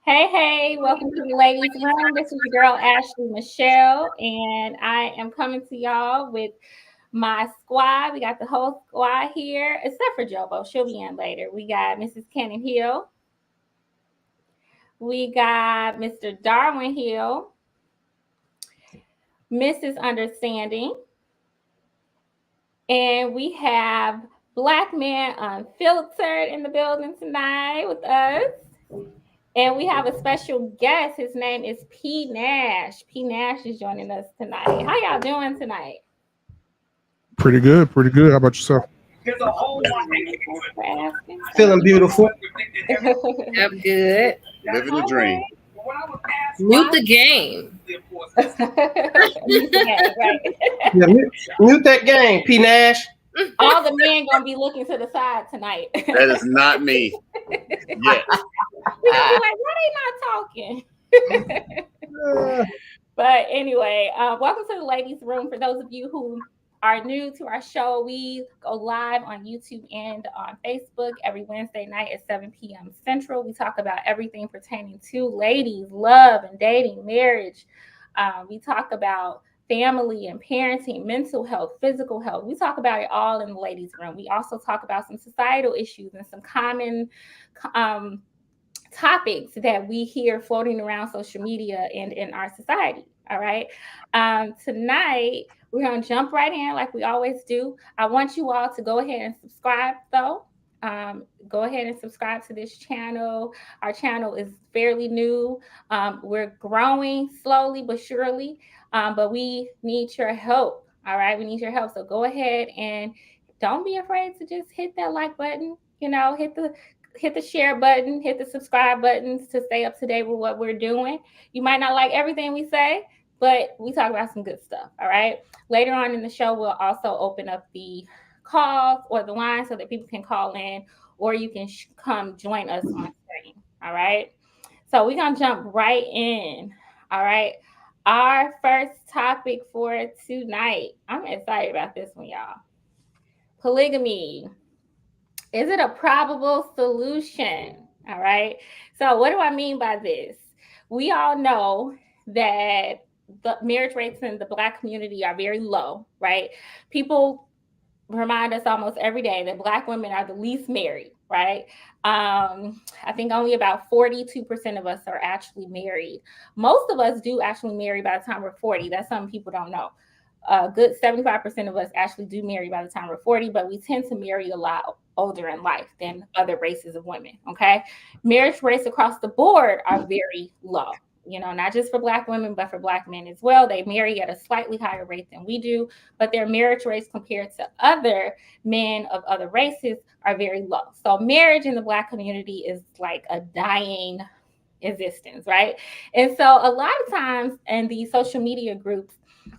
Hey, welcome to the ladies' room. This is your girl Ashley Michelle, and I am coming to y'all with my squad. We got the whole squad here, except for Jobo. She'll be in later. We got Mrs. Cannon Hill. We got Mr. Darwin Hill, Mrs. Understanding, and we have Black Man Unfiltered in the building tonight with us. And we have a special guest. His name is P. Nash. P. Nash is joining us tonight. How y'all doing tonight? Pretty good. How about yourself? There's a whole lot for asking. Feeling beautiful. I'm good. Living the dream. Mute the game. Mute the game, right? Yeah, mute that game, P. Nash. All the men gonna be looking to the side tonight. That is not me. Yes. We're gonna be like, why they not talking? But anyway, welcome to the ladies' room. For those of you who are new to our show, we go live on YouTube and on Facebook every Wednesday night at 7 p.m. Central. We talk about everything pertaining to ladies, love and dating, marriage. We talk about family and parenting, mental health, physical health. We talk about it all in the ladies' room. We also talk about some societal issues and some common topics that we hear floating around social media and in our society. All right. Tonight, we're going to jump right in like we always do. I want you all to go ahead and subscribe, though. Go ahead and subscribe to this channel. Our channel is fairly new. We're growing slowly but surely, but we need your help. All right. We need your help. So go ahead and don't be afraid to just hit that like button. You know, hit the share button, hit the subscribe buttons to stay up to date with what we're doing. You might not like everything we say, but we talk about some good stuff. All right. Later on in the show, we'll also open up the calls or the line so that people can call in, or you can come join us on screen. All right. So we're going to jump right in. All right. Our first topic for tonight. I'm excited about this one, y'all. Polygamy. Is it a probable solution? All right. So what do I mean by this? We all know that the marriage rates in the Black community are very low, right? People remind us almost every day that Black women are the least married, right? I think only about 42% of us are actually married. Most of us do actually marry by the time we're 40. That's something people don't know. A good 75% of us actually do marry by the time we're 40, but we tend to marry a lot older in life than other races of women, okay? Marriage rates across the board are very low, you know, not just for Black women, but for Black men as well. They marry at a slightly higher rate than we do, but their marriage rates compared to other men of other races are very low. So marriage in the Black community is like a dying existence, right? And so a lot of times in these social media groups,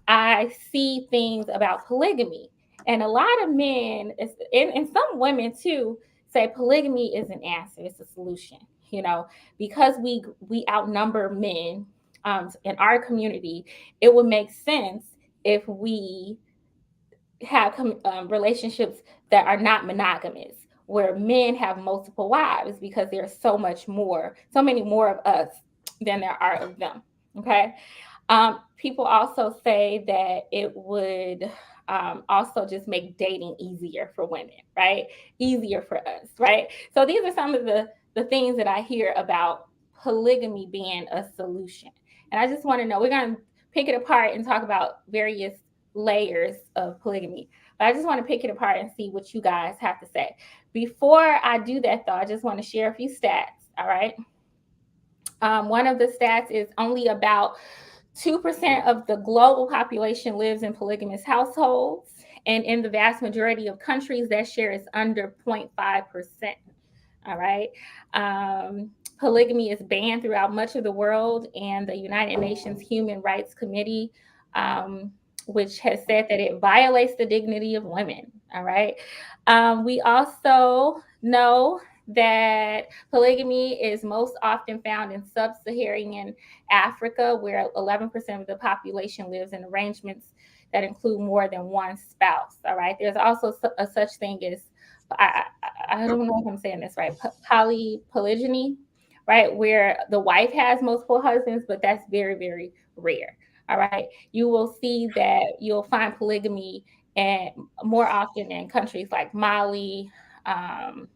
I see things about polygamy. And a lot of men, and some women too, say polygamy is an answer, it's a solution. You know, because we outnumber men in our community, it would make sense if we have relationships that are not monogamous, where men have multiple wives, because there's so many more of us than there are of them. Okay. People also say that it would also just make dating easier for women, right? Easier for us, right? So these are some of the things that I hear about polygamy being a solution. And I just want to know, we're going to pick it apart and talk about various layers of polygamy. But I just want to pick it apart and see what you guys have to say. Before I do that, though, I just want to share a few stats, all right? One of the stats is only about 2% of the global population lives in polygamous households, and in the vast majority of countries, that share is under 0.5%. All right. Polygamy is banned throughout much of the world, and the United Nations Human Rights Committee, which has said that it violates the dignity of women. All right. We also know that polygamy is most often found in sub-Saharan Africa, where 11% of the population lives in arrangements that include more than one spouse. All right. There's also a such thing as, I don't know if I'm saying this right, polygyny, right? Where the wife has multiple husbands, but that's very, very rare. All right. You will see that you'll find polygamy and more often in countries like Mali, um,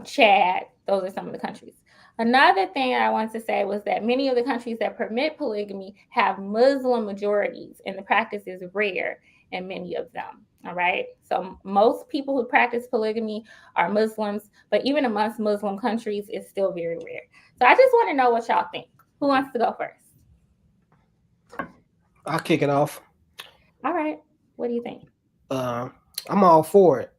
Chad. Those are some of the countries. Another thing I want to say was that many of the countries that permit polygamy have Muslim majorities, and the practice is rare in many of them. All right. So most people who practice polygamy are Muslims, but even amongst Muslim countries, it's still very rare. So I just want to know what y'all think. Who wants to go first? I'll kick it off. All right. What do you think? I'm all for it.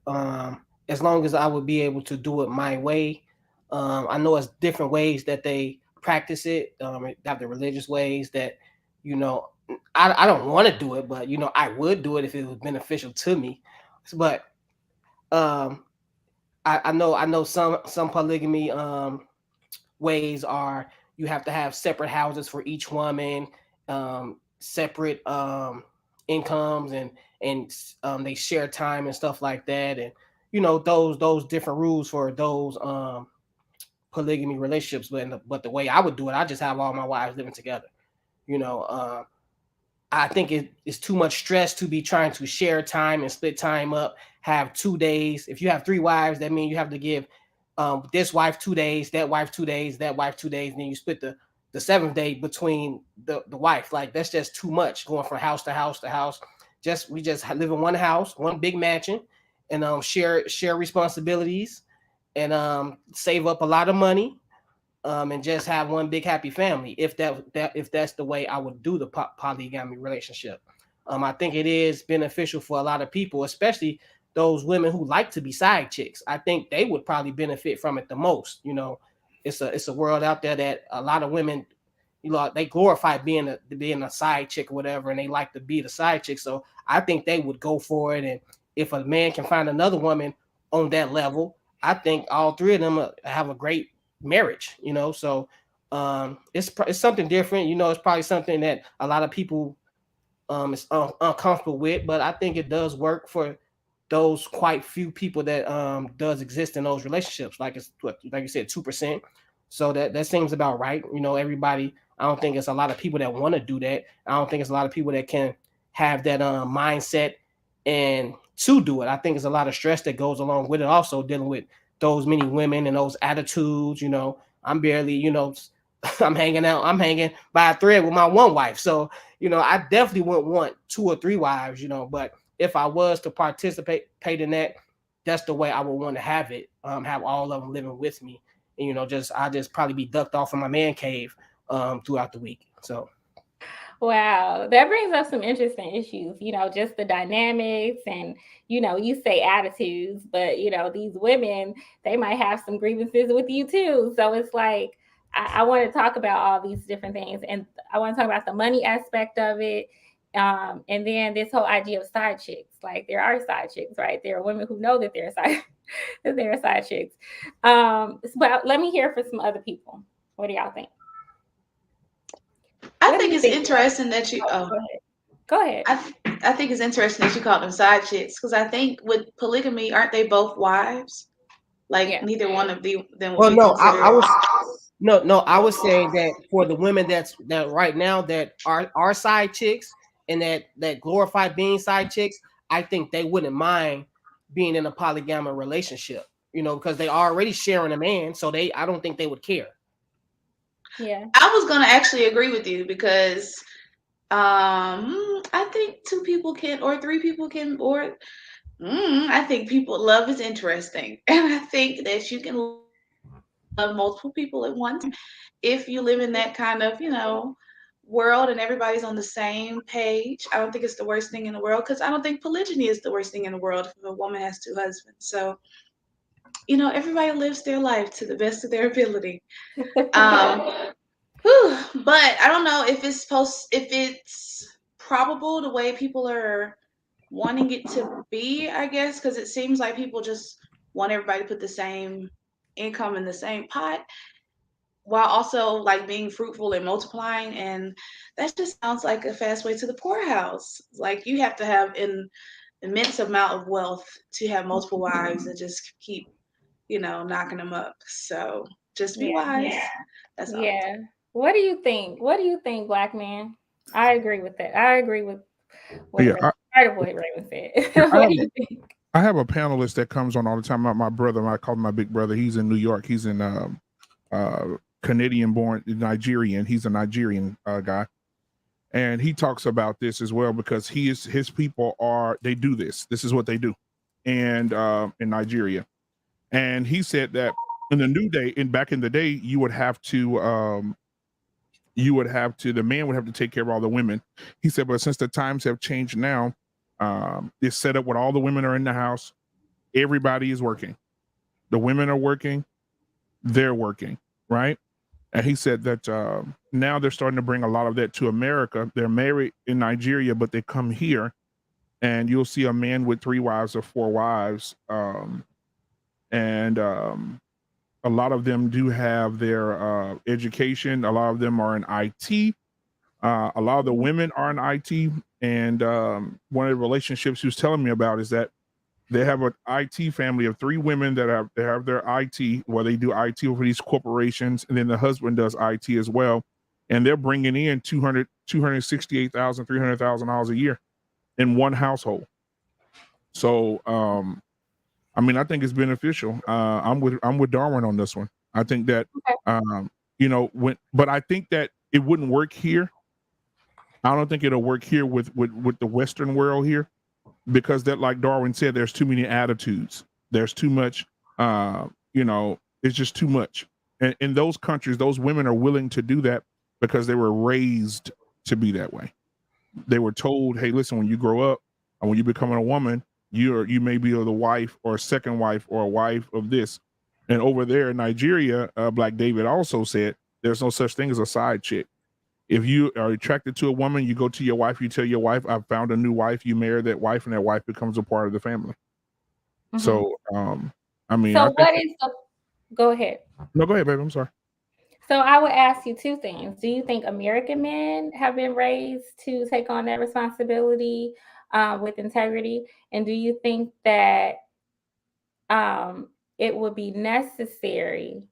As long as I would be able to do it my way. I know it's different ways that they practice it. Have the religious ways that, I don't want to do it, but I would do it if it was beneficial to me. But um, I know some polygamy ways are you have to have separate houses for each woman, separate incomes, and they share time and stuff like that, and those different rules for those polygamy relationships. But the way I would do it, I just have all my wives living together. You know, I think it's too much stress to be trying to share time and split time up. Have 2 days. If you have 3 wives, that means you have to give this wife 2 days, that wife 2 days, that wife 2 days, and then you split the 7th day between the wife. Like, that's just too much going from house to house to house. We just live in one house, one big mansion, and share responsibilities, and save up a lot of money, and just have one big happy family. If that's the way I would do the polygamy relationship. I think it is beneficial for a lot of people, especially those women who like to be side chicks. I think they would probably benefit from it the most. It's a world out there that a lot of women, they glorify being a side chick or whatever, and they like to be the side chick. So I think they would go for it. And if a man can find another woman on that level, I think all 3 of them have a great marriage. So it's something different. It's probably something that a lot of people is uncomfortable with, but I think it does work for those quite few people that does exist in those relationships. Like you said, 2%. So that seems about right. Everybody. I don't think it's a lot of people that want to do that. I don't think it's a lot of people that can have that mindset and to do it. I think it's a lot of stress that goes along with it. Also dealing with those many women and those attitudes. I'm barely. I'm hanging by a thread with my one wife. So I definitely wouldn't want 2 or 3 wives. But if I was to participate in that, that's the way I would want to have it. Have all of them living with me, and I just probably be ducked off in my man cave throughout the week. So. Wow, that brings up some interesting issues, just the dynamics and, you say attitudes, but, these women, they might have some grievances with you too. So it's like, I want to talk about all these different things, and I want to talk about the money aspect of it. And then this whole idea of side chicks. Like, there are side chicks, right? There are women who know that they're side chicks. But let me hear from some other people. What do y'all think? I think it's interesting that you. Oh, go ahead. I think it's interesting that you call them side chicks, because I think with polygamy, aren't they both wives? Like, neither one of them. Well, no, I was saying that for the women that right now that are side chicks and that glorify being side chicks, I think they wouldn't mind being in a polygamy relationship. Because they are already sharing a man, so I don't think they would care. Yeah, I was gonna actually agree with you, because I think 2 people can, or 3 people can, or I think love is interesting, and I think that you can love multiple people at once if you live in that kind of world and everybody's on the same page. I don't think it's the worst thing in the world, because I don't think polygyny is the worst thing in the world if a woman has 2 husbands. So everybody lives their life to the best of their ability. But I don't know if it's probable the way people are wanting it to be, I guess, because it seems like people just want everybody to put the same income in the same pot, while also like being fruitful and multiplying. And that just sounds like a fast way to the poorhouse. Like, you have to have an immense amount of wealth to have multiple wives and just keep knocking them up. So Just be wise. That's all. Yeah. What do you think? What do you think, Black man? I agree with that. I agree with what part of what Raven said. What do you think? I have a panelist that comes on all the time. My brother, I call him my big brother. He's in New York. He's in Canadian-born Nigerian. He's a Nigerian guy, and he talks about this as well because his people they do this. This is what they do, and in Nigeria, and he said that in the new day, back in the day, you would have to the man would have to take care of all the women. He said, but since the times have changed now, it's set up where all the women are in the house. Everybody is working. The women are working. They're working, right? And he said that now they're starting to bring a lot of that to America. They're married in Nigeria, but they come here, and you'll see a man with 3 wives or 4 wives, and a lot of them do have their education. A lot of them are in IT. A lot of the women are in IT. And one of the relationships he was telling me about is that they have an IT family of 3 women that have their IT, where they do IT for these corporations, and then the husband does IT as well. And they're bringing in $268,000, $300,000 a year in one household. So, I mean, I think it's beneficial. I'm with Darwin on this one. I think that, but I think that it wouldn't work here. I don't think it'll work here with the Western world here, because that, like Darwin said, there's too many attitudes. There's too much, it's just too much. And in those countries, those women are willing to do that because they were raised to be that way. They were told, hey, listen, when you grow up and when you become a woman, you may be the wife or a second wife or a wife of this. And over there in Nigeria, Black David also said there's no such thing as a side chick. If you are attracted to a woman, you go to your wife, you tell your wife, I've found a new wife, you marry that wife, and that wife becomes a part of the family. Mm-hmm. So, I mean. So go ahead. No, go ahead, baby. I'm sorry. So I would ask you 2 things. Do you think American men have been raised to take on that responsibility with integrity? And do you think that it would be necessary,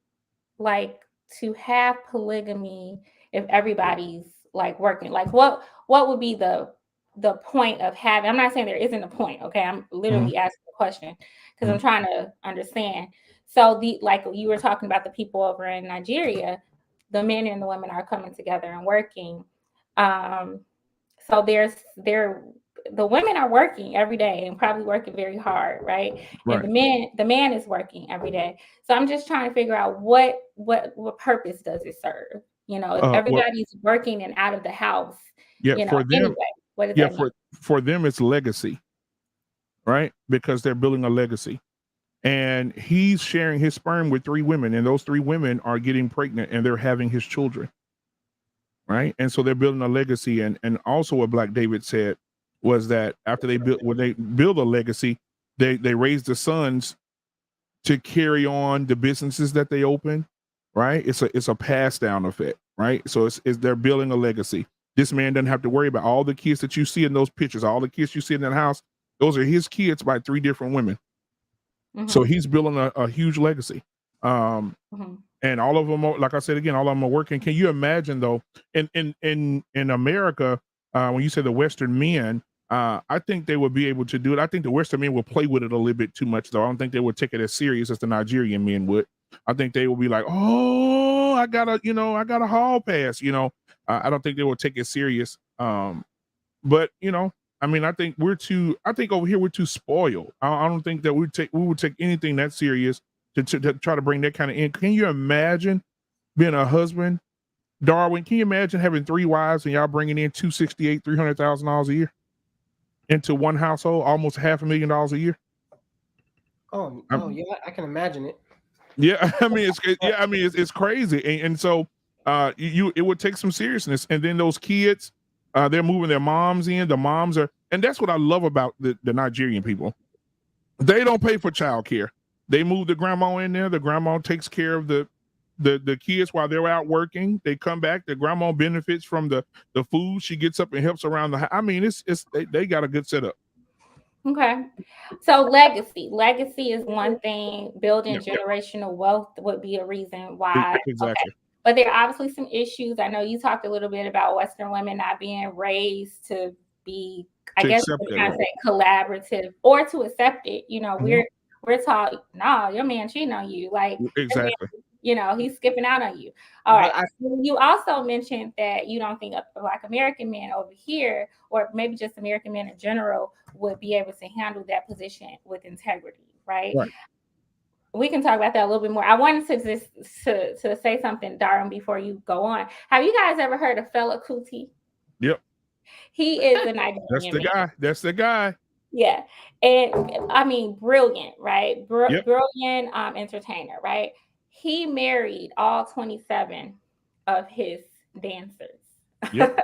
like, to have polygamy if everybody's like working? Like, what would be the point of having? I'm not saying there isn't a point. Okay, I'm literally asking the question because I'm trying to understand. So like you were talking about the people over in Nigeria, the men and the women are coming together and working. So the women are working every day and probably working very hard, right? And the man is working every day. So I'm just trying to figure out what purpose does it serve? If everybody's working and out of the house, for them, anyway, what does that mean? For them, it's legacy, right? Because they're building a legacy. And he's sharing his sperm with 3 women, and those 3 women are getting pregnant and they're having his children. Right. And so they're building a legacy. And also what Black David said was that after when they build a legacy, they raise the sons to carry on the businesses that they open. Right. It's a pass down effect. Right. So they're building a legacy. This man doesn't have to worry about all the kids that you see in those pictures, all the kids you see in that house. Those are his kids by 3 different women. Mm-hmm. So he's building a huge legacy. And all of them are, like I said again, all of them are working. Can you imagine though, in America, when you say the Western men, I think they would be able to do it. I think the Western men will play with it a little bit too much though. I don't think they would take it as serious as the Nigerian men would. I think they will be like, oh, I got a hall pass. I don't think they will take it serious. But I mean, I think over here we're too spoiled. I don't think that we would take anything that serious to try to bring that kind of in. Can you imagine being a husband, Darwin? Can you imagine having 3 wives and y'all bringing in $268,000, $300,000 a year into one household, almost $500,000 a year? Oh yeah, I can imagine it. Yeah, I mean it's crazy, and so it would take some seriousness. And then those kids, they're moving their moms in. The moms are, and that's what I love about the Nigerian people. They don't pay for childcare. They move the grandma in there. The grandma takes care of the kids while they're out working. They come back. The grandma benefits from the food. She gets up and helps around the house. I mean, they got a good setup. Okay. So legacy is one thing. Building Yeah, generational wealth would be a reason why. Okay. exactly. But there are obviously some issues. I know you talked a little bit about Western women not being raised to be, I To guess, accept we that. kind of say collaborative or to accept it. You know, Mhm. we're taught, no, your man cheating on you. Like, your man, Exactly. you know, he's skipping out on you. All right. But You also mentioned that you don't think Black American men over here, or maybe just American men in general, would be able to handle that position with integrity, right? Right. We can talk about that a little bit more. I wanted to just to say something, Darren, before you go on. Have you guys ever heard of Fela Kuti? Yep. He is a That's Nigerian the man. guy. That's the guy. Yeah. And I mean, brilliant, right? Yep. Brilliant entertainer, right? He married all 27 of his dancers. Yep.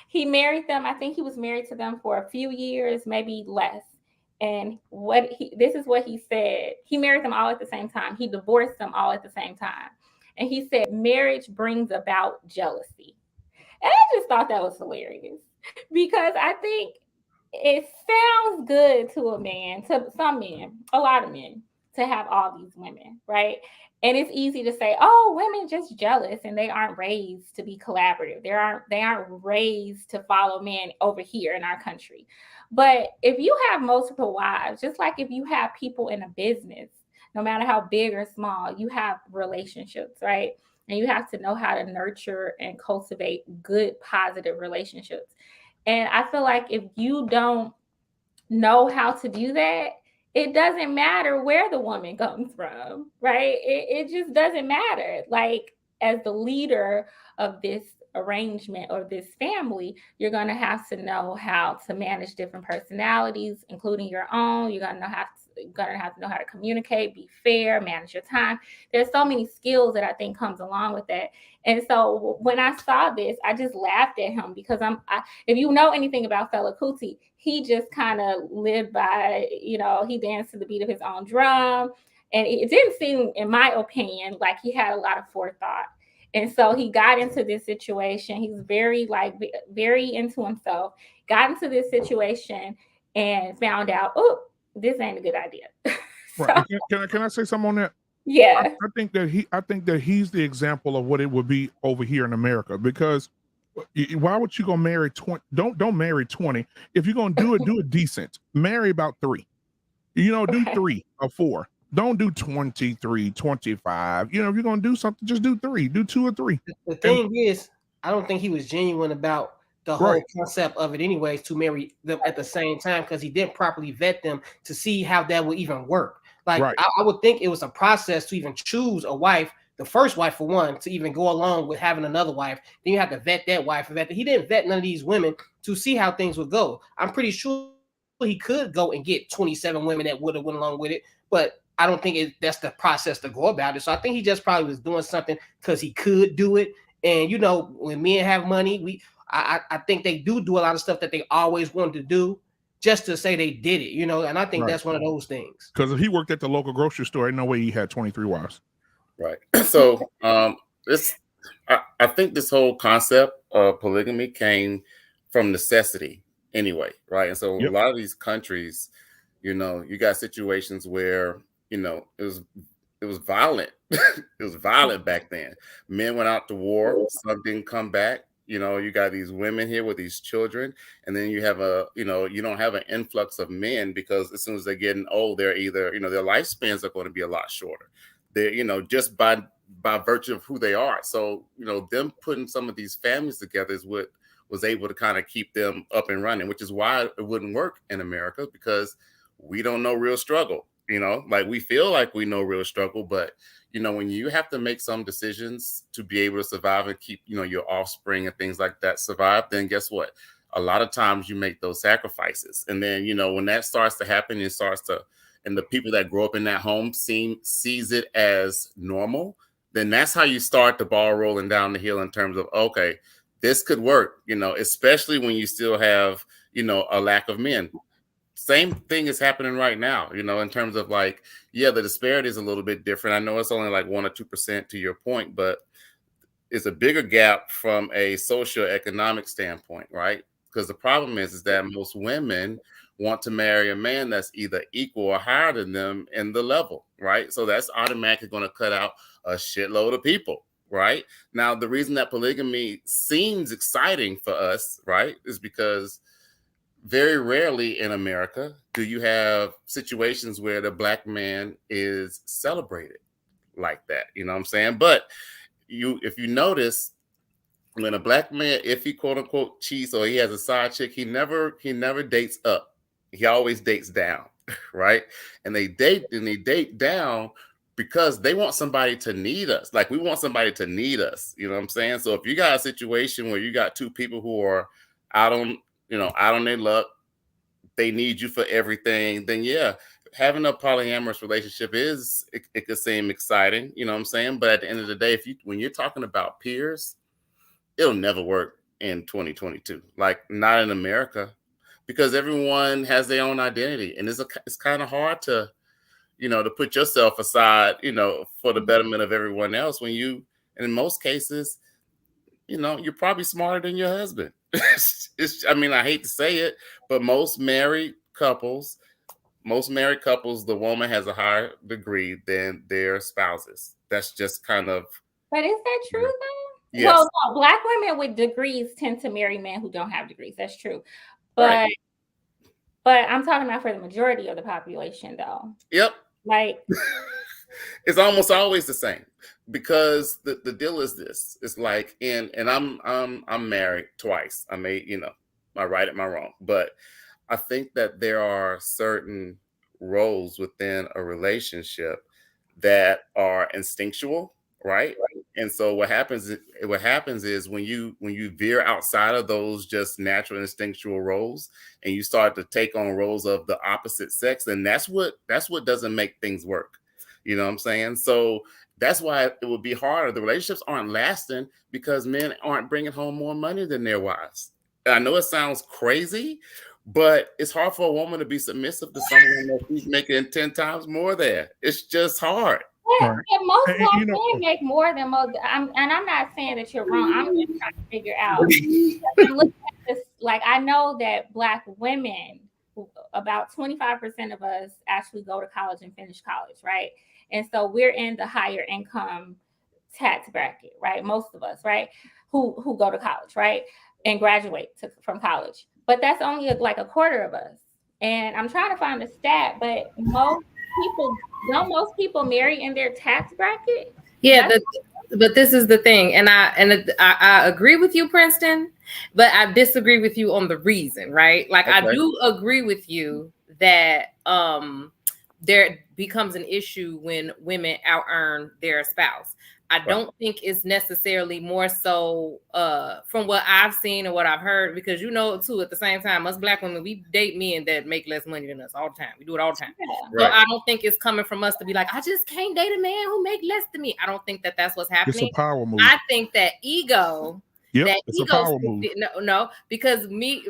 He married them. I think he was married to them for a few years, maybe less. And this is what he said. He married them all at the same time. He divorced them all at the same time. And he said, marriage brings about jealousy. And I just thought that was hilarious because I think it sounds good to a man, to some men, a lot of men, to have all these women, right? And it's easy to say, oh, women just jealous and they aren't raised to be collaborative. They aren't raised to follow men over here in our country. But if you have multiple wives, just like if you have people in a business, no matter how big or small, you have relationships, right? And you have to know how to nurture and cultivate good, positive relationships. And I feel like if you don't know how to do that, it doesn't matter where the woman comes from, right? It just doesn't matter. Like, as the leader of this arrangement or this family, you're going to have to know how to manage different personalities, including your own. You're going to have to know how to communicate, be fair, manage your time. There's so many skills that I think comes along with that. And so when I saw this, I just laughed at him because if you know anything about Fela Kuti, he just kind of lived by, he danced to the beat of his own drum. And it didn't seem, in my opinion, like he had a lot of forethought. And so he got into this situation. He's very into himself, got into this situation and found out, oh, this ain't a good idea. Right. So, Can I say something on that? yeah. I think that he's the example of what it would be over here in America, because why would you go marry 20? Don't marry 20. If you're gonna do it decent. Marry about 3. Do 3 or 4. Don't do 23, 25. If you're gonna do something, just do 3. Do 2 or 3. the thing is, I don't think he was genuine about the whole Right. concept of it anyways, to marry them at the same time, because he didn't properly vet them to see how that would even work. Like, Right. I would think it was a process to even choose a wife, the first wife for one, to even go along with having another wife. Then you have to vet that wife. He didn't vet none of these women to see how things would go. I'm pretty sure he could go and get 27 women that would have went along with it, but I don't think that's the process to go about it. So I think he just probably was doing something because he could do it. And when men have money, I think they do a lot of stuff that they always wanted to do just to say they did it, and I think Right. that's one of those things. Because if he worked at the local grocery store, ain't no way he had 23 wives. Right. So I think this whole concept of polygamy came from necessity anyway, right? And so Yep. a lot of these countries, you got situations where, it was violent. It was violent back then. Men went out to war, some didn't come back. You got these women here with these children, and then you have you don't have an influx of men, because as soon as they're getting old, they're either, their lifespans are going to be a lot shorter. They're, just by virtue of who they are. So, them putting some of these families together is what was able to kind of keep them up and running, which is why it wouldn't work in America, because we don't know real struggle. Like, we feel like we know real struggle, but when you have to make some decisions to be able to survive and keep, your offspring and things like that survive, then guess what? A lot of times you make those sacrifices. And then, when that starts to happen, and the people that grow up in that home sees it as normal, then that's how you start the ball rolling down the hill in terms of, okay, this could work, especially when you still have, a lack of men. Same thing is happening right now, in terms of, like, yeah, the disparity is a little bit different. I know it's only like 1 or 2% to your point, but it's a bigger gap from a socioeconomic standpoint, right? because the problem is that most women want to marry a man that's either equal or higher than them in the level, right? So that's automatically going to cut out a shitload of people, right? Now, the reason that polygamy seems exciting for us, right, is because very rarely in America do you have situations where the black man is celebrated like that. You know what I'm saying? But if you notice, when a black man, if he quote unquote cheats or he has a side chick, he never dates up. He always dates down, right? And they date down because they want somebody to need us. Like, we want somebody to need us. You know what I'm saying? So if you got a situation where you got two people who are out on their luck, they need you for everything, then yeah, having a polyamorous relationship it could seem exciting, you know what I'm saying? But at the end of the day, when you're talking about peers, it'll never work in 2022. Like, not in America, because everyone has their own identity, and it's kind of hard to, to put yourself aside, for the betterment of everyone else, when and in most cases, you're probably smarter than your husband. I hate to say it, but most married couples, the woman has a higher degree than their spouses. That's just kind of. But is that true though? Yes. Well, no, black women with degrees tend to marry men who don't have degrees. That's true. But right. But I'm talking about for the majority of the population though. Yep. Like it's almost always the same, because the deal is this. It's like, and I'm married twice. I may, my right and my wrong, but I think that there are certain roles within a relationship that are instinctual, right? And so what happens is when you veer outside of those just natural instinctual roles, and you start to take on roles of the opposite sex, then that's what doesn't make things work. You know what I'm saying? So that's why it would be harder. The relationships aren't lasting because men aren't bringing home more money than their wives. And I know it sounds crazy, but it's hard for a woman to be submissive to someone that she's making 10 times more than. It's just hard. Yeah, most black men make more than most. I'm not saying that you're wrong. I'm just trying to figure out. I'm looking at this, like, I know that black women, about 25% of us actually go to college and finish college, right? And so we're in the higher income tax bracket, right? Most of us, right? Who go to college, right? And graduate from college. But that's only like a quarter of us. And I'm trying to find the stat, but most people marry in their tax bracket? Yeah, but this is the thing, and I agree with you, Princeton, but I disagree with you on the reason, right? Like, okay. I do agree with you that there becomes an issue when women out earn their spouse. I don't think it's necessarily more so from what I've seen and what I've heard, because too, at the same time, us black women, we date men that make less money than us all the time. We do it all the time. Yeah. So I don't think it's coming from us to be like, I just can't date a man who make less than me. I don't think that that's what's happening. It's a power move. I think that ego. Yep, it's a power move. No, because me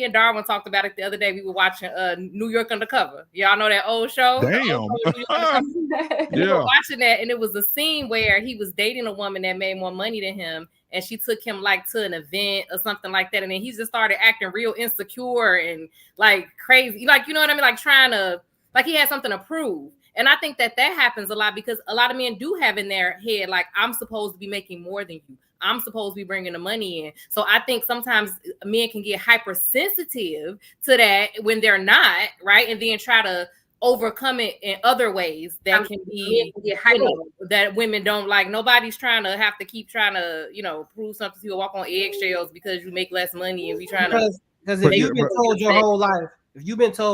and Darwin talked about it the other day. We were watching New York Undercover. Y'all know that old show? Damn. We were watching that, and it was a scene where he was dating a woman that made more money than him, and she took him like to an event or something like that, and then he just started acting real insecure and like crazy, like, you know what I mean, like trying to, like he had something to prove. And I think that happens a lot because a lot of men do have in their head, like, I'm supposed to be making more than you. I'm supposed to be bringing the money in. So I think sometimes men can get hypersensitive to that when they're not, right? And then try to overcome it in other ways that can be, that women don't like. Nobody's trying to have to keep trying to, prove something to you or walk on eggshells because you make less money and we trying to. Because if you've been told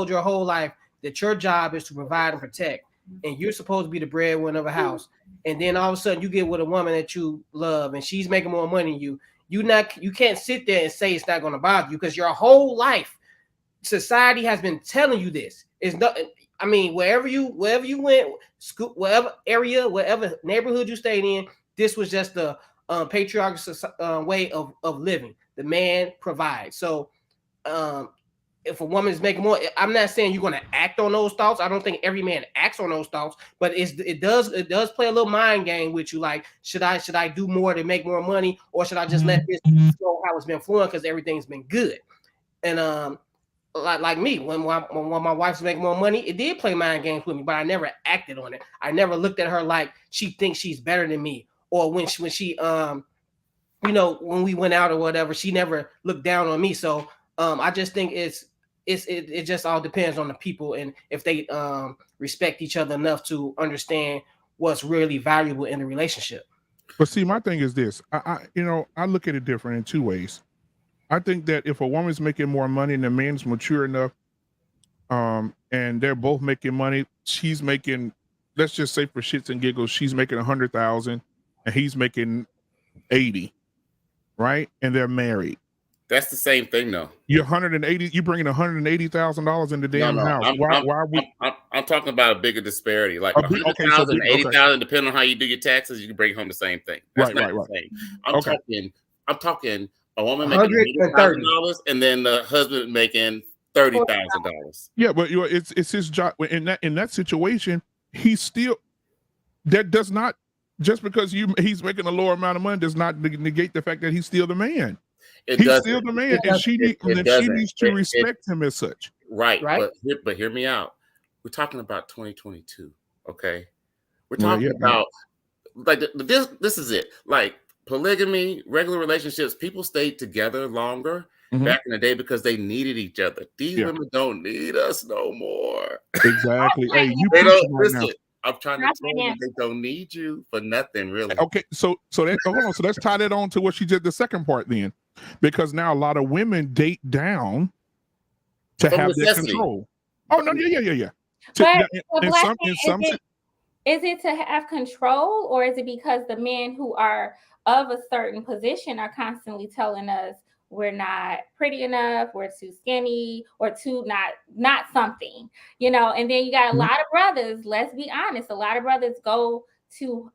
your whole life that your job is to provide and protect, and you're supposed to be the breadwinner of a house, and then all of a sudden you get with a woman that you love and she's making more money than you, you can't sit there and say it's not going to bother you, because your whole life society has been telling you this. It's not, I mean, wherever you went, school, whatever area, whatever neighborhood you stayed in, this was just the patriarchal way of living. The man provides. So if a woman is making more, I'm not saying you're going to act on those thoughts. I don't think every man acts on those thoughts, but it does play a little mind game with you. Like, should I do more to make more money, or should I just let this flow how it's been flowing because everything's been good? And like me, when my wife's making more money, it did play mind games with me, but I never acted on it. I never looked at her like she thinks she's better than me, or when she you know, when we went out or whatever, she never looked down on me. So I just think it just all depends on the people and if they respect each other enough to understand what's really valuable in the relationship. But see, my thing is this: I look at it different in two ways. I think that if a woman's making more money and the man's mature enough, and they're both making money, she's making, let's just say for shits and giggles, she's making 100,000 and he's making 80, right? And they're married. That's the same thing, though. You're bringing $180,000 in the damn house. I'm talking about a bigger disparity, like 100,000, 80,000, depending on how you do your taxes, you can bring home the same thing. That's not the same. I'm talking a woman making $100,000 and then the husband making $30,000. Yeah, but it's his job. In that situation, he's still, that does not, just because he's making a lower amount of money does not negate the fact that he's still the man. He's still the man, and she needs to respect him as such. Right. But hear me out. We're talking about 2022. Okay, we're talking about like this is it. Like polygamy, regular relationships, people stayed together longer back in the day because they needed each other. These women don't need us no more. Exactly. Hey, they don't listen. I'm trying to tell you they don't need you for nothing, really. Okay, so hold on. So let's tie that on to what she did the second part then, because now a lot of women date down to have that control. Oh no, yeah. Is it to have control, or is it because the men who are of a certain position are constantly telling us we're not pretty enough, we're too skinny, or too not something, you know? And then you got a lot of brothers, let's be honest, a lot of brothers go to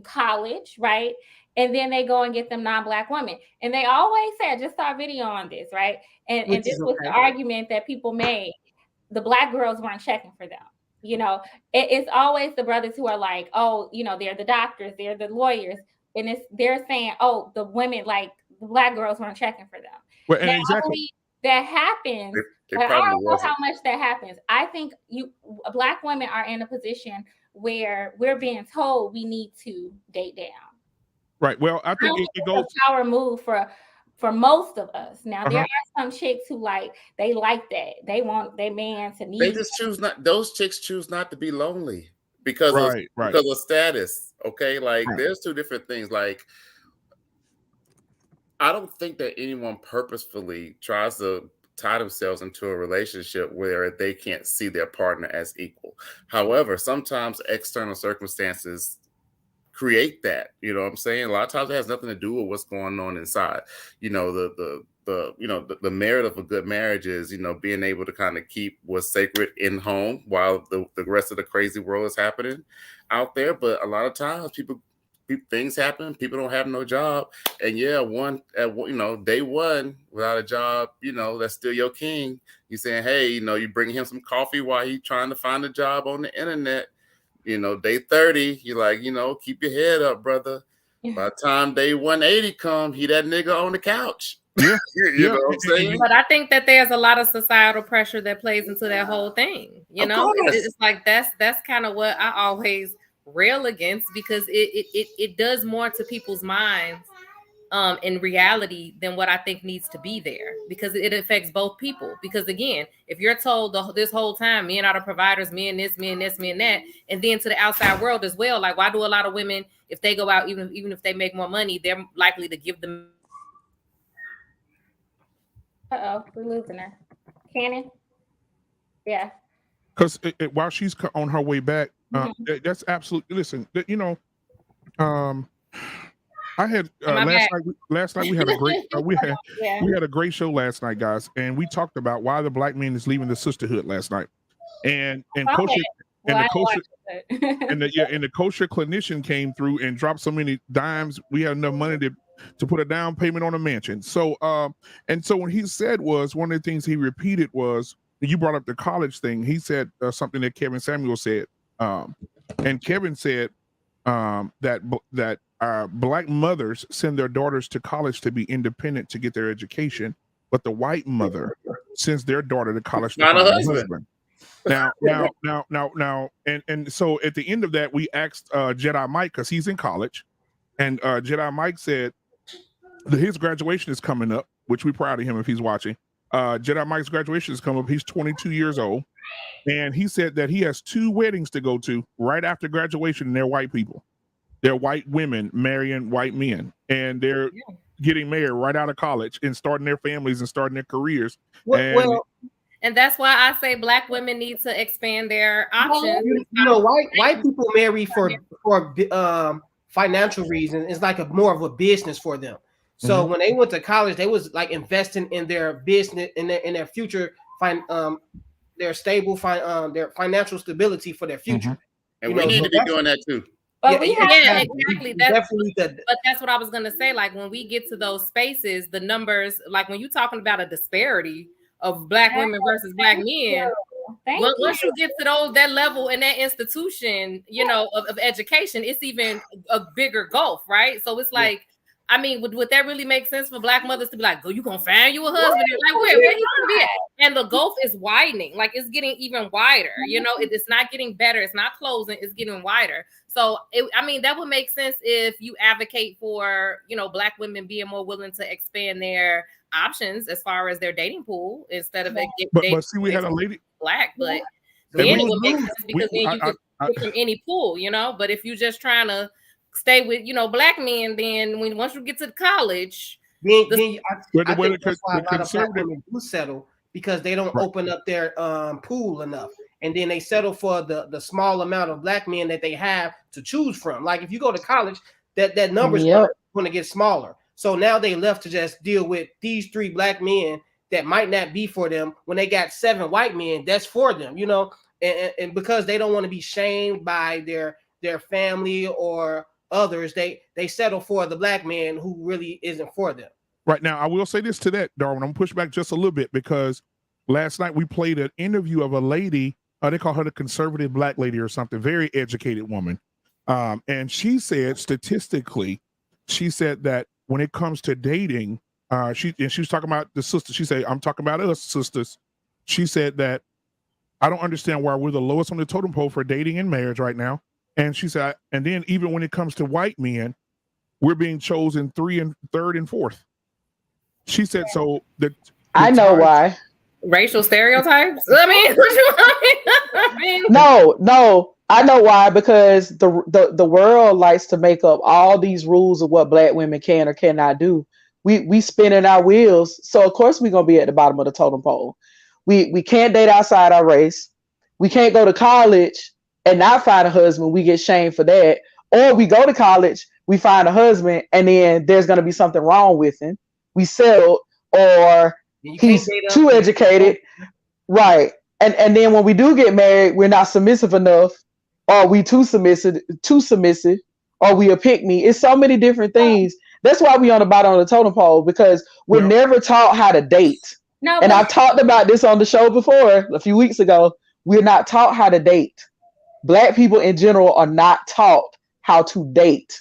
college, right? And then they go and get them non-Black women. And they always say, I just saw a video on this, right? And this was the argument that people made. The Black girls weren't checking for them. You know, it's always the brothers who are like, oh, you know, they're the doctors, they're the lawyers. And they're saying, oh, the women, like the Black girls weren't checking for them. Well, now, I believe that happens, but I don't know how much that happens. I think Black women are in a position where we're being told we need to date down. Right. Well, I think it goes a power move for most of us. Now there are some chicks who they like that. They want their man to need. They just choose not. Those chicks choose not to be lonely because of status. Okay, like there's two different things. Like I don't think that anyone purposefully tries to tie themselves into a relationship where they can't see their partner as equal. However, sometimes external circumstances create that, you know what I'm saying? A lot of times it has nothing to do with what's going on inside. You know, the merit of a good marriage is, you know, being able to kind of keep what's sacred in home while the rest of the crazy world is happening out there. But a lot of times things happen, people don't have no job, and day one without a job, you know, that's still your king. You saying, hey, you know, you bring him some coffee while he's trying to find a job on the internet. You know, day 30, you're like, you know, keep your head up, brother. By the time day 180 come, he that nigga on the couch. Yeah. you know what I'm saying? But I think that there's a lot of societal pressure that plays into that whole thing. You know, it's like that's kind of what I always rail against, because it does more to people's minds in reality than what I think needs to be there, because it affects both people. Because again, if you're told this whole time men are the providers, men this, men that, and then to the outside world as well, like why do a lot of women, if they go out, even if they make more money, they're likely to give them. We're losing her. Cannon? Yeah. Because while she's on her way back, that's absolutely, listen, you know, I had last night we had a great we had a great show last night, guys, and we talked about why the Black man is leaving the sisterhood last night, and kosher the kosher clinician came through and dropped so many dimes, we had enough money to put a down payment on a mansion. So so what he said was, one of the things he repeated was, you brought up the college thing. He said something that Kevin Samuel said, and Kevin said that Black mothers send their daughters to college to be independent, to get their education, but the white mother sends their daughter to college to Not a find a husband. husband. Now, and so at the end of that, we asked Jedi Mike, because he's in college, and Jedi Mike said that his graduation is coming up, which we're proud of him if he's watching. Jedi Mike's graduation is coming up. He's 22 years old, and he said that he has 2 weddings to go to right after graduation, and they're white people. They're white women marrying white men, and they're getting married right out of college and starting their families and starting their careers. And that's why I say Black women need to expand their options. You know, white people marry for financial reasons. It's like more of a business for them. So when they went to college, they was like investing in their business, in their future, their financial stability for their future. And we need to be doing that too. But exactly. But that's what I was gonna say. Like when we get to those spaces, the numbers, like when you're talking about a disparity of Black women versus Black men, once you get to that level in that institution, you know, of education, it's even a bigger gulf, right? So it's like, I mean, would that really make sense for Black mothers to be like, "Go, you gonna find you a husband?" Like, where he gonna be at? And the gulf is widening, like it's getting even wider. You know, it's not getting better, it's not closing, it's getting wider. So, I mean, that would make sense if you advocate for, you know, Black women being more willing to expand their options as far as their dating pool instead of But see, we had a lady Black, but then it would make sense because then you could pick from any pool, you know. But if you're just trying to stay with, you know, Black men, then once you get to college, I think that's why a lot of Black women do settle, because they don't open up their pool enough, and then they settle for the small amount of Black men that they have to choose from. Like if you go to college, that number's going to get smaller. So now they left to just deal with these 3 Black men that might not be for them. When they got 7 white men, that's for them, you know, and because they don't want to be shamed by their family or others, they settle for the Black man who really isn't for them. Right. Now, I will say this to that, Darwin. I'm gonna push back just a little bit, because last night we played an interview of a lady. They call her the conservative Black lady or something, very educated woman. And she said statistically, she said that when it comes to dating, she was talking about the sisters. She said, "I'm talking about us sisters." She said that I don't understand why we're the lowest on the totem pole for dating and marriage right now. And she said, and then even when it comes to white men, we're being chosen 3rd and 4th. She said, so I know why. Racial stereotypes. I mean, no, I know why, because the world likes to make up all these rules of what Black women can or cannot do. We spinning our wheels, so of course we're gonna be at the bottom of the totem pole. We can't date outside our race. We can't go to college and not find a husband. We get shamed for that. Or we go to college, we find a husband, and then there's gonna be something wrong with him. We settle, or he's too educated, right? And then when we do get married, we're not submissive enough, or we too submissive, or we a pick me. It's so many different things. That's why we on the bottom of the totem pole, because we're never taught how to date. And I've talked about this on the show before a few weeks ago. We're not taught how to date. Black people in general are not taught how to date.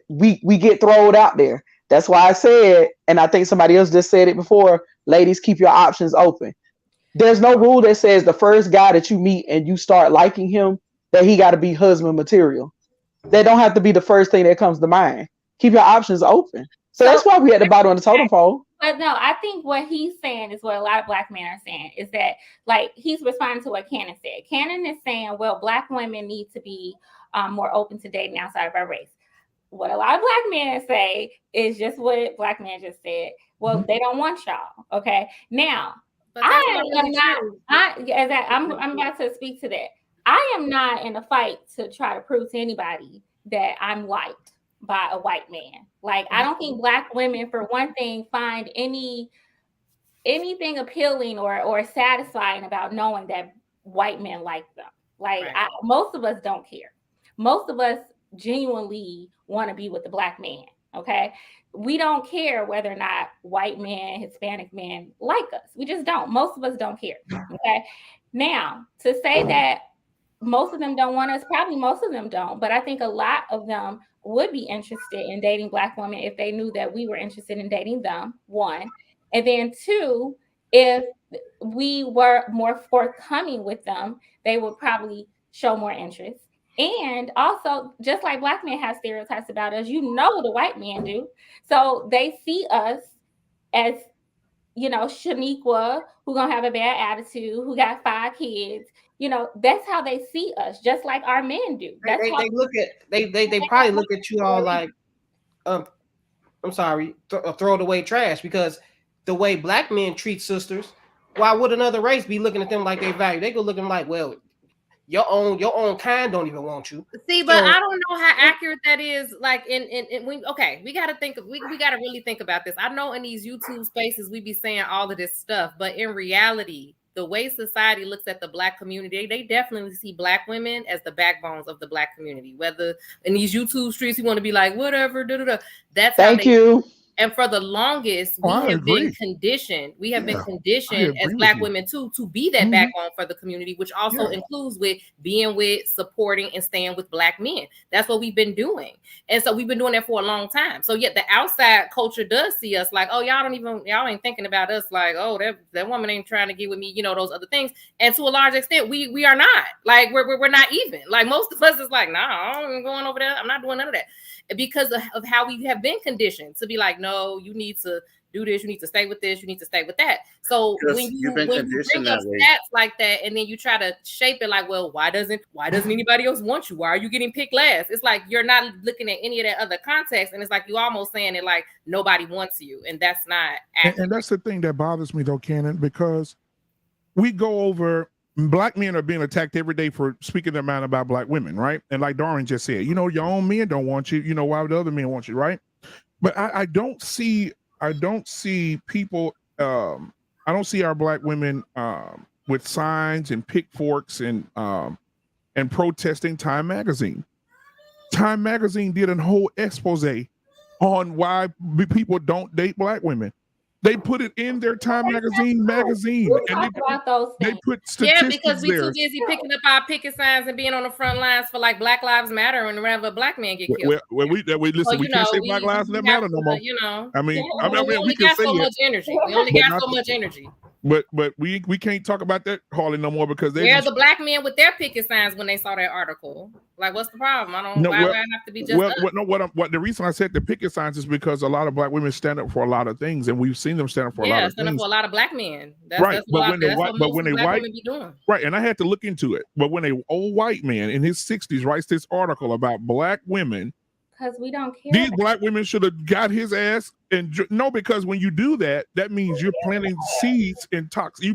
We get thrown out there. That's why I said, and I think somebody else just said it before, ladies, keep your options open. There's no rule that says the first guy that you meet and you start liking him, that he got to be husband material. That don't have to be the first thing that comes to mind. Keep your options open. So that's why we at the bottom of the totem pole. But no, I think what he's saying is what a lot of Black men are saying, is that, like, he's responding to what Cannon said. Cannon is saying, well, Black women need to be more open to dating outside of our race. What a lot of Black men say is just what Black men just said. Well, they don't want y'all. Okay. Now, I'm about to speak to that. I am not in a fight to try to prove to anybody that I'm liked by a white man. Like, I don't think Black women, for one thing, find anything appealing or satisfying about knowing that white men like them. Like, most of us don't care. Most of us genuinely want to be with the Black man. Okay. We don't care whether or not white men, Hispanic men like us. We just don't. Most of us don't care. Okay. Now, to say that most of them don't want us, probably most of them don't, but I think a lot of them would be interested in dating Black women if they knew that we were interested in dating them, one. And then two, if we were more forthcoming with them, they would probably show more interest. And also, just like Black men have stereotypes about us, the white men do. So they see us as, Shaniqua, who gonna have a bad attitude, who got 5 kids. That's how they see us, just like our men do. That's they look at they probably look at you all like, I'm sorry, throw it away trash, because the way Black men treat sisters, why would another race be looking at them like they value? They go looking like, well, your own kind don't even want you. See, but I don't know how accurate that is. Like we got to think of, we got to really think about this. I know in these YouTube spaces we be saying all of this stuff, but in reality, the way society looks at the Black community, they definitely see Black women as the backbones of the Black community. Whether in these YouTube streets you want to be like whatever, that's how Thank you. And for the longest, we have been conditioned. We have been conditioned as Black women to be that backbone for the community, which also includes with being with, supporting, and staying with Black men. That's what we've been doing. And so we've been doing that for a long time. So yet the outside culture does see us like, oh, y'all ain't thinking about us like, oh, that woman ain't trying to get with me, those other things. And to a large extent, we are not. Like we're not even. Like most of us is like, nah, I'm going over there. I'm not doing none of that. Because of how we have been conditioned to be like, no, you need to do this, you need to stay with this, you need to stay with that. So when you bring up stats like that, and then you try to shape it like, well, why doesn't anybody else want you? Why are you getting picked last? It's like you're not looking at any of that other context, and it's like you almost saying it like nobody wants you, and that's not accurate. And that's the thing that bothers me though, Cannon, because we go over. Black men are being attacked every day for speaking their mind about Black women, right? And like Darren just said, your own men don't want you. Why would the other men want you, right? But I don't see people. I don't see our Black women with signs and pitchforks and protesting Time Magazine. Time Magazine did a whole expose on why people don't date Black women. They put it in their Time Magazine, and they put statistics because we too busy picking up our picket signs and being on the front lines for like Black Lives Matter and whenever Black men get killed. Well, we listen. We can't say Black Lives Matter no more. We only got so much energy. We only got so much energy. But we can't talk about that hardly no more because they're the Black men with their picket signs when they saw that article. Like, what's the problem? I don't. Why would I have to be just? What the reason I said the picket signs is because a lot of Black women stand up for a lot of things, and we've seen them stand up for a lot of things. Stand up for a lot of Black men. Right, but when they white, right, and I had to look into it. But when an old white man in his 60s writes this article about Black women, because we don't care. These Black women should have got his ass. And no, because when you do that, that means you're planting seeds and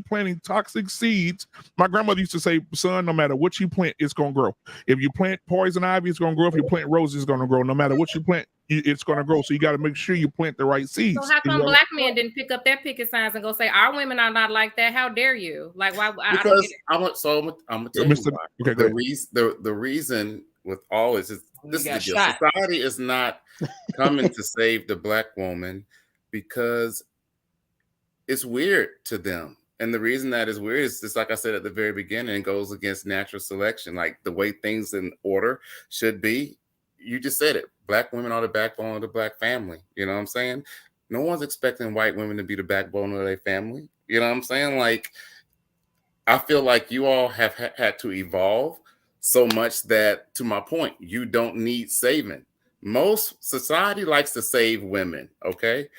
planting toxic seeds. My grandmother used to say, son, no matter what you plant, it's going to grow. If you plant poison ivy, it's going to grow. If you plant roses, it's going to grow. No matter what you plant, it's going to grow. So you got to make sure you plant the right seeds. So how come Black men didn't pick up their picket signs and go say, our women are not like that? How dare you? Like, why? Because I'm going to tell you why. The reason with all this is society is not coming to save the Black woman because it's weird to them. And the reason that is weird is just like I said at the very beginning, it goes against natural selection, like the way things in order should be. You just said it. Black women are the backbone of the Black family. You know what I'm saying? No one's expecting white women to be the backbone of their family. You know what I'm saying? Like, I feel like you all have had to evolve so much that, to my point, you don't need saving. Most society likes to save women, okay?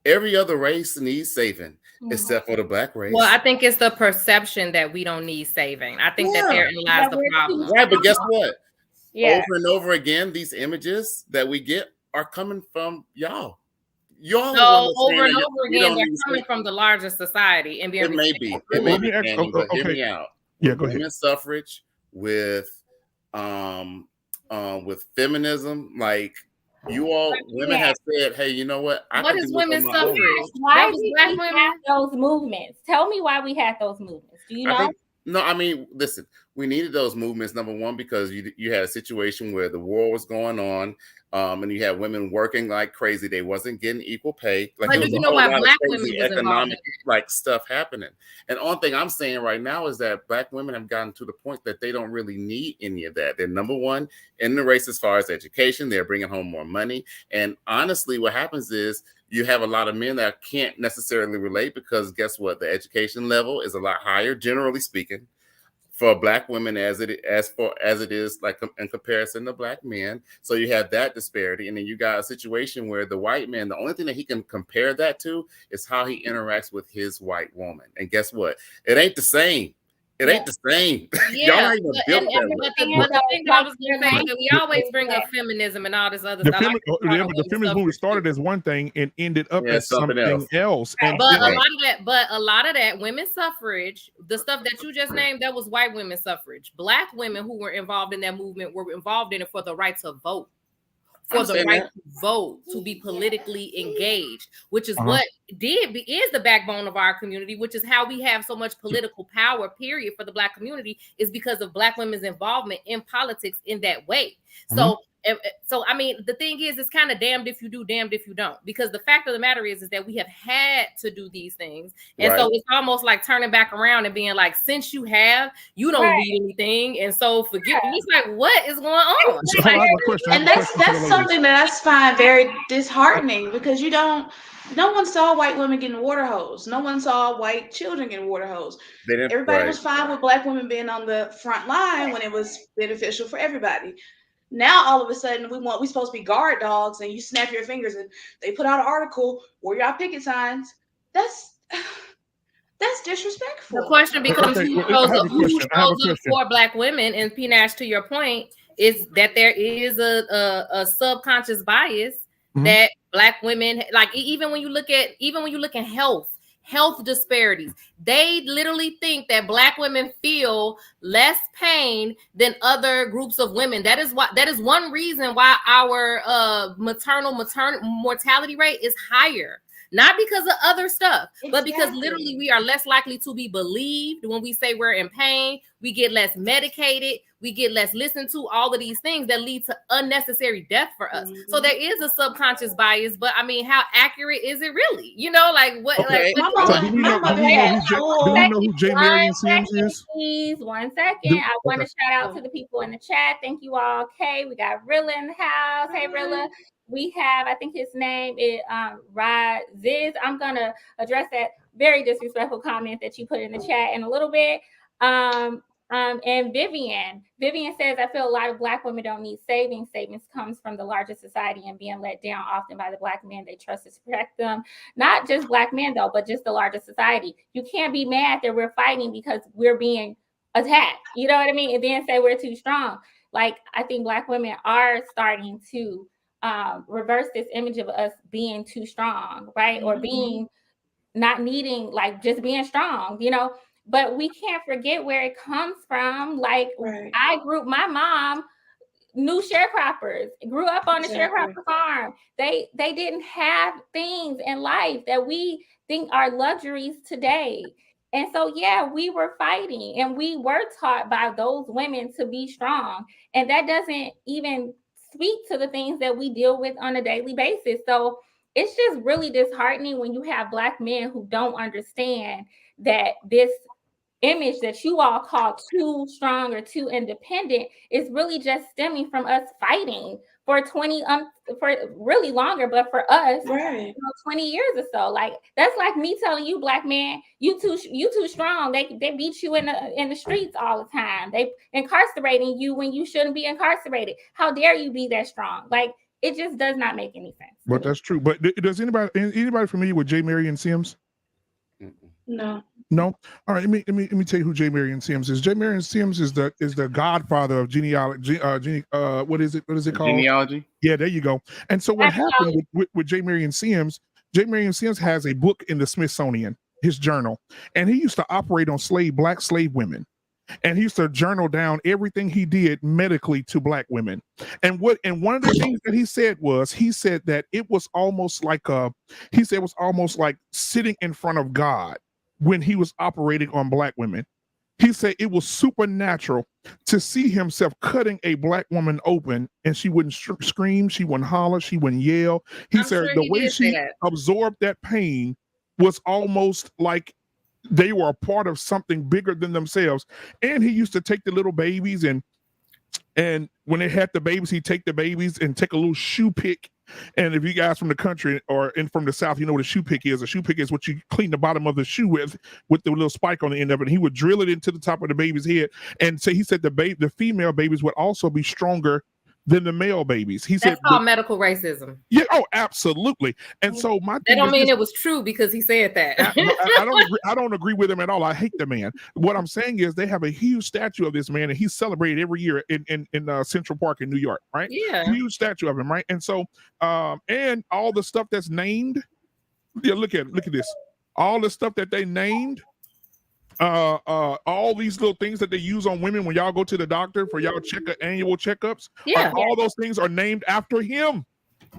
Every other race needs saving, except for the Black race. Well, I think it's the perception that we don't need saving. I think that therein lies the problem. Right, but guess what? Yeah. Over and over again, these images that we get are coming from y'all. No, over and over again, they're coming from the larger society. And it may be. It may be. Hear me out. Yeah, go ahead. Women's suffrage, with feminism, like you all women have said, hey, you know what? What is women's suffrage? Why did we have those movements? Tell me why we had those movements. Do you know? No, I mean, listen, we needed those movements, number one, because you had a situation where the war was going on, and you had women working like crazy. They wasn't getting equal pay. Like, but do you know why Black women was economic like stuff happening? And only thing I'm saying right now is that Black women have gotten to the point that they don't really need any of that. They're number one in the race as far as education. They're bringing home more money. And honestly, what happens is you have a lot of men that can't necessarily relate because guess what? The education level is a lot higher, generally speaking, for Black women as it is like in comparison to Black men. So you have that disparity, and then you got a situation where the white man, the only thing that he can compare that to is how he interacts with his white woman. And guess what? It ain't the same. It ain't the same. Yeah, Y'all but the thing that I was going to say is that we always bring up feminism and all this other stuff. The feminist movement started as one thing and ended up as something else. And but a lot of that women's suffrage, the stuff that you just named, that was white women's suffrage. Black women who were involved in that movement were involved in it for the right to vote. For the right to vote, to be politically engaged, which is what is the backbone of our community, which is how we have so much political power, period, for the Black community, is because of Black women's involvement in politics in that way. So, I mean, the thing is, it's kind of damned if you do, damned if you don't, because the fact of the matter is that we have had to do these things. And so it's almost like turning back around and being like, since you have, you don't need anything. And so forget me. It's like, what is going on? And that's something that I find very disheartening, because no one saw white women getting water hose. No one saw white children getting water hose. Everybody was fine with Black women being on the front line when it was beneficial for everybody. Now all of a sudden we supposed to be guard dogs, and you snap your fingers and they put out an article, wear y'all picket signs. That's disrespectful. The question becomes who shows up for Black women, and P. Nash, to your point, is that there is a subconscious bias that Black women, like even when you look at health disparities, they literally think that Black women feel less pain than other groups of women. That is one reason why our maternal mortality rate is higher. Not because of other stuff, but because literally we are less likely to be believed when we say we're in pain. We get less medicated. We get less listened to. All of these things that lead to unnecessary death for us. So there is a subconscious bias, but I mean, how accurate is it really? You know, like what? Okay. Do we know who J. Marion Sims is? Please, 1 second. I want to shout out to the people in the chat. Thank you all. Okay, we got Rilla in the house. Hey, Rilla. We have, I think his name is Rod Ziz. I'm going to address that very disrespectful comment that you put in the chat in a little bit. And Vivian says, I feel a lot of Black women don't need saving. Savings comes from the larger society and being let down often by the Black men they trust to protect them. Not just Black men, though, but just the larger society. You can't be mad that we're fighting because we're being attacked. You know what I mean? And then say we're too strong. Like, I think Black women are starting to reverse this image of us being too strong, right? Or being not needing, like, just being strong, you know. But we can't forget where it comes from. Like, my mom knew sharecroppers, grew up on a sharecropper farm. They didn't have things in life that we think are luxuries today. And so, yeah, we were fighting, and we were taught by those women to be strong. And that doesn't even speak to the things that we deal with on a daily basis. So it's just really disheartening when you have Black men who don't understand that this image that you all call too strong or too independent is really just stemming from us fighting for 20 for really longer, but for us, 20 years or so. Like, that's like me telling you, Black man, you too strong. They beat you in the streets all the time. They incarcerating you when you shouldn't be incarcerated. How dare you be that strong? Like, it just does not make any sense. But that's true. But does anybody familiar with J. Marion Sims? No. All right. Let me tell you who J. Marion Sims is. J. Marion Sims is the godfather of genealogy. What is it called? Genealogy. Yeah, there you go. And so what happened with J. Marion Sims? J. Marion Sims has a book in the Smithsonian, his journal, and he used to operate on Black slave women. And he used to journal down everything he did medically to Black women. And one of the things that he said that it was almost like sitting in front of God when he was operating on Black women. He said it was supernatural to see himself cutting a Black woman open, and she wouldn't scream, she wouldn't holler, she wouldn't yell. He said the way she absorbed that pain was almost like they were a part of something bigger than themselves. And he used to take the little babies, and when they had the babies, he'd take the babies and take a little shoe pick And if you guys from the country or from the South, you know what a shoe pick is. A shoe pick is what you clean the bottom of the shoe with the little spike on the end of it. And he would drill it into the top of the baby's head. And so he said the female babies would also be stronger than the male babies. He said that's called medical racism. Yeah, oh, absolutely. And so my that don't mean it was true because he said that. I don't agree with him at all. I hate the man. What I'm saying is they have a huge statue of this man, and he's celebrated every year in Central Park in New York, right? Yeah, huge statue of him, right? And so and all the stuff that's named. Yeah, look at this. All the stuff that they named. All these little things that they use on women when y'all go to the doctor for y'all annual checkups. Yeah, all those things are named after him.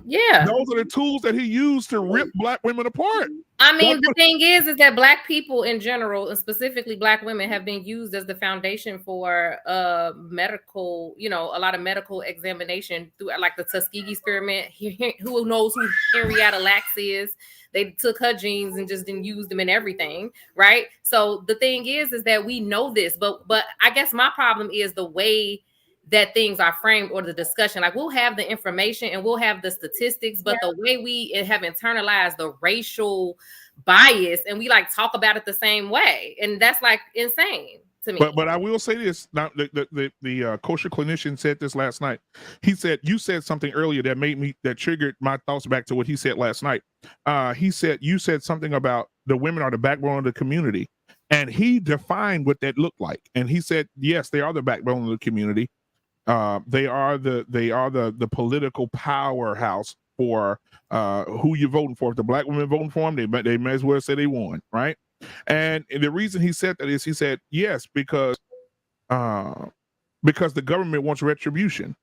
Yeah, those are the tools that he used to rip Black women apart. I mean, the thing is that Black people in general, and specifically Black women, have been used as the foundation for medical, a lot of medical examination through like the Tuskegee experiment. Who knows who Henrietta Lacks is? They took her genes and just didn't use them in everything, right? So the thing is that we know this, but I guess my problem is the way that things are framed or the discussion. Like we'll have the information and we'll have the statistics, but the way we have internalized the racial bias and we like talk about it the same way, and that's like insane to me. But I will say this. Now the kosher clinician said this last night. He said you said something earlier that triggered my thoughts back to what he said last night. He said you said something about the women are the backbone of the community, and he defined what that looked like. And he said yes, they are the backbone of the community. They are the political powerhouse for who you're voting for. If the Black women voting for them, they may as well say they won, right? And the reason he said that is he said yes because the government wants retribution,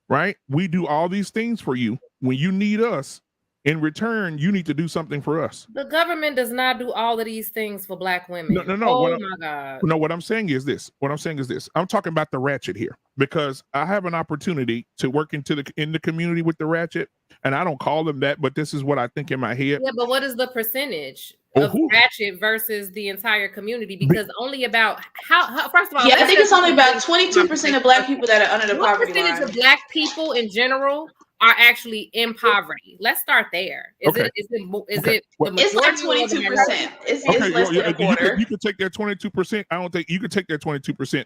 right? We do all these things for you. When you need us, in return, you need to do something for us. The government does not do all of these things for Black women. No. Oh my God. No, what I'm saying is this. I'm talking about the ratchet here because I have an opportunity to work in the community with the ratchet, and I don't call them that, but this is what I think in my head. Yeah, but what is the percentage of ratchet versus the entire community? Because only about how first of all, I think it's only about 22% of Black people that are under the poverty line. What percentage of Black people in general are actually in poverty? Let's start there. Is it it's like 22%. It's less than a quarter. You could take that 22%. I don't think you could take that 22%,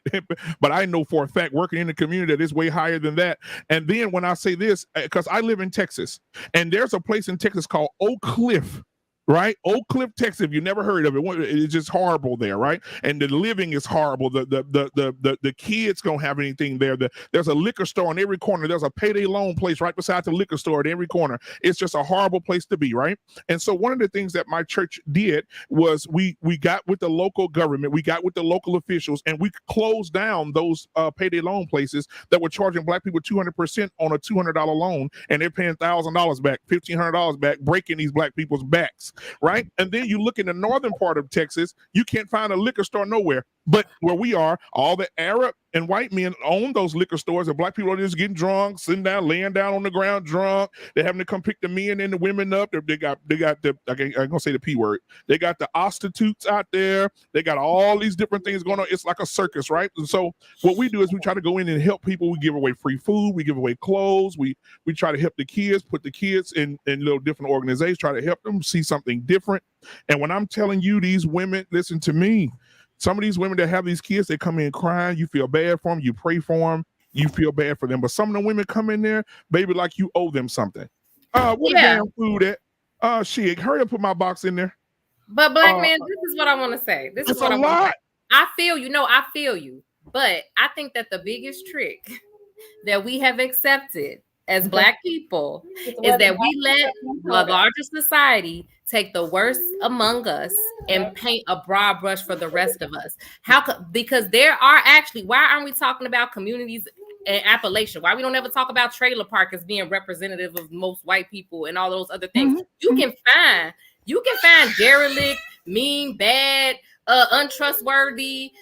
but I know for a fact working in the community that is way higher than that. And then when I say this, because I live in Texas, and there's a place in Texas called Oak Cliff. Right, Oak Cliff, Texas. If you never heard of it, it's just horrible there, right? And the living is horrible. The kids don't have anything there. There's a liquor store on every corner. There's a payday loan place right beside the liquor store at every corner. It's just a horrible place to be, right? And so one of the things that my church did was we got with the local government, we got with the local officials, and we closed down those payday loan places that were charging Black people 200% on a $200 loan, and they're paying $1,000 back, $1,500 back, breaking these Black people's backs. Right. And then you look in the northern part of Texas, you can't find a liquor store nowhere. But where we are, all the Arab and white men own those liquor stores, and Black people are just getting drunk, sitting down, laying down on the ground drunk. They're having to come pick the men and the women up. They got the, I'm gonna say the P word. They got the prostitutes out there. They got all these different things going on. It's like a circus, right? And so what we do is we try to go in and help people. We give away free food. We give away clothes. We try to help the kids, put the kids in little different organizations, try to help them see something different. And when I'm telling you, these women, listen to me. Some of these women that have these kids, they come in crying. You feel bad for them. You pray for them. You feel bad for them. But some of the women come in there, baby, like you owe them something. What the damn food at? Shit, hurry up, put my box in there. But Black man, this is what I want to say. This is what I want to say. I feel you. No, I feel you. But I think that the biggest trick that we have accepted as Black people is that we let the larger society take the worst among us and paint a broad brush for the rest of us. Because there are actually, why aren't we talking about communities in Appalachia? Why we don't ever talk about trailer park as being representative of most white people and all those other things? You can find derelict, mean, bad, untrustworthy,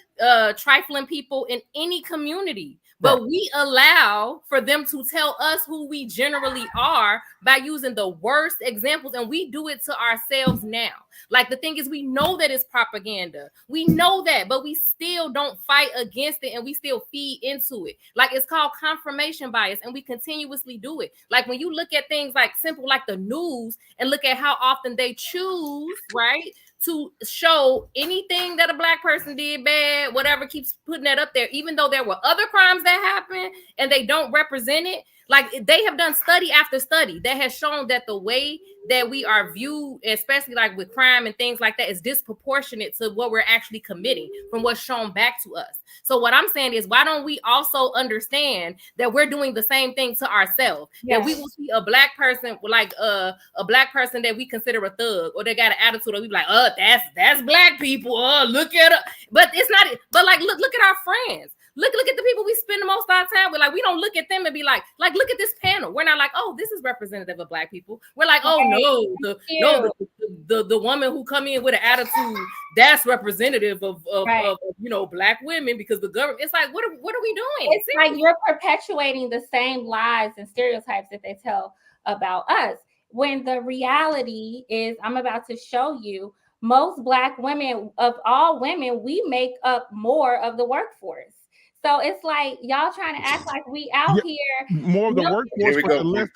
trifling people in any community. but we allow for them to tell us who we generally are by using the worst examples, and we do it to ourselves now. Like, the thing is, we know that it's propaganda. We know that, but we still don't fight against it, and we still feed into it. Like, it's called confirmation bias, and we continuously do it. Like, when you look at things like simple, like the news, and look at how often they choose, right, to show anything that a Black person did bad, whatever, keeps putting that up there, even though there were other crimes that happened and they don't represent it. Like, they have done study after study that has shown that the way that we are viewed, especially like with crime and things like that, is disproportionate to what we're actually committing from what's shown back to us. So what I'm saying is, why don't we also understand that we're doing the same thing to ourselves? Yes. That we will see a Black person, like a Black person that we consider a thug, or they got an attitude, or we be like, that's Black people. Look at it. But it's not. But like, look at our friends. Look at the people we spend the most of our time with. Like, we don't look at them and be like, look at this panel. We're not like, oh, this is representative of Black people. We're like, oh no, the woman who come in with an attitude, that's representative of Black women, because the government. It's like, what are we doing? It's like you're perpetuating the same lies and stereotypes that they tell about us, when the reality is, I'm about to show you, most Black women, of all women, we make up more of the workforce. So it's like y'all trying to act like we out here more of the workforce, but the less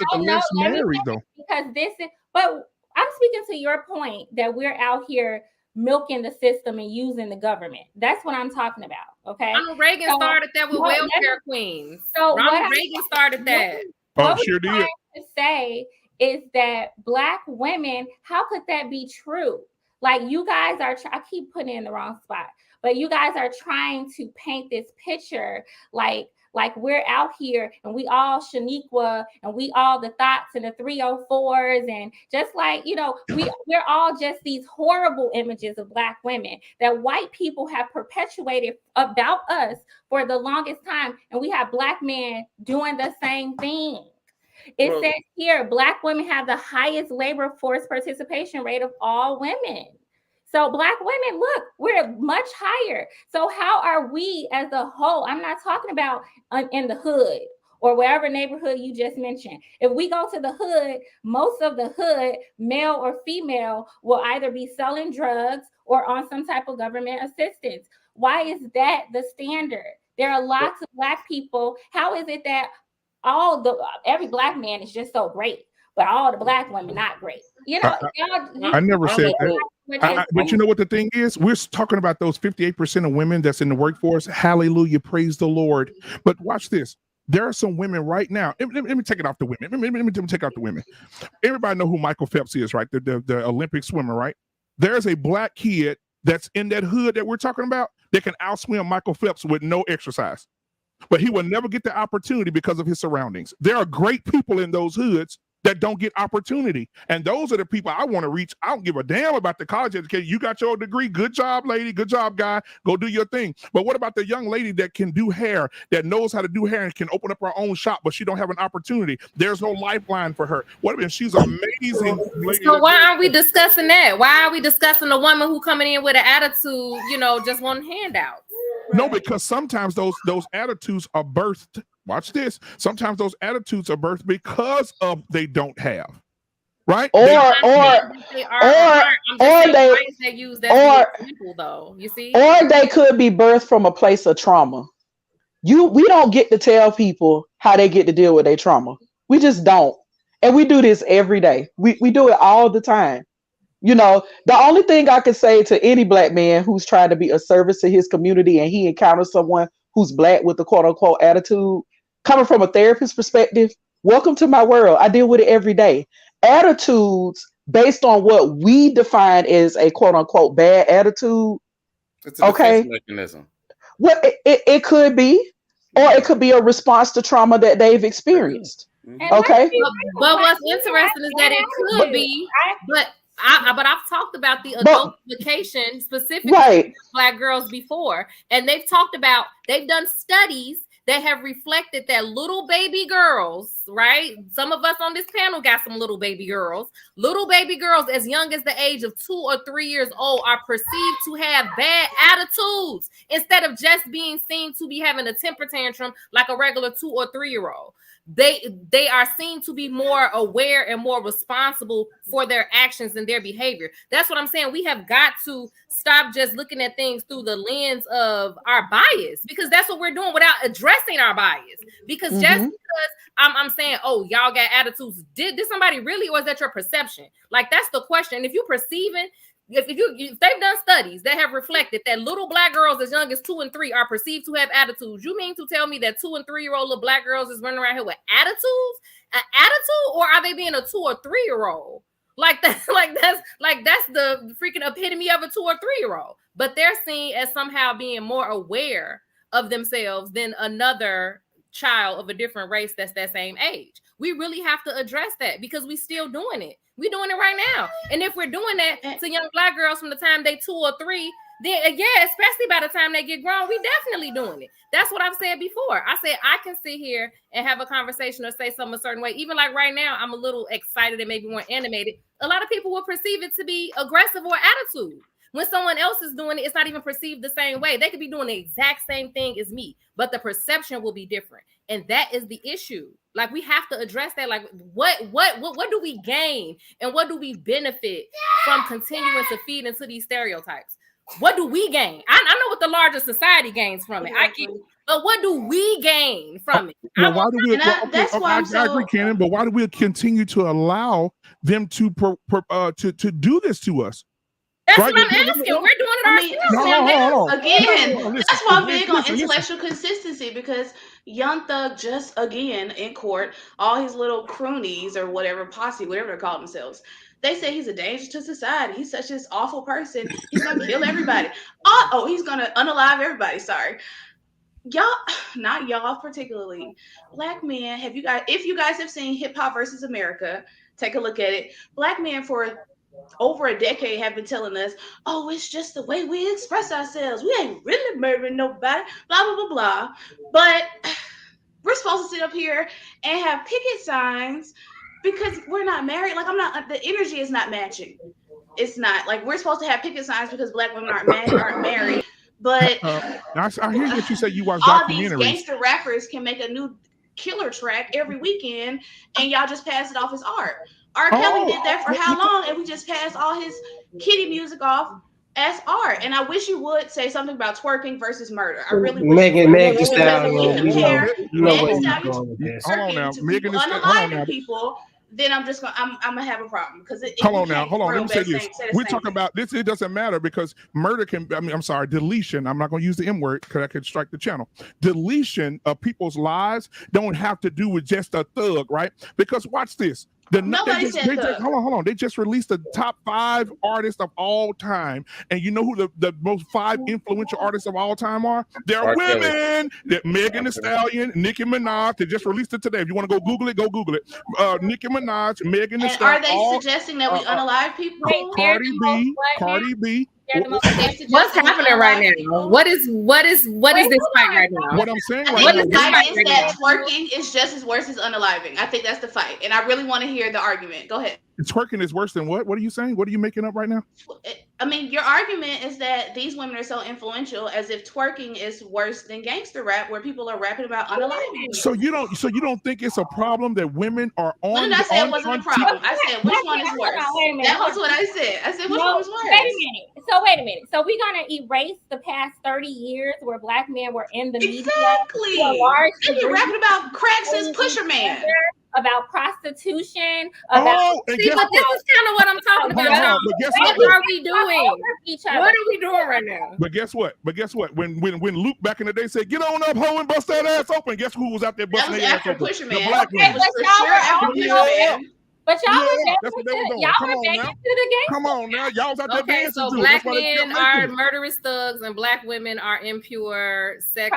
married though. Because this is, but I'm speaking to your point that we're out here milking the system and using the government. That's what I'm talking about. Okay. Ronald Reagan started that with welfare queens. So Ronald Reagan started that. What sure did. To say is that Black women, how could that be true? Like, you guys are, I keep putting it in the wrong spot, but you guys are trying to paint this picture like we're out here and we all Shaniqua and we all the thoughts and the 304s, and just like, we're all just these horrible images of Black women that white people have perpetuated about us for the longest time. And we have Black men doing the same thing. It says here, Black women have the highest labor force participation rate of all women. So Black women, look, we're much higher. So how are we as a whole? I'm not talking about in the hood or wherever neighborhood you just mentioned. If we go to the hood, most of the hood, male or female, will either be selling drugs or on some type of government assistance. Why is that the standard? There are lots of Black people. How is it that every Black man is just so great, but all the Black women not great? I never said that. But you know what the thing is? We're talking about those 58% of women that's in the workforce. Hallelujah, praise the Lord. But watch this. There are some women right now. Let me take it off the women. Let me take out the women. Everybody know who Michael Phelps is, right? The Olympic swimmer, right? There's a Black kid that's in that hood that we're talking about that can outswim Michael Phelps with no exercise. But he will never get the opportunity because of his surroundings. There are great people in those hoods that don't get opportunity. And those are the people I want to reach. I don't give a damn about the college education. You got your degree. Good job, lady. Good job, guy. Go do your thing. But what about the young lady that can do hair, that knows how to do hair and can open up her own shop, but she don't have an opportunity? There's no lifeline for her. What if she's amazing? So why aren't we discussing that? Why are we discussing the woman who coming in with an attitude, just wanting handouts? No, because sometimes those attitudes are birthed. Watch this. Sometimes those attitudes are birthed because of they don't have, right? Or they could be birthed from a place of trauma. We don't get to tell people how they get to deal with their trauma. We just don't, and we do this every day. We do it all the time. The only thing I can say to any Black man who's trying to be a service to his community and he encounters someone who's Black with a quote unquote attitude, coming from a therapist perspective, welcome to my world. I deal with it every day. Attitudes based on what we define as a quote unquote bad attitude. It's a defense mechanism. Well, it could be, or it could be a response to trauma that they've experienced. Okay. But what's interesting is that it could be, but I've talked about the adultification specifically for Black girls before, and they've done studies that have reflected that little baby girls right? Some of us on this panel got some little baby girls. Little baby girls as young as the age of 2 or 3 years old are perceived to have bad attitudes instead of just being seen to be having a temper tantrum like a regular 2 or 3 year old. They are seen to be more aware and more responsible for their actions and their behavior. That's what I'm saying. We have got to stop just looking at things through the lens of our bias, because that's what we're doing without addressing our bias. Because just because I'm saying, oh, y'all got attitudes, did somebody really, or is that your perception? Like, that's the question. If you're perceiving, if they've done studies that have reflected that little black girls as young as 2 and 3 are perceived to have attitudes, you mean to tell me that 2 and 3 year old little black girls is running around here with attitudes, an attitude, or are they being a 2 or 3 year old? That's the freaking epitome of a 2 or 3 year old. But they're seen as somehow being more aware of themselves than another child of a different race that's that same age. We really have to address that, because we still doing it. We're doing it right now. And if we're doing that to young black girls from the time they 2 or 3, then especially by the time they get grown, we definitely doing it. That's what I've said before. I said I can sit here and have a conversation or say something a certain way. Even like right now, I'm a little excited and maybe more animated. A lot of people will perceive it to be aggressive or attitude. When someone else is doing it, it's not even perceived the same way. They could be doing the exact same thing as me, but the perception will be different. And that is the issue. Like, we have to address that. Like, what do we gain and what do we benefit from continuing to feed into these stereotypes? What do we gain? I know what the larger society gains from it. I get it. But what do we gain from it? Well, why do we? I agree, Cannon. But why do we continue to allow them to do this to us? That's right? What I'm asking. We're doing it ourselves. Again, that's why I'm big on intellectual consistency, because Young Thug just, again, in court, all his little croonies or whatever, posse, whatever they call themselves, they say he's a danger to society. He's such this awful person. He's going to kill everybody. He's going to unalive everybody. Sorry. Y'all, not y'all particularly, black men, if you guys have seen Hip Hop versus America, take a look at it. Black men for over a decade have been telling us, oh, it's just the way we express ourselves. We ain't really murdering nobody, blah, blah, blah, blah. But we're supposed to sit up here and have picket signs because we're not married. Like, the energy is not matching. It's not. Like, we're supposed to have picket signs because black women aren't married. But I hear what you say. You watch all documentaries. These gangster rappers can make a new killer track every weekend, and y'all just pass it off as art. R. Kelly did that for how long, and we just passed all his kiddie music off as art. And I wish you would say something about twerking versus murder. I really wish Megan Thee Stallion. Hold on now, Megan Thee Stallion. People, then I'm gonna have a problem, because hold on. Let me say this. We're talking about this. It doesn't matter, because murder can. I'm sorry, deletion. I'm not going to use the M word because I could strike the channel. Deletion of people's lives don't have to do with just a thug, right? Because watch this. Hold on. They just released the top 5 artists of all time, and you know who the most 5 influential artists of all time are? They're women. Megan Thee Stallion, Nicki Minaj. They just released it today. If you want to go Google it, go Google it. Nicki Minaj, Megan Thee Stallion. Are they suggesting that we unalive people? Cardi B. What's happening right now? What is this fight right now? What I'm saying right now is that twerking is just as worse as unaliving. I think that's the fight, and I really want to hear the argument. Go ahead. Twerking is worse than what? What are you saying? What are you making up right now? I mean, your argument is that these women are so influential, as if twerking is worse than gangster rap, where people are rapping about unaliving. So you don't think it's a problem that women are on? When did I say it wasn't a problem? I said which one is worse. That was what I said. I said which one was worse. Wait a minute. So we're gonna erase the past 30 years where black men were in the media. Exactly. You're rapping about crack since Pusher Man. About prostitution. But this is kind of what I'm talking about. What are we doing? What are we doing right now? But guess what? When Luke back in the day said, "Get on up, hoe, and bust that ass open," guess who was out there busting their ass open? Pusher Man. The black man. But y'all were dancing to the game. Come on now, y'all was out there dancing. So black men are murderous thugs and black women are impure sex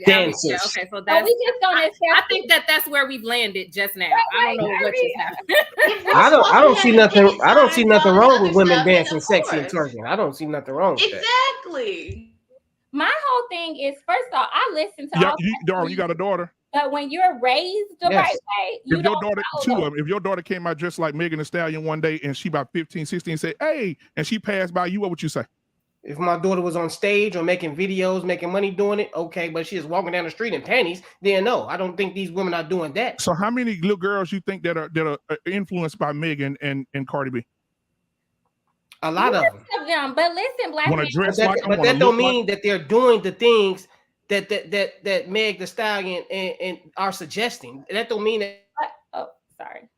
dancers. Okay, so that's. I think that's where we've landed just now. I don't know what just happened. I don't see nothing. I don't see nothing wrong with women dancing sexy and twerking. I don't see nothing wrong with that. Exactly. My whole thing is, first off, I listen to. Darling, you got a daughter? But when you're raised the right way, if your daughter came out just like Megan Thee Stallion one day and she about 15, 16 say, hey, and she passed by you, what would you say? If my daughter was on stage or making videos, making money doing it, okay, but she is walking down the street in panties, then no, I don't think these women are doing that. So how many little girls you think that are influenced by Megan and Cardi B? A lot of them. But listen, black men, but that don't mean that they're doing the things that Meg Thee Stallion and are suggesting. That don't mean that. Oh, sorry.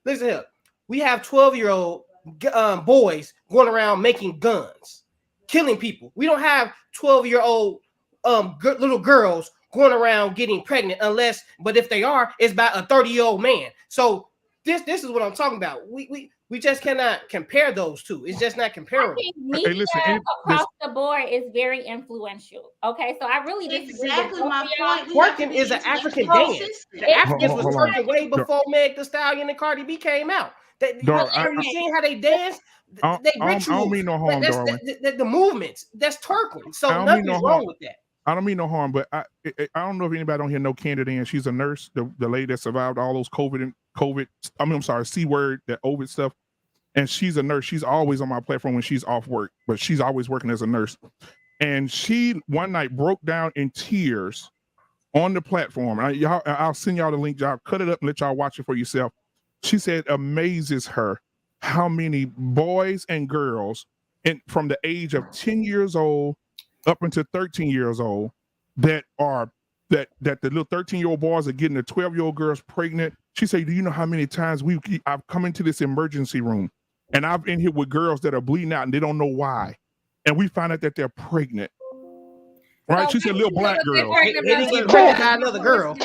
Listen here. We have 12-year-old boys going around making guns, killing people. We don't have 12-year-old little girls going around getting pregnant but if they are, it's by a 30-year-old man. So this is what I'm talking about. We just cannot compare those two. It's just not comparable. I think media across the board is very influential. Okay, so I really disagree. Exactly my point. Twerking is an African dance. The Africans was twerking way before Meg Thee Stallion and Cardi B came out. Have you seen how they dance? They rituals. I don't mean no harm, Darwin. The movements, that's twerking. So nothing's wrong with that. I don't mean no harm, but I don't know if anybody on here know Candy Ann. She's a nurse, the lady that survived all those C word, that COVID stuff. And she's a nurse. She's always on my platform when she's off work, but she's always working as a nurse. And she one night broke down in tears on the platform. I'll send y'all the link. Y'all cut it up and let y'all watch it for yourself. She said it amazes her how many boys and girls from the age of 10 years old up until 13 years old that the little 13-year-old boys are getting the 12-year-old girls pregnant. She said, do you know how many times I've come into this emergency room and I've in here with girls that are bleeding out and they don't know why. And we find out that they're pregnant. Right? She said little black girl. They didn't get pregnant by another girl.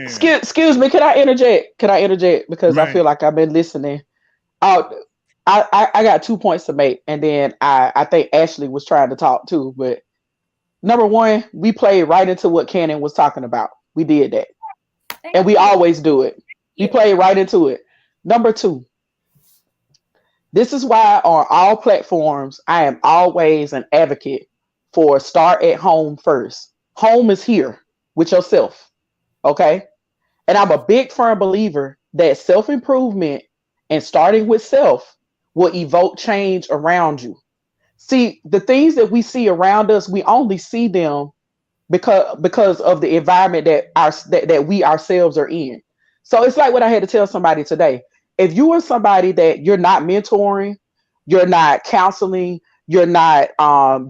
Excuse me, can I interject? Because I feel like I've been listening. I got 2 points to make, and then I think Ashley was trying to talk too. But number one, we played right into what Cannon was talking about. We did that. And we always do it. We play right into it. Number two, this is why on all platforms, I am always an advocate for start at home first. Home is here with yourself. Okay. And I'm a big firm believer that self-improvement and starting with self will evoke change around you. See, the things that we see around us, we only see them because of the environment that we ourselves are in. So it's like what I had to tell somebody today. If you are somebody that you're not mentoring, you're not counseling, you're not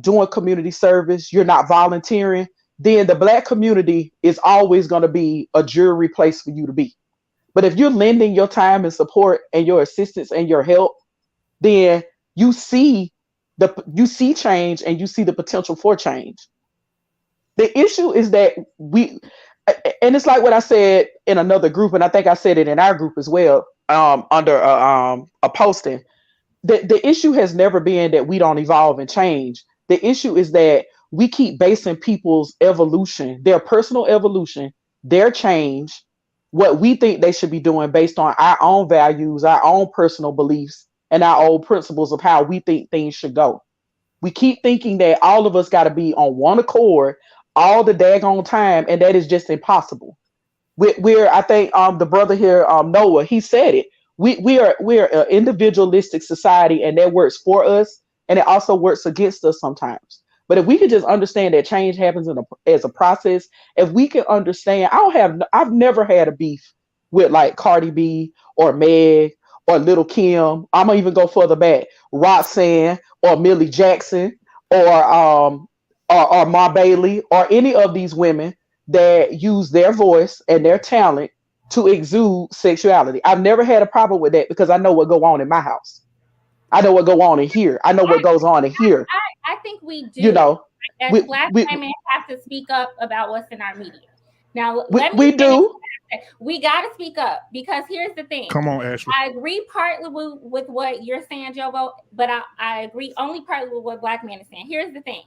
doing community service, you're not volunteering, then the Black community is always going to be a jury place for you to be. But if you're lending your time and support and your assistance and your help, then you see change and you see the potential for change. The issue is that and it's like what I said in another group, and I think I said it in our group as well, under a posting. The issue has never been that we don't evolve and change. The issue is that we keep basing people's evolution, their personal evolution, their change, what we think they should be doing based on our own values, our own personal beliefs, and our own principles of how we think things should go. We keep thinking that all of us got to be on one accord all the daggone time, and that is just impossible. I think the brother here, Noah, he said it. We're an individualistic society, and that works for us, and it also works against us sometimes. But if we could just understand that change happens as a process, if we can understand, I've never had a beef with like Cardi B or Meg or Little Kim. I'm gonna even go further back, Roxanne or Millie Jackson or Ma Bailey or any of these women that use their voice and their talent to exude sexuality. I've never had a problem with that because I know what go on in my house. I know what go on in here. I know what goes on in here. I think we do. As Black women have to speak up about what's in our media. Now, we do. We got to speak up because here's the thing. Come on, Ashley. I agree partly with what you're saying, Jovo, but I agree only partly with what Black men are saying. Here's the thing.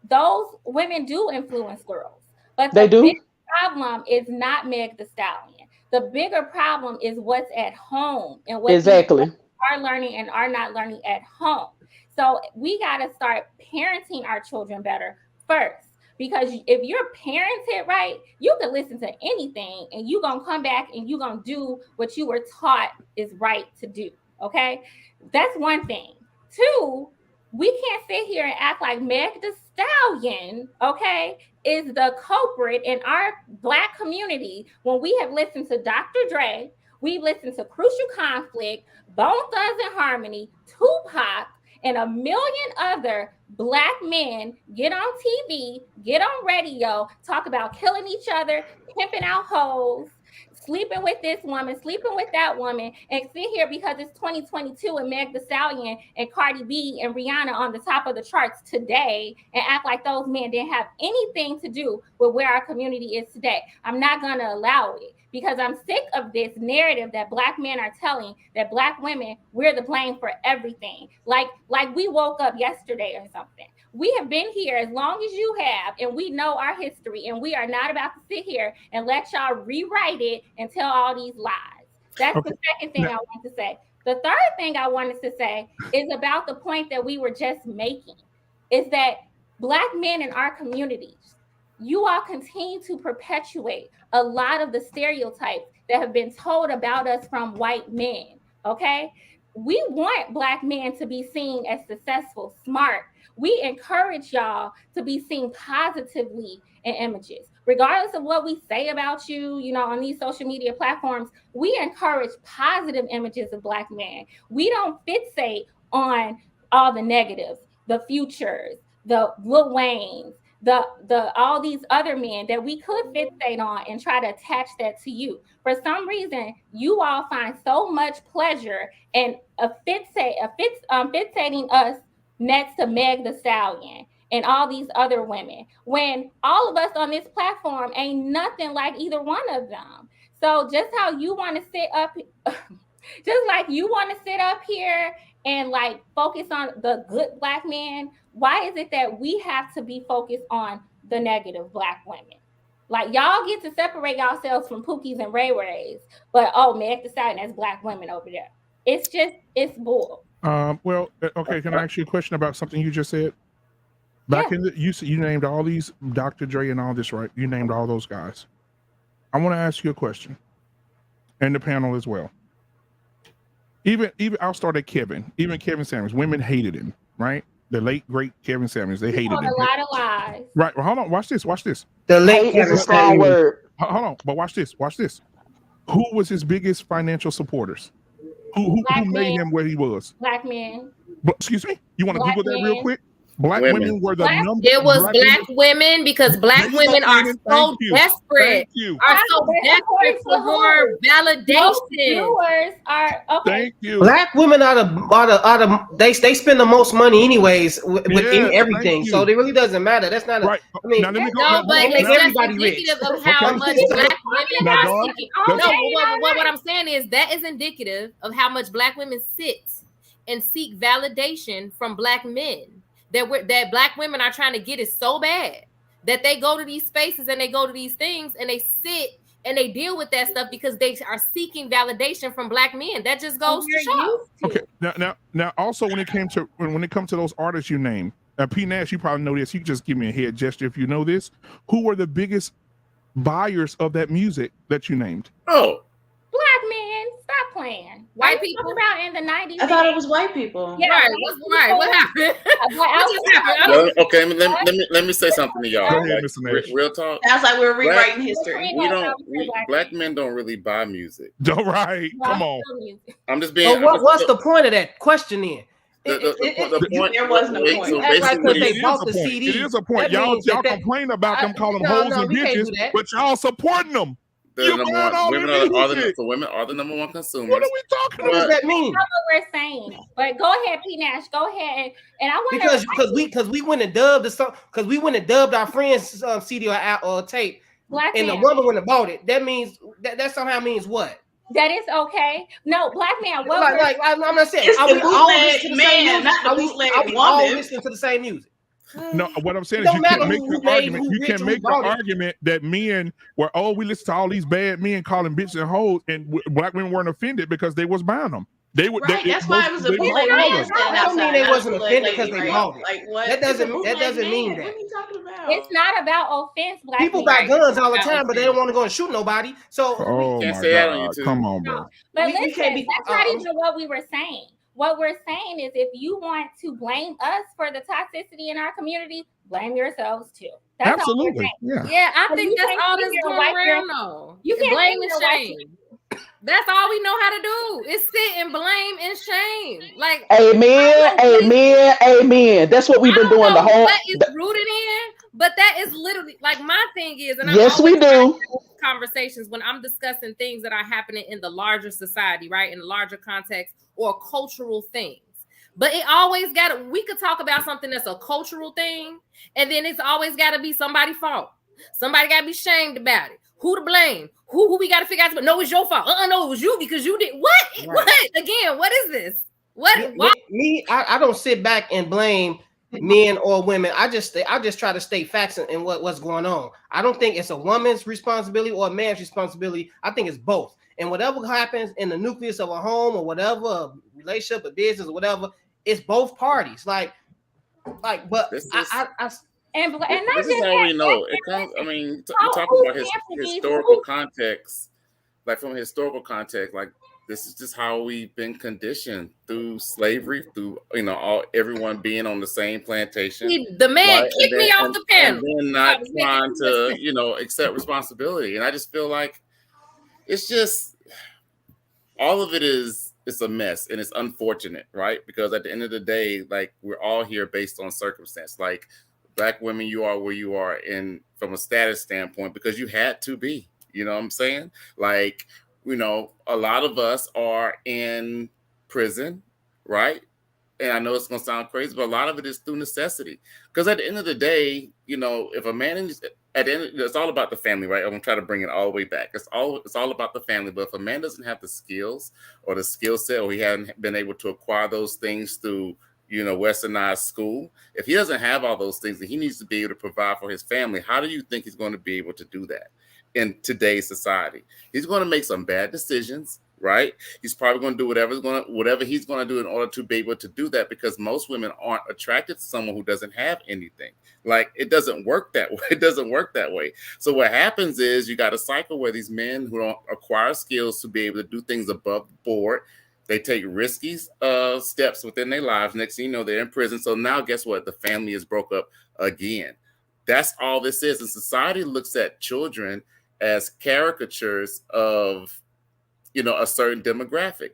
Those women do influence girls, but the big problem is not Meg Thee Stallion. The bigger problem is what's at home and what exactly are learning and are not learning at home. So we got to start parenting our children better first, Because if your parents hit right, you can listen to anything and you're going to come back and you're going to do what you were taught is right to do. Okay. That's one thing. Two, we can't sit here and act like Meg Thee Stallion, okay, is the culprit in our Black community when we have listened to Dr. Dre, we've listened to Crucial Conflict, Bone Thugs-n-Harmony, Tupac, and a million other Black men get on TV, get on radio, talk about killing each other, pimping out hoes, sleeping with this woman, sleeping with that woman, and sit here because it's 2022 and Meg Thee Stallion and Cardi B and Rihanna on the top of the charts today and act like those men didn't have anything to do with where our community is today. I'm not going to allow it because I'm sick of this narrative that Black men are telling that Black women, we're the blame for everything. Like we woke up yesterday or something. We have been here as long as you have, and we know our history, and we are not about to sit here and let y'all rewrite it and tell all these lies. That's the second thing I want to say. The third thing I wanted to say is about the point that we were just making, is that Black men in our communities, you all continue to perpetuate a lot of the stereotypes that have been told about us from white men, okay? We want Black men to be seen as successful, smart. We encourage y'all to be seen positively in images. Regardless of what we say about you, you know, on these social media platforms, we encourage positive images of Black men. We don't fixate on all the negatives, the Futures, the Lil Waynes, the all these other men that we could fixate on and try to attach that to you. For some reason, you all find so much pleasure in fixating us next to Meg Thee Stallion and all these other women, when all of us on this platform ain't nothing like either one of them. So just how you want to sit up, just like you want to sit up here and like focus on the good Black men, why is it that we have to be focused on the negative Black women? Like y'all get to separate yourselves from Pookies and Ray Rays, but Meg Thee Stallion, that's Black women over there. It's bull. Well, okay. Can I ask you a question about something you just said? Back in you named all these Dr. Dre and all this, right? You named all those guys. I want to ask you a question, and the panel as well. Even I'll start at Kevin. Even Kevin Samuels, women hated him, right? The late great Kevin Samuels, they hated him. A lot of lies. Right. Well, hold on. Watch this. The late is a strong word. Hold on. But watch this. Who was his biggest financial supporters? Who made him where he was? Black men. But excuse me, you want to Google that real quick? Black women were the number. It was Black women because Black women are so desperate. Are so desperate for more validation. Viewers are okay. Thank you. Black women they spend the most money anyways within everything, so it really doesn't matter. That's not right. I mean, but it's just indicative of how much Black women are seeking. What I'm saying is that is indicative of how much Black women sit and seek validation from Black men. That Black women are trying to get it so bad that they go to these spaces and they go to these things and they sit and they deal with that stuff because they are seeking validation from Black men. That just goes to show. Okay. Now, also when it comes to those artists you named, P. Nash, you probably know this. You can just give me a head gesture if you know this. Who were the biggest buyers of that music that you named? Oh, Black men. Stop playing. White people about in the 90s. I thought it was white people. Yeah, right. What happened? What just happened? Okay, let me say something to y'all. Go ahead, Mr. Nash. Real talk. Sounds like we're rewriting history. Black men don't really buy music. All right, come on. I'm just being. What's the point of that question then? The point, there was no point. So basically, it is a point. Y'all complain about them calling them hoes and bitches, but y'all supporting them. Women are the number one consumers. What are we talking about? What does that mean? That's what we're saying. But go ahead, P. Nash. Go ahead. And I want because we went and dubbed the song, because we went and dubbed our friend's CD or tape, Black and man. the woman went and bought it. That means that somehow means what? That is okay. No, Black man. I'm not saying. It's are the we all listening to the same man, music? not the bootleg Are we all woman. listening to the same music? No, what I'm saying is you can make the argument. You can make the argument that men were, we listen to all these bad men calling bitches and hoes, and Black women weren't offended because they was buying them. They would. Right, that's why it was a bootleg. I don't mean they wasn't offended because they bought it. Like what? That doesn't mean that. What are you talking about? It's not about offense. Black People men. got guns all the time, but they don't want to go and shoot nobody. So Oh can't my say that on God! YouTube. Come on, bro. But we listen, can't be. that's not even what we were saying. What we're saying is, if you want to blame us for the toxicity in our community, blame yourselves too. That's Absolutely. Yeah, I think that's all that's going around though. You can't blame and shame. That's all we know how to do is sit and blame and shame. Like amen. That's what we've been doing the whole. What is rooted in, but that is literally like my thing is, and yes, we do conversations when I'm discussing things that are happening in the larger society, right, in the larger context or cultural things. But it always we could talk about something that's a cultural thing, and then it's always got to be somebody's fault. Somebody got to be shamed about it. Who to blame? Who we got to figure out? But no, it's your fault. No, it was you because you did what? Right. What again? What is this? What? I don't sit back and blame men or women. I just try to state facts and what's going on. I don't think it's a woman's responsibility or a man's responsibility. I think it's both. And whatever happens in the nucleus of a home or whatever, a relationship, a business, or whatever, it's both parties. But this is how we know. It comes. I mean, we talk about historical context, like from a historical context, like this is just how we've been conditioned through slavery, through everyone being on the same plantation. The man kicked me off the panel, and then not trying to accept responsibility. And I just feel like it's just all of it is. It's a mess and it's unfortunate, right? Because at the end of the day, like we're all here based on circumstance. Like Black women, you are where you are from a status standpoint because you had to be. You know what I'm saying? Like, a lot of us are in prison, right? And I know it's gonna sound crazy, but a lot of it is through necessity. Because at the end of the day, if a man is at the end, it's all about the family, right? I'm gonna try to bring it all the way back. It's all about the family. But if a man doesn't have the skills or the skill set, or he hasn't been able to acquire those things through, westernized school, if he doesn't have all those things, then he needs to be able to provide for his family. How do you think he's going to be able to do that in today's society? He's going to make some bad decisions, right? He's probably going to do whatever he's going to do in order to be able to do that, because most women aren't attracted to someone who doesn't have anything. Like, it doesn't work that way. It doesn't work that way. So what happens is you got a cycle where these men who don't acquire skills to be able to do things above the board, they take risky steps within their lives. Next thing you know, they're in prison. So now guess what? The family is broke up again. That's all this is. And society looks at children as caricatures of, a certain demographic.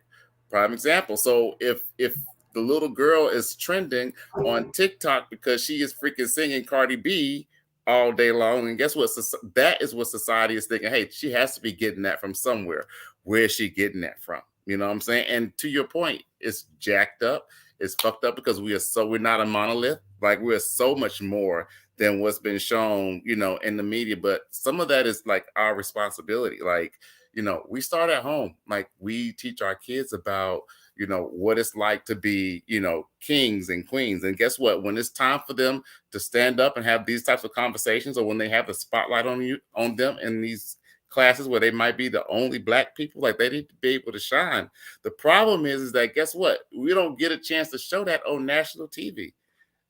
Prime example. So if the little girl is trending on TikTok because she is freaking singing Cardi B all day long, and guess what? That is what society is thinking. Hey, she has to be getting that from somewhere. Where is she getting that from? You know what I'm saying? And to your point, it's jacked up. It's fucked up because we're not a monolith. Like, we're so much more than what's been shown, in the media. But some of that is like our responsibility. Like, we start at home. Like, we teach our kids about, what it's like to be, kings and queens. And guess what? When it's time for them to stand up and have these types of conversations, or when they have the spotlight on them in these classes where they might be the only Black people, like, they need to be able to shine. The problem is that guess what? We don't get a chance to show that on national TV.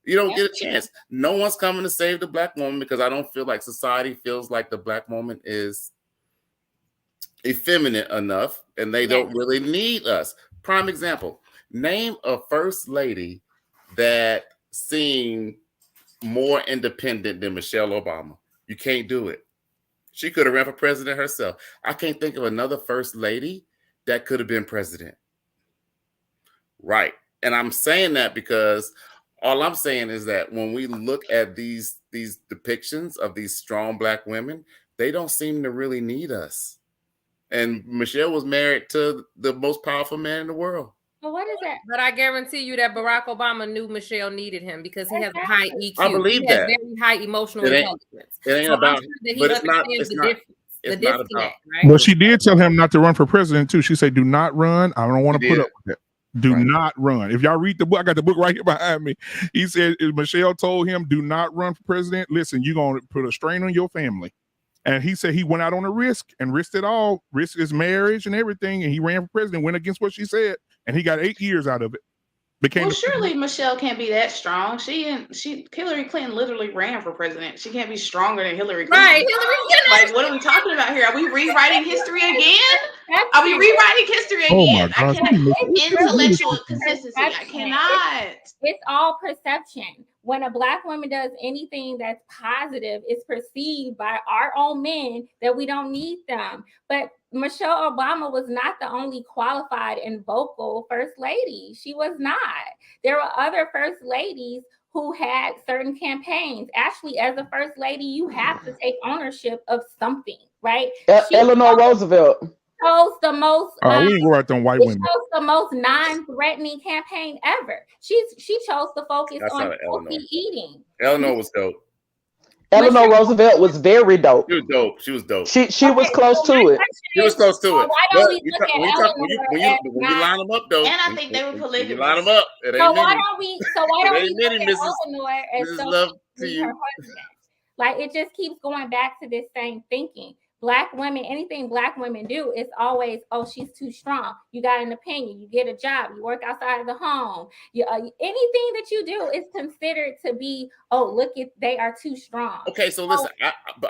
You don't get a chance. No one's coming to save the Black woman, because I don't feel like society feels like the Black woman is effeminate enough, and they don't really need us. Prime example, name a first lady that seemed more independent than Michelle Obama. You can't do it. She could have ran for president herself. I can't think of another first lady that could have been president. Right. And I'm saying that because all I'm saying is that when we look at these depictions of these strong Black women, they don't seem to really need us. And Michelle was married to the most powerful man in the world. Well, what is that? But I guarantee you that Barack Obama knew Michelle needed him because he has a high EQ. I believe that. He has very high emotional intelligence. It ain't about, but it's not about. Right? Well, she did tell him not to run for president too. She said, "Do not run. I don't want to put up with that. Do not run." If y'all read the book, I got the book right here behind me. He said, Michelle told him, "Do not run for president. Listen, you're going to put a strain on your family." And he said he went out on a risked it all, risked his marriage and everything. And he ran for president, went against what she said. And he got 8 years out of it. became. Surely Michelle can't be that strong. Hillary Clinton literally ran for president. She can't be stronger than Hillary Clinton. Right, Hillary. Like, what are we talking about here? Are we rewriting history again? Are we rewriting history again? Oh my gosh. I cannot. Intellectual consistency. I cannot. It's all perception. When a Black woman does anything that's positive, it's perceived by our own men that we don't need them. But Michelle Obama was not the only qualified and vocal first lady. She was not. There were other first ladies who had certain campaigns. Actually, as a first lady, you have to take ownership of something, right? Eleanor Roosevelt chose the most. We didn't go after white women. Chose the most non-threatening campaign ever. She chose to focus on healthy eating. Eleanor was dope. Eleanor Roosevelt was very dope. She was dope. She was dope. She was close to it. She was close to it. Why don't we look at when you line them up, though, and I think they were polygamous. You line them up. It ain't so many. why don't we look at Eleanor as love to you. her husband? Like, it just keeps going back to this same thinking. Black women, anything Black women do, it's always, oh, she's too strong. You got an opinion. You get a job. You work outside of the home. Anything that you do is considered to be, oh, look, they are too strong. Okay, so listen,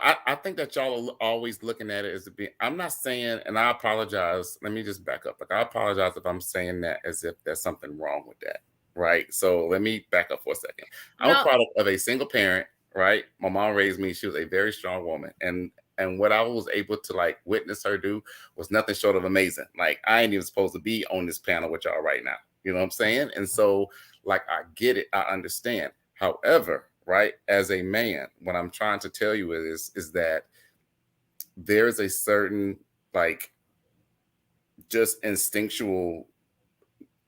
I think that y'all are always looking at it as I'm not saying, and I apologize. Let me just back up. Like, I apologize if I'm saying that as if there's something wrong with that, right? So let me back up for a second. I'm a product of a single parent, right? My mom raised me. She was a very strong woman, and what I was able to like witness her do was nothing short of amazing. Like, I ain't even supposed to be on this panel with y'all right now. You know what I'm saying? And so, like, I get it. I understand. However, right, as a man, what I'm trying to tell you is that there is a certain, like, just instinctual,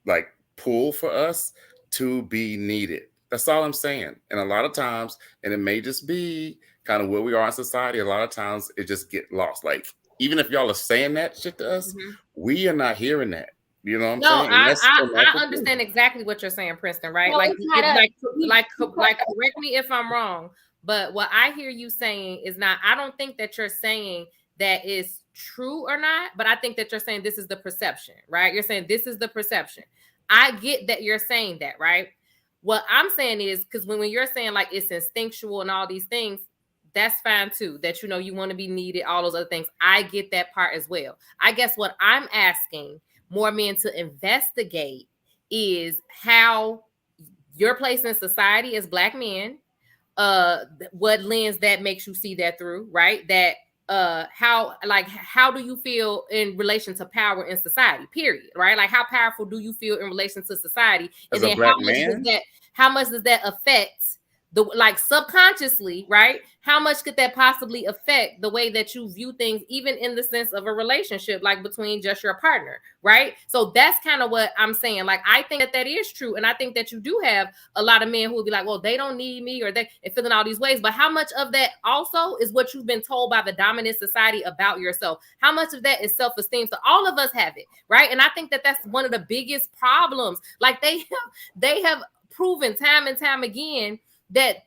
like, pull for us to be needed. That's all I'm saying. And a lot of times, and it may just be kind of where we are in society, a lot of times it just get lost. Like, even if y'all are saying that shit to us, we are not hearing that. You know what I'm saying? I understand exactly what you're saying, Princeton, right? Well, like correct me if I'm wrong, but what I hear you saying is not, I don't think that you're saying that is true or not, but I think that you're saying this is the perception, right? You're saying this is the perception. I get that you're saying that, right? What I'm saying is, because when you're saying like it's instinctual and all these things, that's fine too. That, you know, you want to be needed, all those other things. I get that part as well. I guess what I'm asking more men to investigate is how your place in society as Black men, what lens that makes you see that through, right? That how do you feel in relation to power in society, period, right? Like, how powerful do you feel in relation to society? As and a then Black man? how much does that affect the, like, subconsciously, right? How much could that possibly affect the way that you view things, even in the sense of a relationship, like between just your partner, right? So that's kind of what I'm saying. Like, I think that is true. And I think that you do have a lot of men who will be like, well, they don't need me, or they feeling all these ways. But how much of that also is what you've been told by the dominant society about yourself? How much of that is self-esteem? So all of us have it, right? And I think that that's one of the biggest problems. Like, they have proven time and time again that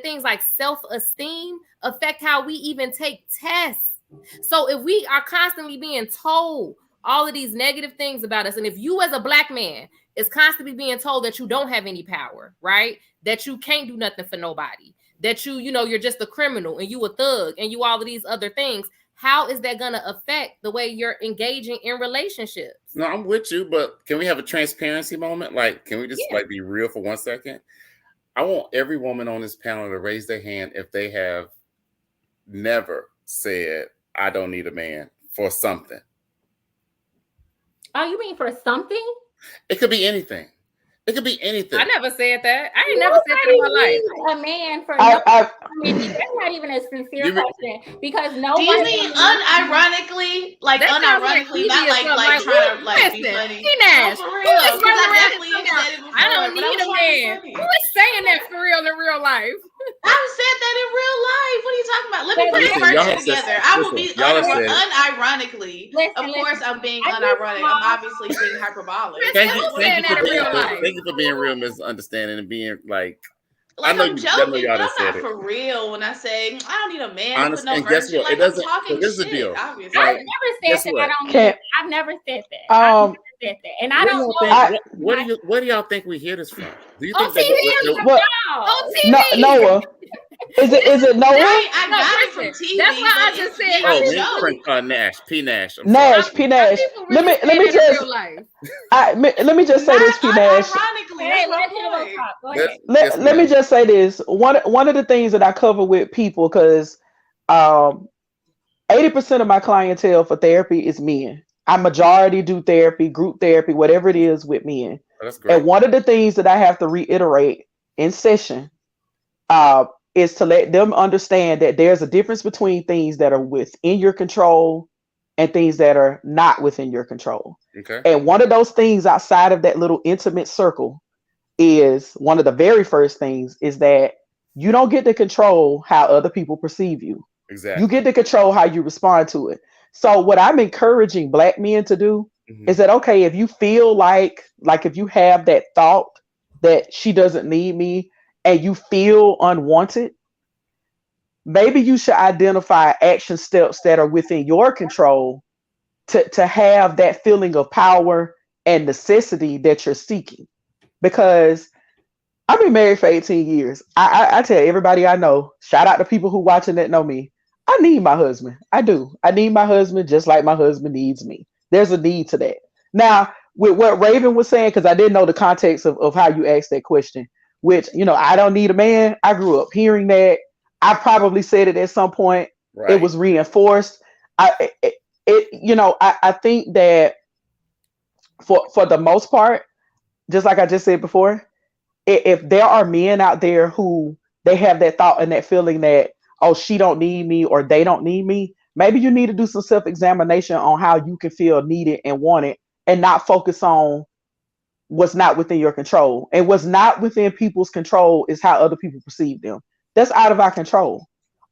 things like self-esteem affect how we even take tests. So if we are constantly being told all of these negative things about us, and if you as a Black man is constantly being told that you don't have any power, right? That you can't do nothing for nobody, that you're just a criminal and you a thug and you all of these other things, how is that going to affect the way you're engaging in relationships? No, I'm with you, but can we have a transparency moment? Like, can we just like be real for 1 second? I want every woman on this panel to raise their hand if they have never said, I don't need a man for something. Oh, you mean for something? It could be anything. It could be anything. I never said that. I ain't never said that in my life. A man for that's not even a sincere question, because nobody. Do you mean unironically? Like, unironically, not like trying to like be funny. Nash, for real. I don't need a man. Who is saying that for real in real life? I've said that in real life. What are you talking about? Let me put the words together. I will be unironically. Of course, I'm being unironic. I'm obviously being hyperbolic. Thank you for being real, misunderstanding, and being like I'm joking, but I'm not for real when I say I don't need a man. And guess what? It doesn't. This is the deal. Obviously, I've never said that. I've never said that. said that, and I don't know. Where do y'all think we hear this from? Do you On think TV? What? On TV? Noah. Is it Noah? I got it from TV. That's why I just said. Nash, P. Nash. P. Nash. Let me just. Let me just say this, P. Nash. Let me just say this. One of the things that I cover with people, because 80% of my clientele for therapy is men. I majority do therapy, group therapy, whatever it is with men. That's great. And one of the things that I have to reiterate in session is to let them understand that there's a difference between things that are within your control and things that are not within your control. Okay. And one of those things outside of that little intimate circle is one of the very first things is that you don't get to control how other people perceive you. Exactly. You get to control how you respond to it. So what I'm encouraging Black men to do is that, okay, if you feel like if you have that thought that she doesn't need me and you feel unwanted, maybe you should identify action steps that are within your control to have that feeling of power and necessity that you're seeking. Because I've been married for 18 years. I tell everybody I know, shout out to people who watching that know me, I need my husband. I do. I need my husband just like my husband needs me. There's a need to that. Now, with what Raven was saying, because I didn't know the context of how you asked that question, which, I don't need a man. I grew up hearing that. I probably said it at some point. Right. It was reinforced. I think that for the most part, just like I just said before, if there are men out there who they have that thought and that feeling that, oh, she don't need me or they don't need me, maybe you need to do some self-examination on how you can feel needed and wanted and not focus on what's not within your control. And what's not within people's control is how other people perceive them. That's out of our control.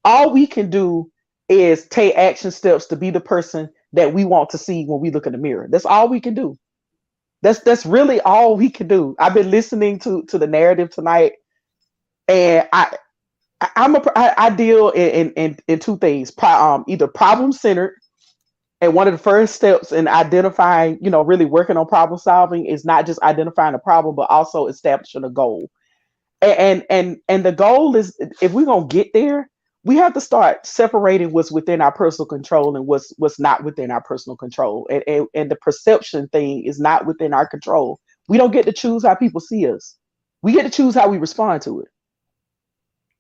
All we can do is take action steps to be the person that we want to see when we look in the mirror. That's all we can do. That's really all we can do. I've been listening to the narrative tonight, and I deal in two things. Either problem centered, and one of the first steps in identifying, really working on problem solving is not just identifying a problem, but also establishing a goal. And the goal is, if we're gonna get there, we have to start separating what's within our personal control and what's not within our personal control. And the perception thing is not within our control. We don't get to choose how people see us. We get to choose how we respond to it.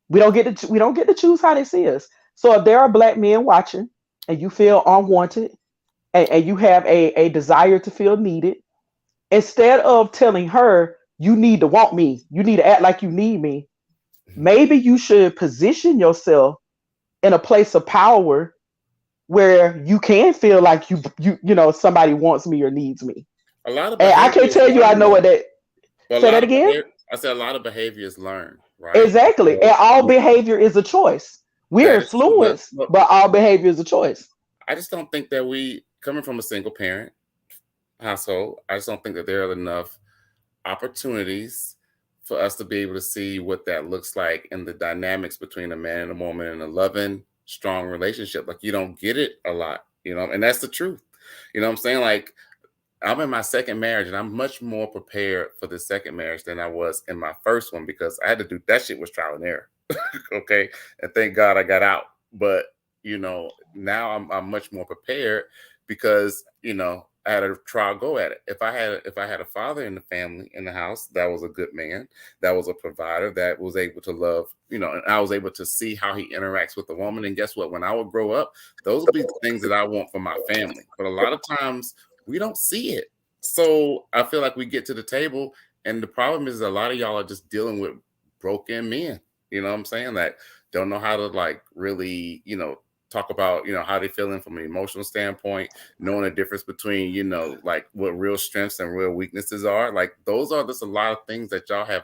We don't get to choose how they see us. So if there are Black men watching and you feel unwanted and you have a desire to feel needed, instead of telling her you need to want me, you need to act like you need me, maybe you should position yourself in a place of power where you can feel like somebody wants me or needs me. A lot of, and I can't tell you I know what that. Say that again. I said a lot of behavior is learned, right? Exactly, and all behavior is a choice. We're influenced, but all behavior is a choice. I just don't think that we, coming from a single parent household, I just don't think that there are enough opportunities for us to be able to see what that looks like in the dynamics between a man and a woman in a loving, strong relationship. Like, you don't get it a lot, and that's the truth. You know what I'm saying? Like, I'm in my second marriage and I'm much more prepared for the second marriage than I was in my first one, because I had to do that shit was trial and error. Okay. And thank God I got out. But, now I'm much more prepared because, I had a try go at it. If I had a father in the family, in the house, that was a good man, that was a provider, that was able to love, and I was able to see how he interacts with the woman. And guess what? When I would grow up, those would be the things that I want for my family. But a lot of times we don't see it. So I feel like we get to the table, and the problem is a lot of y'all are just dealing with broken men. You know what I'm saying? That don't know how to really, talk about, how they feeling from an emotional standpoint, knowing the difference between, what real strengths and real weaknesses are. Like, those are just a lot of things that y'all have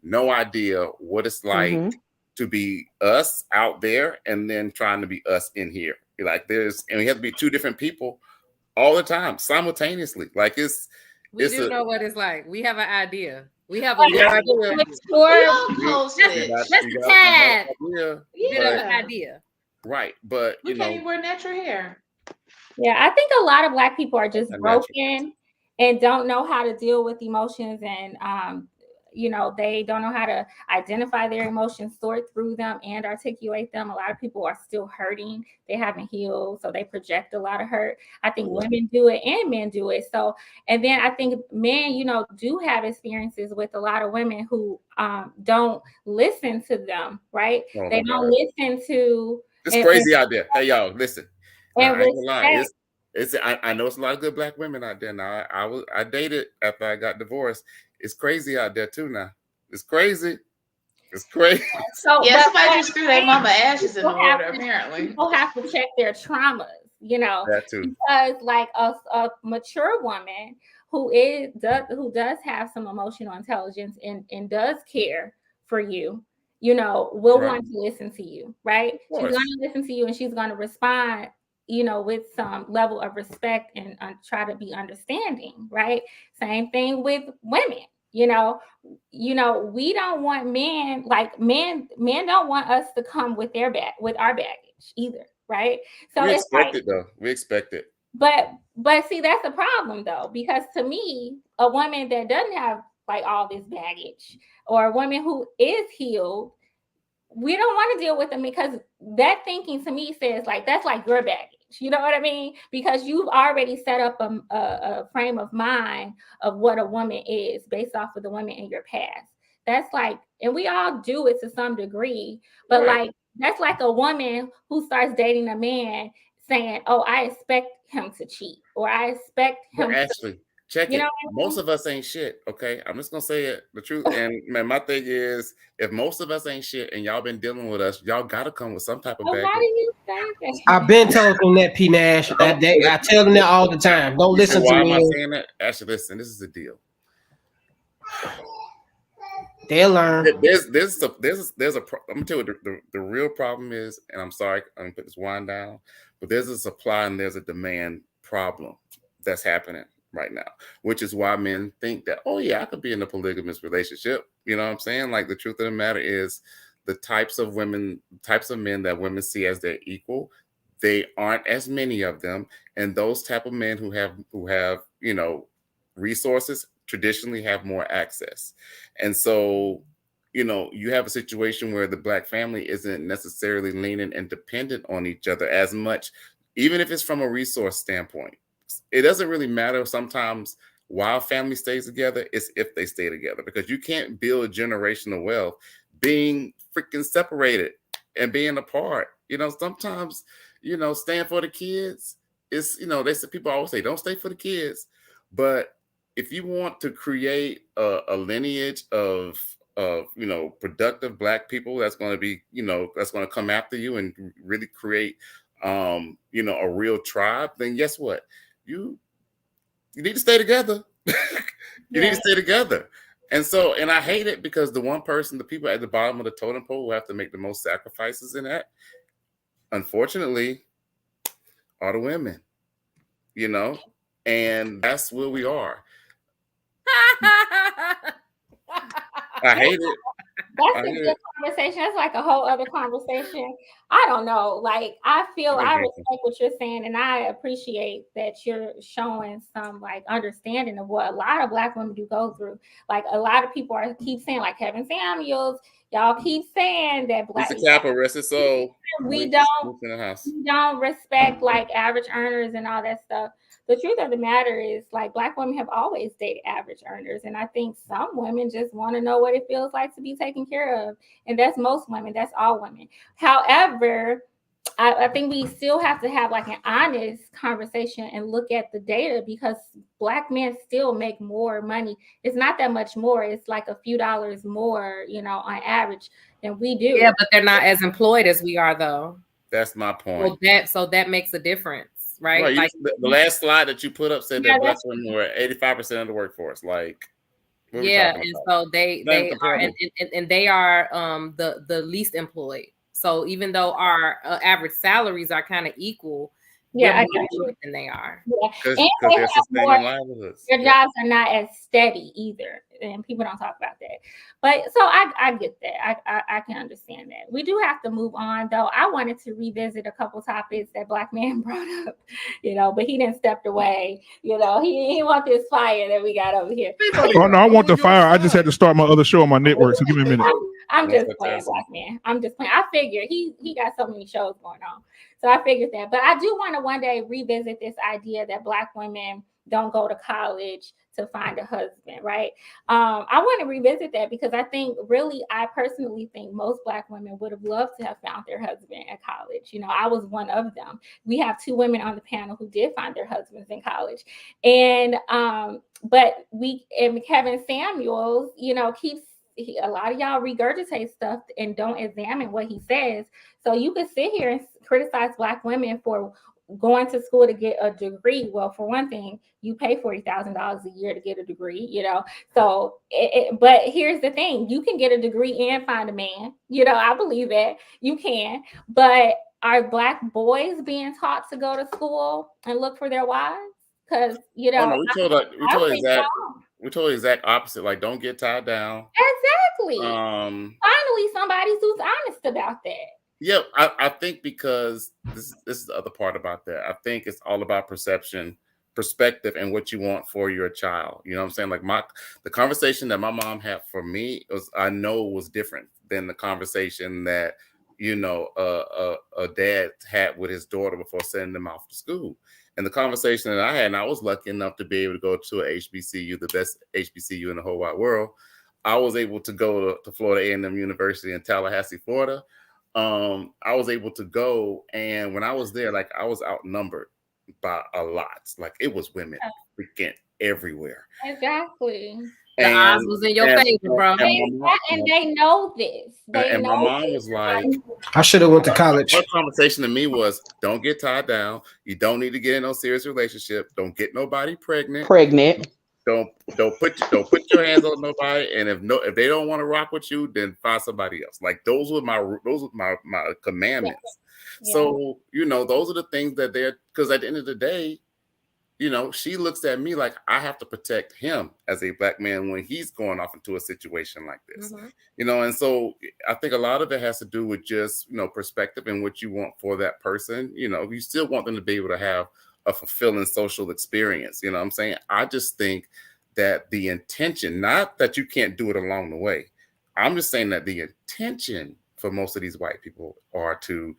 no idea what it's like to be us out there and then trying to be us in here. And we have to be two different people all the time, simultaneously. We do know what it's like. We have an idea. We have a idea. Right, but we can't even wear natural hair. Yeah, I think a lot of Black people are just broken and don't know how to deal with emotions, and they don't know how to identify their emotions, sort through them, and articulate them. A lot of people are still hurting. They haven't healed, so they project a lot of hurt. I think women do it and men do it. So, and then I think men, do have experiences with a lot of women who don't listen to them, right? They don't listen to. It's crazy out there. Hey, y'all, listen. And I ain't gonna lie. I know it's a lot of good black women out there now. I dated after I got divorced. It's crazy out there too now. It's crazy. It's crazy. So somebody just threw their mama ashes in the water. Apparently, people have to check their traumas. That too. Because like a mature woman who does have some emotional intelligence and does care for you, will want to listen to you, right? She's going to listen to you, and she's going to respond, with some level of respect and try to be understanding, right? Same thing with women. We don't want men, like men don't want us to come with our baggage either, right? So we expect it though. We expect it. But see, that's the problem though, because to me, a woman that doesn't have like all this baggage, or a woman who is healed, we don't want to deal with them, because that thinking to me says like that's like your baggage. You know what I mean? Because you've already set up a frame of mind of what a woman is based off of the women in your past. That's like, and we all do it to some degree, but like that's like a woman who starts dating a man saying, "Oh, I expect him to cheat," or "I expect him." Actually, check it. Most of us ain't shit. Okay, I'm just gonna say it the truth. And man, my thing is, if most of us ain't shit and y'all been dealing with us, y'all gotta come with some type of baggage. Why do you say that? I've been telling them that, P Nash. I tell them that all the time. Don't listen to me. Why am I saying that? Actually, listen. This is the deal. They'll learn. There's a. I'm gonna tell you what the real problem is, and I'm sorry, I'm gonna put this wine down, but there's a supply and there's a demand problem that's happening right now, which is why men think that, oh yeah, I could be in a polygamous relationship. You know what I'm saying? Like, the truth of the matter is, the types of men that women see as their equal, they aren't as many of them, and those type of men who have resources traditionally have more access. And so, you have a situation where the black family isn't necessarily leaning and dependent on each other as much, even if it's from a resource standpoint. It doesn't really matter sometimes why a family stays together. It's if they stay together, because you can't build generational wealth being freaking separated and being apart. Sometimes, staying for the kids is, they say, people always say, don't stay for the kids. But if you want to create a lineage of productive black people that's going to be, that's going to come after you and really create, a real tribe, then guess what? You need to stay together. You need to stay together. And I hate it, because the people at the bottom of the totem pole who have to make the most sacrifices in that, unfortunately, are the women, and that's where we are. I hate it. That's a good conversation. That's like a whole other conversation. I don't know. Like, I respect what you're saying, and I appreciate that you're showing some like understanding of what a lot of black women do go through. Like, a lot of people keep saying, like Kevin Samuels, y'all keep saying that black we don't respect like average earners and all that stuff. The truth of the matter is, like, black women have always dated average earners. And I think some women just want to know what it feels like to be taken care of. And that's most women. That's all women. However, I think we still have to have like an honest conversation and look at the data, because black men still make more money. It's not that much more. It's like a few dollars more, on average than we do. Yeah, but they're not as employed as we are, though. That's my point. So that makes a difference. Right. Like, the last slide that you put up said that black women were 85% of the workforce. Like, and so they are, and they are the least employed. So even though our average salaries are kind of equal, we're more than they are. Yeah. And they have more, their jobs are not as steady either. and people don't talk about that. But so I get that. I can understand that. We do have to move on, though. I wanted to revisit a couple topics that Black man brought up, but he didn't step away. He want this fire that we got over here. Oh no, I want the fire. I just had to start my other show on my network, so give me a minute. I'm just playing, Black man. I'm just playing. I figured he got so many shows going on, so I figured that. But I do want to one day revisit this idea that Black women don't go to college to find a husband, right? I want to revisit that because I personally think most Black women would have loved to have found their husband at college. I was one of them. We have 2 women on the panel who did find their husbands in college, and but Kevin Samuels, keeps. A lot of y'all regurgitate stuff and don't examine what he says. So you can sit here and criticize Black women for going to school to get a degree. Well, for one thing, you pay $40,000 a year to get a degree, So, but here's the thing: you can get a degree and find a man. I believe that you can. But are Black boys being taught to go to school and look for their wives? Because we told the exact opposite. Like, don't get tied down. Exactly. Finally, somebody who's honest about that. Yeah, I think because this is the other part about that. I think it's all about perspective, and what you want for your child. You know what I'm saying? Like the conversation that my mom had for me was different than the conversation that a dad had with his daughter before sending them off to school. And the conversation that I had, and I was lucky enough to be able to go to a HBCU, the best HBCU in the whole wide world. I was able to go to Florida A&M University in Tallahassee, Florida. I was able to go, and when I was there, like, I was outnumbered by a lot. Like, it was women freaking everywhere. Exactly. The odds was in your favor, bro. And they know this. My mom was like, I should have went to college. Her conversation to me was, don't get tied down. You don't need to get in no serious relationship. Don't get nobody pregnant. Don't put your hands on nobody. And if they don't want to rock with you, then find somebody else. Like, those were my commandments. Yeah. So, those are the things that because at the end of the day, she looks at me like I have to protect him as a Black man when he's going off into a situation like this. Mm-hmm. And so I think a lot of it has to do with just, perspective and what you want for that person. You still want them to be able to have a fulfilling social experience. You know what I'm saying? I just think that the intention, not that you can't do it along the way. I'm just saying that the intention for most of these white people are to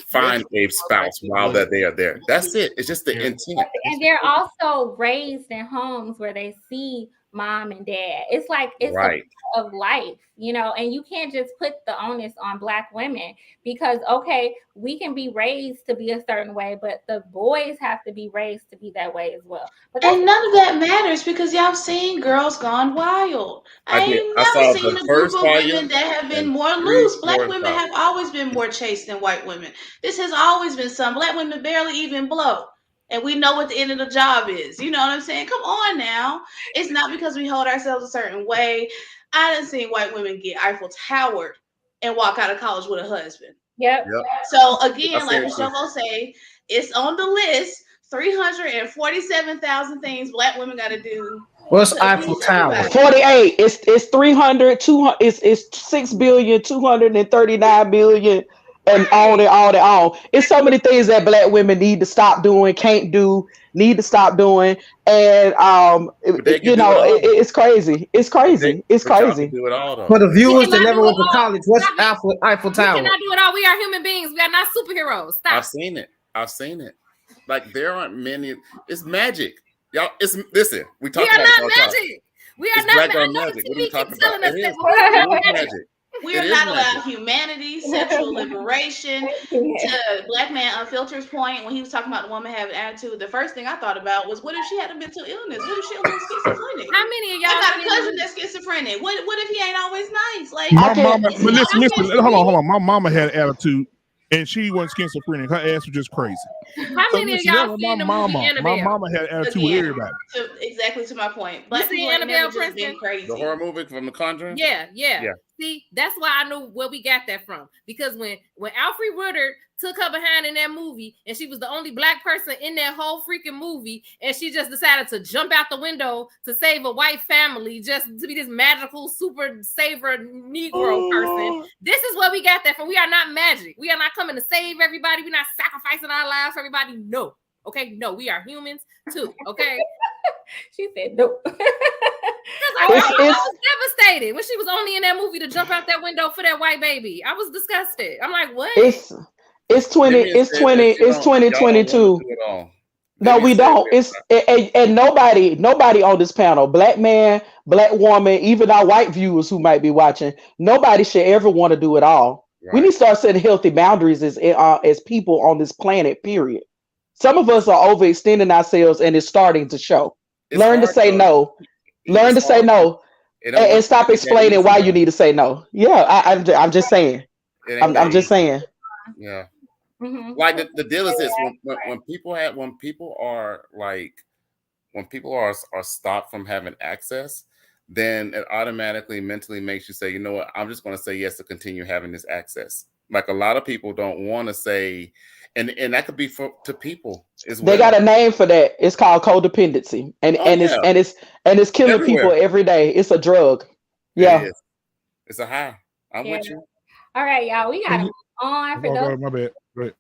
find a spouse while that they are there. That's it. It's just the intent. And they're also raised in homes where they see mom and dad. It's like it's right. A part of life, and you can't just put the onus on Black women because, okay, we can be raised to be a certain way, but the boys have to be raised to be that way as well. And none of that matters because y'all seen Girls Gone Wild. I ain't never seen a group of women that have been more loose. Black women have always been more chaste than white women. This has always been some. Black women barely even blow. And we know what the end of the job is. You know what I'm saying? Come on now. It's not because we hold ourselves a certain way. I done seen white women get Eiffel Towered and walk out of college with a husband. Yep. So again, like Michelle will say, it's on the list. 347,000 things Black women got to do. What's Eiffel Tower? 48. It's 300. 200. It's 6,239 billion. And on and on and on. It's so many things that Black women need to stop doing, can't do, need to stop doing. And it's crazy. It's crazy. It's crazy. Do it all, though. For the viewers that never went to college, what's Eiffel Tower? We cannot do it all. We are human beings. We are not superheroes. Stop. I've seen it. Like, there aren't many. It's magic. Y'all, listen. We are not magic. We are not magic. What are you talking about? It is magic. We are not allowed humanity, sexual liberation. To Black Man Unfiltered's point, when he was talking about the woman having attitude, the first thing I thought about was, what if she had a mental illness? What if she was schizophrenic? How many of y'all got a cousin that's schizophrenic? What if he ain't always nice? Like, my mama, listen, hold on. My mama had attitude, and she wasn't schizophrenic. Her ass was just crazy. How many of y'all seen the movie Annabelle? My mama had attitude with everybody. Exactly to my point. Black people ain't never just been crazy. The horror movie from The Conjuring? Yeah. See, that's why I knew where we got that from. Because when Alfre Woodard took her behind in that movie, and she was the only black person in that whole freaking movie, and she just decided to jump out the window to save a white family, just to be this magical super saver Negro person. This is where we got that from. We are not magic. We are not coming to save everybody. We're not sacrificing our lives for everybody. No. Okay, no, we are humans too. Okay. She said no. I was devastated when she was only in that movie to jump out that window for that white baby. I was disgusted. I'm like, what? It's 2022. No, we don't. And nobody on this panel, black man, black woman, even our white viewers who might be watching, nobody should ever want to do it all. Right. We need to start setting healthy boundaries as people on this planet, period. Some of us are overextending ourselves, and it's starting to show. Learn to say no. Learn to say no, and stop explaining why you need to say no. Yeah, I'm just saying. I'm just saying. Yeah. Mm-hmm. Like the deal is this: when people are stopped from having access, then it automatically mentally makes you say, you know what, I'm just going to say yes to continue having this access. Like a lot of people don't want to say, and that could be to people as well. They got a name for that. It's called codependency, and it's killing people every day. It's a drug. Yeah, it's a high. I'm with you. All right, y'all. We got to move on. My bad. Right.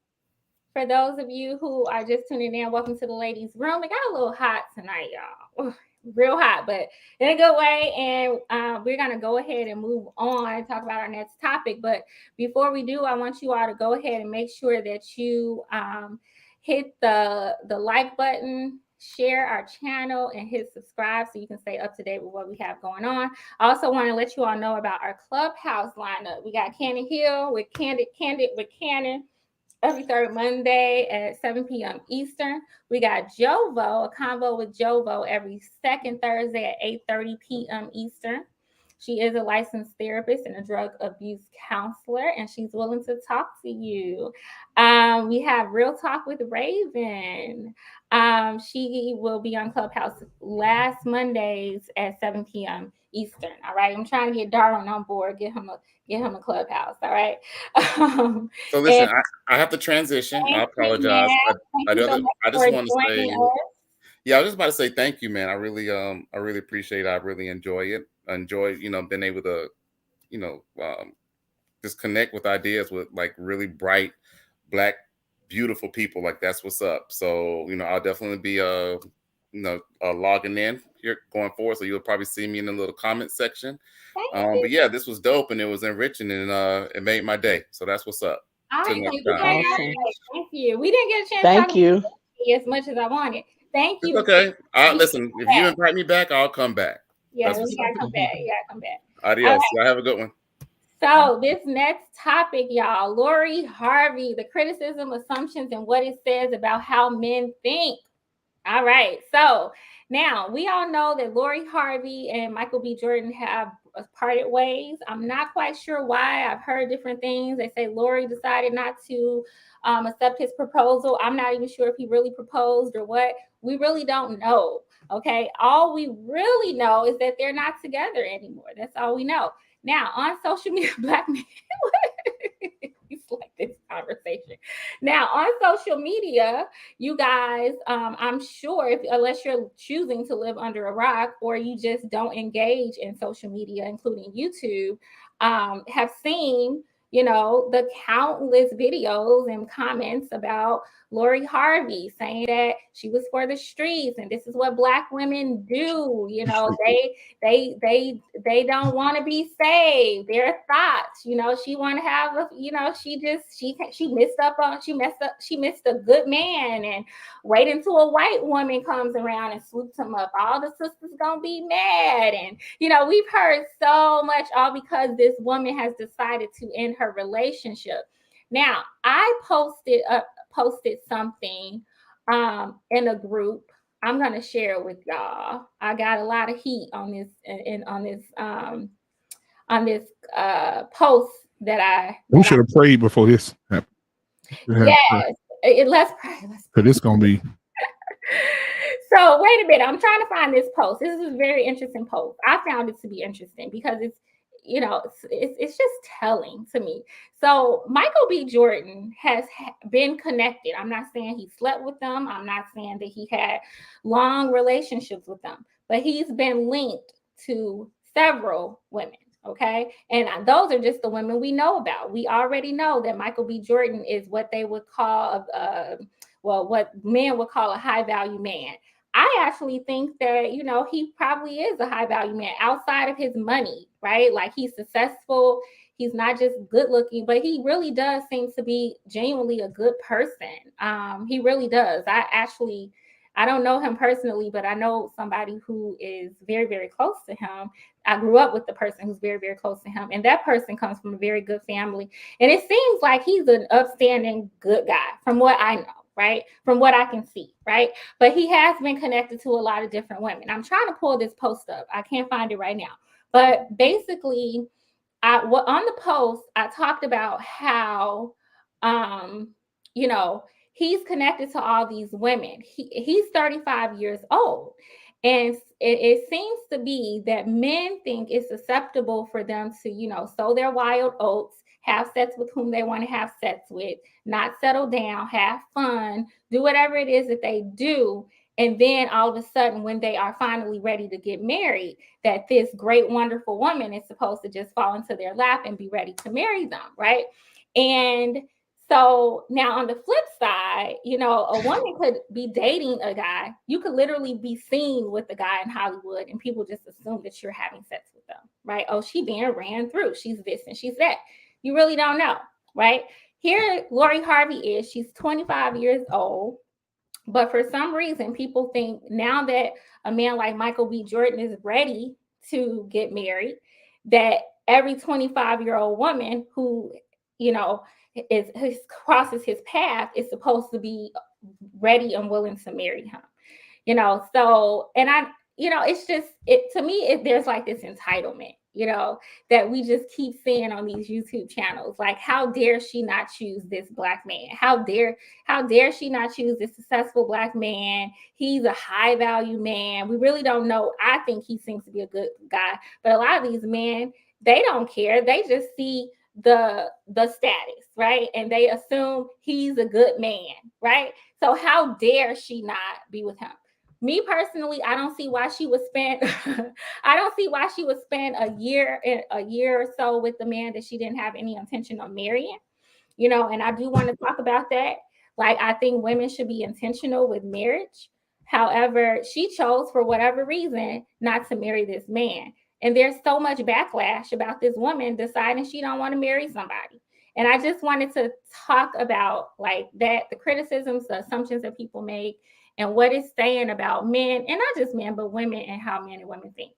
For those of you who are just tuning in, welcome to the ladies' room. It got a little hot tonight, y'all. Real hot, but in a good way. And we're going to go ahead and move on and talk about our next topic. But before we do, I want you all to go ahead and make sure that you hit the like button, share our channel, and hit subscribe so you can stay up to date with what we have going on. I also want to let you all know about our Clubhouse lineup. We got Cannon Hill with Candid with Cannon every third Monday at 7 p.m. Eastern. We got Jovo, a convo with Jovo, every second Thursday at 8:30 p.m. Eastern. She is a licensed therapist and a drug abuse counselor, and she's willing to talk to you. We have Real Talk with Raven. She will be on Clubhouse last Mondays at 7 p.m. Eastern. All right. I'm trying to get Darwin on board, get him a Clubhouse. All right. So listen, I have to transition. I apologize. I just want to say, I was just about to say thank you, man. I really appreciate it. I really enjoy it. I enjoy, being able to, just connect with ideas with like really bright, black, beautiful people. Like that's what's up. So, I'll definitely be, logging in here going forward. So you'll probably see me in the little comment section. But yeah, this was dope and it was enriching and it made my day. So that's what's up. Thank you. We didn't get a chance Thank you as much as I wanted. Thank you. It's okay. Listen, if you invite me back, I'll come back. Yeah, we gotta come back. You gotta come back. Adios. Right. Y'all have a good one. So this next topic, y'all, Lori Harvey, the criticism, assumptions, and what it says about how men think. All right. So now we all know that Lori Harvey and Michael B. Jordan have parted ways. I'm not quite sure why. I've heard different things. They say Lori decided not to accept his proposal. I'm not even sure if he really proposed or what. We really don't know. Okay. All we really know is that they're not together anymore. That's all we know. Now on social media, black men, it's like this conversation. Now on social media, you guys, I'm sure unless you're choosing to live under a rock or you just don't engage in social media, including YouTube, have seen, the countless videos and comments about Lori Harvey saying that she was for the streets and this is what Black women do. They don't want to be saved. Their thoughts, she want to have she missed a good man and wait until a white woman comes around and swoops him up. All the sisters gonna be mad. And we've heard so much all because this woman has decided to end her relationship. Now I posted something in a group. I'm gonna share it with y'all. I got a lot of heat on this post that we should have prayed before this happened. Yes, let's Because it's going to be. So wait a minute. I'm trying to find this post. This is a very interesting post. I found it to be interesting because it's, you know, it's just telling to me. So Michael B. Jordan has been connected. I'm not saying he slept with them. I'm not saying that he had long relationships with them, but he's been linked to several women. Okay. And those are just the women we know about. We already know that Michael B. Jordan is what they would call, what men would call a high value man. I actually think that, you know, he probably is a high value man outside of his money, right? Like he's successful. He's not just good looking, but he really does seem to be genuinely a good person. He really does. I don't know him personally, but I know somebody who is very, very close to him. I grew up with the person who's very, very close to him. And that person comes from a very good family. And it seems like he's an upstanding, good guy from what I know, right? From what I can see, right? But he has been connected to a lot of different women. I'm trying to pull this post up. I can't find it right now. But basically, on the post, I talked about how, you know, he's connected to all these women. He's 35 years old. And it seems to be that men think it's acceptable for them to, you know, sow their wild oats, have sex with whom they want to have sex with, not settle down, have fun, do whatever it is that they do. And then all of a sudden, when they are finally ready to get married, that this great, wonderful woman is supposed to just fall into their lap and be ready to marry them, right? And so now on the flip side, you know, a woman could be dating a guy. You could literally be seen with the guy in Hollywood and people just assume that you're having sex with them, right? Oh, she being ran through. She's this and she's that. You really don't know, right? Here, Lori Harvey is. She's 25 years old. But for some reason, people think now that a man like Michael B. Jordan is ready to get married, that every 25-year-old woman who, you know, crosses his path is supposed to be ready and willing to marry him. You know, so, and I, you know, it's just, to me, there's like this entitlement, you know, that we just keep seeing on these YouTube channels. Like, how dare she not choose this Black man? How dare she not choose this successful Black man? He's a high value man. We really don't know. I think he seems to be a good guy, but a lot of these men, they don't care. They just see the status, right? And they assume he's a good man, right? So how dare she not be with him? Me personally, I don't see why she would spend a year or so with the man that she didn't have any intention of marrying. You know, and I do want to talk about that. Like, I think women should be intentional with marriage. However, she chose for whatever reason not to marry this man. And there's so much backlash about this woman deciding she don't want to marry somebody. And I just wanted to talk about like that, the criticisms, the assumptions that people make, and what it's saying about men, and not just men, but women, and how men and women think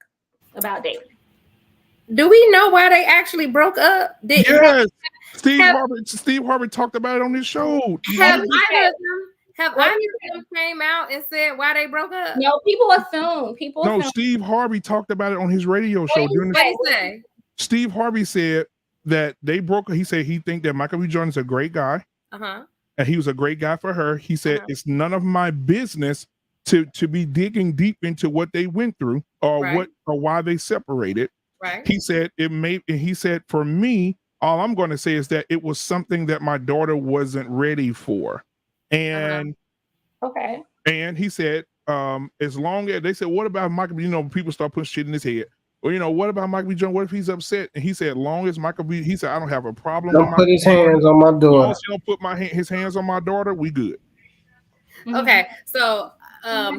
about dating. Do we know why they actually broke up? Yes. Steve Harvey talked about it on his show. Have either of them came out and said why they broke up? No, people assume. No, Steve Harvey talked about it on his radio show. What did he say? Steve Harvey said that they broke up. He said he think that Michael B. Jordan's a great guy. And he was a great guy for her. He said it's none of my business to be digging deep into what they went through or why they separated. Right. He said he said for me, all I'm going to say is that it was something that my daughter wasn't ready for. And okay. And he said, as long as they said, what about Michael B? You know, people start putting shit in his head. Well, you know, what about Michael B. Jordan? What if he's upset? And he said, long as Michael B. He said, I don't have a problem. Don't put his hands on my daughter. As long as he don't put his hands on my daughter, we good. Okay, so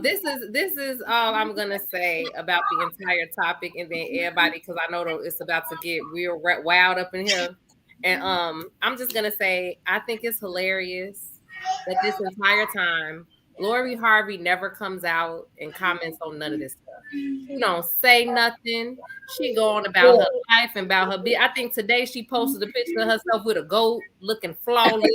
this is all I'm gonna say about the entire topic, and then everybody, because I know it's about to get real wild up in here. And I'm just gonna say I think it's hilarious that this entire time Lori Harvey never comes out and comments on none of this stuff. She don't say nothing. She go on about her life and about her I think today she posted a picture of herself with a goat looking flawless.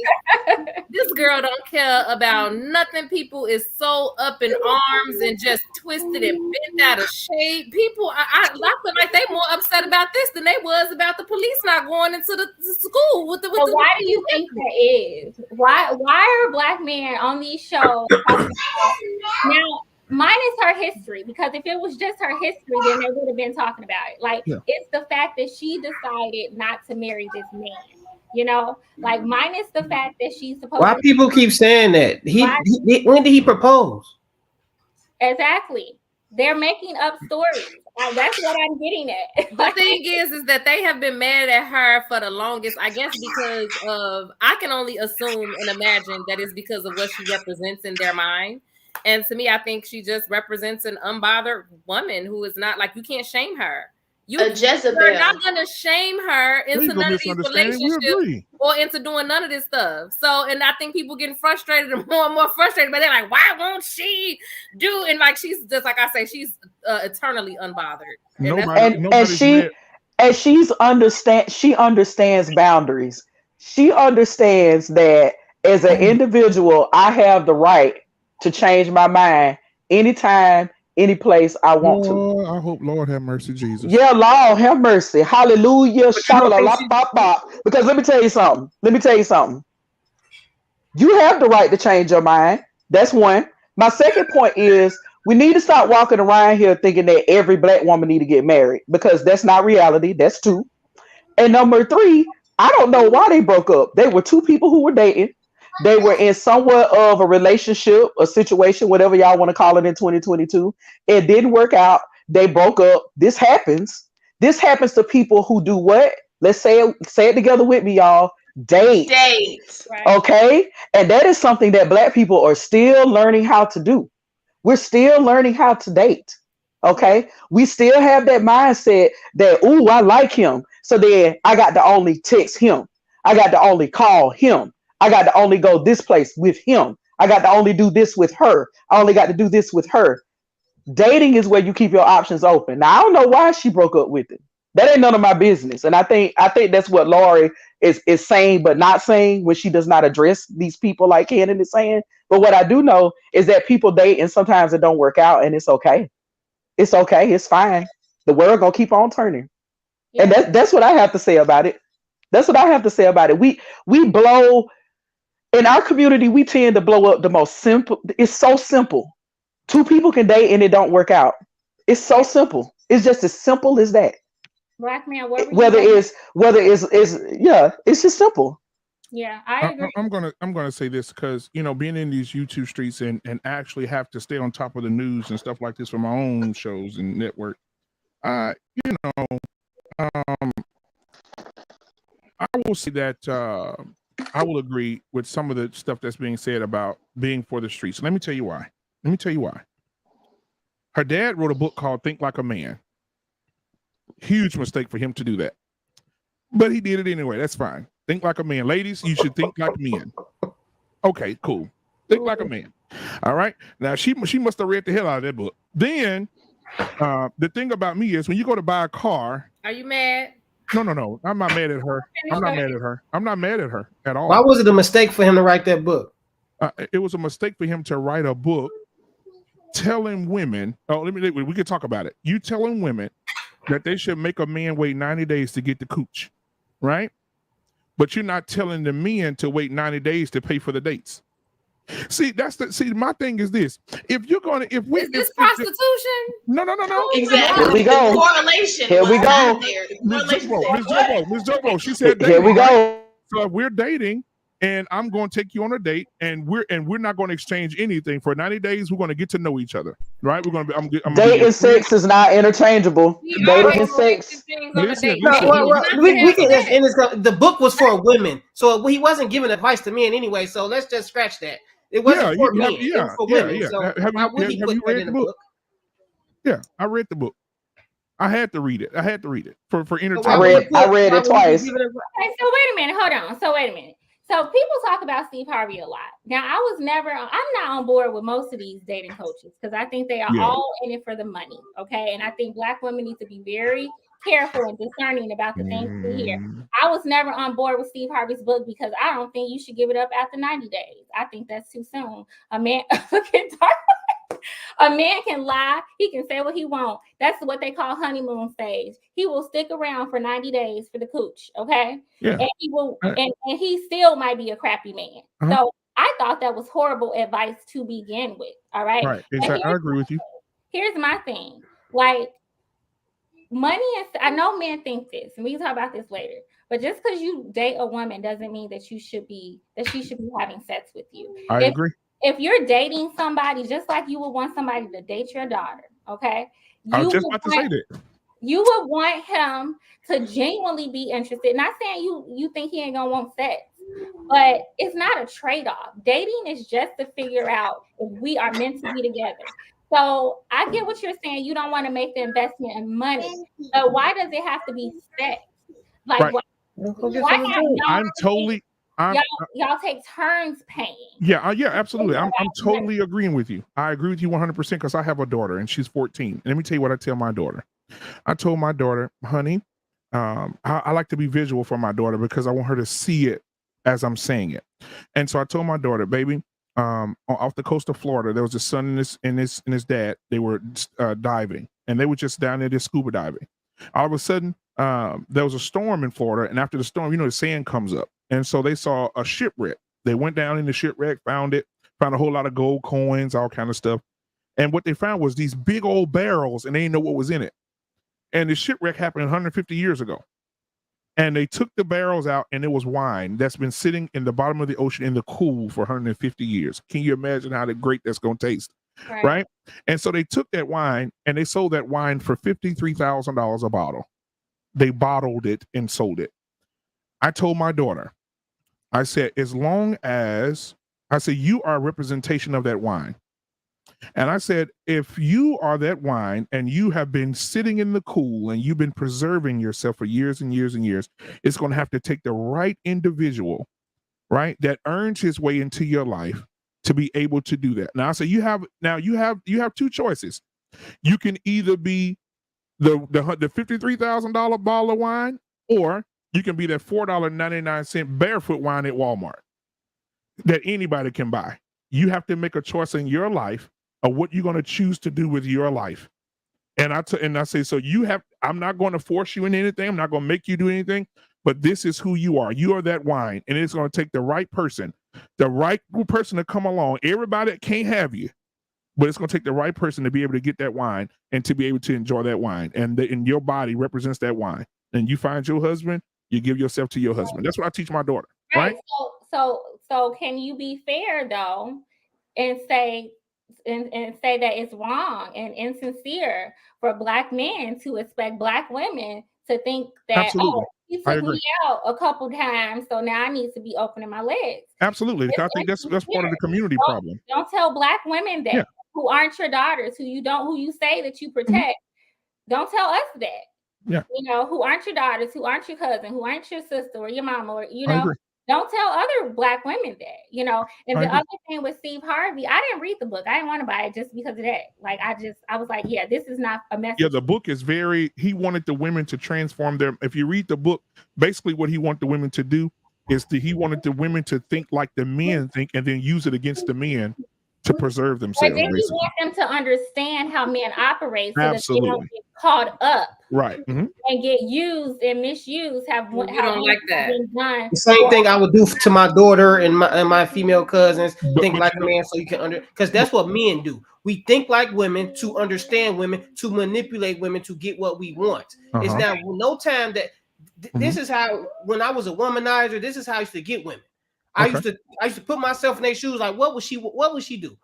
This girl don't care about nothing. People is so up in arms and just twisted and bent out of shape. People, I feel like they more upset about this than they was about the police not going into the school with the. Why do you think that is? Why are Black men on these shows talking about now? Minus her history, because if it was just her history, then they would have been talking about it. Like, it's the fact that she decided not to marry this man. You know, like minus the fact that she's supposed. Why people keep saying that? He when did he propose? Exactly. They're making up stories. That's what I'm getting at. The thing is that they have been mad at her for the longest, I guess, because of, I can only assume and imagine that it's because of what she represents in their mind. And to me, I think she just represents an unbothered woman who is not, like, you can't shame her. You're not going to shame her into none of these relationships or into doing none of this stuff. So, and I think people getting frustrated and more frustrated, but they're like, why won't she do? And like, she's just, like I say, she's eternally unbothered. She understands boundaries. She understands that as an individual, I have the right to change my mind anytime, any place I want to. I hope Lord have mercy, Jesus. Yeah, Lord have mercy. Hallelujah. Because let me tell you something. You have the right to change your mind. That's one. My second point is we need to stop walking around here thinking that every Black woman need to get married, because that's not reality. That's two. And number three, I don't know why they broke up. They were two people who were dating. They were in somewhat of a relationship, a situation, whatever y'all want to call it, in 2022. It didn't work out. They broke up. This happens. This happens to people who do what? Let's say it together with me, y'all. Date. Okay? And that is something that Black people are still learning how to do. We're still learning how to date. Okay? We still have that mindset that, ooh, I like him. So then I got to only text him. I got to only call him. I got to only go this place with him. I got to only do this with her. I only got to do this with her. Dating is where you keep your options open. Now, I don't know why she broke up with him. That ain't none of my business. And I think that's what Lori is saying, but not saying, when she does not address these people like Cannon is saying. But what I do know is that people date and sometimes it don't work out, and it's okay. It's okay. It's fine. The world gonna keep on turning. Yeah. And that's what I have to say about it. That's what I have to say about it. We blow. In our community, we tend to blow up the most simple. It's so simple. Two people can date and it don't work out. It's so simple. It's just as simple as that. Black man, it's just simple. Yeah, I agree. I'm gonna say this because, you know, being in these YouTube streets and actually have to stay on top of the news and stuff like this for my own shows and network. I will say that I will agree with some of the stuff that's being said about being for the streets. Let me tell you why. Her dad wrote a book called Think Like a Man. Huge mistake for him to do that. But he did it anyway. That's fine. Think like a man. Ladies, you should think like men. Okay, cool. Think like a man. All right. Now, she must have read the hell out of that book. Then, the thing about me is when you go to buy a car. Are you mad? No. I'm not mad at her. I'm not mad at her at all. Why was it a mistake for him to write that book? It was a mistake for him to write a book telling women. Oh, we can talk about it. You telling women that they should make a man wait 90 days to get the cooch, right? But you're not telling the men to wait 90 days to pay for the dates. See, my thing is this. Is this prostitution? No. Exactly. Here we go. Correlation. Here we go. Ms. Jobo, she said dating, here we go. So if we're dating and I'm going to take you on a date and we're not going to exchange anything for 90 days, we're going to get to know each other, right? We're going to be date and sex is not interchangeable. Dating and sex. The book was for women, so he wasn't giving advice to men anyway. So let's just scratch that. It wasn't for men. It was for women. So why would he put that in the book? Yeah, I read the book. I had to read it. For entertainment. I read it twice. Okay, so wait a minute. Hold on. So So people talk about Steve Harvey a lot. Now, I'm not on board with most of these dating coaches because I think they are all in it for the money. Okay. And I think Black women need to be very careful and discerning about the things we hear. I was never on board with Steve Harvey's book because I don't think you should give it up after 90 days. I think that's too soon. A man can lie. He can say what he wants. That's what they call honeymoon stage. He will stick around for 90 days for the cooch. Okay. Yeah. And he will, and he still might be a crappy man. So I thought that was horrible advice to begin with. All right. Right. Exactly. I agree with you. Here's my thing. Like, money is, I know men think this, and we can talk about this later. But just because you date a woman doesn't mean that she should be having sex with you. I agree. If you're dating somebody, just like you would want somebody to date your daughter, okay? I was just about to say that. You would want him to genuinely be interested. Not saying you think he ain't gonna want sex, but it's not a trade-off. Dating is just to figure out if we are meant to be together. So I get what you're saying. You don't want to make the investment in money, but why does it have to be sex? Like, y'all take turns paying. Yeah, absolutely. I'm totally agreeing with you. I agree with you 100% because I have a daughter and she's 14. And let me tell you what I tell my daughter. I told my daughter, honey, I like to be visual for my daughter because I want her to see it as I'm saying it. And so I told my daughter, baby, off the coast of Florida, there was a son and his dad. They were diving, and they were just down there just scuba diving. All of a sudden, there was a storm in Florida, and after the storm, the sand comes up. And so they saw a shipwreck. They went down in the shipwreck, found a whole lot of gold coins, all kind of stuff. And what they found was these big old barrels, and they didn't know what was in it. And the shipwreck happened 150 years ago. And they took the barrels out, and it was wine that's been sitting in the bottom of the ocean in the cool for 150 years. Can you imagine how great that's going to taste? Right? And so they took that wine, and they sold that wine for $53,000 a bottle. They bottled it and sold it. I told my daughter, I said, you are a representation of that wine. And I said, if you are that wine and you have been sitting in the cool and you've been preserving yourself for years and years and years, it's going to have to take the right individual, right, that earns his way into your life to be able to do that. Now I say you have two choices. You can either be the $53,000 bottle of wine, or you can be that $4.99 barefoot wine at Walmart that anybody can buy. You have to make a choice in your life of what you're going to choose to do with your life. And I say, so I'm not going to force you in anything. I'm not going to make you do anything, but this is who you are. You are that wine, and it's going to take the right person to come along. Everybody can't have you, but it's going to take the right person to be able to get that wine and to be able to enjoy that wine. And your body represents that wine. And you find your husband, you give yourself to your husband. That's what I teach my daughter. Right? So can you be fair though and say that it's wrong and insincere for Black men to expect Black women to think that, absolutely. He took me out a couple times, so now I need to be opening my legs. Absolutely. I think that's part of the community problem. Don't tell Black women that who aren't your daughters, who you say that you protect. Mm-hmm. Don't tell us that. Yeah. Who aren't your daughters, who aren't your cousin, who aren't your sister or your mama, or don't tell other Black women that, And the other thing with Steve Harvey, I didn't read the book. I didn't want to buy it just because of that. Like, I was like, yeah, this is not a message. Yeah, the book is he wanted the women to transform if you read the book, basically what he wanted the women to do is he wanted the women to think like the men think and then use it against the men to preserve themselves. But then you want them to understand how men operate so that they don't get caught up. Right. Mm-hmm. And get used and misused. Don't like that. The same thing I would do to my daughter and my female cousins. Think like a man so you can because that's what men do. We think like women to understand women, to manipulate women to get what we want. It's now no time that this is how, when I was a womanizer, this is how I used to get women. I used to put myself in their shoes. Like, what would she do?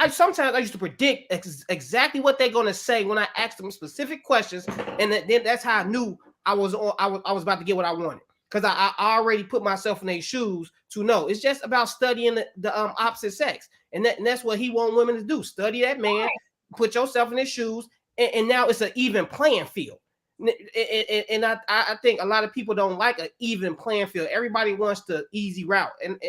Sometimes I used to predict exactly what they're gonna say when I asked them specific questions, and then that's how I knew I was about to get what I wanted, because I already put myself in their shoes to know. It's just about studying the opposite sex, and that's what he want women to do: study that man, put yourself in his shoes, and now it's an even playing field. And I think a lot of people don't like an even playing field. Everybody wants the easy route, and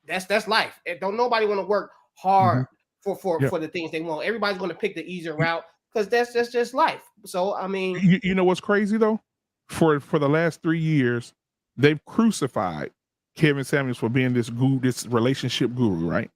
that's life. Don't nobody want to work hard for the things they want. Everybody's going to pick the easier route because that's just life. So I mean, you know what's crazy though? For the last 3 years, they've crucified Kevin Samuels for being this relationship guru, right?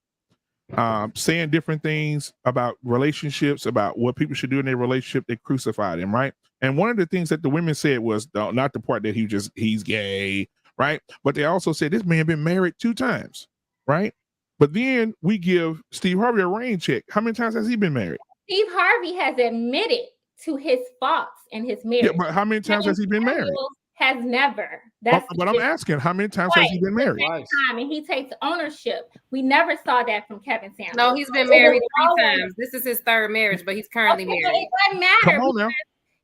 Saying different things about relationships, about what people should do in their relationship. They crucified him, right? And one of the things that the women said was not the part that he's gay, right? But they also said this man been married 2 times, right? But then we give Steve Harvey a rain check. How many times has he been married? Steve Harvey has admitted to his faults in his marriage. Yeah, but how many times has he been married? Has never. But I'm asking, how many times has he been married? Time, and he takes ownership. We never saw that from Kevin Samuels. No, he's been married 3 times. This is his 3rd marriage, but he's currently married. It doesn't matter. Come on now.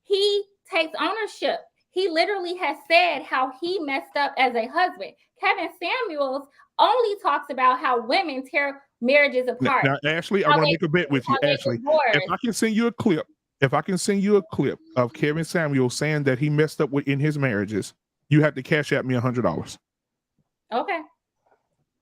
He takes ownership. He literally has said how he messed up as a husband. Kevin Samuels only talks about how women tear marriages apart. Now Ashley, I want to make a bet with you, Ashley. If I can send you a clip of Kevin Samuels saying that he messed up in his marriages, you have to cash out me $100. Okay.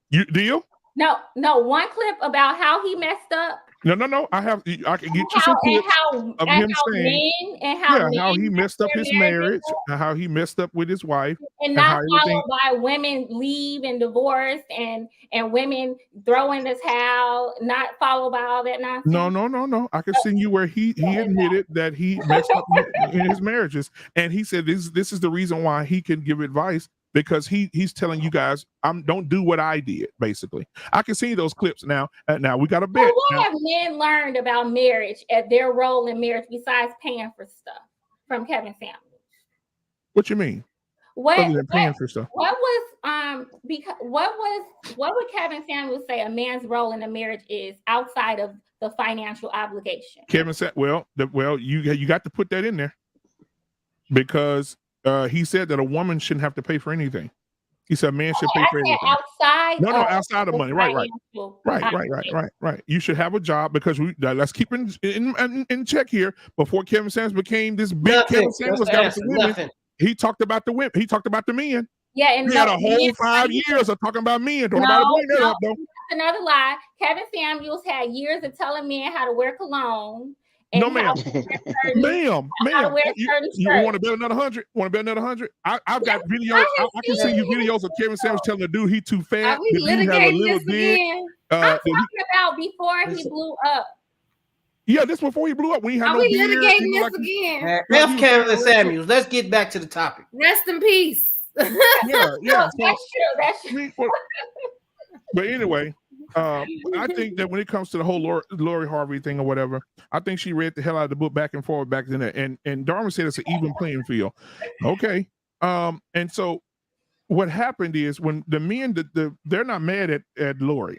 You deal? No. One clip about how he messed up. No. I can get you some clips of him saying how he messed up his marriage, and how he messed up with his wife, and not followed by women leave and divorce, and women throw in the towel, not followed by all that nonsense. No. I can send you where he admitted that he messed up in his marriages, and he said this is the reason why he can give advice. Because he's telling you guys, don't do what I did. Basically, I can see those clips now. Now we got a bet. So what have men learned about marriage, at their role in marriage, besides paying for stuff from Kevin Samuels? What you mean? Other than paying for stuff? What would Kevin Samuels say a man's role in a marriage is outside of the financial obligation? Kevin said, well, you got to put that in there, because he said that a woman shouldn't have to pay for anything. He said man should pay for anything. Outside of money. Right. You should have a job, because let's keep in check here. Before Kevin Samuels became this big Kevin Samuels guy with the women, he talked about the women. He talked about the men. Yeah, and he had a whole 5 years of talking about men. Don't nobody bring that up, though. That's another lie. Kevin Samuels had years of telling men how to wear cologne. No, ma'am. Ma'am. You want to bet another 100? Want to bet another 100? I've got videos. I can send you videos of Kevin Samuels telling the dude he too fat. Are we litigating this again? I'm talking about before he blew up. Yeah, this before he blew up. We had no beard. Are we litigating this again? F. Kevin Samuels. Let's get back to the topic. Rest in peace. Yeah. That's true. But anyway. I think that when it comes to the whole Lori Harvey thing or whatever, I think she read the hell out of the book back and forth back then. And Darwin said it's an even playing field. Okay. And so what happened is, when the men, they're not mad at Lori.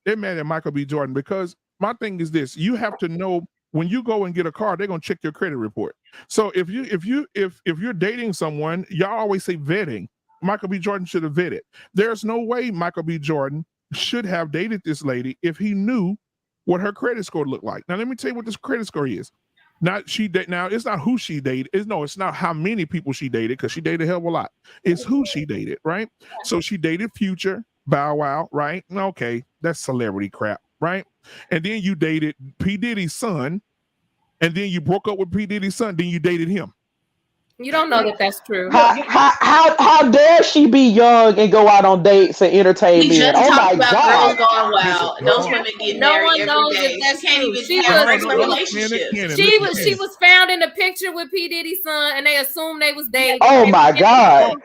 They're mad at Michael B. Jordan, because my thing is this: you have to know, when you go and get a car, they're gonna check your credit report. So if you're dating someone, y'all always say vetting. Michael B. Jordan should have vetted. There's no way Michael B. Jordan should have dated this lady if he knew what her credit score looked like. Now let me tell you what this credit score is. Now it's not who she dated. It's not how many people she dated, because she dated a hell of a lot. It's who she dated, right? So she dated Future, Bow Wow, right? Okay, that's celebrity crap, right? And then you dated P. Diddy's son, and then you broke up with P. Diddy's son, then you dated him. You don't know that that's true. How dare she be young and go out on dates and entertain men? Oh my God! Girls going wild. Those women get married every day. That's can't true. even have regular relationships. She was found in the picture with P. Diddy's son, and they assumed they was dating. Oh my God!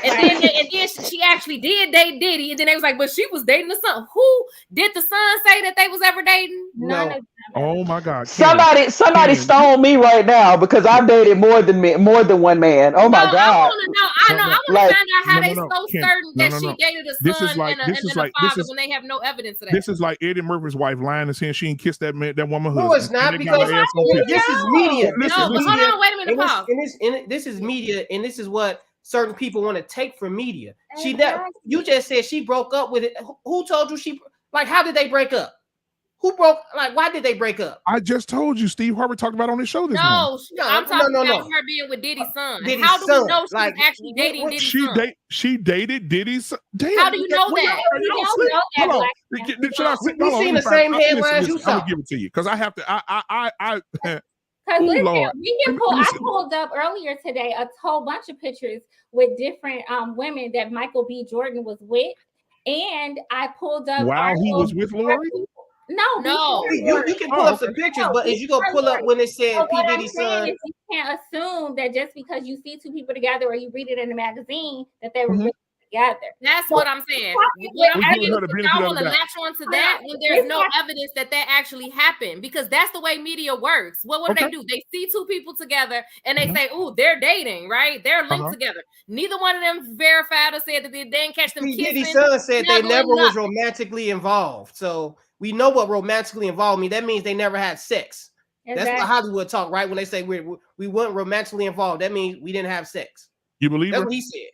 And then she actually did date Diddy, and then they was like, but she was dating the son. Who did the son say that they was ever dating? No. Oh my God! Somebody stone me right now, because I've dated more than one man. Oh my God! I want to find out how they so certain that she dated a son and a father when they have no evidence of that. This is like Eddie Murphy's wife lying and saying she didn't kiss that woman. No, it's not, because this is media. Hold on, wait a minute, pause. This is media, and this is what certain people want to take from media. You just said she broke up with it. Who told you how did they break up? Who broke? Like, why did they break up? I just told you, Steve Harvey talked about it on his show this morning. I'm talking about her being with Diddy's son. Diddy's How do son. we know she Like, was actually dating Diddy's son? She dated Diddy's son. Damn, How do you know that? You don't know that, Hold on. Black Should I say? We seen the same headlines you I'm saw. gonna give it to you because I have to. I Because listen, Lord. I pulled up earlier today a whole bunch of pictures with different women that Michael B. Jordan was with, and I pulled up while he was with Lori. No. You can pull up some pictures, but is you gonna pull up when it said P. Diddy's son? You can't assume that just because you see two people together or you read it in a magazine that they were really together. That's what I'm saying. Y'all want to latch on to that when there's no evidence that actually happened, because that's the way media works. What do they do? They see two people together and they say, "Ooh, they're dating, right? They're linked together." Neither one of them verified or said that they didn't catch them kissing. Diddy's son said they never was romantically involved. So we know what romantically involved means. That means they never had sex. Exactly. That's what Hollywood talk, right? When they say we weren't romantically involved, that means we didn't have sex. You believe that's her? what he said.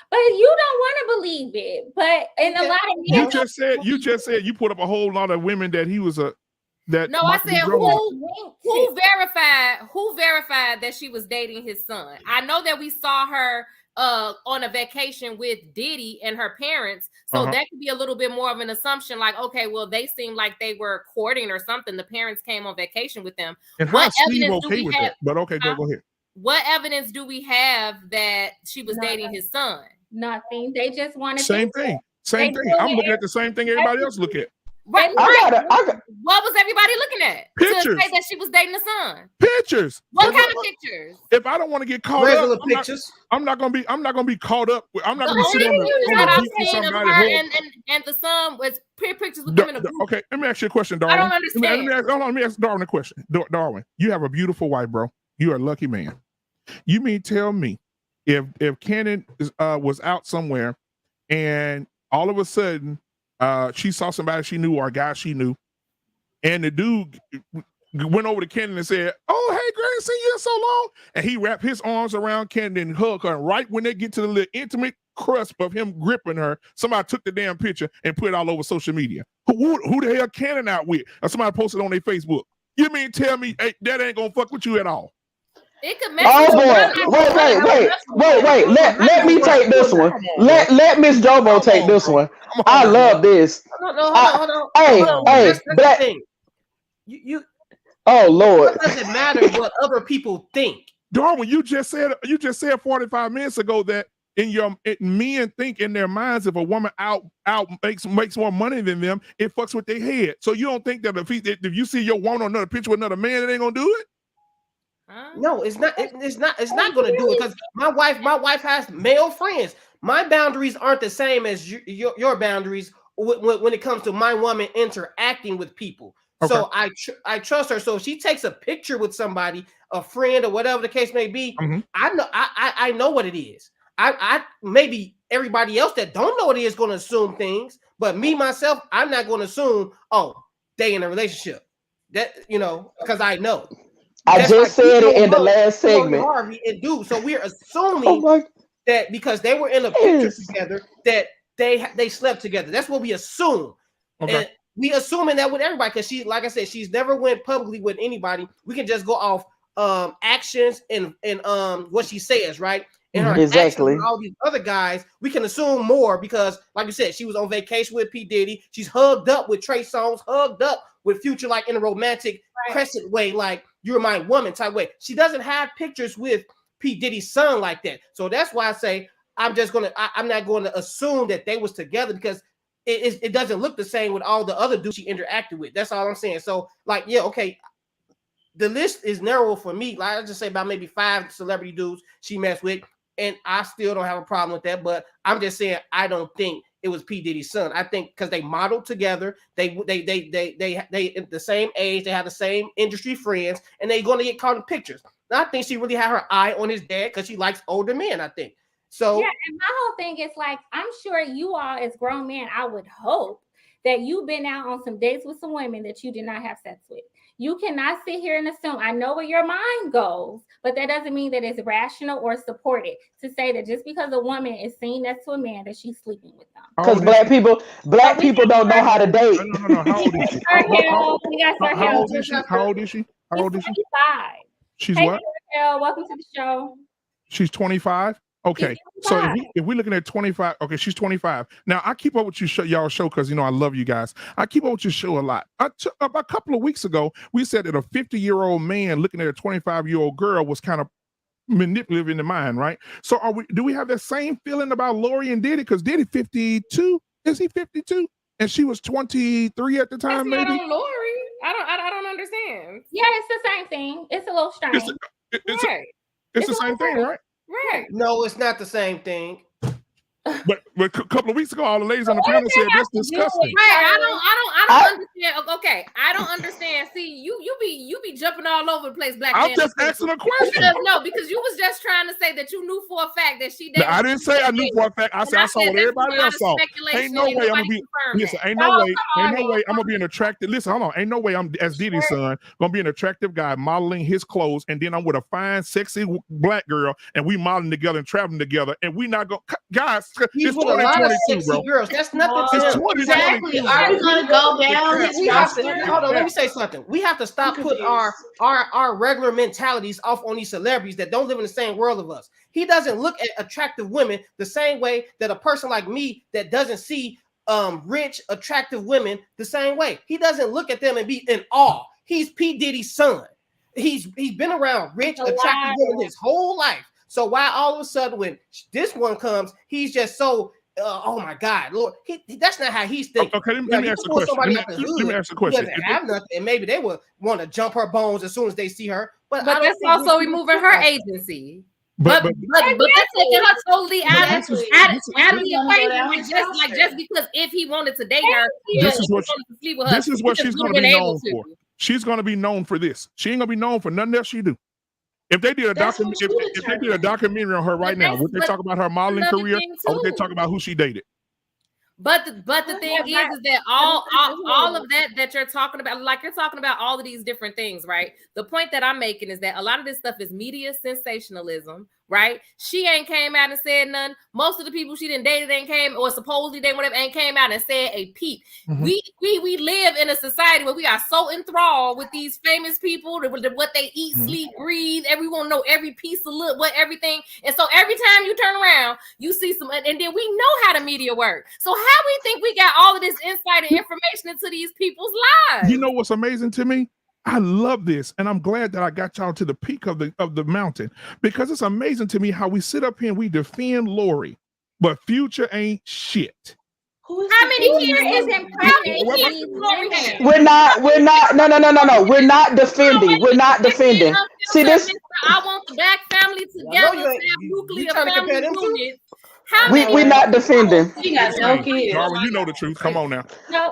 But you don't want to believe it. But in a lot of you just said you put up a whole lot of women that he was a that. No, I said who verified that she was dating his son. I know that we saw her on a vacation with Diddy and her parents, so that could be a little bit more of an assumption, like, okay, well, they seem like they were courting or something. The parents came on vacation with them. And what evidence do we have? But okay, go ahead. What evidence do we have that she was dating his son? Nothing. They just wanted same thing. I'm looking at the same thing everybody else look at. Right. What was everybody looking at? Pictures. To say that she was dating the son. Pictures. What kind of pictures? If I don't want to get caught regular up, pictures. I'm not gonna be caught up. I'm not gonna be sitting on the beach with somebody. And the son was pictures with them in a group. Okay, let me ask you a question, Darwin. I don't understand. Let me ask Darwin a question. Darwin, you have a beautiful wife, bro. You are a lucky man. You mean tell me if Cannon was out somewhere and all of a sudden she saw somebody she knew or a guy she knew, and the dude went over to Cannon and said, "Oh, hey, girl, I seen you in so long," and he wrapped his arms around Cannon and hugged her. And right when they get to the little intimate cusp of him gripping her, somebody took the damn picture and put it all over social media. Who the hell Cannon out with? Or somebody posted on their Facebook. You mean tell me that ain't gonna fuck with you at all? It could make wait. Let me take this one. Let Miss Jomo take this one. I love this. Hold on. Hey, Black. You. Oh Lord. It doesn't matter what other people think. Darwin, you just said 45 minutes ago that men think in their minds if a woman out makes more money than them, it fucks with their head. So you don't think that if you see your woman on another picture with another man, it ain't gonna do it? No, it's not going to do it because my wife has male friends. My boundaries aren't the same as your boundaries when it comes to my woman interacting with people. Okay. So I trust her. So if she takes a picture with somebody, a friend, or whatever the case may be, I know what it is. I maybe everybody else that don't know what it is going to assume things, but me myself, I'm not going to assume, oh, they in a relationship. That because I know. I just said it in the last segment. Harvey and dude, so we're assuming that because they were in a picture together, that they slept together. That's what we assume. Okay. And we assuming that with everybody because she, like I said, she's never went publicly with anybody. We can just go off actions and what she says, right? And her exactly. All these other guys, we can assume more because, like you said, she was on vacation with P. Diddy. She's hugged up with Trey Songz, hugged up with Future, like in a romantic crescent way, like you're my woman type way. She doesn't have pictures with P. Diddy's son like that. So that's why I say I'm not going to assume that they was together because it doesn't look the same with all the other dudes she interacted with. That's all I'm saying. So like, yeah, okay. The list is narrow for me. Like I just say about maybe 5 celebrity dudes she messed with. And I still don't have a problem with that, but I'm just saying I don't think it was P. Diddy's son. I think because they modeled together, they at the same age, they have the same industry friends, and they're going to get caught in pictures. And I think she really had her eye on his dad because she likes older men. I think so. Yeah, and my whole thing is like I'm sure you all as grown men, I would hope that you've been out on some dates with some women that you did not have sex with. You cannot sit here and assume. I know where your mind goes, but that doesn't mean that it's rational or supported to say that just because a woman is seen next to a man that she's sleeping with them. Because black people don't know how to date. No. How old is she? How old is she? How old is she? How old is she? 25. She's hey, what? Raquel, welcome to the show. She's 25. Okay, so if we're looking at 25, okay, she's 25. Now I keep up with y'all show because you know I love you guys. I keep up with your show a lot. About a couple of weeks ago, we said that a 50-year-old man looking at a 25-year-old girl was kind of manipulative in the mind, right? So do we have that same feeling about Lori and Diddy? Because Diddy 52, is he 52? And she was 23 at the time, That's maybe. not on Lori. I don't understand. Yeah, it's the same thing. It's a little strange. It's the same thing, right? Right. No, it's not the same thing. But a couple of weeks ago, all the ladies on the panel said that's disgusting. Right, I don't understand. Okay, I don't understand. See, you be jumping all over the place, black man. I'm just asking a question. Because you was just trying to say that you knew for a fact that she dated. No, I didn't say I knew for a fact. I said I saw what everybody else saw. Ain't no way I'm gonna be. Listen, ain't no way I'm gonna be an attractive. Listen, hold on. Ain't no way I'm as Diddy's son gonna be an attractive guy modeling his clothes, and then I'm with a fine, sexy black girl, and we modeling together and traveling together, and we not go, guys. He's with a lot of sexy girls. That's nothing to him. Exactly. Are we gonna go down his roster? Hold on, let me say something. We have to stop putting our regular mentalities off on these celebrities that don't live in the same world of us. He doesn't look at attractive women the same way that a person like me that doesn't see rich, attractive women the same way. He doesn't look at them and be in awe. He's P. Diddy's son. He's been around rich, attractive women his whole life. So why all of a sudden when this one comes, he's just so, oh my God, Lord, that's not how he's thinking. Okay, let me ask a question. Let me ask a question. Doesn't have nothing, and maybe they would want to jump her bones as soon as they see her. But that's also removing her agency. But that's taking her totally out of the equation. Just because if he wanted to date her, this is what she's going to be known for. She's going to be known for this. She ain't going to be known for nothing else she do. If they did a documentary on her right now, would they talk about her modeling career, or would they talk about who she dated? But the thing is that all of that you're talking about, like you're talking about all of these different things, right? The point that I'm making is that a lot of this stuff is media sensationalism, right? She ain't came out and said nothing. Most of the people she didn't dated ain't came, or supposedly they whatever ain't came out and said a peep. Mm-hmm. We live in a society where we are so enthralled with these famous people, what they eat, sleep, breathe. Everyone know every piece of everything. And so every time you turn around, you see some, and then we know how the media work. So how we think we got all of this insight and information into these people's lives? You know what's amazing to me? I love this, and I'm glad that I got y'all to the peak of the mountain, because it's amazing to me how we sit up here and we defend Lori, but Future ain't shit. How many years is impregnated? We're not. No. We're not defending. We're not defending. See this? I want the Black family together to have nuclear family unit. We're not defending. She got no kids. Darwin, you know the truth. Come on now.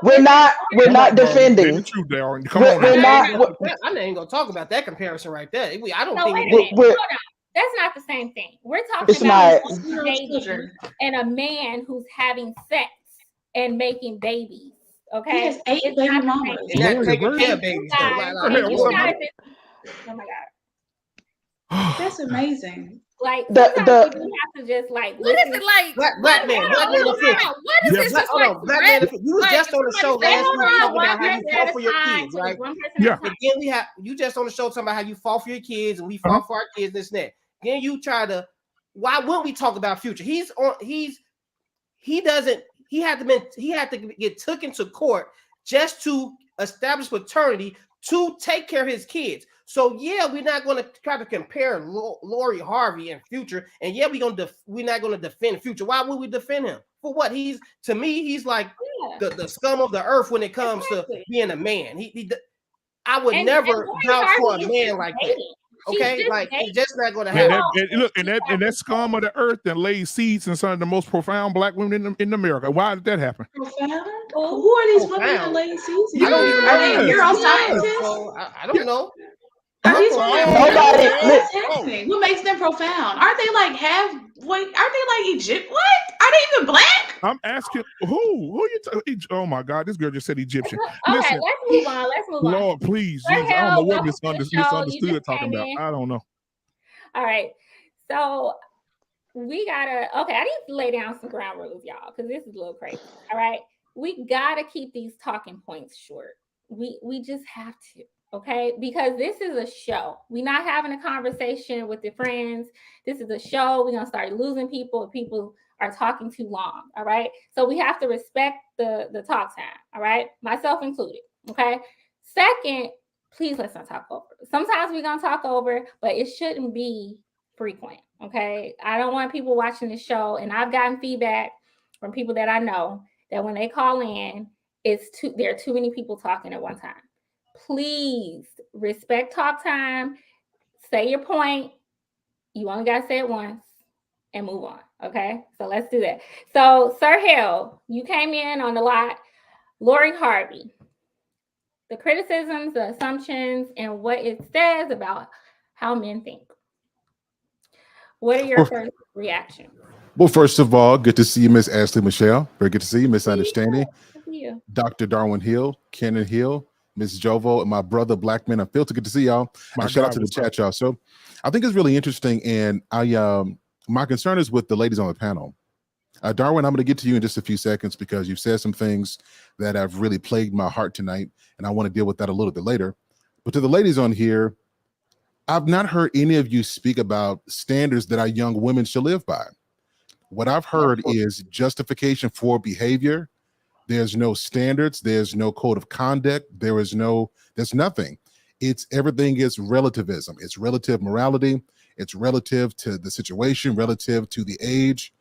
We're not defending. The truth, Darwin. Come on now. I'm not even gonna talk about that comparison right there. I don't think that's not the same thing. We're talking about dating and a man who's having sex and making babies. Okay, he has 8 baby mamas. And taking care of babies. Oh my God, that's amazing. Like you have to just like what is it like? Black man. What is this? Black man. You was just on the show last week talking about how you fought for your kids, right? Yeah. But then you just on the show talking about how you fought for your kids and we fought for our kids, this and that. Then you try to. Why wouldn't we talk about Future? He had to get taken to court just to establish paternity to take care of his kids. So yeah, we're not going to try to compare Lori Harvey and Future, and yeah, we're not going to defend Future. Why would we defend him? For what? He's like the scum of the earth when it comes to being a man. I would never vouch for a man like that. Okay, like it's just not going to happen. And that scum of the earth that lays seeds in some of the most profound black women in America. Why did that happen? Profound? Who are these women that lay seeds? I don't even know. Are they neuroscientists? I don't know. Are these women? What's happening? What makes them profound? Aren't they like half Wait, aren't they like Egypt? What? Are they even black? I'm asking who you? Oh my God, this girl just said Egyptian. Okay, Listen, let's move on. Let's move on. Lord, please, Sir Jesus, I don't know Harold, what welcome to the show. You misunderstood just talking came about. in. I don't know. All right, so we gotta. Okay, I need to lay down some ground rules, y'all, because this is a little crazy. All right, we gotta keep these talking points short. We just have to. Okay, because this is a show. We're not having a conversation with your friends. This is a show. We're gonna start losing people if people are talking too long. All right, so we have to respect the talk time. All right, myself included. Okay. Second, please let's not talk over. Sometimes we're gonna talk over, but it shouldn't be frequent. Okay. I don't want people watching the show, and I've gotten feedback from people that I know that when they call in, there are too many people talking at one time. Please respect talk time, say your point. You only gotta say it once and move on. Okay. So let's do that. So, Sir Hill, you came in on the lot. Lori Harvey, the criticisms, the assumptions, and what it says about how men think. What are your first reactions? Well, first of all, good to see you, Miss Ashley Michelle. Very good to see you, Miss Understanding. Good to see you. Dr. Darwin Hill, Kenan Hill, Miss Jovo, and my brother Black Man. I feel good to see y'all. And shout out to the chat, y'all. So I think it's really interesting. And my concern is with the ladies on the panel. Darwin, I'm going to get to you in just a few seconds because you've said some things that have really plagued my heart tonight, and I want to deal with that a little bit later. But to the ladies on here, I've not heard any of you speak about standards that our young women should live by. What I've heard is justification for behavior. There's no standards. There's no code of conduct. There's nothing. Everything is relativism. It's relative morality. It's relative to the situation, relative to the age.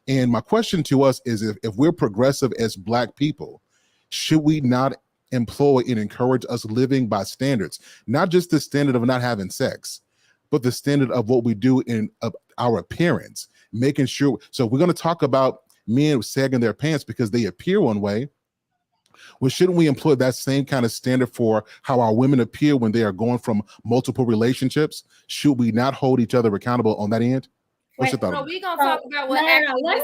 And my question to us is if we're progressive as Black people, should we not employ and encourage us living by standards? Not just the standard of not having sex, but the standard of what we do in our appearance, making sure. So we're going to talk about men sagging their pants because they appear one way. Well, shouldn't we employ that same kind of standard for how our women appear when they are going from multiple relationships? Should we not hold each other accountable on that end? What's your thought? So we're gonna talk about what Let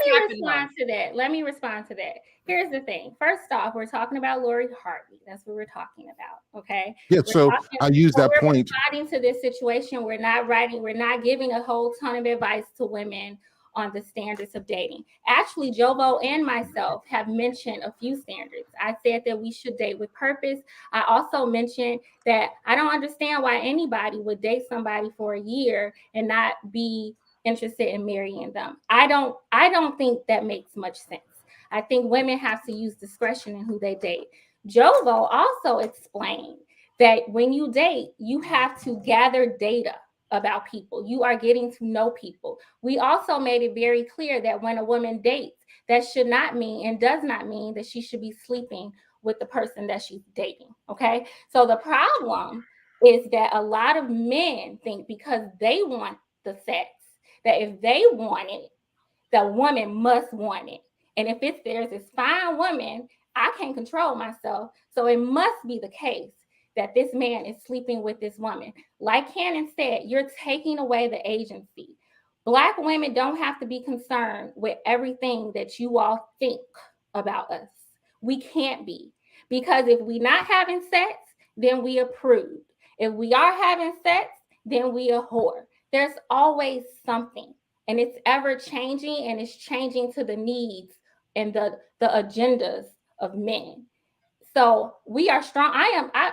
me respond to that. Here's the thing. First off, we're talking about Lori Harvey. That's what we're talking about. Okay. Yeah. So I use that point. We're responding to this situation. We're not giving a whole ton of advice to women on the standards of dating. Actually, Jovo and myself have mentioned a few standards. I said that we should date with purpose. I also mentioned that I don't understand why anybody would date somebody for a year and not be interested in marrying them. I don't think that makes much sense. I think women have to use discretion in who they date. Jovo also explained that when you date, you have to gather data about people. You are getting to know people. We also made it very clear that when a woman dates, that should not mean and does not mean that she should be sleeping with the person that she's dating. Okay. So the problem is that a lot of men think because they want the sex, that if they want it, the woman must want it. And if there's this fine woman, I can't control myself. So it must be the case that this man is sleeping with this woman. Like Cannon said, you're taking away the agency. Black women don't have to be concerned with everything that you all think about us. We can't be. Because if we're not having sex, then we approve. If we are having sex, then we a whore. There's always something, and it's ever changing, and it's changing to the needs and the agendas of men. So we are strong.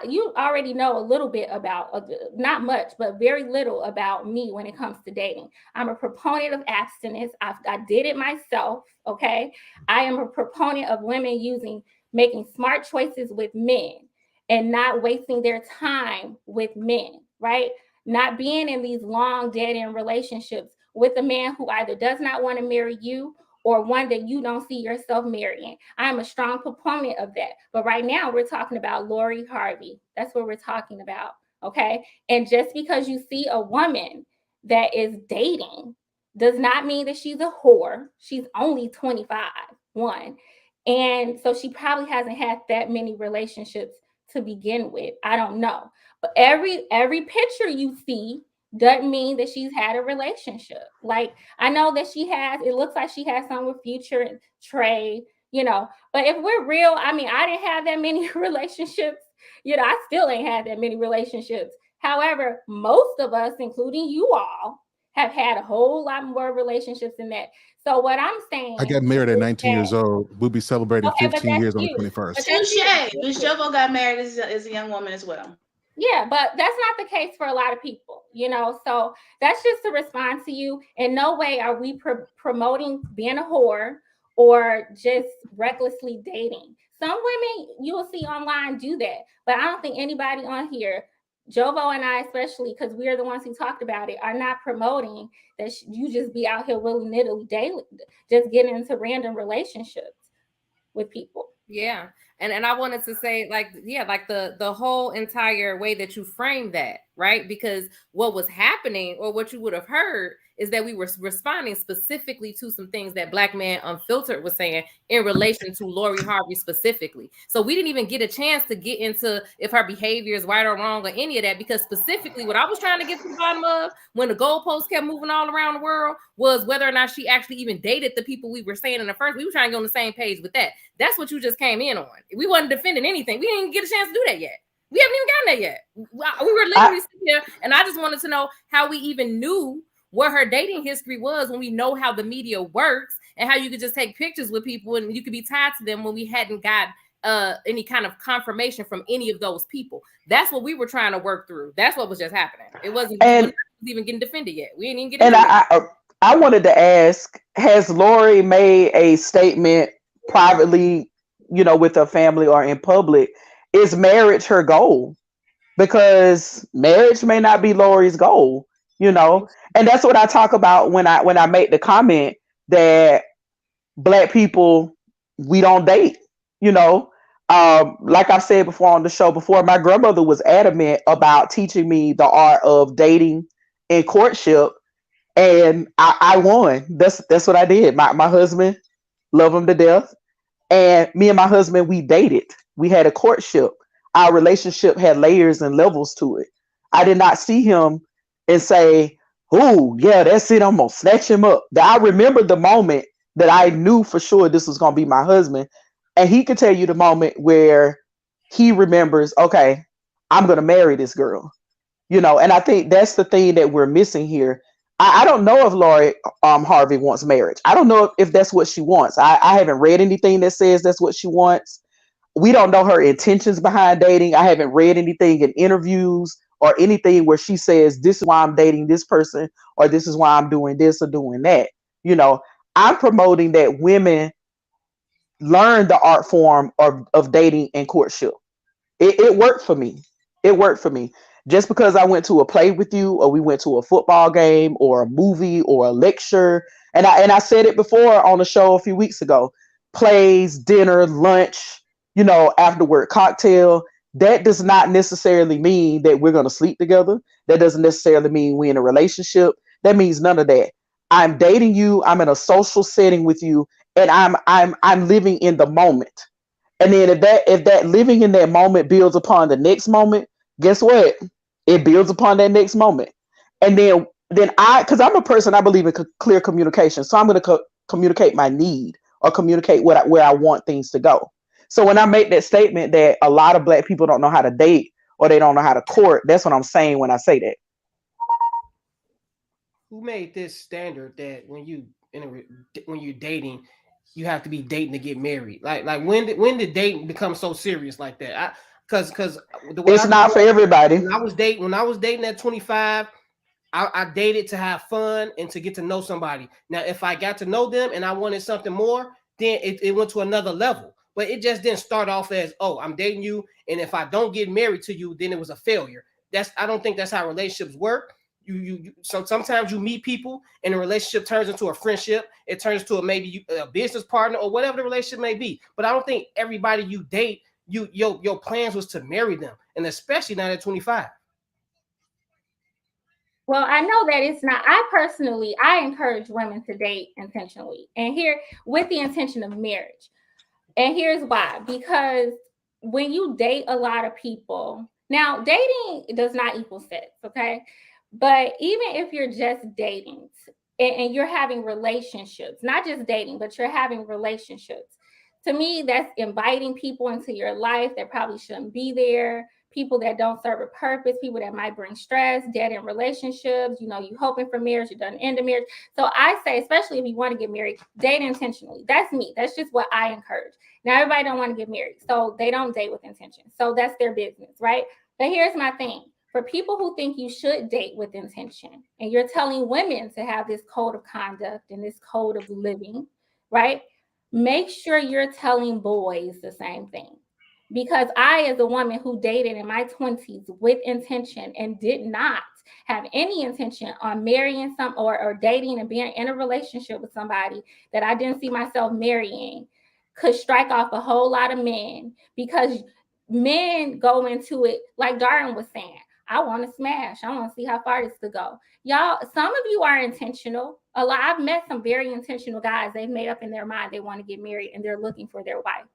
You already know a little bit about, not much, but very little about me when it comes to dating. I'm a proponent of abstinence. I did it myself. Okay. I am a proponent of women making smart choices with men and not wasting their time with men, right? Not being in these long dead-end relationships with a man who either does not want to marry you or one that you don't see yourself marrying. I'm a strong proponent of that. But right now we're talking about Lori Harvey. That's what we're talking about, okay? And just because you see a woman that is dating does not mean that she's a whore. She's only 25, one. And so she probably hasn't had that many relationships to begin with. I don't know. But every picture you see doesn't mean that she's had a relationship. Like, I know that it looks like she has some with Future and Trey, you know, but if we're real, I mean, I didn't have that many relationships. You know, I still ain't had that many relationships. However, most of us, including you all, have had a whole lot more relationships than that. So what I'm saying, I got married at 19 years old. We'll be celebrating 15 years on the 21st. Touche. Miss Jovo got married as a young woman as well. Yeah, but that's not the case for a lot of people, you know. So that's just to respond to you. In no way are we promoting being a whore or just recklessly dating. Some women you will see online do that, but I don't think anybody on here, Jovo and I especially, because we are the ones who talked about it, are not promoting that you just be out here willy-nilly daily, just getting into random relationships with people. Yeah. And I wanted to say, like, yeah, like the whole entire way that you framed that, right? Because what was happening, or what you would have heard, is that we were responding specifically to some things that Black Man Unfiltered was saying in relation to Lori Harvey specifically. So we didn't even get a chance to get into if her behavior is right or wrong or any of that, because specifically what I was trying to get to the bottom of when the goalposts kept moving all around the world was whether or not she actually even dated the people we were saying in the first. We were trying to get on the same page with that. That's what you just came in on. We wasn't defending anything. We didn't even get a chance to do that yet. We haven't even gotten there yet. We were literally sitting here, and I just wanted to know how we even knew what her dating history was when we know how the media works and how you could just take pictures with people and you could be tied to them when we hadn't got any kind of confirmation from any of those people. That's what we were trying to work through. That's what was just happening. It wasn't even getting defended yet. We didn't even get into it. I wanted to ask, has Lori made a statement privately, you know, with her family or in public? Is marriage her goal? Because marriage may not be Lori's goal, you know. And that's what I talk about when I make the comment that Black people, we don't date, you know. Like I said before on the show before, my grandmother was adamant about teaching me the art of dating and courtship, and I won. That's what I did. My husband, love him to death, and me and my husband, we dated. We had a courtship. Our relationship had layers and levels to it. I did not see him and say, "Oh, yeah, that's it. I'm gonna snatch him up." I remember the moment that I knew for sure this was gonna be my husband, and he could tell you the moment where he remembers, okay, I'm gonna marry this girl, you know. And I think that's the thing that we're missing here. I don't know if Lori Harvey wants marriage. I don't know if that's what she wants. I haven't read anything that says that's what she wants. We don't know her intentions behind dating. I haven't read anything in interviews or anything where she says, this is why I'm dating this person, or this is why I'm doing this or doing that. You know, I'm promoting that women learn the art form of dating and courtship. It worked for me. It worked for me. Just because I went to a play with you, or we went to a football game or a movie or a lecture, and I said it before on the show a few weeks ago, plays, dinner, lunch, you know, afterward cocktail, that does not necessarily mean that we're going to sleep together. That doesn't necessarily mean we're in a relationship. That means none of that. I'm dating you. I'm in a social setting with you, and I'm living in the moment. And then if that living in that moment builds upon the next moment, guess what? It builds upon that next moment. And then because I'm a person, I believe in clear communication. So I'm going to communicate my need or communicate where I want things to go. So when I make that statement that a lot of Black people don't know how to date or they don't know how to court, that's what I'm saying when I say that. Who made this standard that when you're dating, you have to be dating to get married? Like when did dating become so serious like that? Because the way it's not for everybody. When I was dating at 25, I dated to have fun and to get to know somebody. Now, if I got to know them and I wanted something more, then it went to another level. But it just didn't start off as, oh, I'm dating you, and if I don't get married to you, then it was a failure. I don't think that's how relationships work. Sometimes you meet people and the relationship turns into a friendship. It turns to maybe a business partner or whatever the relationship may be. But I don't think everybody you date, your plans was to marry them, and especially not at 25. Well, I know that it's not. I encourage women to date intentionally, and here with the intention of marriage. And here's why. Because when you date a lot of people, now dating does not equal sex, okay? But even if you're just dating and you're having relationships, not just dating, but you're having relationships, to me, that's inviting people into your life that probably shouldn't be there, people that don't serve a purpose, people that might bring stress, dead end relationships, you hoping for marriage, you done end of marriage. So I say, especially if you want to get married, date intentionally. That's me. That's just what I encourage. Now, everybody don't want to get married, so they don't date with intention. So that's their business, right? But here's my thing. For people who think you should date with intention, and you're telling women to have this code of conduct and this code of living, right? Make sure you're telling boys the same thing. Because I, as a woman who dated in my 20s with intention and did not have any intention on marrying or dating and being in a relationship with somebody that I didn't see myself marrying, could strike off a whole lot of men, because men go into it like Darren was saying. I want to smash. I want to see how far this could go. Y'all, some of you are intentional. I've met some very intentional guys. They've made up in their mind they want to get married and they're looking for their wife.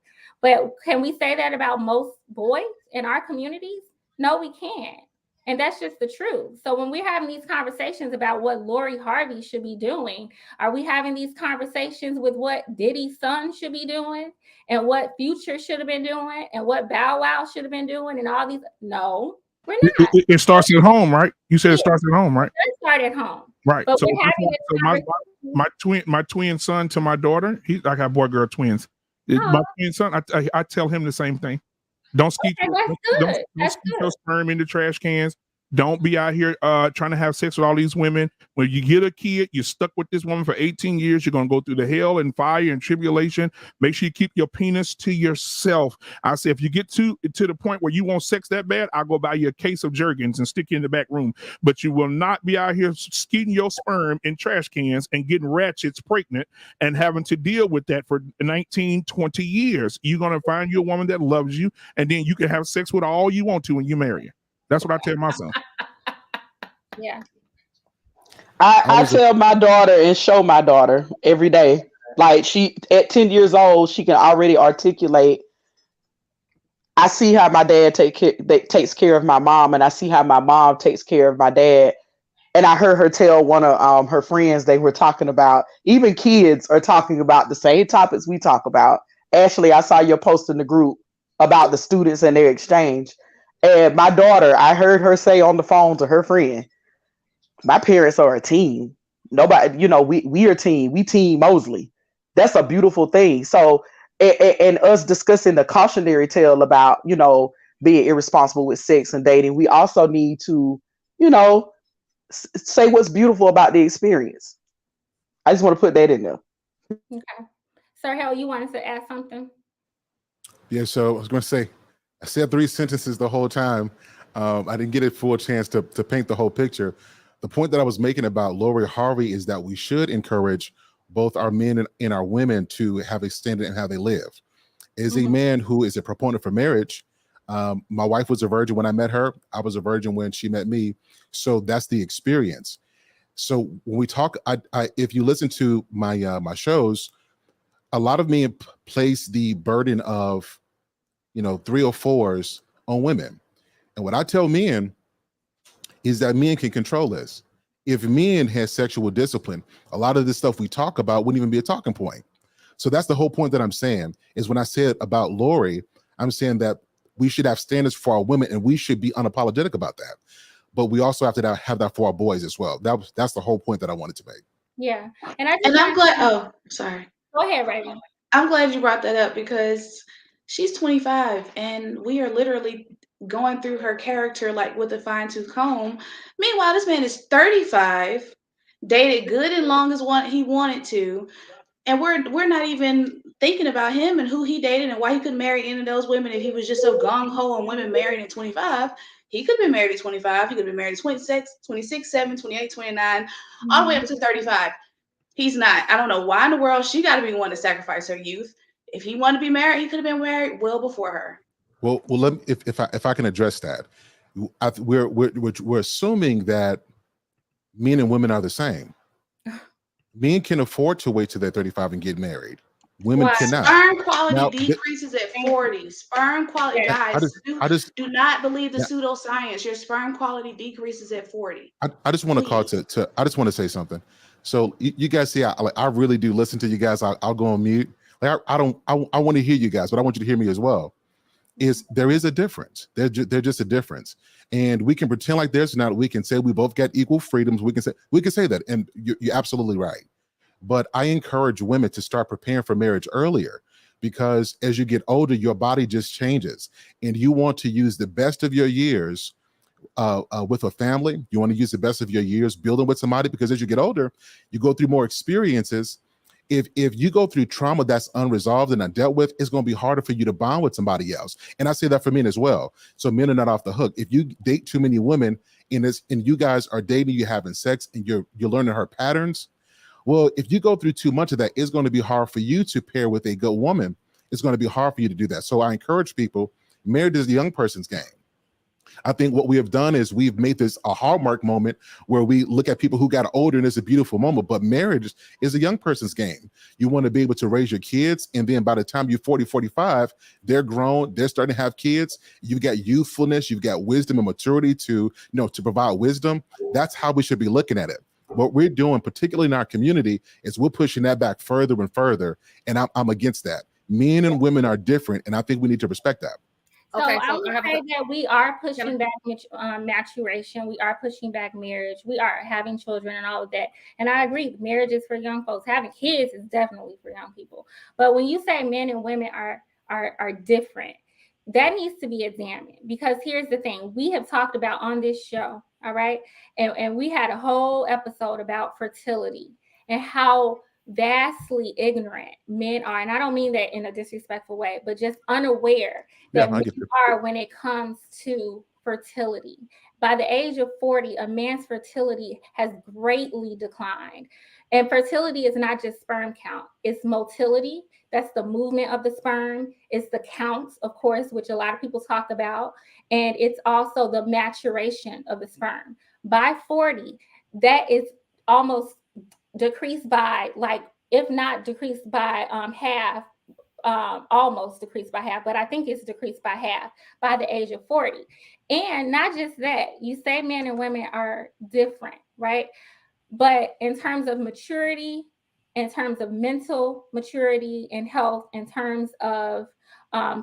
But can we say that about most boys in our communities? No, we can't. And that's just the truth. So when we're having these conversations about what Lori Harvey should be doing, are we having these conversations with what Diddy's son should be doing and what Future should have been doing and what Bow Wow should have been doing and all these? No, we're not. It starts at home, right? You said it starts at home, right? It starts at home. Right. But So, we're having this my twin son to my daughter, I got boy girl twins. My twin son, I tell him the same thing. Don't skeet your sperm in the trash cans. Don't be out here trying to have sex with all these women. When you get a kid, you're stuck with this woman for 18 years. You're going to go through the hell and fire and tribulation. Make sure you keep your penis to yourself. I say, if you get to the point where you want sex that bad, I'll go buy you a case of Jergens and stick you in the back room. But you will not be out here skeeting your sperm in trash cans and getting ratchets pregnant and having to deal with that for 19, 20 years. You're going to find you a woman that loves you, and then you can have sex with her all you want to when you marry her. That's what I tell my son. Yeah. I tell my daughter and show my daughter every day. Like, she, at 10 years old, she can already articulate. I see how my dad takes care of my mom, and I see how my mom takes care of my dad. And I heard her tell one of her friends, they were talking about, even kids are talking about the same topics we talk about. Ashley, I saw your post in the group about the students and their exchange. And my daughter, I heard her say on the phone to her friend, my parents are a team. Nobody, we are a team. We team Mosley. That's a beautiful thing. So, and us discussing the cautionary tale about, being irresponsible with sex and dating, we also need to, say what's beautiful about the experience. I just want to put that in there. Okay. Sir Hell, you wanted to add something? Yeah, so I was going to say, I said 3 sentences the whole time. I didn't get a full chance to paint the whole picture. The point that I was making about Lori Harvey is that we should encourage both our men and our women to have a standard in how they live. As a man who is a proponent for marriage, my wife was a virgin when I met her. I was a virgin when she met me. So that's the experience. So when we talk, if you listen to my my shows, a lot of men place the burden of 304s on women. And what I tell men is that men can control this. If men had sexual discipline, a lot of this stuff we talk about wouldn't even be a talking point. So that's the whole point that I'm saying, is when I said about Lori, I'm saying that we should have standards for our women and we should be unapologetic about that. But we also have to have that for our boys as well. That's the whole point that I wanted to make. Yeah. And I'm glad. Oh, sorry. Go ahead, Raven. I'm glad you brought that up, because she's 25 and we are literally going through her character like with a fine-tooth comb. Meanwhile, this man is 35, dated good and long as he wanted to, and we're not even thinking about him and who he dated and why he couldn't marry any of those women if he was just so gung-ho on women married at 25. He could have been married at 25. He could have been married at 26, 7, 28, 29, all the way up to 35. He's not. I don't know why in the world she got to be the one to sacrifice her youth. If he wanted to be married, he could have been married well before her. Well, let me, if I can address that, we're assuming that men and women are the same. Men can afford to wait till they're 35 and get married. Women cannot. Sperm quality Now, decreases at 40. Sperm quality, guys, do not believe the pseudoscience. Your sperm quality decreases at 40. I just want to call to I just want to say something. So you guys see, I really do listen to you guys. I'll go on mute. Like I want to hear you guys, but I want you to hear me as well. There is a difference. There's just a difference, and we can pretend like there's not. We can say we both get equal freedoms. We can say that, and you're absolutely right. But I encourage women to start preparing for marriage earlier, because as you get older, your body just changes, and you want to use the best of your years with a family. You want to use the best of your years building with somebody, because as you get older, you go through more experiences. If you go through trauma that's unresolved and not dealt with, it's going to be harder for you to bond with somebody else. And I say that for men as well. So men are not off the hook. If you date too many women and you guys are dating, you're having sex, and you're learning her patterns. Well, if you go through too much of that, it's going to be hard for you to pair with a good woman. It's going to be hard for you to do that. So I encourage people, marriage is the young person's game. I think what we have done is we've made this a hallmark moment where we look at people who got older, and it's a beautiful moment, but marriage is a young person's game. You want to be able to raise your kids, and then by the time you're 40, 45, they're grown, they're starting to have kids. You've got youthfulness, you've got wisdom and maturity to provide wisdom. That's how we should be looking at it. What we're doing, particularly in our community, is we're pushing that back further and further, and I'm against that. Men and women are different, and I think we need to respect that. So I would say that we are pushing back maturation. We are pushing back marriage. We are having children and all of that. And I agree, marriage is for young folks. Having kids is definitely for young people. But when you say men and women are different, that needs to be examined, because here's the thing. We have talked about on this show, all right? And we had a whole episode about fertility and how vastly ignorant men are. And I don't mean that in a disrespectful way, but just unaware that men are when it comes to fertility. By the age of 40, a man's fertility has greatly declined. And fertility is not just sperm count, it's motility. That's the movement of the sperm. It's the counts, of course, which a lot of people talk about. And it's also the maturation of the sperm. By 40, that is almost decreased by, like, if not decreased by half, almost decreased by half, but I think it's decreased by half by the age of 40. And not just that, you say men and women are different, right? But in terms of maturity, in terms of mental maturity and health, in terms of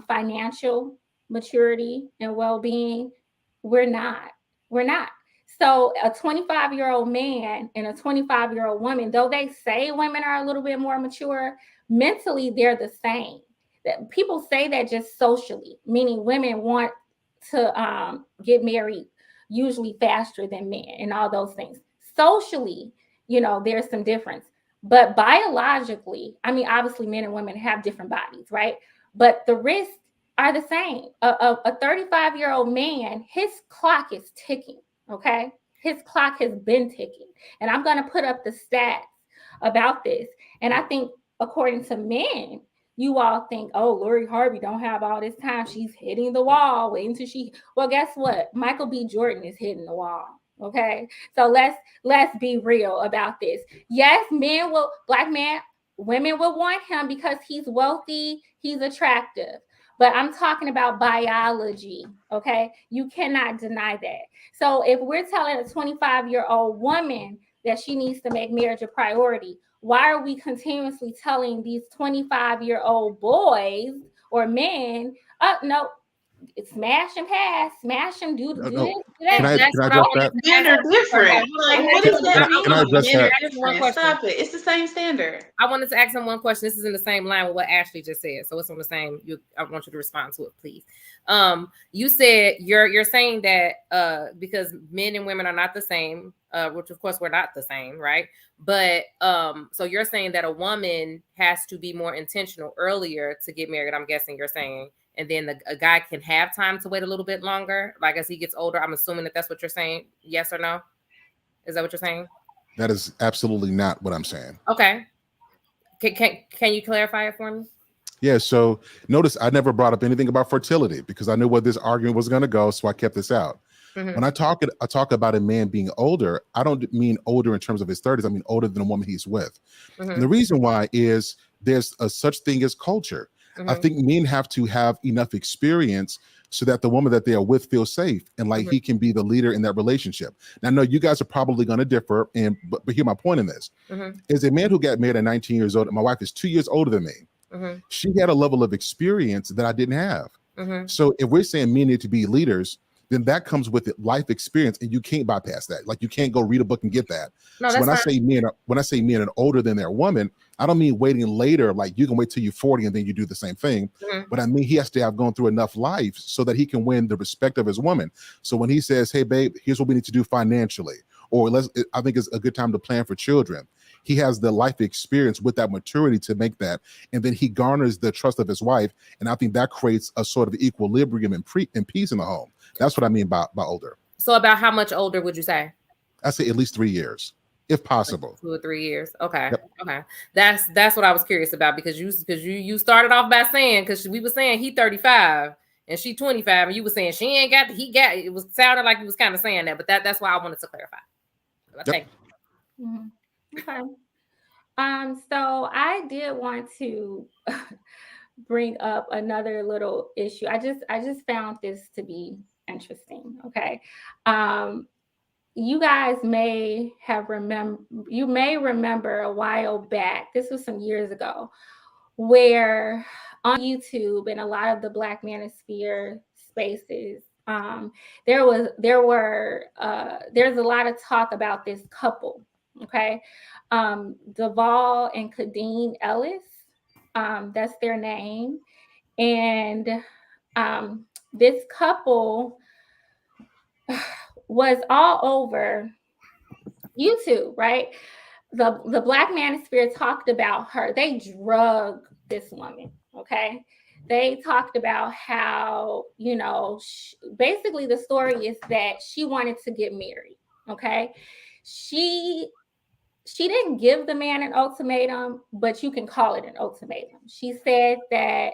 financial maturity and well-being, we're not. So a 25-year-old man and a 25-year-old woman, though they say women are a little bit more mature, mentally they're the same. That people say that just socially, meaning women want to get married usually faster than men and all those things. Socially, there's some difference. But biologically, I mean, obviously men and women have different bodies, right? But the risks are the same. A 35-year-old man, his clock is ticking, okay? His clock has been ticking. And I'm going to put up the stats about this. And I think according to men, you all think, oh, Lori Harvey don't have all this time. She's hitting the wall, waiting till well, guess what? Michael B. Jordan is hitting the wall. Okay. So let's be real about this. Yes, women will want him because he's wealthy, he's attractive. But I'm talking about biology. Okay. You cannot deny that. So if we're telling a 25-year-old woman that she needs to make marriage a priority, why are we continuously telling these 25-year-old boys or men, no, smash and pass, smash and do this. Can I address that? Men are different. Like, what does that mean? Can I address that? Stop it. It's the same standard. I wanted to ask him one question. This is in the same line with what Ashley just said. So it's on the same. I want you to respond to it, please. You said you're saying that because men and women are not the same, which of course we're not the same, right? But so you're saying that a woman has to be more intentional earlier to get married. I'm guessing you're saying. And then a guy can have time to wait a little bit longer, like as he gets older. I'm assuming that's what you're saying. Yes or no? Is that what you're saying? That is absolutely not what I'm saying. Okay. Can you clarify it for me? Yeah. So notice I never brought up anything about fertility because I knew where this argument was going to go, so I kept this out. Mm-hmm. When I talk about a man being older, I don't mean older in terms of his 30s. I mean older than a woman he's with. Mm-hmm. And the reason why is there's a such thing as culture. I think men have to have enough experience so that the woman that they are with feels safe and like he can be the leader in that relationship. Now, I know you guys are probably going to differ, but hear my point in this. As a man who got married at 19 years old, and my wife is 2 years older than me, she had a level of experience that I didn't have. So if we're saying men need to be leaders, then that comes with it, life experience, and you can't bypass that. Like you can't go read a book and get that. No, so when I say men are older than their woman, I don't mean waiting later, like you can wait till you're 40 and then you do the same thing. But I mean he has to have gone through enough life so that he can win the respect of his woman. So when he says, "Hey, babe, here's what we need to do financially," or I think it's a good time to plan for children. He has the life experience with that maturity to make that, and then he garners the trust of his wife, and I think that creates a sort of equilibrium and peace in the home. That's what I mean by older. So about how much older would you say? I say at least 3 years, if possible. 2 or 3 years. Okay. Yep. Okay. That's what I was curious about because you started off by saying, because we were saying he 35 and she 25, and you were saying she ain't got it was sounded like you was kind of saying that, but that's why I wanted to clarify. Thank you. Okay. So I did want to bring up another little issue. I just found this to be interesting. Okay. You guys may remember a while back, this was some years ago, where on YouTube and a lot of the Black Manosphere spaces, there's a lot of talk about this couple. Okay. Duvall and Kadeen Ellis, that's their name. And this couple was all over YouTube, right? The Black Manosphere talked about her. They drug this woman, okay? They talked about how, basically the story is that she wanted to get married, okay? She didn't give the man an ultimatum, but you can call it an ultimatum. She said that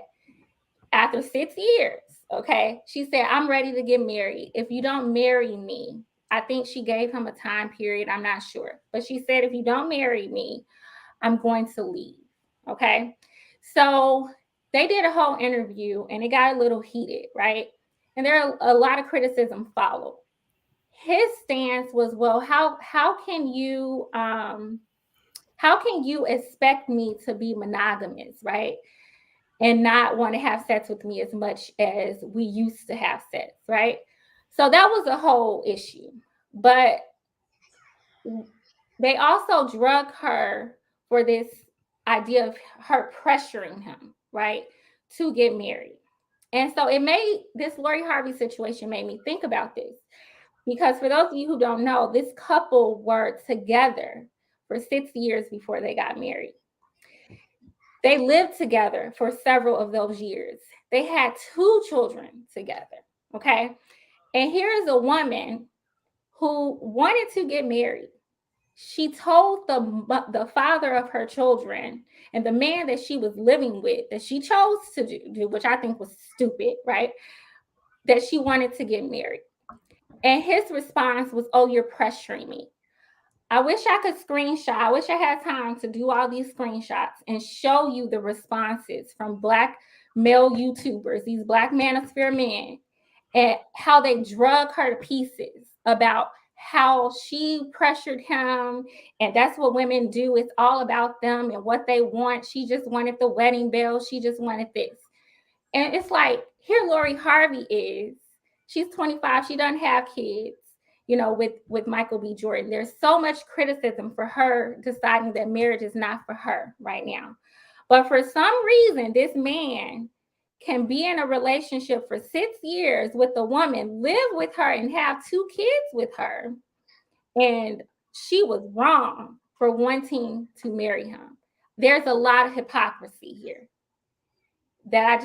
after 6 years, okay, she said, "I'm ready to get married. If you don't marry me," I think she gave him a time period. I'm not sure. But she said, "If you don't marry me, I'm going to leave." Okay. So they did a whole interview and it got a little heated, right? And there are a lot of criticism followed. His stance was, well, how can you expect me to be monogamous, right? And not want to have sex with me as much as we used to have sex, right? So that was a whole issue. But they also drug her for this idea of her pressuring him, right, to get married. And so this Lori Harvey situation made me think about this. Because for those of you who don't know, this couple were together for 6 years before they got married. They lived together for several of those years. They had 2 children together, okay? And here is a woman who wanted to get married. She told the father of her children and the man that she was living with, that she chose to do, which I think was stupid, right? That she wanted to get married. And his response was, "Oh, you're pressuring me." I wish I could screenshot. I wish I had time to do all these screenshots and show you the responses from Black male YouTubers, these Black Manosphere men, and how they drug her to pieces about how she pressured him. And that's what women do. It's all about them and what they want. She just wanted the wedding bells. She just wanted this. And it's like, here Lori Harvey is. She's 25. She doesn't have kids, with Michael B. Jordan. There's so much criticism for her deciding that marriage is not for her right now. But for some reason, this man can be in a relationship for 6 years with a woman, live with her, and have 2 kids with her. And she was wrong for wanting to marry him. There's a lot of hypocrisy here that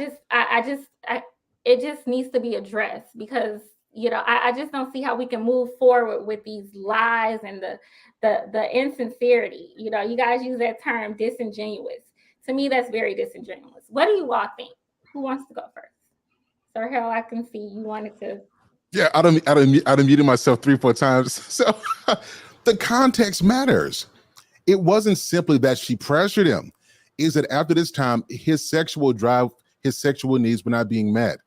it just needs to be addressed, because I just don't see how we can move forward with these lies and the insincerity. You guys use that term disingenuous. To me, that's very disingenuous. What do you all think? Who wants to go first? Sir Hell, I can see you wanted to. Yeah, I done muted myself 3-4 times. So the context matters. It wasn't simply that she pressured him. is that after this time, his sexual drive, his sexual needs were not being met.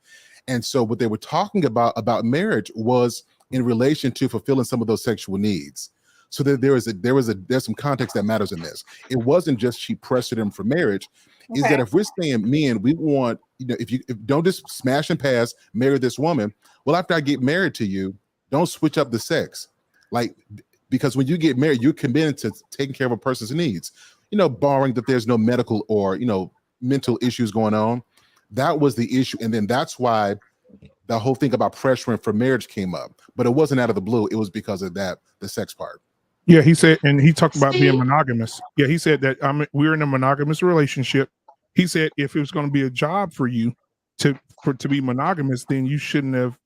And so what they were talking about marriage was in relation to fulfilling some of those sexual needs. So that there's some context that matters in this. It wasn't just she pressured him for marriage. Okay. Is that if we're saying men, we want, if don't just smash and pass, marry this woman. Well, after I get married to you, don't switch up the sex. Like, because when you get married, you're committed to taking care of a person's needs, barring that there's no medical or, mental issues going on. That was the issue. And then that's why the whole thing about pressuring for marriage came up, but it wasn't out of the blue. It was because of the sex part. Yeah, he said, and he talked about being monogamous. Yeah, he said that we're in a monogamous relationship. He said if it was going to be a job for you to be monogamous, then you shouldn't have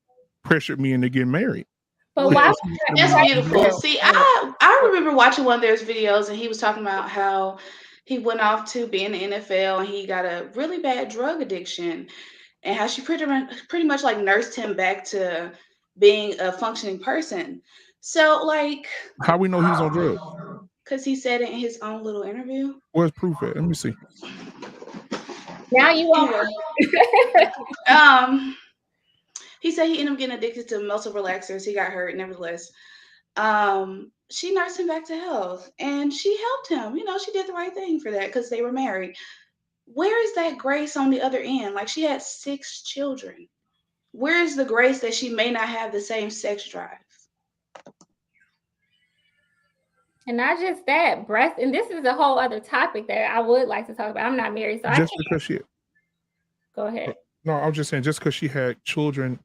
pressured me into getting married. But why? That's beautiful. See, I remember watching one of their videos, and he was talking about how he went off to be in the NFL, and he got a really bad drug addiction, and how she pretty much like nursed him back to being a functioning person. So, like, how we know he was on drugs? Because he said it in his own little interview. Where's proof at? Let me see. Now you are. He said he ended up getting addicted to muscle relaxers. He got hurt, nevertheless. She nursed him back to health, and she helped him. She did the right thing for that because they were married. Where is that grace on the other end? Like, she had 6 children. Where is the grace that she may not have the same sex drive? And not just that, breast, and this is a whole other topic that I would like to talk about. I'm not married, so just because she. Go ahead. No, I was just saying, just because she had children.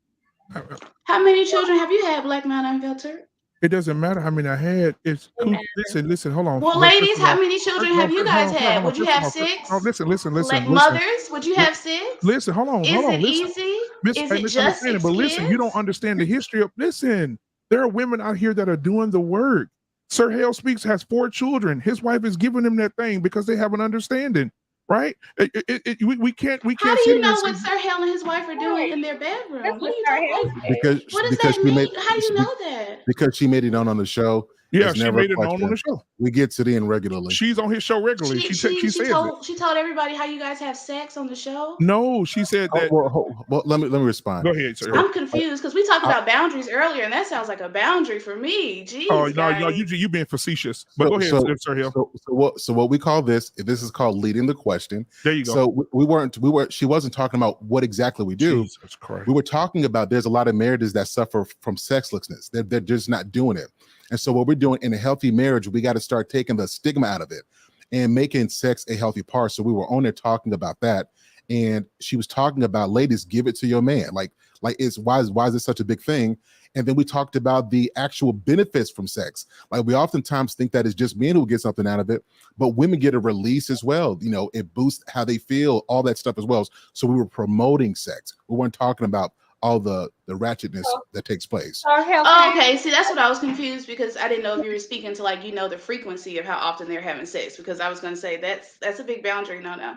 How many children have you had, Black Man Unfiltered? It doesn't matter how many I had. It's cool. Listen, hold on. Well, ladies, how many children have you guys had? Would you have 6? Oh, listen. Mothers, would you have 6? Listen, hold on. Is it easy? Is it just 6 But listen, you don't understand the history of. Listen, there are women out here that are doing the work. Sir Hale Speaks has 4 children. His wife is giving him that thing because they have an understanding, right? We can't. How do you know what Sir Hale and his wife are doing in their bedroom? What are you talking about? What does that mean? How do you know that? Because she made it known on the show. Yeah, she made it known on the show. We get to the end regularly. She's on his show regularly. She told everybody how you guys have sex on the show. No, she said that. Well, let me respond. Go ahead, sir. I'm confused because we talked about boundaries earlier, and that sounds like a boundary for me. Jeez, oh no, you being facetious. But go ahead, Sir Hill. So what we call this is called leading the question. There you go. So she wasn't talking about what exactly we do. Jesus Christ. We were talking about there's a lot of marriages that suffer from sexlessness. They're just not doing it. And so what we're doing in a healthy marriage, we got to start taking the stigma out of it and making sex a healthy part. So we were on there talking about that. And she was talking about, ladies, give it to your man. Like it's why is this such a big thing? And then we talked about the actual benefits from sex. Like, we oftentimes think that it's just men who get something out of it, but women get a release as well. It boosts how they feel, all that stuff as well. So we were promoting sex. We weren't talking about all the ratchetness that takes place. Okay, see, that's what I was confused, because I didn't know if you were speaking to the frequency of how often they're having sex, because I was going to say that's a big boundary, no.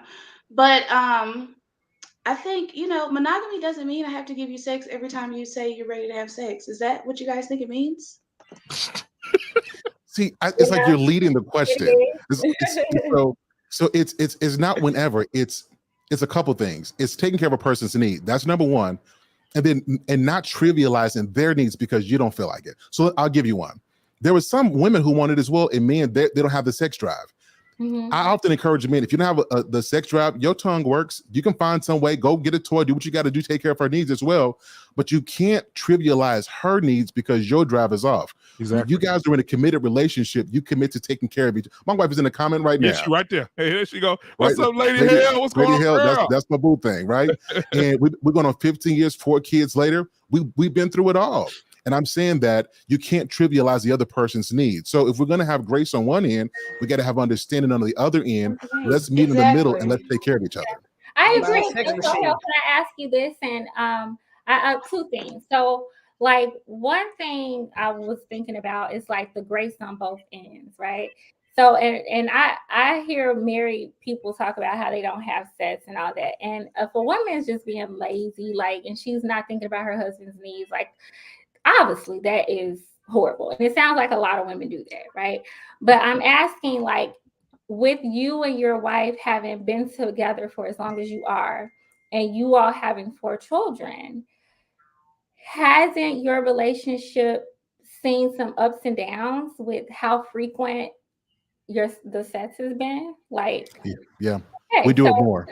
But I think, monogamy doesn't mean I have to give you sex every time you say you're ready to have sex. Is that what you guys think it means? See, it's like you're leading the question. So it's not whenever. It's a couple things. It's taking care of a person's need. That's number one. And not trivializing their needs because you don't feel like it. So I'll give you one. There were some women who wanted as well, and men, they don't have the sex drive. Mm-hmm. I often encourage men, if you don't have the sex drive, your tongue works. You can find some way, go get a toy, do what you got to do, take care of her needs as well. But you can't trivialize her needs because your drive is off. Exactly. You guys are in a committed relationship. You commit to taking care of each. My wife is in the comment right now. Yeah, she right there. Hey, there she go. What's up, Lady Hell? What's going on, girl? That's my boo thing, right? And we're going on 15 years, 4 kids later. We've been through it all. And I'm saying that you can't trivialize the other person's needs. So if we're going to have grace on one end, we got to have understanding on the other end. Let's meet in the middle and let's take care of each other. I agree. So can I ask you this? And I 2 things. So, one thing I was thinking about is the grace on both ends, right? So, and I hear married people talk about how they don't have sex and all that. And if a woman is just being lazy, and she's not thinking about her husband's needs, obviously that is horrible. And it sounds like a lot of women do that, right? But I'm asking, with you and your wife having been together for as long as you are, and you all having 4 children, hasn't your relationship seen some ups and downs with how frequent the sex has been? Like, Yeah. okay, We do it more.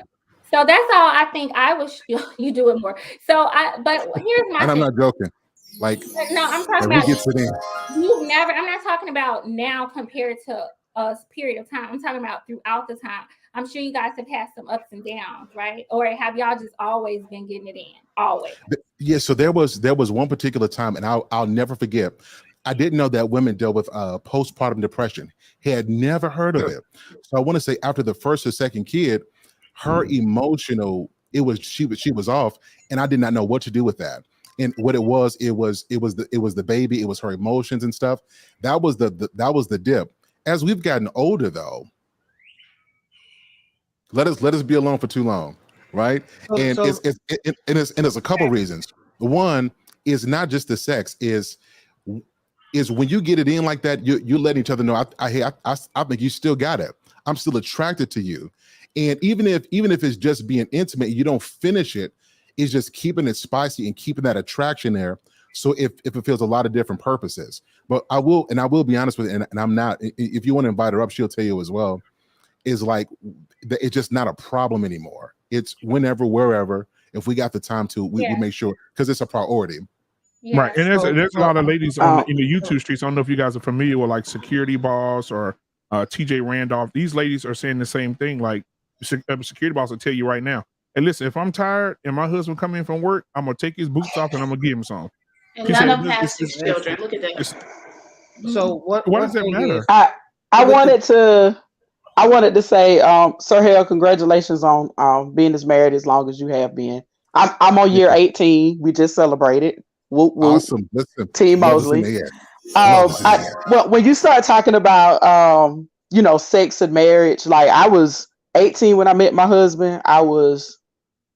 So that's all I think I was. You do it more. But here's my And I'm thing. not joking. Like, No, I'm talking we about get it in. you've never. I'm not talking about now compared to a period of time. I'm talking about throughout the time. I'm sure you guys have had some ups and downs, right? Or have y'all just always been getting it in? Always. Yeah. So there was one particular time, and I'll never forget. I didn't know that women dealt with postpartum depression. Had never heard of it. So I want to say after the first or second kid, her emotional, she was off, and I did not know what to do with that. And what it was the baby, it was her emotions and stuff. That was the dip. As we've gotten older, though, let us be alone for too long, right? And it's a couple reasons. One is not just the sex, is when you get it in like that, you're letting each other know, I think you still got it. I'm still attracted to you. And even if it's just being intimate, you don't finish it, it's just keeping it spicy and keeping that attraction there. So if it feels a lot of different purposes. But I will be honest with you, and I'm not, if you want to invite her up, she'll tell you as well, is like, it's just not a problem anymore. It's whenever, wherever, if we got the time to, we make sure, because it's a priority. Yeah. Right. And there's a lot of ladies in the YouTube streets. I don't know if you guys are familiar with like Security Boss or TJ Randolph. These ladies are saying the same thing. Like, Security Boss will tell you right now, hey, listen, if I'm tired and my husband come in from work, I'm gonna take his boots off and I'm gonna give him some. And none of them have 6 children. Look at that. So what does that matter? I wanted to say, Sir Hale, congratulations on being as married as long as you have been. I'm on year 18. We just celebrated. Whoop, whoop. Awesome. Listen, Team Mosley. Well, when you start talking about sex and marriage, like I was 18 when I met my husband. I was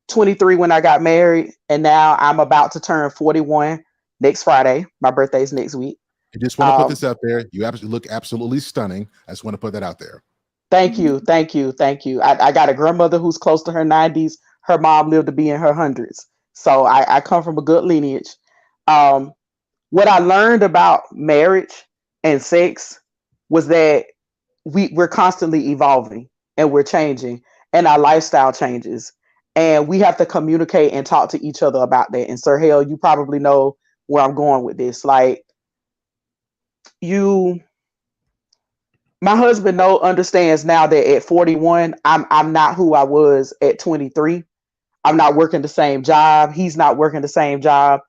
23 when I got married, and now I'm about to turn 41 next Friday. My birthday's next week. I just want to put this out there. You look absolutely stunning. I just want to put that out there. Thank you. I got a grandmother who's close to her 90s. Her mom lived to be in her hundreds. So I come from a good lineage. What I learned about marriage and sex was that we're constantly evolving and we're changing, and our lifestyle changes. And we have to communicate and talk to each other about that. And Sir Hale, you probably know where I'm going with this. Like, my husband understands now that at 41, I'm not who I was at 23. I'm not working the same job. He's not working the same job.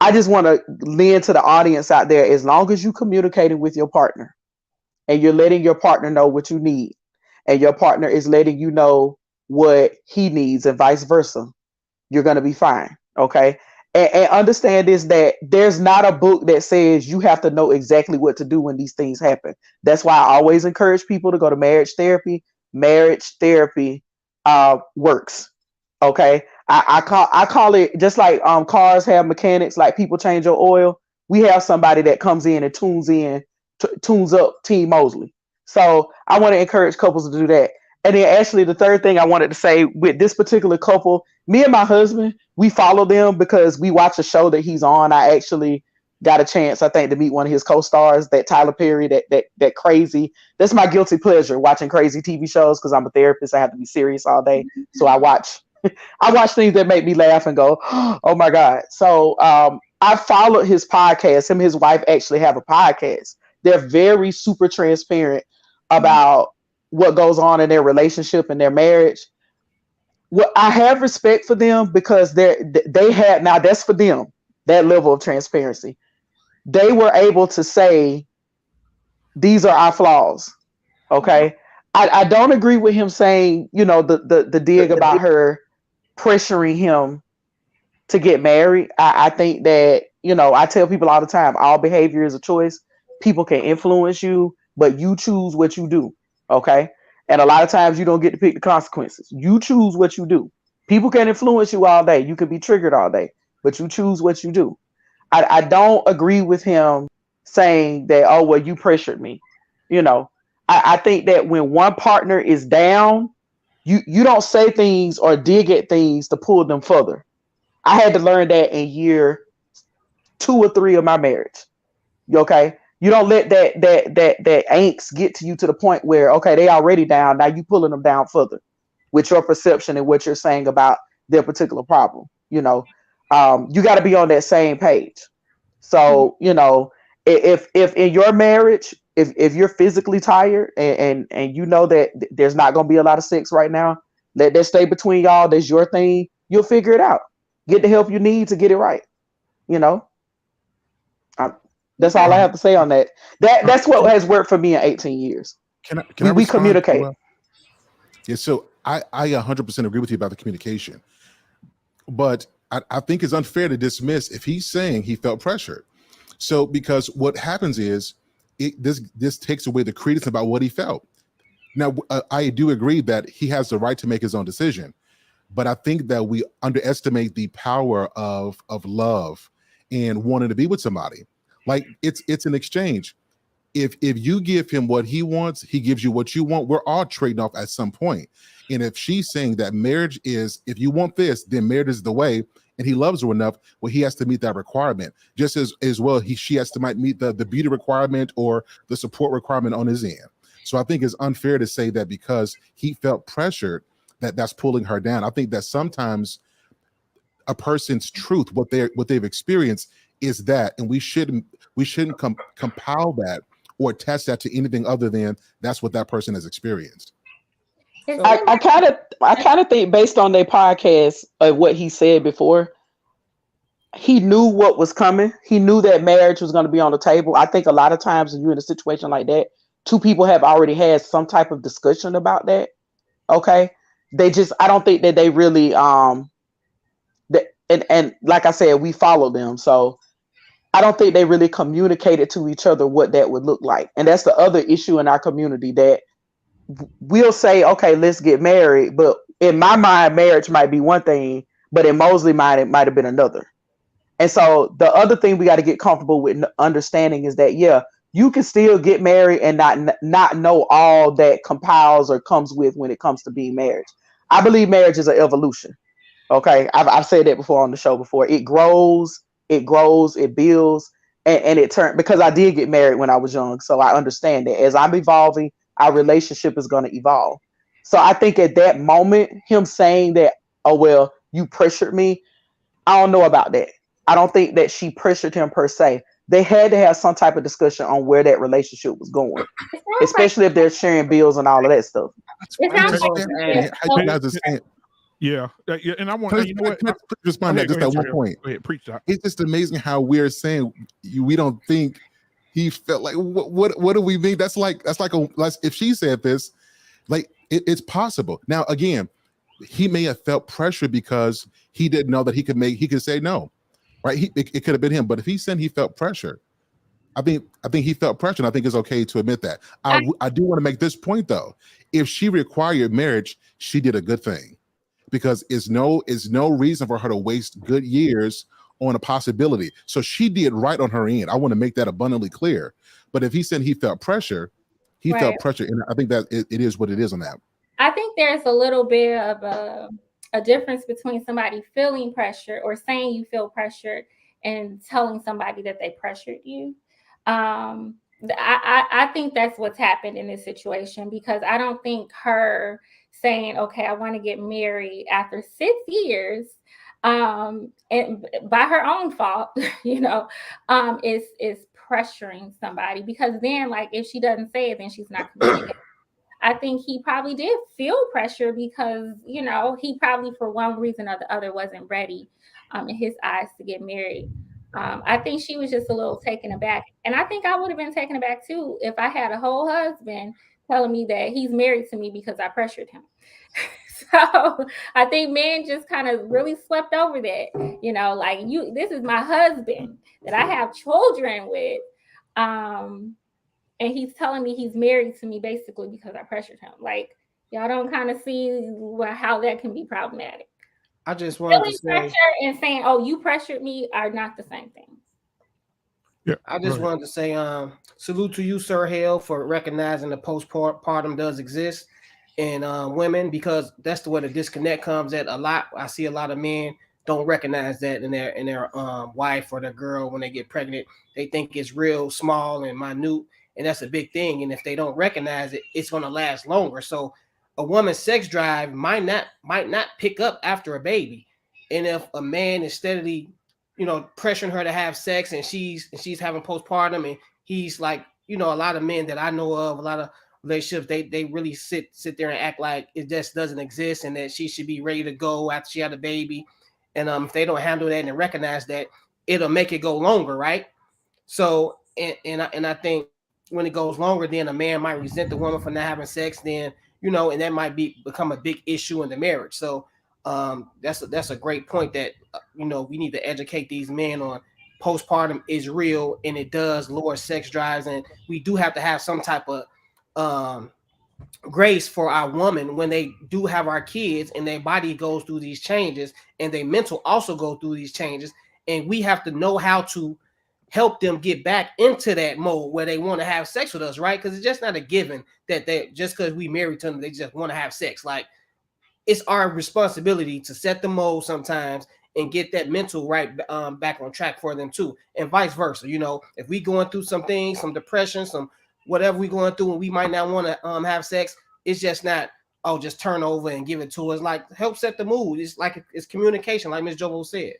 I just want to lend to the audience out there, as long as you communicating with your partner and you're letting your partner know what you need, and your partner is letting you know what he needs, and vice versa, you're going to be fine. Okay. And understand this, that there's not a book that says you have to know exactly what to do when these things happen. That's why I always encourage people to go to marriage therapy. Marriage therapy works. Okay. I call it, just like cars have mechanics, like people change your oil. We have somebody that comes in and tunes up Team Mosley. So I want to encourage couples to do that. And then actually the third thing I wanted to say with this particular couple, me and my husband, we follow them because we watch a show that he's on. I actually got a chance, I think, to meet one of his co-stars, that Tyler Perry, that crazy. That's my guilty pleasure, watching crazy TV shows, because I'm a therapist. I have to be serious all day. So I watch things that make me laugh and go, oh my God. So I followed his podcast. Him and his wife actually have a podcast. They're very super transparent about what goes on in their relationship and their marriage. Well, I have respect for them because they had, now that's for them, that level of transparency. They were able to say, these are our flaws. Okay. I don't agree with him saying, the dig about her pressuring him to get married. I think that, I tell people all the time, all behavior is a choice. People can influence you, but you choose what you do. Okay. And a lot of times you don't get to pick the consequences. You choose what you do. People can influence you all day. You can be triggered all day, but you choose what you do. I don't agree with him saying that, oh, well, you pressured me. I think that when one partner is down, you don't say things or dig at things to pull them further. I had to learn that in year 2 or 3 of my marriage. Okay. You don't let that angst get to you to the point where, okay, they already down. Now you pulling them down further with your perception and what you're saying about their particular problem. You got to be on that same page. So, if in your marriage, if you're physically tired and you know that there's not going to be a lot of sex right now, let that stay between y'all. That's your thing. You'll figure it out. Get the help you need to get it right. That's all I have to say on that. That's what has worked for me in 18 years. Can I we communicate. Yeah, so I 100% agree with you about the communication, but I think it's unfair to dismiss if he's saying he felt pressured. So because what happens is this takes away the credence about what he felt. Now, I do agree that he has the right to make his own decision, but I think that we underestimate the power of love and wanting to be with somebody. Like it's an exchange. If you give him what he wants, he gives you what you want. We're all trading off at some point. And if she's saying that marriage is, if you want this, then marriage is the way, and he loves her enough, well, he has to meet that requirement. Just as well, she has to might meet the beauty requirement or the support requirement on his end. So I think it's unfair to say that because he felt pressured that's pulling her down. I think that sometimes a person's truth, what they've experienced, is that, and we shouldn't compile that or attach that to anything other than that's what that person has experienced. I kind of think based on their podcast of what he said before, he knew what was coming. He knew that marriage was going to be on the table. I think a lot of times when you're in a situation like that, two people have already had some type of discussion about that. Okay. I don't think that they really, and like I said, we follow them. So I don't think they really communicated to each other what that would look like. And that's the other issue in our community, that we'll say, okay, let's get married. But in my mind, marriage might be one thing, but in Mosley's mind, it might have been another. And so the other thing we got to get comfortable with understanding is that, yeah, you can still get married and not know all that compiles or comes with when it comes to being married. I believe marriage is an evolution. Okay. I've said that before on the show before. It grows, it builds, and it turned, because I did get married when I was young. So I understand that as I'm evolving, our relationship is going to evolve. So I think at that moment, him saying that, oh, well, you pressured me, I don't know about that. I don't think that she pressured him per se. They had to have some type of discussion on where that relationship was going, especially if they're sharing bills and all of that stuff. Yeah, and I want you know what? Respond to just that one point. Go ahead, preach that. It's just amazing how we're saying we don't think he felt like what do we mean? That's like if she said this, like it's possible. Now again, he may have felt pressure because he didn't know that he could say no, right? It could have been him, but if he said he felt pressure, I think he felt pressure, and I think it's okay to admit that. I do want to make this point though. If she required marriage, she did a good thing, because it's no reason for her to waste good years on a possibility. So she did right on her end. I want to make that abundantly clear. But if he said he felt pressure, he felt pressure, and I think that it is what it is on that. I think there's a little bit of a difference between somebody feeling pressure or saying you feel pressured and telling somebody that they pressured you. I think that's what's happened in this situation, because I don't think her saying, okay, I want to get married after 6 years, and by her own fault, is pressuring somebody, because then, like, if she doesn't say it, then she's not communicating. I think he probably did feel pressure because, he probably for one reason or the other wasn't ready in his eyes to get married. I think she was just a little taken aback. And I think I would have been taken aback too if I had a whole husband telling me that he's married to me because I pressured him. So I think men just kind of really slept over that, like, this is my husband that I have children with. And he's telling me he's married to me basically because I pressured him. Like, y'all don't kind of see how that can be problematic. I just wanted to say, pressure and saying, "Oh, you pressured me," are not the same thing. Yeah, I just wanted to say, salute to you, Sir Hale, for recognizing the postpartum does exist in women, because that's the way the disconnect comes at a lot. I see a lot of men don't recognize that in their wife or their girl when they get pregnant. They think it's real small and minute, and that's a big thing. And if they don't recognize it, it's going to last longer. So a woman's sex drive might not pick up after a baby, and if a man is steadily pressuring her to have sex, and she's having postpartum, and he's like, a lot of men that I know of, a lot of relationships, they really sit there and act like it just doesn't exist, and that she should be ready to go after she had a baby. And if they don't handle that and recognize that, it'll make it go longer, right? So and I think when it goes longer, then a man might resent the woman for not having sex, then and that might become a big issue in the marriage. So that's a great point, that we need to educate these men on postpartum is real, and it does lower sex drives, and we do have to have some type of grace for our woman when they do have our kids, and their body goes through these changes, and their mental also go through these changes, and we have to know how to help them get back into that mode where they want to have sex with us, right? Because it's just not a given that they just because we married to them, they just want to have sex. Like, it's our responsibility to set the mode sometimes and get that mental right back on track for them too, and vice versa. If we going through some things, some depression, some whatever we going through, and we might not want to have sex, it's just not, just turn over and give it to us. Like, help set the mood. It's like it's communication, like Ms. Jovo said.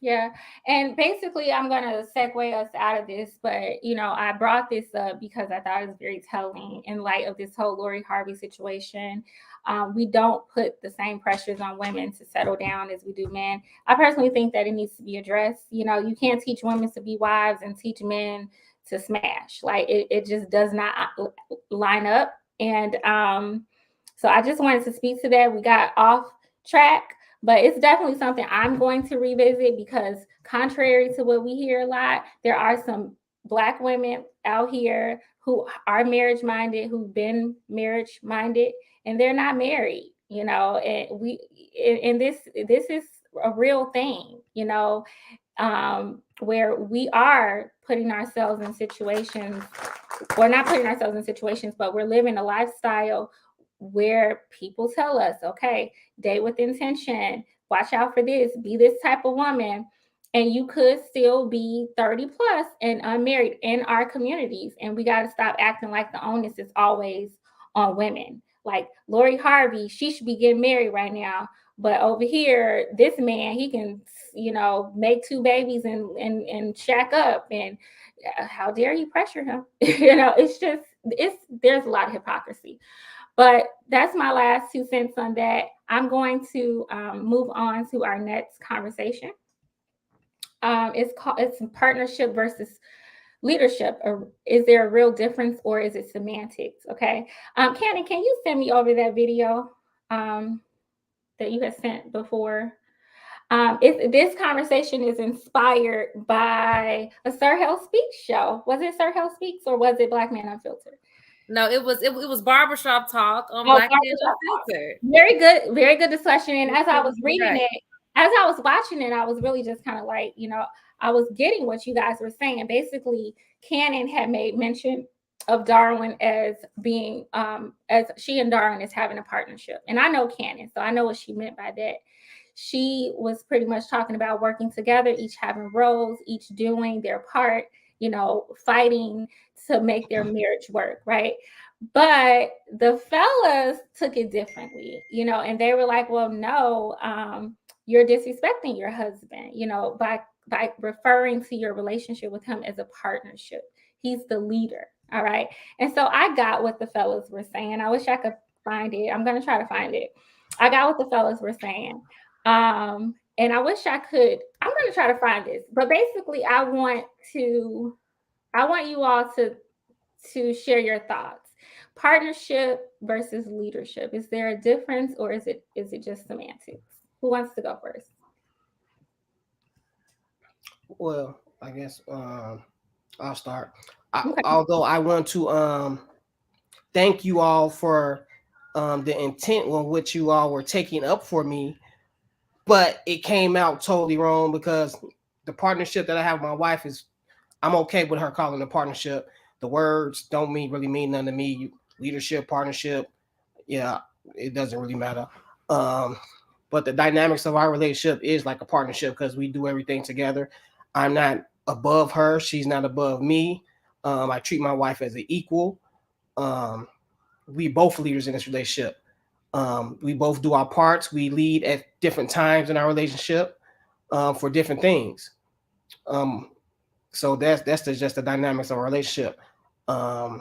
Yeah. And basically, I'm going to segue us out of this, but, I brought this up because I thought it was very telling in light of this whole Lori Harvey situation. We don't put the same pressures on women to settle down as we do men. I personally think that it needs to be addressed. You can't teach women to be wives and teach men to smash. Like, it just does not line up. And so I just wanted to speak to that. We got off track. But it's definitely something I'm going to revisit, because contrary to what we hear a lot, there are some Black women out here who are marriage minded, who've been marriage minded, and they're not married, and this is a real thing, where we are putting ourselves in situations, or not putting ourselves in situations, but we're living a lifestyle where people tell us, okay, date with intention, watch out for this, be this type of woman, and you could still be 30 plus and unmarried in our communities. And we got to stop acting like the onus is always on women. Like Lori Harvey, she should be getting married right now, but over here, this man, he can, make 2 babies and shack up, and how dare you pressure him? There's a lot of hypocrisy. But that's my last 2 cents on that. I'm going to move on to our next conversation. It's partnership versus leadership. Or is there a real difference, or is it semantics? Okay. Cannon, can you send me over that video that you had sent before? This conversation is inspired by a Sir Hale Speaks show. Was it Sir Hale Speaks, or was it Black Man Unfiltered? No, it was barbershop talk on Black Men Unfiltered. Very good discussion. And as I was reading it, as I was watching it, I was really just kind of like, I was getting what you guys were saying. Basically, Cannon had made mention of Darwin as being, as she and Darwin is having a partnership. And I know Cannon, so I know what she meant by that. She was pretty much talking about working together, each having roles, each doing their part, fighting to make their marriage work, right? But the fellas took it differently, and they were like, well, no, you're disrespecting your husband, by referring to your relationship with him as a partnership. He's the leader, all right? And so I got what the fellas were saying. I wish I could find it. I'm going to try to find it. I got what the fellas were saying. And I wish I could. I'm going to try to find this. But basically, I want you all to share your thoughts. Partnership versus leadership. Is there a difference, or is it just semantics? Who wants to go first? Well, I guess I'll start. Okay. Although I want to thank you all for the intent with which you all were taking up for me, but it came out totally wrong, because the partnership that I have with my wife is I'm okay with her calling it a partnership. The words don't really mean nothing to me. Leadership, partnership, yeah, it doesn't really matter. But the dynamics of our relationship is like a partnership because we do everything together. I'm not above her. She's not above me. I treat my wife as an equal. We both leaders in this relationship. We both do our parts. We lead at different times in our relationship for different things. So that's just the dynamics of our relationship. I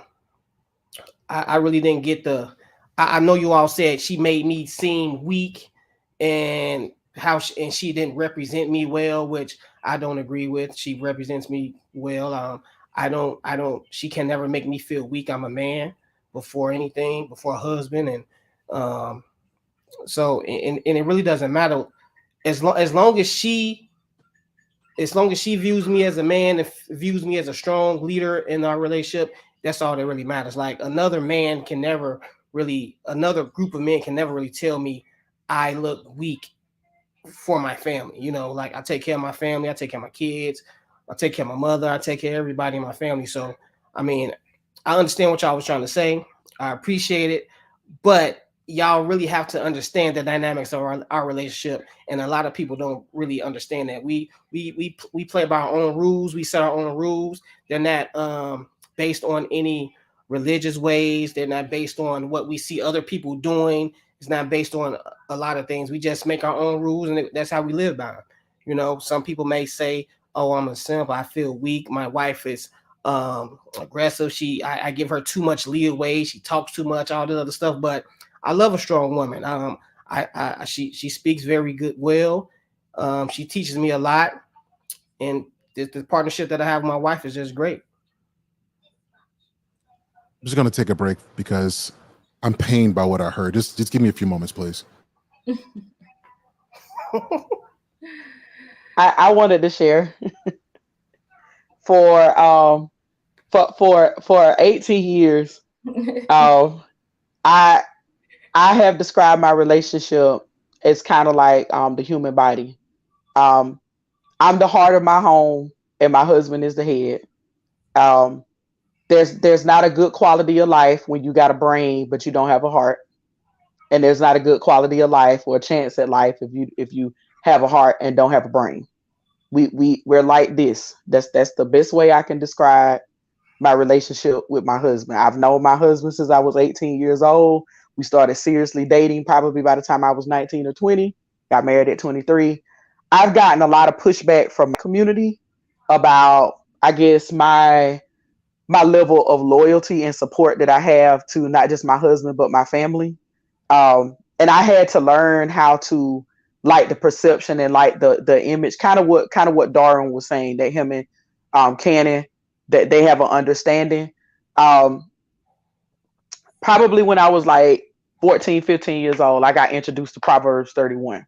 really didn't get the. I know you all said she made me seem weak, and she didn't represent me well, which I don't agree with. She represents me well. I don't. She can never make me feel weak. I'm a man before anything, before a husband, and so it really doesn't matter as long as she views me as a man and views me as a strong leader in our relationship. That's all that really matters. Like another group of men can never really tell me I look weak for my family. You know, like I take care of my family, I take care of my kids, I take care of my mother, I take care of everybody in my family. So, I mean, I understand what y'all was trying to say. I appreciate it, but y'all really have to understand the dynamics of our relationship, and a lot of people don't really understand that. We play by our own rules. We set our own rules. They're not based on any religious ways. They're not based on what we see other people doing. It's not based on a lot of things. We just make our own rules, and that's how we live by them. You know, some people may say, "Oh, I'm a simp. I feel weak. My wife is aggressive. I give her too much leeway. She talks too much. All this other stuff." But I love a strong woman. She speaks very good. She teaches me a lot, and the partnership that I have with my wife is just great. I'm just gonna take a break because I'm pained by what I heard. Just give me a few moments, please. I wanted to share for 18 years. I have described my relationship as kind of like the human body. I'm the heart of my home, and my husband is the head. There's not a good quality of life when you got a brain but you don't have a heart, and there's not a good quality of life or a chance at life if you have a heart and don't have a brain. We're like this. That's the best way I can describe my relationship with my husband. I've known my husband since I was 18 years old. We started seriously dating probably by the time I was 19 or 20. Got married at 23. I've gotten a lot of pushback from the community about, I guess, my level of loyalty and support that I have to not just my husband but my family. And I had to learn how to like the perception and like the image, kind of what Darwin was saying, that him and Cannon, that they have an understanding. Probably when I was like 14, 15 years old, I got introduced to Proverbs 31.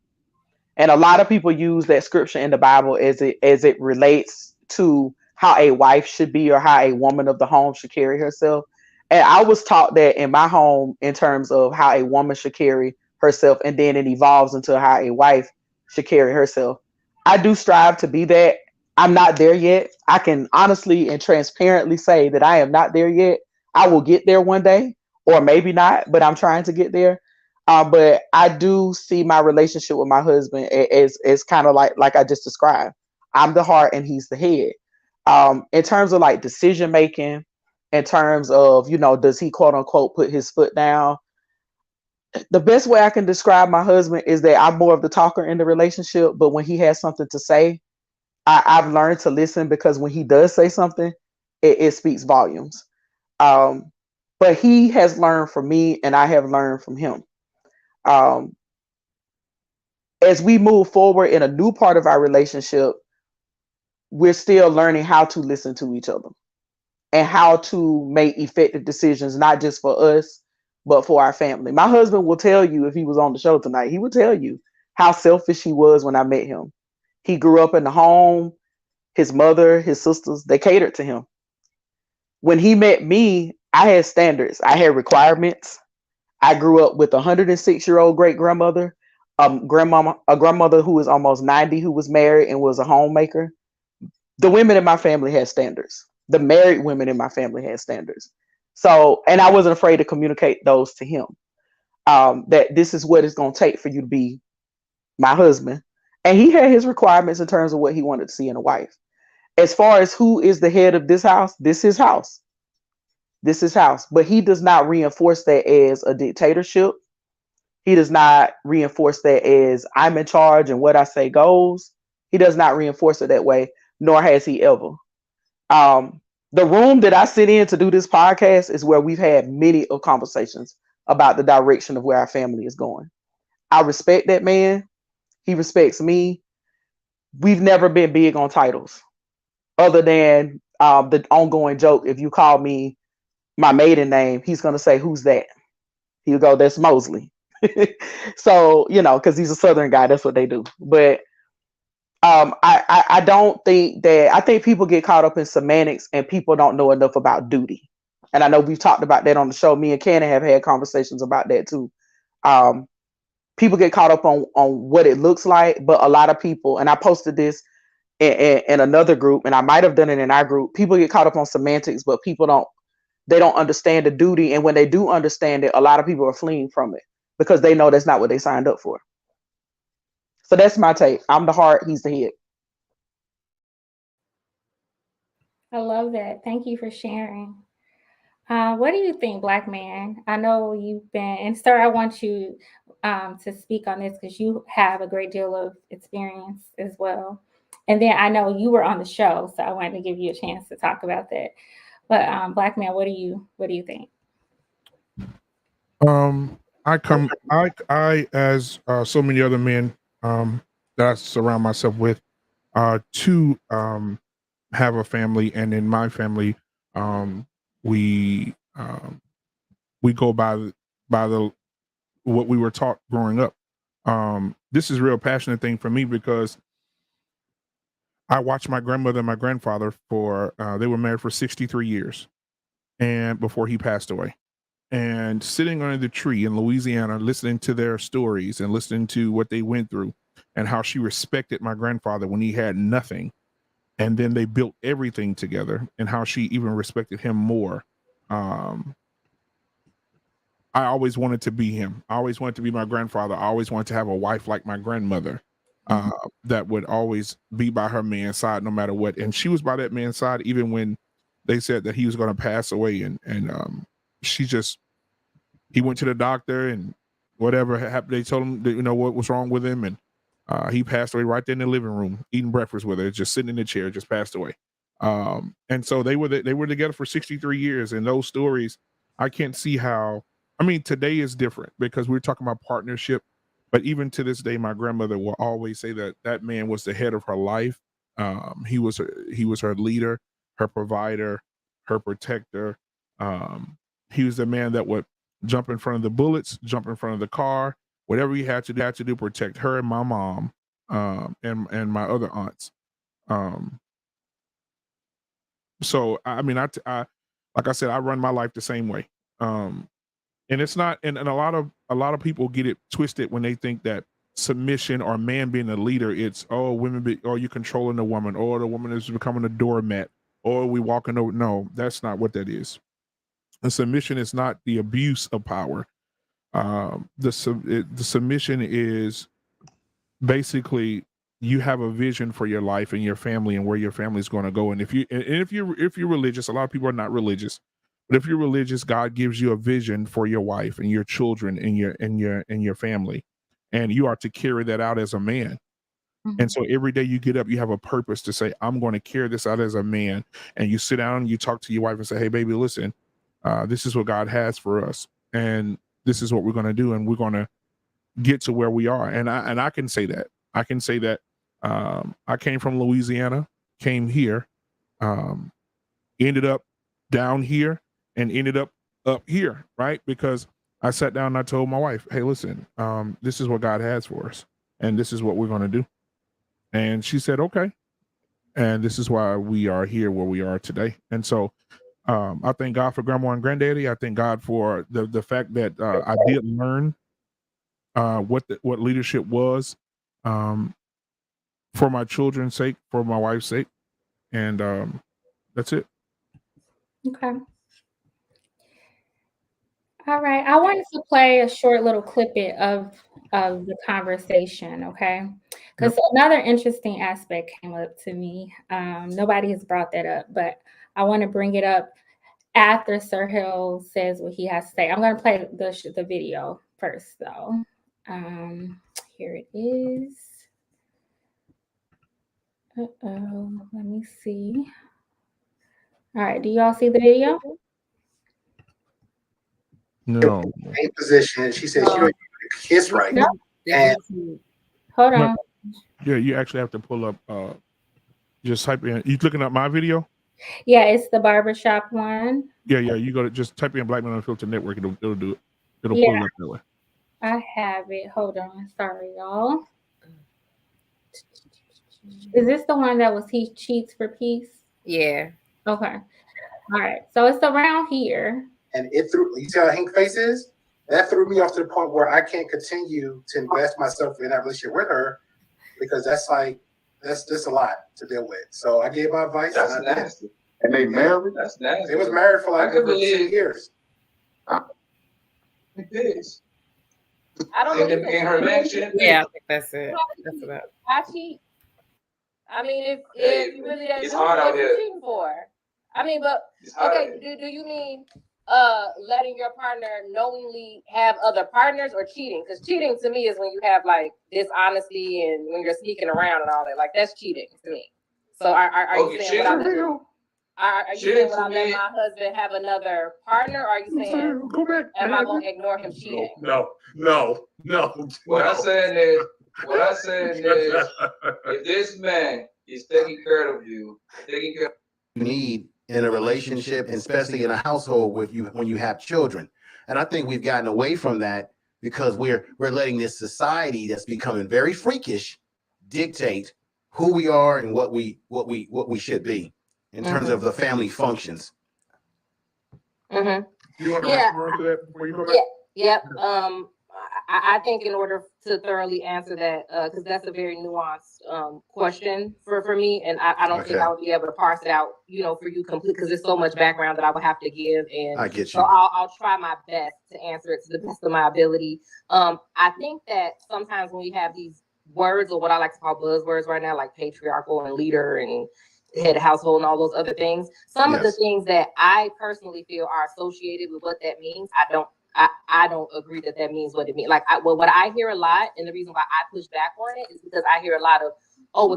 And a lot of people use that scripture in the Bible as it relates to how a wife should be or how a woman of the home should carry herself. And I was taught that in my home in terms of how a woman should carry herself, and then it evolves into how a wife should carry herself. I do strive to be that. I'm not there yet. I can honestly and transparently say that I am not there yet. I will get there one day, or maybe not, but I'm trying to get there. But I do see my relationship with my husband as kind of like I just described. I'm the heart and he's the head. In terms of like decision making, in terms of, does he quote unquote put his foot down? The best way I can describe my husband is that I'm more of the talker in the relationship, but when he has something to say, I've learned to listen, because when he does say something, it speaks volumes. But he has learned from me and I have learned from him. As we move forward in a new part of our relationship, we're still learning how to listen to each other and how to make effective decisions, not just for us, but for our family. My husband will tell you, if he was on the show tonight, he would tell you how selfish he was when I met him. He grew up in the home. His mother, his sisters, they catered to him. When he met me, I had standards. I had requirements. I grew up with a 106-year-old great grandmother, a grandmother who was almost 90, who was married and was a homemaker. the women in my family had standards. The married women in my family had standards. So, and I wasn't afraid to communicate those to him. That this is what it's going to take for you to be my husband. And he had his requirements in terms of what he wanted to see in a wife. As far as who is the head of this house, this is his house. This is house. But he does not reinforce that as a dictatorship. He does not reinforce that as I'm in charge and what I say goes. He does not reinforce it that way, nor has he ever. The room that I sit in to do this podcast is where we've had many of conversations about the direction of where our family is going. I respect that man. He respects me. We've never been big on titles, other than the ongoing joke. If you call me my maiden name, he's going to say, "Who's that?" He'll go, "That's Mosley." So, because he's a Southern guy, that's what they do. But I don't think that, I think people get caught up in semantics and people don't know enough about duty. And I know we've talked about that on the show. Me and Cannon have had conversations about that too. People get caught up on what it looks like, but a lot of people, and I posted this in another group, and I might have done it in our group, people get caught up on semantics, but they don't understand the duty. And when they do understand it, a lot of people are fleeing from it because they know that's not what they signed up for. So that's my take. I'm the heart, he's the head. I love that. Thank you for sharing. What do you think, Black man? I know you've been, and sir, I want you to speak on this because you have a great deal of experience as well. And then I know you were on the show, so I wanted to give you a chance to talk about that. But Black man, what do you think? I as so many other men that I surround myself with, to have a family, and in my family, we go by the what we were taught growing up. This is a real passionate thing for me because I watched my grandmother and my grandfather they were married for 63 years, and before he passed away. And sitting under the tree in Louisiana, listening to their stories and listening to what they went through and how she respected my grandfather when he had nothing. And then they built everything together, and how she even respected him more. I always wanted to be him. I always wanted to be my grandfather. I always wanted to have a wife like my grandmother, that would always be by her man's side no matter what. And she was by that man's side even when they said that he was going to pass away. And he went to the doctor and whatever happened, they told him that, what was wrong with him. And he passed away right there in the living room, eating breakfast with her, just sitting in the chair, just passed away. And so they were together for 63 years. And those stories, I can't see how, today is different because we're talking about partnership. But even to this day, my grandmother will always say that man was the head of her life. He was her leader, her provider, her protector. He was the man that would jump in front of the bullets, jump in front of the car, whatever he had to do, protect her and my mom, and my other aunts. So I like I said, I run my life the same way. And it's not, and a lot of people get it twisted when they think that submission or man being a leader, it's you're controlling the woman, or the woman is becoming a doormat, or we walking over. No, that's not what that is. The submission is not the abuse of power. The submission is basically you have a vision for your life and your family and where your family is going to go. And if you're religious, a lot of people are not religious, but if you're religious, God gives you a vision for your wife and your children and your family, and you are to carry that out as a man. Mm-hmm. And so every day you get up, you have a purpose to say, I'm going to carry this out as a man. And you sit down and you talk to your wife and say, hey, baby, listen, this is what God has for us, and this is what we're going to do, and we're going to get to where we are. And I can say that. I can say that I came from Louisiana, came here, ended up down here, and ended up here, right? Because I sat down and I told my wife, hey, listen, this is what God has for us, and this is what we're going to do. And she said, okay. And this is why we are here where we are today. And so I thank God for grandma and granddaddy. I thank God for the fact that I did learn what leadership was, for my children's sake, for my wife's sake. And that's it. Okay. All right. I wanted to play a short little clippet of the conversation, okay? Because another interesting aspect came up to me. Nobody has brought that up, but I want to bring it up after Sir Hill says what he has to say. I'm going to play the video first, though. Here it is. Uh-oh. Let me see. All right. Do y'all see the video? No. Same position. She said she don't kiss right. No. And Hold on. Yeah, you actually have to pull up. Just type in. You looking up my video? Yeah, it's the barbershop one. Yeah. You go to just type in Black Men Unfiltered Network. It'll do it. It'll Yeah. pull it up that way. I have it. Hold on. Sorry, y'all. Is this the one that was he cheats for peace? Yeah. Okay. All right. So it's around here. And it threw, you see how Hank face is? That threw me off to the point where I can't continue to invest myself in that relationship with her because that's a lot to deal with. So I gave my advice. That's and nasty. And they married? That's nasty. They was married for like over 10 years. It is. I don't know. In her next shit. Yeah, I think that's it. That's about it. I cheat. I mean, if you really that it's do, hard out what you here. cheating for? I mean, but okay, do you mean letting your partner knowingly have other partners or cheating? Because cheating to me is when you have like dishonesty and when you're sneaking around and all that. Like that's cheating to me. So are you saying are you saying when I let my husband have another partner? Or are you saying go back? Am I gonna ignore him cheating? No. What I said is, if this man is taking care of you, you need in a relationship, and especially in a household with you when you have children. And I think we've gotten away from that because we're letting this society that's becoming very freakish dictate who we are and what we should be in terms of the family functions. Mm-hmm. You want to respond to that before you go back? Yep. I think in order to thoroughly answer that, because that's a very nuanced question for me, and I don't think I would be able to parse it out, for you complete, because there's so much background that I would have to give, and I get you. So I'll try my best to answer it to the best of my ability. I think that sometimes when we have these words, or what I like to call buzzwords right now, like patriarchal and leader and head of household and all those other things, some of the things that I personally feel are associated with what that means, I don't agree that means what it means. Like what I hear a lot, and the reason why I push back on it is because I hear a lot of,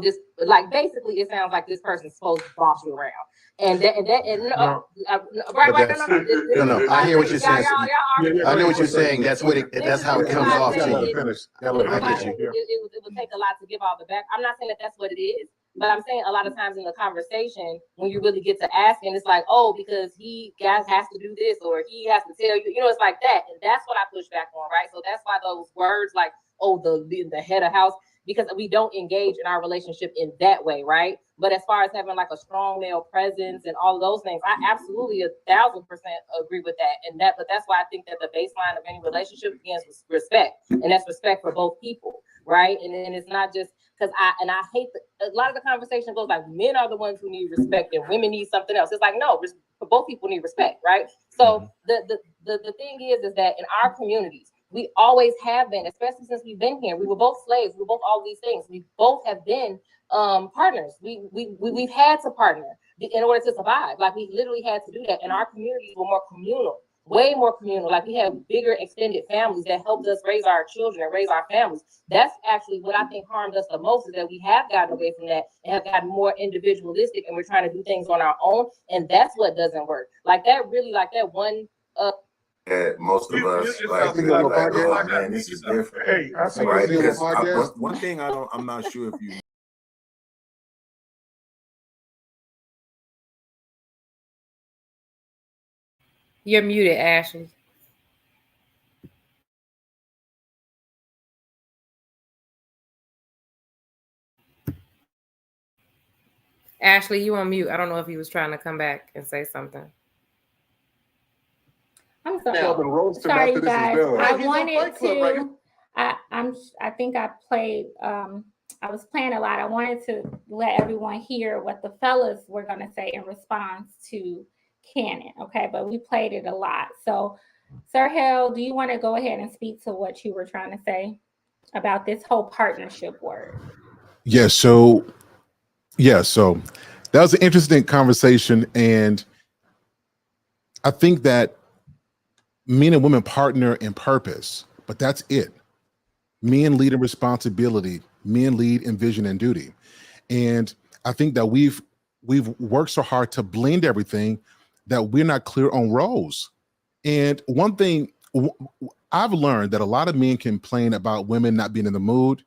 this, like, basically it sounds like this person's supposed to boss you around. And I hear what you're saying. I know what you're saying. That's how it comes off to you. It would take a lot to give all the back. I'm not saying that that's what it is. But I'm saying a lot of times in the conversation, when you really get to asking, it's like, because he has to do this, or he has to tell you, it's like that. And that's what I push back on, right? So that's why those words like, the head of house, because we don't engage in our relationship in that way, right? But as far as having like a strong male presence and all of those things, I absolutely 1,000% agree with that. But that's why I think that the baseline of any relationship begins with respect, and that's respect for both people, right? And then it's not just because I hate a lot of the conversation goes like men are the ones who need respect and women need something else. It's like, no, both people need respect, right? So the thing is that in our communities, we always have been, especially since we've been here. We were both slaves. We were both all these things. We both have been partners. We've had to partner in order to survive. Like we literally had to do that. And our communities were more communal. Way more communal. Like we have bigger extended families that helped us raise our children and raise our families. That's actually what I think harmed us the most, is that we have gotten away from that and have gotten more individualistic, and we're trying to do things on our own. And that's what doesn't work. Like that really, like that one. Most of us man, this is different. Hey, I see one thing I'm not sure if you. You're muted, Ashley. Ashley, you on mute. I don't know if he was trying to come back and say something. I'm sorry, you guys. I wanted to. I think I played I was playing a lot. I wanted to let everyone hear what the fellas were going to say in response to Cannon. Okay, but we played it a lot. So, Sir Hell, do you want to go ahead and speak to what you were trying to say about this whole partnership word? Yeah. So that was an interesting conversation, and I think that men and women partner in purpose, but that's it. Men lead in responsibility, men lead in vision and duty. And I think that we've worked so hard to blend everything that we're not clear on roles. And one thing I've learned, that a lot of men complain about women not being in the mood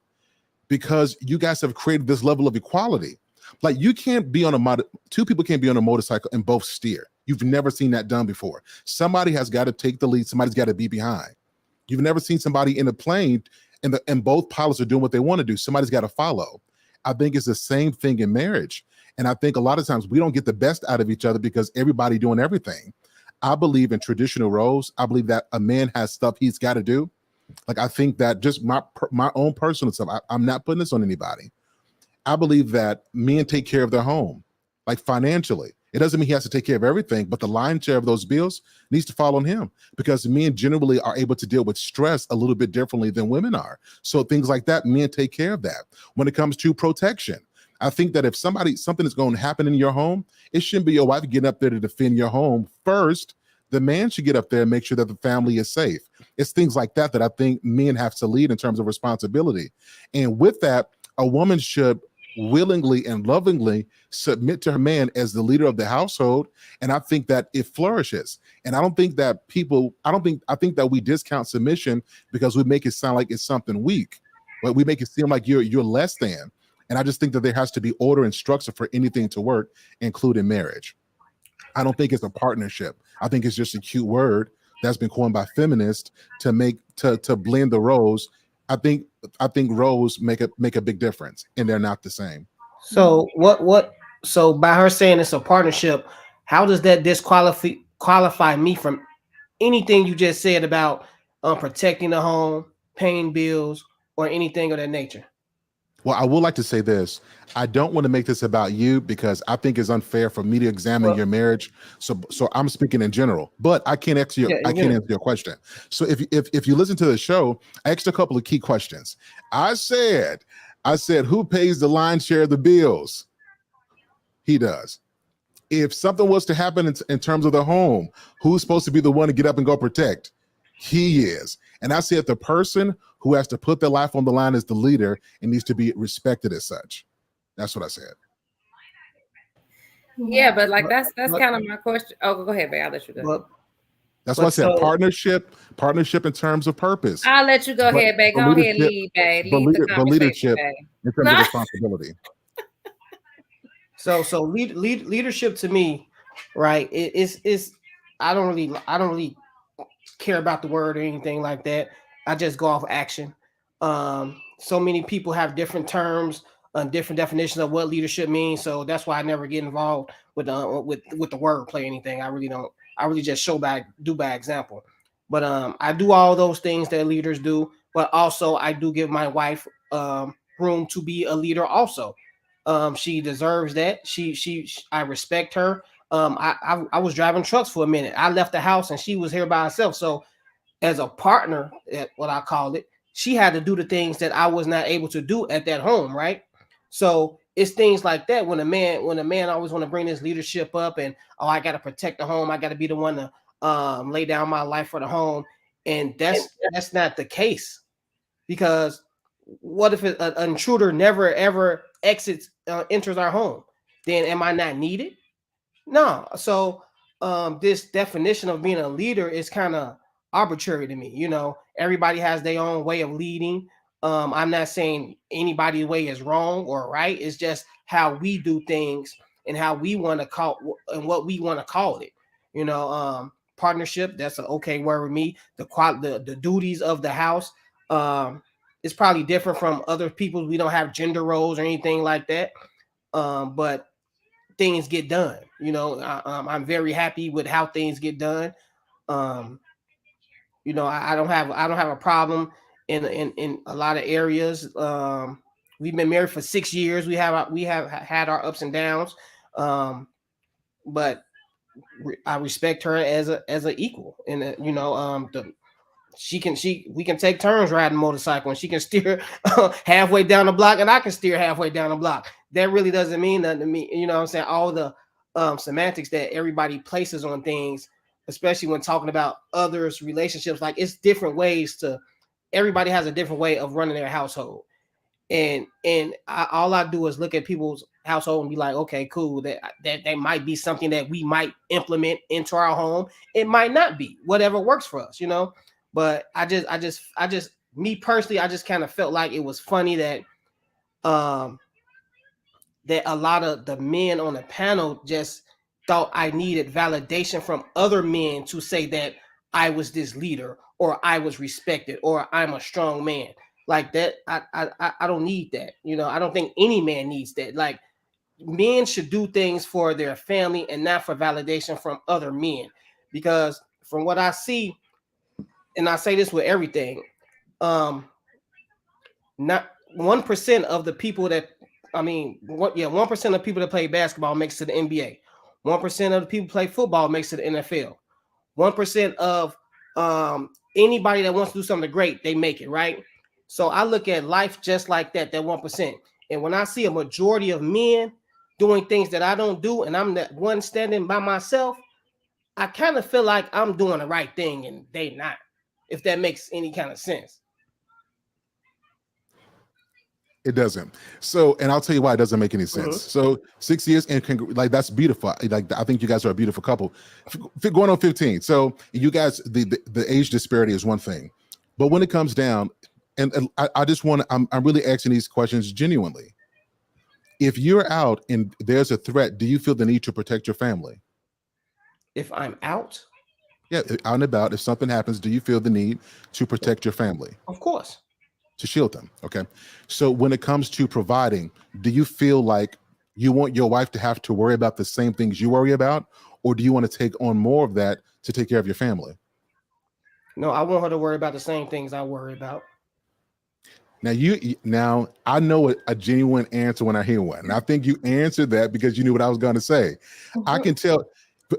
because you guys have created this level of equality. Like, you can't be on two people can't be on a motorcycle and both steer. You've never seen that done before. Somebody has got to take the lead. Somebody's got to be behind. You've never seen somebody in a plane and both pilots are doing what they want to do. Somebody's got to follow. I think it's the same thing in marriage. And I think a lot of times we don't get the best out of each other because everybody doing everything. I believe in traditional roles. I believe that a man has stuff he's got to do. Like, I think that just my own personal stuff, I'm not putting this on anybody. I believe that men take care of their home, like financially. It doesn't mean he has to take care of everything, but the lion's share of those bills needs to fall on him, because men generally are able to deal with stress a little bit differently than women are. So things like that, men take care of that. When it comes to protection, I think that if something is going to happen in your home, it shouldn't be your wife getting up there to defend your home first. The man should get up there and make sure that the family is safe. It's things like that that I think men have to lead in terms of responsibility. And with that, a woman should willingly and lovingly submit to her man as the leader of the household. And I think that it flourishes. And I think that we discount submission because we make it sound like it's something weak, but we make it seem like you're less than. And I just think that there has to be order and structure for anything to work, including marriage. I don't think it's a partnership. I think it's just a cute word that's been coined by feminists to blend the roles. I think roles make a big difference, and they're not the same. So so by her saying it's a partnership, how does that qualify me from anything you just said about protecting the home, paying bills, or anything of that nature? Well, I would like to say this. I don't want to make this about you because I think it's unfair for me to examine your marriage. So I'm speaking in general, but I can't answer your question. So if you listen to the show, I asked a couple of key questions. I said, who pays the lion's share of the bills? He does. If something was to happen in terms of the home, who's supposed to be the one to get up and go protect? He is. And I said the person who has to put their life on the line as the leader and needs to be respected as such. That's what I said. Yeah, but like that's kind of my question. Oh, go ahead, babe. I'll let you go. That's what I said. Partnership in terms of purpose. I'll let you go ahead, babe. Go ahead, lead, babe. Lead the conversation, leadership babe. in terms of responsibility. So leadership to me, right? Is I don't really care about the word or anything like that. I just go off action. So many people have different terms, different definitions of what leadership means. So that's why I never get involved with the word play or anything. I really don't. I really just do by example. But I do all those things that leaders do. But also I do give my wife room to be a leader also. She deserves that. I respect her. I was driving trucks for a minute. I left the house and she was here by herself. So as a partner, what I call it, she had to do the things that I was not able to do at that home, right? So it's things like that when a man always want to bring this leadership up and I got to protect the home, I got to be the one to lay down my life for the home, and that's not the case. Because what if an intruder never ever enters our home? Then am I not needed? No. So this definition of being a leader is kind of arbitrary to me. Everybody has their own way of leading. I'm not saying anybody's way is wrong or right. It's just how we do things and how we want to call and what we want to call it. Partnership, that's an okay word with me. The duties of the house is probably different from other people. We don't have gender roles or anything like that. But things get done. I'm very happy with how things get done. I don't have a problem in a lot of areas We've been married for 6 years. We have had our ups and downs, but I respect her as a equal, and we can take turns riding a motorcycle, and she can steer halfway down the block, and I can steer halfway down the block. That really doesn't mean nothing to me. You know what I'm saying? All the semantics that everybody places on things, especially when talking about others' relationships, like it's different ways to. Everybody has a different way of running their household, and all I do is look at people's household and be like, okay, cool. That might be something that we might implement into our home. It might not be. Whatever works for us, But I just me personally, I just kind of felt like it was funny that that a lot of the men on the panel just thought I needed validation from other men to say that I was this leader, or I was respected, or I'm a strong man. Like that, I don't need that. I don't think any man needs that. Like, men should do things for their family and not for validation from other men. Because from what I see, and I say this with everything, not 1% of the people that 1% of people that play basketball makes it to the NBA. 1% of the people play football makes it to the NFL. 1% of anybody that wants to do something great, they make it, right? So I look at life just like that 1%. And when I see a majority of men doing things that I don't do, and I'm that one standing by myself, I kind of feel like I'm doing the right thing and they not, if that makes any kind of sense. It doesn't. So, and I'll tell you why it doesn't make any sense. So 6 years, and that's beautiful. Like, I think you guys are a beautiful couple. Going on 15. So you guys, the age disparity is one thing, but when it comes down, and I just want to, I'm really asking these questions genuinely. If you're out and there's a threat, do you feel the need to protect your family? If I'm out? Yeah, out and about. If something happens, do you feel the need to protect your family? Of course. To shield them. Okay. So when it comes to providing, do you feel like you want your wife to have to worry about the same things you worry about, or do you want to take on more of that to take care of your family? No, I want her to worry about the same things I worry about. Now I know a genuine answer when I hear one, and I think you answered that because you knew what I was going to say. I can tell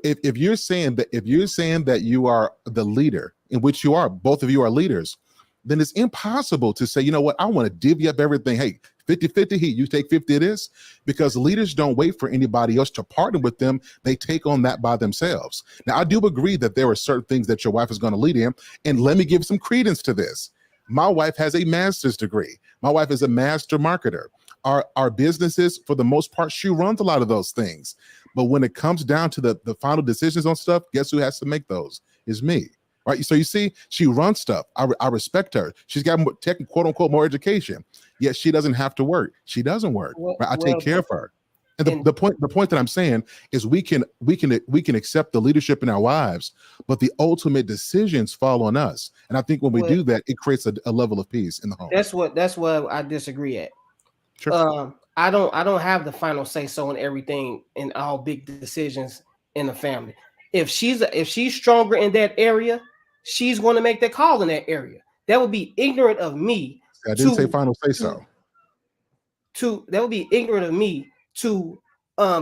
if you're saying that you are the leader, in which you are, both of you are leaders, then it's impossible to say, you know what, I want to divvy up everything. Hey, 50-50, you take 50 of this, because leaders don't wait for anybody else to partner with them. They take on that by themselves. Now, I do agree that there are certain things that your wife is going to lead in, and let me give some credence to this. My wife has a master's degree. My wife is a master marketer. Our businesses, for the most part, she runs a lot of those things. But when it comes down to the final decisions on stuff, guess who has to make those? Is me. Right. So you see, she runs stuff. I respect her. She's got more, quote unquote, more education. Yet she doesn't have to work. She doesn't work. Right? I take care of her. And the point that I'm saying is we can accept the leadership in our wives, but the ultimate decisions fall on us. And I think when we do that, it creates a level of peace in the home. That's what I disagree at. Sure. I don't have the final say so in everything, in all big decisions in the family. If she's stronger in that area, she's going to make that call in that area. That would be ignorant of me. I didn't say final say so. That would be ignorant of me to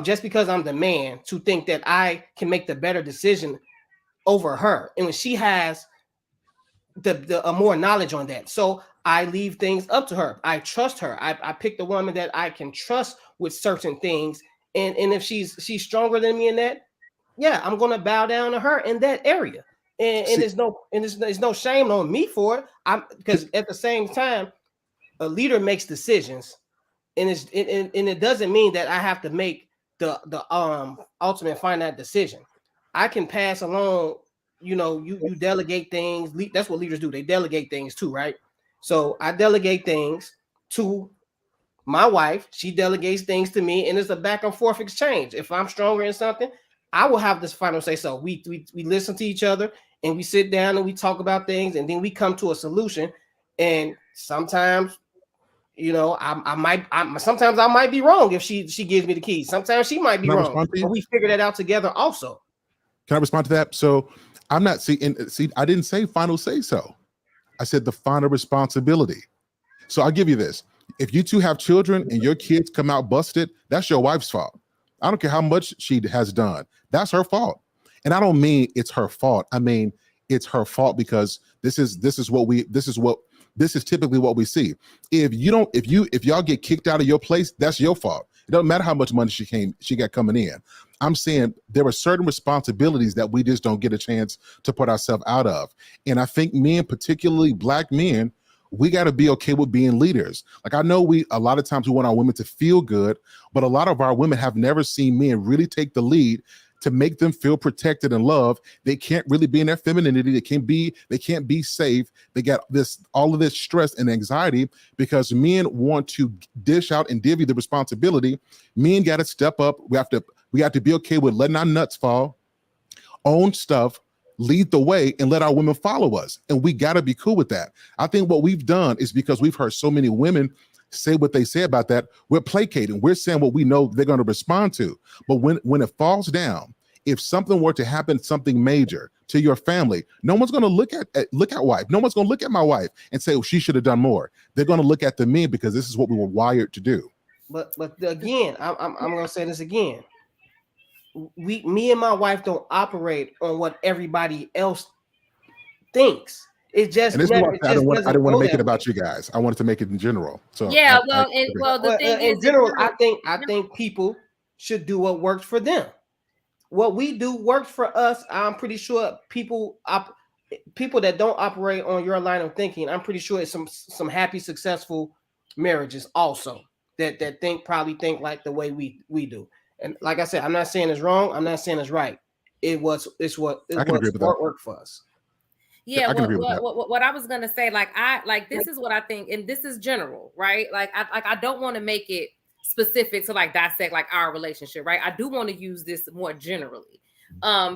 just because I'm the man to think that I can make the better decision over her, and when she has the more knowledge on that. So I leave things up to her. I trust her. I pick the woman that I can trust with certain things, and if she's stronger than me in that, yeah, I'm gonna bow down to her in that area, and there's no shame on me for it. Because at the same time, a leader makes decisions, and it doesn't mean that I have to make the ultimate finite decision. I can pass along. You delegate things. That's what leaders do. They delegate things too, right? So I delegate things to my wife. She delegates things to me, and it's a back and forth exchange. If I'm stronger in something, I will have this final say so. We listen to each other, and we sit down and we talk about things, and then we come to a solution. And sometimes, sometimes I might be wrong if she gives me the keys. Sometimes she might be wrong, but we figure that out together also. Can I respond to that? So I'm not I didn't say final say so. I said the final responsibility. So I'll give you this. If you two have children and your kids come out busted, that's your wife's fault. I don't care how much she has done. That's her fault. And I don't mean it's her fault. I mean, it's her fault because this is typically what we see. If y'all get kicked out of your place, that's your fault. It doesn't matter how much money she got coming in. I'm saying there are certain responsibilities that we just don't get a chance to put ourselves out of. And I think men, particularly Black men, we got to be okay with being leaders. Like, I know a lot of times we want our women to feel good, but a lot of our women have never seen men really take the lead to make them feel protected and loved. They can't really be in their femininity. They can't be safe. They got all of this stress and anxiety because men want to dish out and divvy the responsibility. Men got to step up. We have to be okay with letting our nuts fall, own stuff, lead the way, and let our women follow us. And we got to be cool with that. I think what we've done is because we've heard so many women say what they say about that, we're placating. We're saying what we know they're going to respond to. But when it falls down, if something were to happen, something major to your family, no one's going to look at wife. No one's going to look at my wife and say, oh, she should have done more. They're going to look at the men because this is what we were wired to do. But again, I'm going to say this again. Me and my wife don't operate on what everybody else thinks. It just and this is why I didn't want to make it about you guys. I wanted to make it in general. So yeah, the thing is, in general, I think people should do what works for them. What we do works for us. I'm pretty sure people that don't operate on your line of thinking, I'm pretty sure it's some happy, successful marriages also that probably think like the way we do. And like I said, I'm not saying it's wrong. I'm not saying it's right. It's what worked for us. Yeah, what I was gonna say, this is what I think, and this is general, right? I don't want to make it specific to dissect our relationship, right? I do want to use this more generally,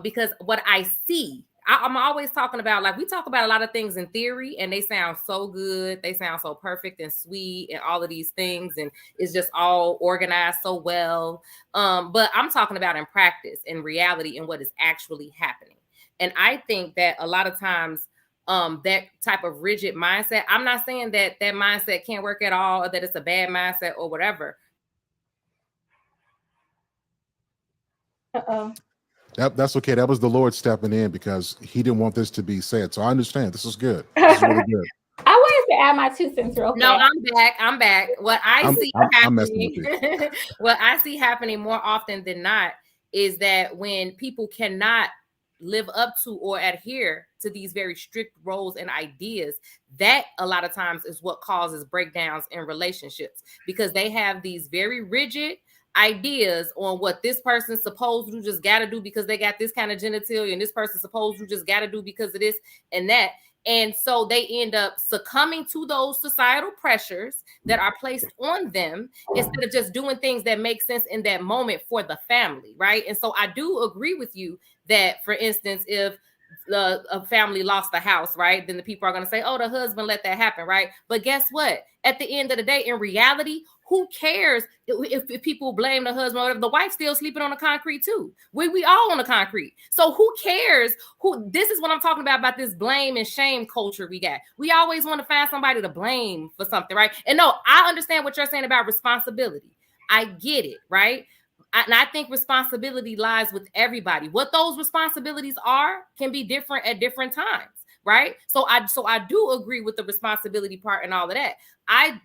because what I see, I'm always talking about, we talk about a lot of things in theory, and they sound so good, they sound so perfect and sweet, and all of these things, and it's just all organized so well. But I'm talking about in practice, in reality, and what is actually happening. And I think that a lot of times, that type of rigid mindset, I'm not saying that mindset can't work at all, or that it's a bad mindset or whatever. That's okay. That was the Lord stepping in because he didn't want this to be said. So I understand. This is good. This is really good. I wanted to add my 2 cents real quick. No, I'm back. What I see happening more often than not is that when people cannot live up to or adhere to these very strict roles and ideas, that a lot of times is what causes breakdowns in relationships, because they have these very rigid ideas on what this person's supposed to just got to do because they got this kind of genitalia, and this person's supposed to just got to do because of this and that. And so they end up succumbing to those societal pressures that are placed on them instead of just doing things that make sense in that moment for the family, right? And so I do agree with you that, for instance, if a family lost the house, right, then the people are going to say, oh, the husband let that happen, right? But guess what? At the end of the day, in reality, who cares if people blame the husband or whatever? The wife's still sleeping on the concrete too. We all on the concrete. So who cares? This is what I'm talking about this blame and shame culture we got. We always want to find somebody to blame for something, right? And no, I understand what you're saying about responsibility. I get it, right? And I think responsibility lies with everybody. What those responsibilities are can be different at different times, right? So I do agree with the responsibility part and all of that.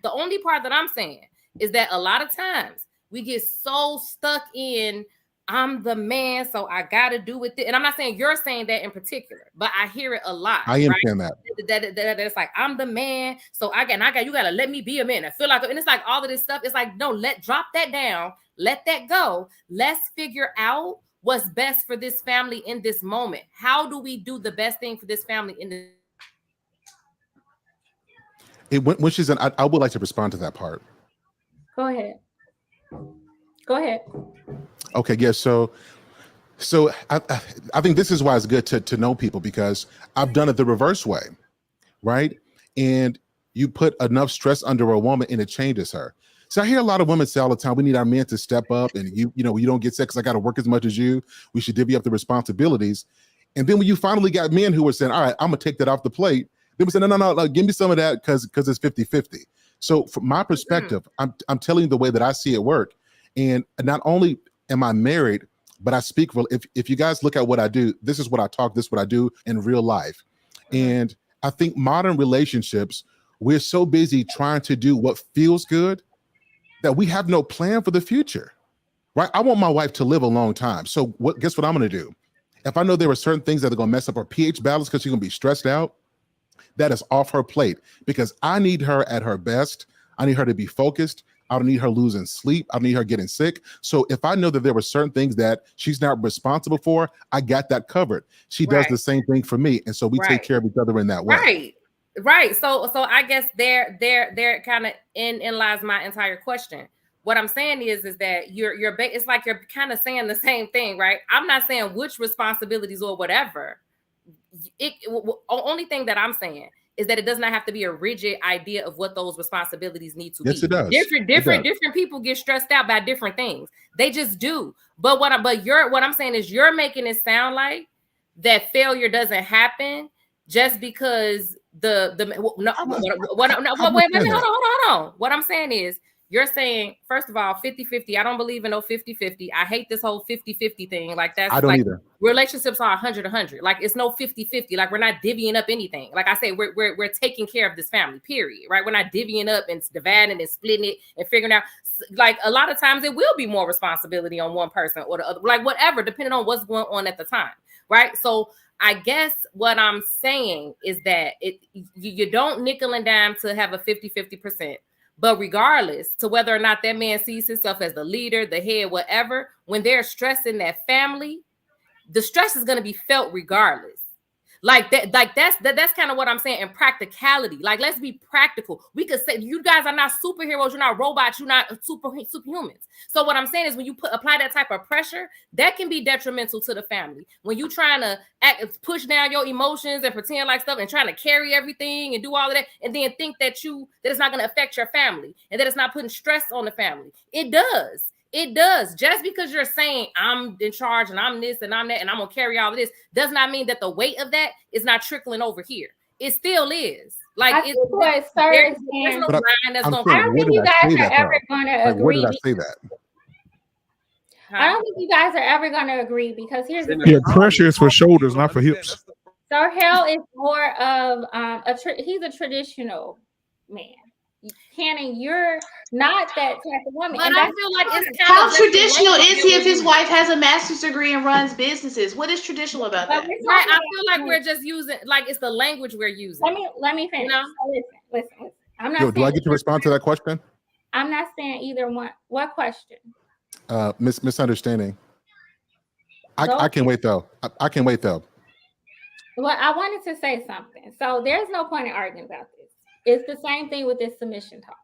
The only part that I'm saying is that a lot of times we get so stuck in, I'm the man, so I got to do with it. And I'm not saying you're saying that in particular, but I hear it a lot. I am saying that. It's like, I'm the man, so you got to let me be a man. I feel like, and it's like all of this stuff. It's like, no, drop that down. Let that go. Let's figure out what's best for this family in this moment. How do we do the best thing for this family in this? When she's in, I would like to respond to that part. Go ahead. Okay, yeah. So I think this is why it's good to know people, because I've done it the reverse way, right? And you put enough stress under a woman and it changes her. So I hear a lot of women say all the time, we need our men to step up, and you don't get sex, I got to work as much as you. We should divvy up the responsibilities. And then when you finally got men who are saying, all right, I'm gonna take that off the plate, they would say, no, give me some of that because it's 50-50. So from my perspective, I'm telling you the way that I see it work. And not only am I married, but I speak for, if you guys look at what I do, this is what I talk, this is what I do in real life. And I think modern relationships, we're so busy trying to do what feels good that we have no plan for the future, right? I want my wife to live a long time. So guess what I'm going to do? If I know there are certain things that are going to mess up her pH balance because she's going to be stressed out, that is off her plate, because I need her at her best. I need her to be focused. I don't need her losing sleep. I don't need her getting sick. So if I know that there were certain things that she's not responsible for, I got that covered. She does the same thing for me. And so we take care of each other in that way. Right. So I guess there kind of in lies my entire question. What I'm saying is that it's like you're kind of saying the same thing, right? I'm not saying which responsibilities or whatever. Only thing that I'm saying is that it does not have to be a rigid idea of what those responsibilities need to be. Yes, it does. Different people get stressed out by different things. They just do. But what I'm saying is you're making it sound like that failure doesn't happen just because hold on. What I'm saying is, you're saying, first of all, 50-50. I don't believe in no 50-50. I hate this whole 50-50 thing. Like, that's, I don't like, either. Relationships are 100-100. Like, it's no 50-50. Like, we're not divvying up anything. Like I say, we're taking care of this family, period. Right? We're not divvying up and dividing and splitting it and figuring out. Like, a lot of times it will be more responsibility on one person or the other, like whatever, depending on what's going on at the time. Right? So I guess what I'm saying is that you don't nickel and dime to have a 50-50%. But regardless to whether or not that man sees himself as the leader, the head, whatever, when they're stressing that family, the stress is going to be felt regardless. Like that's kind of what I'm saying in practicality. Like, let's be practical. We could say you guys are not superheroes, you're not robots, you're not superhumans. So what I'm saying is, when you apply that type of pressure, that can be detrimental to the family. When you trying to push down your emotions and pretend like stuff and trying to carry everything and do all of that, and then think that it's not going to affect your family and that it's not putting stress on the family. It does. It does. Just because you're saying I'm in charge and I'm this and I'm that and I'm gonna carry all of this does not mean that the weight of that is not trickling over here. It still is. Like, there's no line that's gonna. I don't think you guys are ever gonna agree. Where did I say that? I don't think you guys are ever gonna agree, because here's the thing. Pressure is for shoulders, not for hips. So Hell is more of he's a traditional man. Cannon, you're not that type of woman. But I feel like it's kind how traditional is he if his wife has a master's degree and runs businesses? What is traditional about that? Right, I feel like we're just using, like, it's the language we're using. Let me finish. You know? Listen. I'm not. Do I get to respond to that question? I'm not saying either one. What question? Misunderstanding. I can wait though. I can wait though. Well, I wanted to say something. So there's no point in arguing about this. It's the same thing with this submission talk.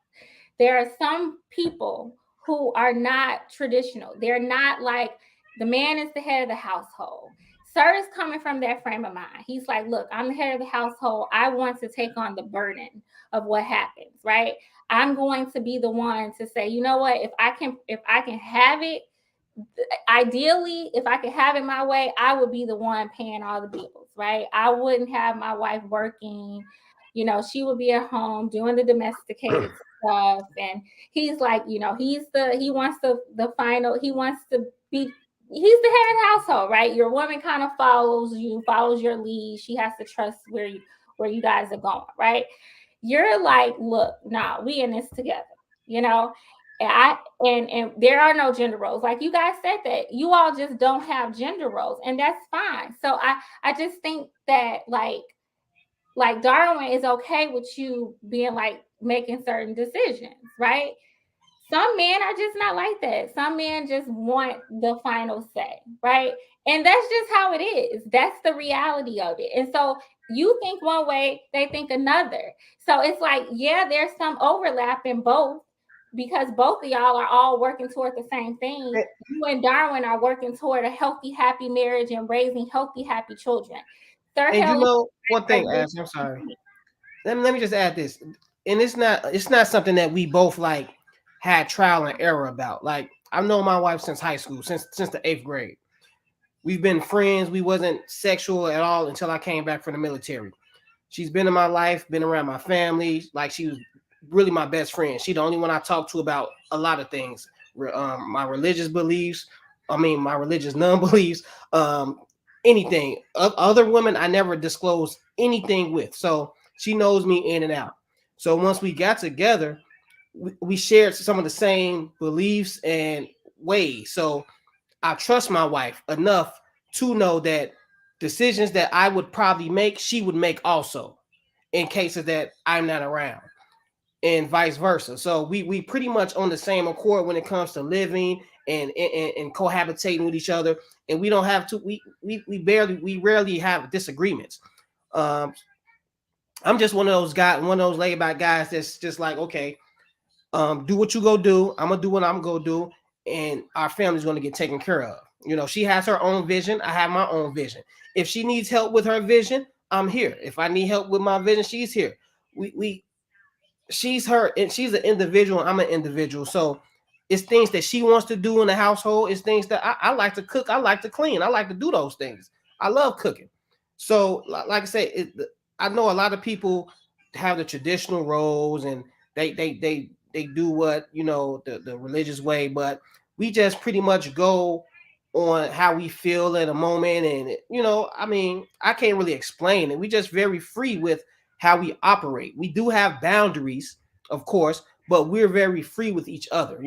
There are some people who are not traditional. They're not like, the man is the head of the household. Sir is coming from that frame of mind. He's like, look, I'm the head of the household. I want to take on the burden of what happens, right? I'm going to be the one to say, you know what, if I can have it, ideally, if I could have it my way, I would be the one paying all the bills, right? I wouldn't have my wife working. You know, she would be at home doing the domesticated stuff. And he's like, you know, he's the head of the household, right? Your woman kind of follows your lead. She has to trust where you guys are going, right? You're like, look, nah, we in this together, you know? And there are no gender roles. Like you guys said, that you all just don't have gender roles, and that's fine. So I just think that like Darwin is okay with you being like making certain decisions, right? Some men are just not like that. Some men just want the final say, right? And that's just how it is. That's the reality of it. And so you think one way, they think another. So it's like, yeah, there's some overlap in both, because both of y'all are all working toward the same thing. You and Darwin are working toward a healthy, happy marriage and raising healthy, happy children. And you know one thing, Ashley, I'm sorry. Let me just add this. And it's not something that we both like had trial and error about. Like, I've known my wife since high school, since the 8th grade. We've been friends. We wasn't sexual at all until I came back from the military. She's been in my life, been around my family. Like, she was really my best friend. She the only one I talk to about a lot of things. My religious beliefs, my religious non-beliefs, anything. Other women I never disclose anything with. So she knows me in and out. So once we got together, we shared some of the same beliefs and ways. So I trust my wife enough to know that decisions that I would probably make, she would make also in cases that I'm not around, and vice versa. So we pretty much on the same accord when it comes to living and cohabitating with each other. And we don't have to, we rarely have disagreements. I'm just one of those guys, one of those laid back guys that's just like, okay, do what you go do. I'm gonna do what I'm gonna do, and our family's gonna get taken care of. You know, she has her own vision. I have my own vision. If she needs help with her vision, I'm here. If I need help with my vision, she's here. She's her, and she's an individual. I'm an individual. So it's things that she wants to do in the household. It's things that I like to cook. I like to clean. I like to do those things. I love cooking. So, like I say, I know a lot of people have the traditional roles, and they do what, the religious way, but we just pretty much go on how we feel at a moment. And I can't really explain it. We just very free with how we operate. We do have boundaries, of course, but we're very free with each other.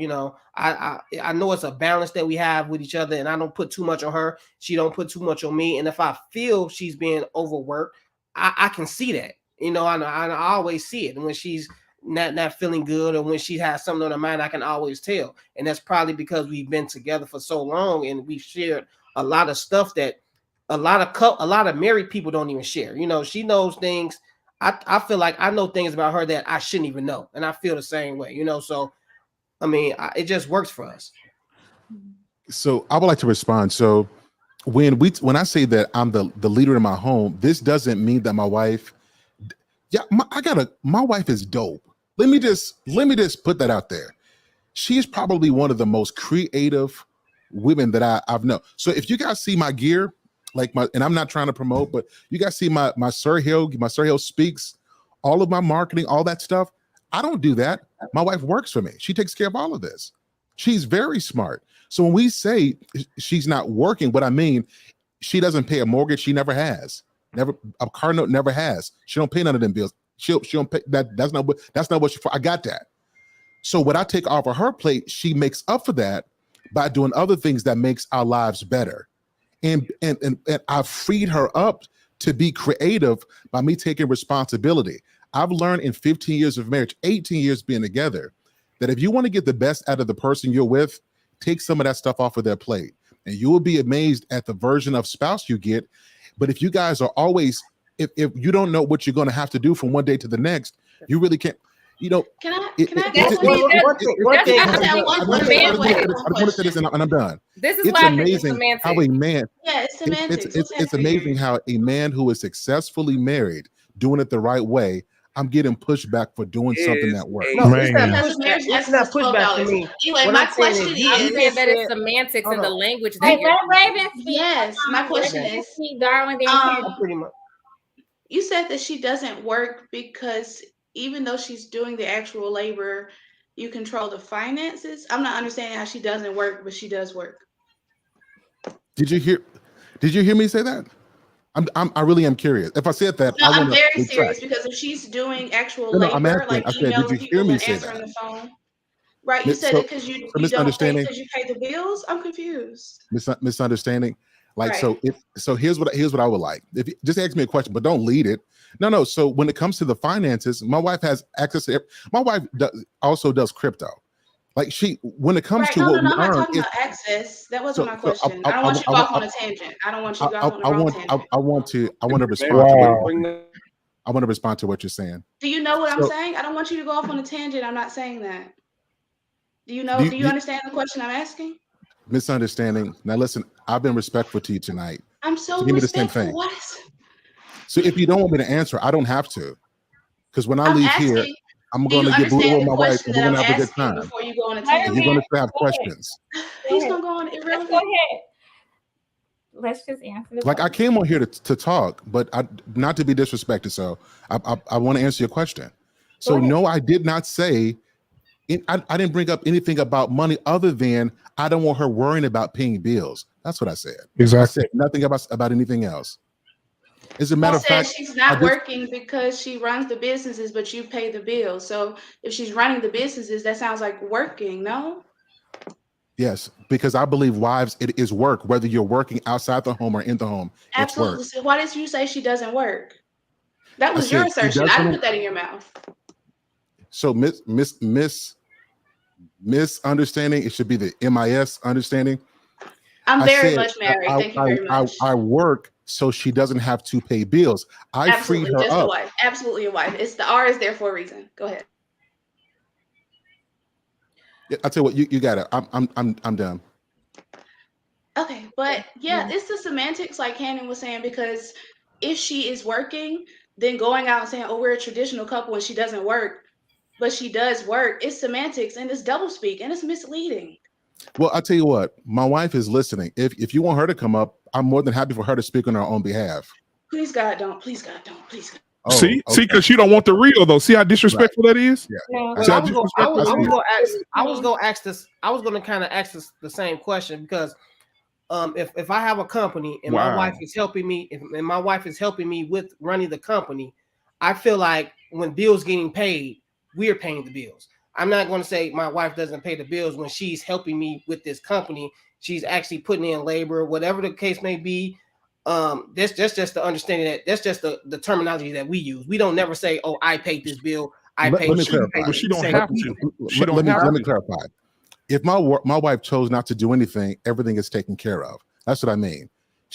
I know it's a balance that we have with each other, and I don't put too much on her. She don't put too much on me. And if I feel she's being overworked, I can see that. I always see it. And when she's not feeling good, or when she has something on her mind, I can always tell. And that's probably because we've been together for so long, and we've shared a lot of stuff that a lot of married people don't even share. She knows things. I feel like I know things about her that I shouldn't even know, and I feel the same way. So it just works for us. So I would like to respond. So when I say that I'm the leader in my home, this doesn't mean that my wife. Yeah, my wife is dope. Let me just put that out there. She's probably one of the most creative women that I've known. So if you guys see my gear, and I'm not trying to promote, but you guys see my Sir Hill Speaks, all of my marketing, all that stuff. I don't do that. My wife works for me. She takes care of all of this. She's very smart. So when we say she's not working, what I mean, she doesn't pay a mortgage. She never has. Never a car note. Never has. She don't pay none of them bills. She don't pay that. That's not what she. I got that. So what I take off of her plate, she makes up for that by doing other things that makes our lives better. And I've freed her up to be creative by me taking responsibility. I've learned in 15 years of marriage, 18 years being together, that if you want to get the best out of the person you're with, take some of that stuff off of their plate. And you will be amazed at the version of spouse you get. But if you guys are always, if you don't know what you're going to have to do from one day to the next, you really can't. Can I ask I want to say this, and I'm done. This is it's why amazing how a man. Yeah, it's semantics. It's amazing how a man who is successfully married, doing it the right way, I'm getting pushback for doing something that works. No, it's not pushback for me. Anyway, my question is, I'm saying that it's semantics in the language that yes, my question is, Darwin, pretty much. You said that she doesn't work because even though she's doing the actual labor, you control the finances. I'm not understanding how she doesn't work, but she does work. Did you hear me say that? I really am curious. If I said that, no, I'm very serious, because if she's doing actual labor, like emailing people and answering the phone, right? You said it because you don't pay because you pay the bills. I'm confused. Misunderstanding. Like, right. So here's what I would like. If you just ask me a question, but don't lead it. No. So when it comes to the finances, my wife has access to. My wife also does crypto. Like when it comes to what we earn, I'm not talking about access. That wasn't my question. I don't want you to go off on a tangent. I don't want you to go off on a wrong tangent. I want to respond. I want to respond to what you're saying. Do you know what I'm saying? I don't want you to go off on a tangent. I'm not saying that. Do you know? Do you understand the question I'm asking? Misunderstanding. Now listen, I've been respectful to you tonight. I'm so respectful. What is? So if you don't want me to answer, I don't have to. Because when I leave here, I'm going to get booted with my wife, and we're going to have a good time. Before you go on a tangent. You're going to have questions. He's going to go on irrelevant. Go ahead. Let's just answer. Like, I came on here to talk, but not to be disrespected. So I want to answer your question. So no, I did not say. I didn't bring up anything about money other than I don't want her worrying about paying bills. That's what I said. Exactly. I said nothing about anything else. As a matter of fact, she's not working because she runs the businesses, but you pay the bills. So if she's running the businesses, that sounds like working, no? Yes, because I believe wives, it is work, whether you're working outside the home or in the home. Absolutely. It's work. So why did you say she doesn't work? That was your assertion. I didn't put that in your mouth. So misunderstanding, it should be the MIS understanding. I'm very much married. Thank you very much. I work so she doesn't have to pay bills. I freed her just up. A wife. Absolutely a wife. It's the R is there for a reason. Go ahead. Yeah, I'll tell you what, you got it. I'm done. Okay, but yeah, it's the semantics like Cannon was saying, because if she is working, then going out and saying, oh, we're a traditional couple and she doesn't work, but she does work, it's semantics and it's doublespeak and it's misleading. Well, I'll tell you what, my wife is listening. If you want her to come up, I'm more than happy for her to speak on her own behalf. Please God, don't. Please God, don't. Please God. Oh, see, because she don't want the real though. See how disrespectful that is. Yeah. Well, I was going to kind of ask the same question, because if I have a company and my wife is helping me, with running the company, I feel like when bills getting paid, we're paying the bills. I'm not going to say my wife doesn't pay the bills when she's helping me with this company. She's actually putting in labor, whatever the case may be. That's just the understanding that's just the terminology that we use. We don't never say, "Oh, I paid this bill." Let me clarify. She don't have to. Let me clarify. If my wife chose not to do anything, everything is taken care of. That's what I mean.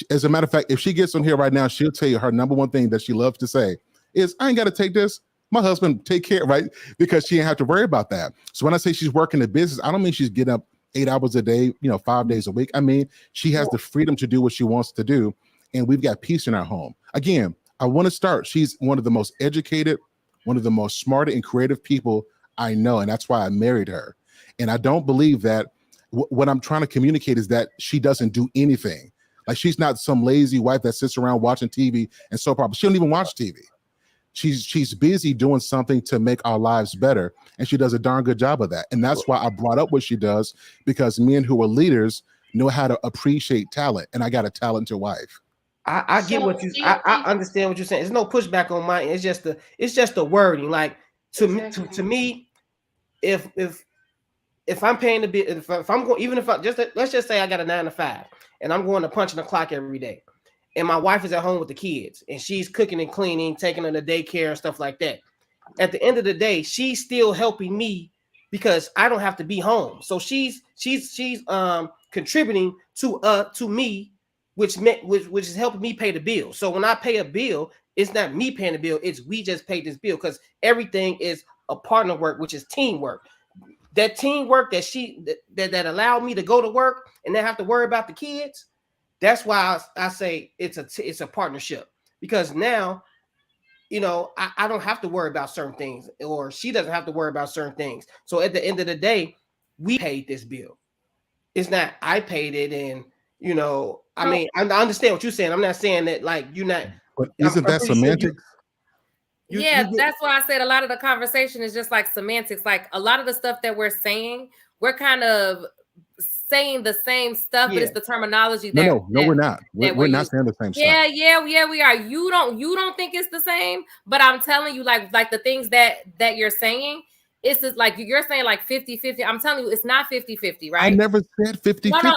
As a matter of fact, if she gets on here right now, she'll tell you her number one thing that she loves to say is, "I ain't got to take this. My husband take care," right? Because she ain't have to worry about that. So when I say she's working the business, I don't mean she's getting up 8 hours a day, 5 days a week. I mean, she has the freedom to do what she wants to do. And we've got peace in our home. Again, I want to start. She's one of the most educated, one of the most smart and creative people I know. And that's why I married her. And I don't believe that what I'm trying to communicate is that she doesn't do anything. Like, she's not some lazy wife that sits around watching TV and soap opera. She don't even watch TV. She's busy doing something to make our lives better. And she does a darn good job of that. And that's why I brought up what she does, because men who are leaders know how to appreciate talent. And I got a talented wife. I get what you. I understand what you're saying. There's no pushback on mine. It's just the wording. Like to me, if I'm paying the bill, if I'm going, even if let's just say I got a 9 to 5 and I'm going to punch in the clock every day, and my wife is at home with the kids and she's cooking and cleaning, taking them to daycare and stuff like that. At the end of the day, she's still helping me because I don't have to be home. So she's contributing to me, which is helping me pay the bill. So when I pay a bill, it's not me paying the bill, it's we just paid this bill, because everything is a partner work, which is teamwork. That teamwork that allowed me to go to work and not have to worry about the kids. That's why I say it's a partnership, because now, I don't have to worry about certain things, or she doesn't have to worry about certain things. So at the end of the day, we paid this bill. It's not I paid it, and I mean, I understand what you're saying. I'm not saying that like you're not. But isn't that semantics? That's why I said a lot of the conversation is just like semantics. Like, a lot of the stuff that we're saying, we're kind of saying the same stuff, but it's the terminology that no, we're not. We're not saying the same stuff. Yeah, we are. You don't think it's the same, but I'm telling you, like the things that you're saying, it's just like you're saying like 50-50. I'm telling you, it's not 50-50, right? I never said 50-50. No,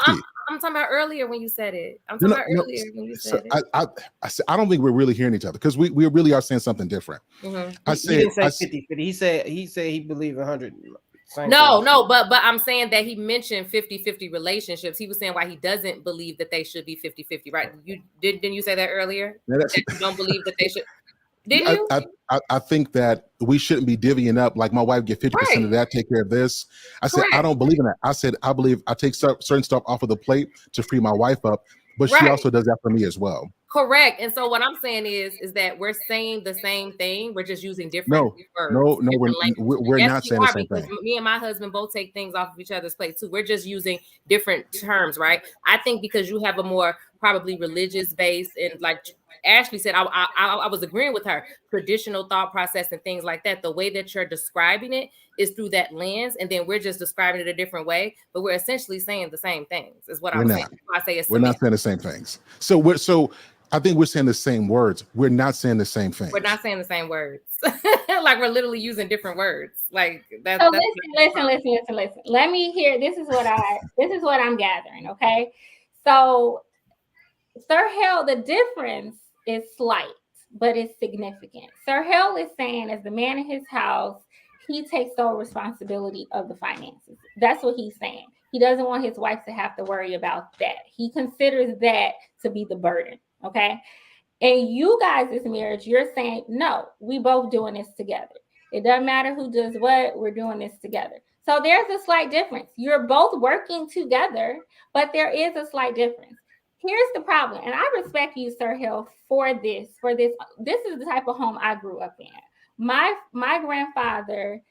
I'm talking about earlier when you said it. I'm talking about earlier when you said it. I don't think we're really hearing each other, because we really are saying something different. Mm-hmm. He didn't say 50-50. He said he believed 100. No, but I'm saying that he mentioned 50-50 relationships. He was saying why he doesn't believe that they should be 50-50, right? Didn't you say that earlier? That you don't believe that they should. Didn't you? I think that we shouldn't be divvying up, like my wife get 50% of that, take care of this. I said, I don't believe in that. I said, I believe I take certain stuff off of the plate to free my wife up, but she also does that for me as well. Correct. And so what I'm saying is that we're saying the same thing. We're just using different words. No, we're Yes, not we saying the are, same because thing. me and my husband both take things off of each other's plate too. We're just using different terms, right? I think because you have a more probably religious base, and like Ashley said, I was agreeing with her, traditional thought process and things like that. The way that you're describing it is through that lens, and then we're just describing it a different way, but we're essentially saying the same things, is what I'm saying. I say it's we're not saying the same things. So I think we're saying the same words. We're not saying the same things. We're not saying the same words. Like we're literally using different words. Like that's. So listen. Let me hear. This is what I'm gathering. Okay. So, Sir Hell, the difference is slight, but it's significant. Sir Hell is saying, as the man in his house, he takes sole responsibility of the finances. That's what he's saying. He doesn't want his wife to have to worry about that. He considers that to be the burden. Okay. And you guys' marriage, you're saying, no, we both doing this together. It doesn't matter who does what, we're doing this together. So there's a slight difference. You're both working together, but there is a slight difference. Here's the problem, and I respect you, Sir Hill, for this. This is the type of home I grew up in. My grandfather,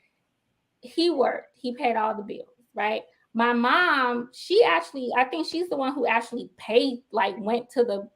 he worked. He paid all the bills, right? My mom, I think she's the one who actually paid, like went to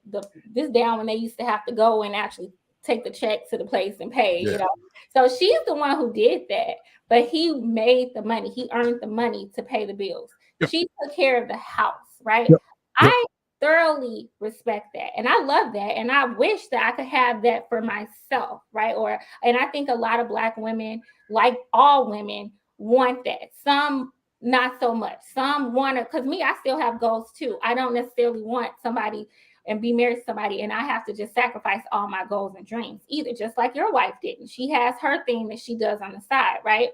this down when they used to have to go and actually take the check to the place and pay, you know. So she's the one who did that, but he made the money. He earned the money to pay the bills. Yep. She took care of the house, right? Yep. I thoroughly respect that. And I love that. And I wish that I could have that for myself, right? And I think a lot of Black women, like all women, want that. Some not so much. Some want to, because me, I still have goals too. I don't necessarily want somebody and be married to somebody and I have to just sacrifice all my goals and dreams either, just like your wife didn't. She has her thing that she does on the side, right?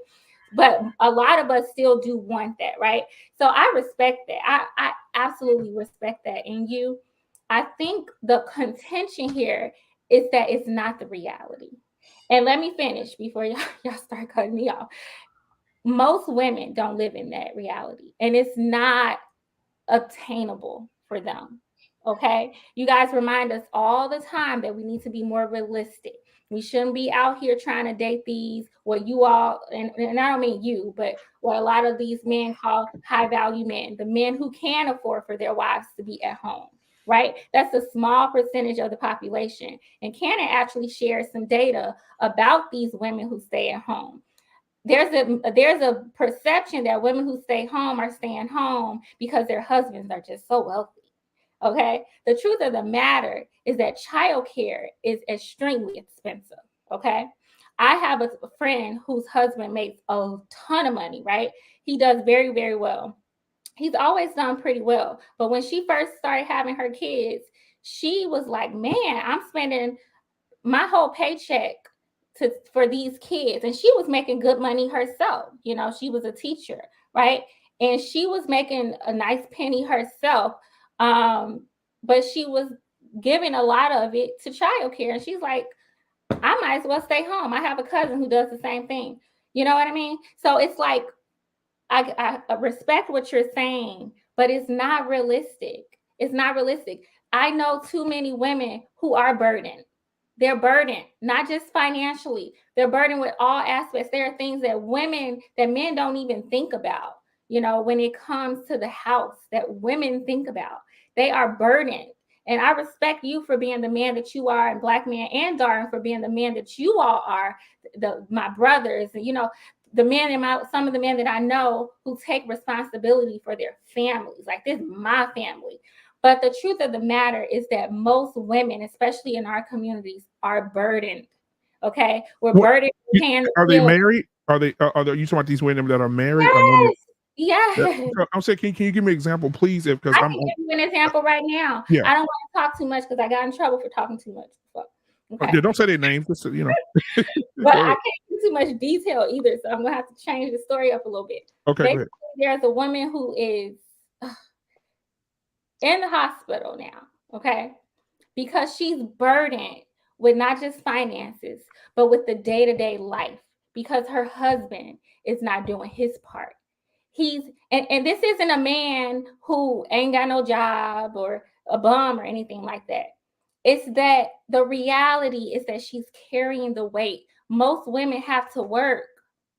But a lot of us still do want that, right? So I respect that. I absolutely respect that in you. I think the contention here is that it's not the reality. And let me finish before y'all start cutting me off. Most women don't live in that reality, and it's not attainable for them. Okay, you guys remind us all the time that we need to be more realistic. We shouldn't be out here trying to date these, what you all, and I don't mean you, but what a lot of these men call high value men, the men who can afford for their wives to be at home, right? That's a small percentage of the population. And Cannon actually shared some data about these women who stay at home. There's a perception that women who stay home are staying home because their husbands are just so wealthy. Okay. The truth of the matter is that childcare is extremely expensive. Okay. I have a friend whose husband makes a ton of money, right? He does very, very well. He's always done pretty well. But when she first started having her kids, she was like, man, I'm spending my whole paycheck for these kids. And she was making good money herself. You know, she was a teacher, right? And she was making a nice penny herself. But she was giving a lot of it to childcare. And she's like, I might as well stay home. I have a cousin who does the same thing. You know what I mean? So it's like, I respect what you're saying, but it's not realistic. It's not realistic. I know too many women who are burdened. They're burdened, not just financially. They're burdened with all aspects. There are things that men don't even think about, you know, when it comes to the house, that women think about. They are burdened. And I respect you for being the man that you are, and Black man and Darren for being the man that you all are, my brothers, and, you know, some of the men that I know who take responsibility for their families. Like, this is my family. But the truth of the matter is that most women, especially in our communities, are burdened. Okay, we're burdened. Are they married? Are you talking about these women that are married? Yes. Yes. I'm saying, can you give me an example, please? I can give you an example right now. Yeah. I don't want to talk too much because I got in trouble for talking too much. Okay. Yeah, don't say their names, just, you know. But I can't give too much detail either, so I'm gonna have to change the story up a little bit. Okay. There's a woman who is in the hospital now, okay, because she's burdened with not just finances, but with the day-to-day life, because her husband is not doing his part. And this isn't a man who ain't got no job or a bum or anything like that. It's that the reality is that she's carrying the weight. Most women have to work.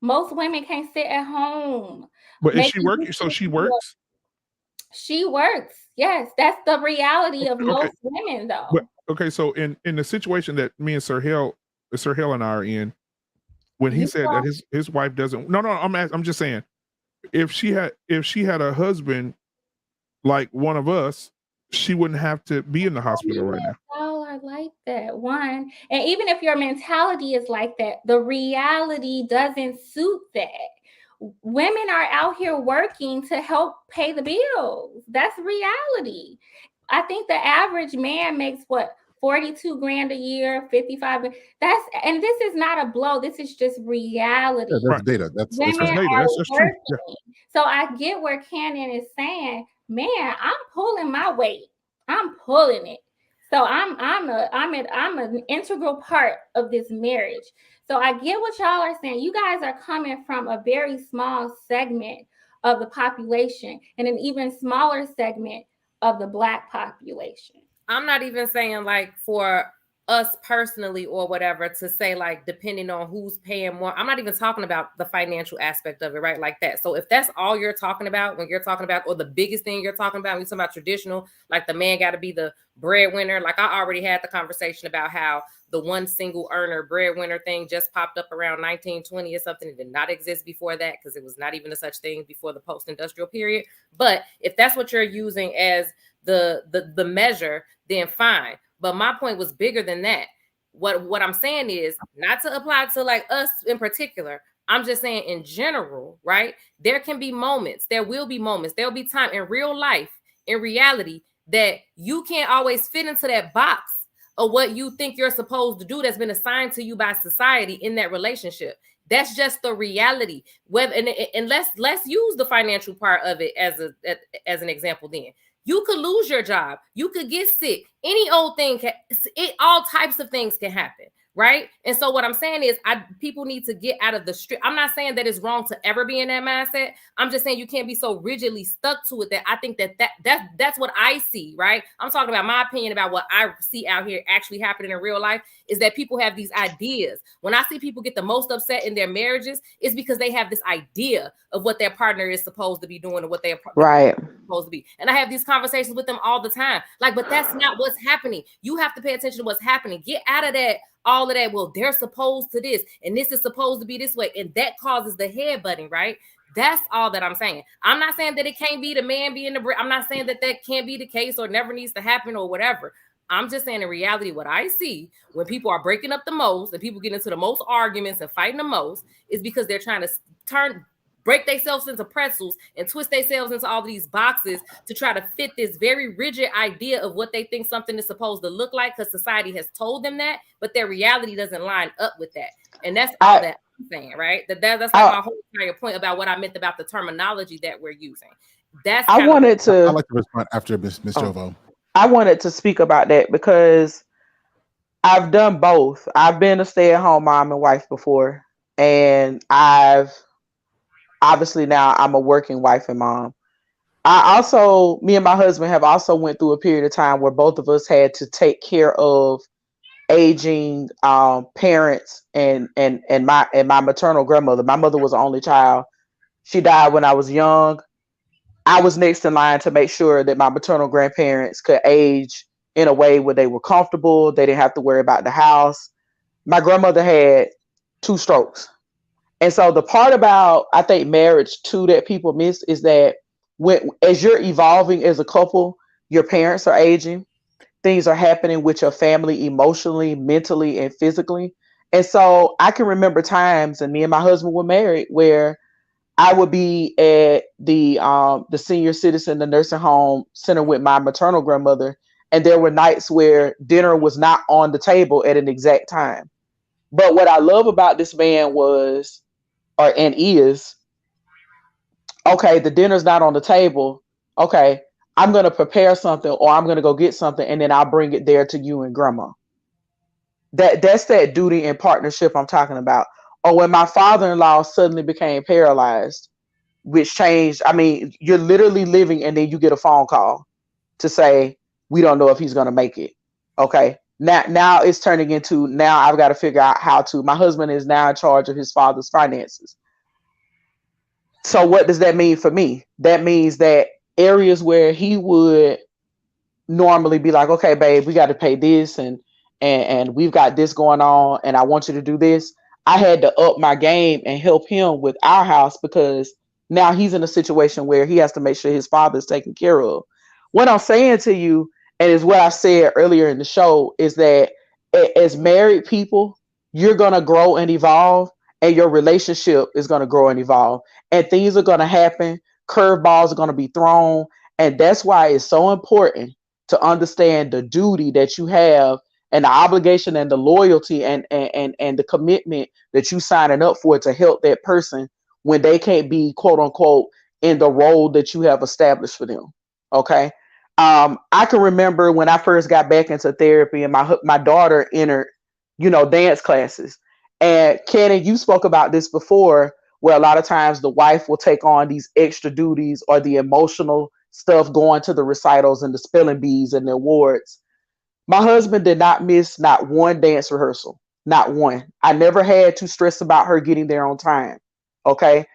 Most women can't sit at home. But is she working? So she works? She works. Yes, that's the reality of Okay. most women, though. But, okay, so in the situation that me and Sir Hale and I are in, when he said that his wife doesn't, no, I'm just saying, if she had a husband like one of us, she wouldn't have to be in the hospital right now. Oh, I like that one. And even if your mentality is like that, the reality doesn't suit that. Women are out here working to help pay the bills. That's reality. I think the average man makes what, 42 grand a year, 55. And this is not a blow. This is just reality. Yeah, that's data. That's women data. are That's true. Yeah. So I get where Cannon is saying, man, I'm pulling my weight. I'm pulling it. So I'm an integral part of this marriage. So I get what y'all are saying. You guys are coming from a very small segment of the population and an even smaller segment of the Black population. I'm not even saying like for us personally or whatever to say like depending on who's paying more. I'm not even talking about the financial aspect of it, right? Like that. So if that's all you're talking about when you're talking about, or the biggest thing you're talking about when you're talking about traditional, like the man got to be the breadwinner. Like I already had the conversation about how the one single earner breadwinner thing just popped up around 1920 or something. It did not exist before that because it was not even a such thing before the post-industrial period. But if that's what you're using as the measure, then fine. But my point was bigger than that. What I'm saying is not to apply to like us in particular. I'm just saying in general, right? There can be moments, there will be moments, there'll be time in real life, in reality, that you can't always fit into that box of what you think you're supposed to do that's been assigned to you by society in that relationship. That's just the reality. And let's use the financial part of it as an example then. You could lose your job. You could get sick. Any old thing all types of things can happen, right? And so what I'm saying is people need to get out of the street. I'm not saying that it's wrong to ever be in that mindset. I'm just saying you can't be so rigidly stuck to it that I think that's what I see, right? I'm talking about my opinion about what I see out here actually happening in real life is that people have these ideas. When I see people get the most upset in their marriages, it's because they have this idea of what their partner is supposed to be doing or what they're supposed to be. And I have these conversations with them all the time. Like, but that's not what's happening. You have to pay attention to what's happening. Get out of that, all of that. Well, they're supposed to this, and this is supposed to be this way. And that causes the headbutting, right? That's all that I'm saying. I'm not saying that it can't be the man being I'm not saying that can't be the case or never needs to happen or whatever. I'm just saying in reality, what I see when people are breaking up the most and people get into the most arguments and fighting the most is because they're trying to break themselves into pretzels and twist themselves into all these boxes to try to fit this very rigid idea of what they think something is supposed to look like because society has told them that, but their reality doesn't line up with that. And that's all that I'm saying, right? That's like my whole entire point about what I meant about the terminology that we're using. That's I'd like to respond after Miss Jovo. I wanted to speak about that because I've done both. I've been a stay-at-home mom and wife before, and obviously now I'm a working wife and mom. Me and my husband have also went through a period of time where both of us had to take care of aging parents and my maternal grandmother. My mother was the only child. She died when I was young. I was next in line to make sure that my maternal grandparents could age in a way where they were comfortable. They didn't have to worry about the house. My grandmother had 2 strokes. And so the part about, I think, marriage too that people miss is that as you're evolving as a couple, your parents are aging. Things are happening with your family emotionally, mentally, and physically. And so I can remember times, and me and my husband were married, where I would be at the senior citizen, the nursing home center with my maternal grandmother. And there were nights where dinner was not on the table at an exact time. But what I love about this man is, okay, the dinner's not on the table. Okay, I'm going to prepare something or I'm going to go get something and then I'll bring it there to you and grandma. That's that duty and partnership I'm talking about. Or when my father-in-law suddenly became paralyzed, which changed, I mean, you're literally living and then you get a phone call to say, we don't know if he's going to make it. Okay. Now it's turning into, now I've got to figure out how to. My husband is now in charge of his father's finances. So what does that mean for me? That means that areas where he would normally be like, okay, babe, we got to pay this, and we've got this going on, and I want you to do this. I had to up my game and help him with our house, because now he's in a situation where he has to make sure his father is taken care of. What I'm saying to you, and is what I said earlier in the show, is that as married people, you're gonna grow and evolve, and your relationship is gonna grow and evolve, and things are gonna happen. Curveballs are gonna be thrown, and that's why it's so important to understand the duty that you have, and the obligation and the loyalty and the commitment that you signing up for to help that person when they can't be, quote unquote, in the role that you have established for them. Okay. I can remember when I first got back into therapy, and my daughter entered, dance classes. And Kenny, you spoke about this before, where a lot of times the wife will take on these extra duties or the emotional stuff, going to the recitals and the spelling bees and the awards. My husband did not miss not one dance rehearsal, not one. I never had to stress about her getting there on time. Okay.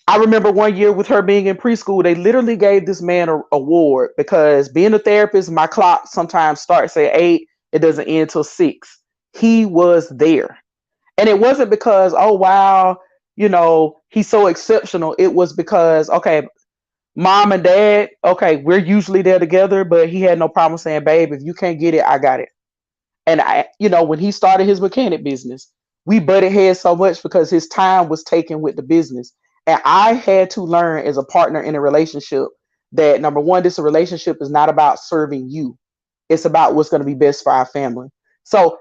I remember one year with her being in preschool, they literally gave this man an award, because being a therapist, my clock sometimes starts at 8, it doesn't end till 6. He was there. And it wasn't because, oh, wow, he's so exceptional. It was because, okay, mom and dad, okay, we're usually there together, but he had no problem saying, babe, if you can't get it, I got it. And when he started his mechanic business, we butted heads so much because his time was taken with the business. And I had to learn as a partner in a relationship that, number one, this relationship is not about serving you. It's about what's going to be best for our family. So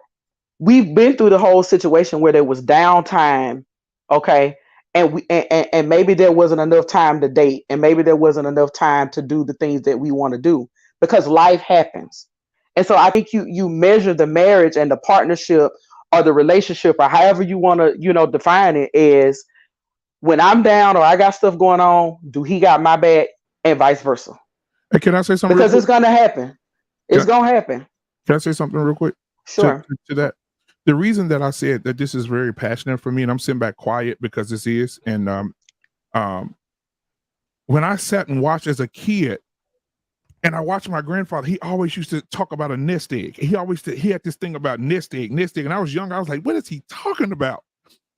we've been through the whole situation where there was downtime, okay, and maybe there wasn't enough time to date, and maybe there wasn't enough time to do the things that we want to do, because life happens. And so I think you measure the marriage and the partnership or the relationship, or however you want to define it, as when I'm down or I got stuff going on, do he got my back, and vice versa. Hey, can I say something? Because it's gonna happen. It's gonna happen. Can I say something real quick? Sure. To that. The reason that I said that this is very passionate for me, and I'm sitting back quiet because this is, and when I sat and watched as a kid, and I watched my grandfather, he always used to talk about a nest egg. He had this thing about nest egg. And I was young, I was like, what is he talking about?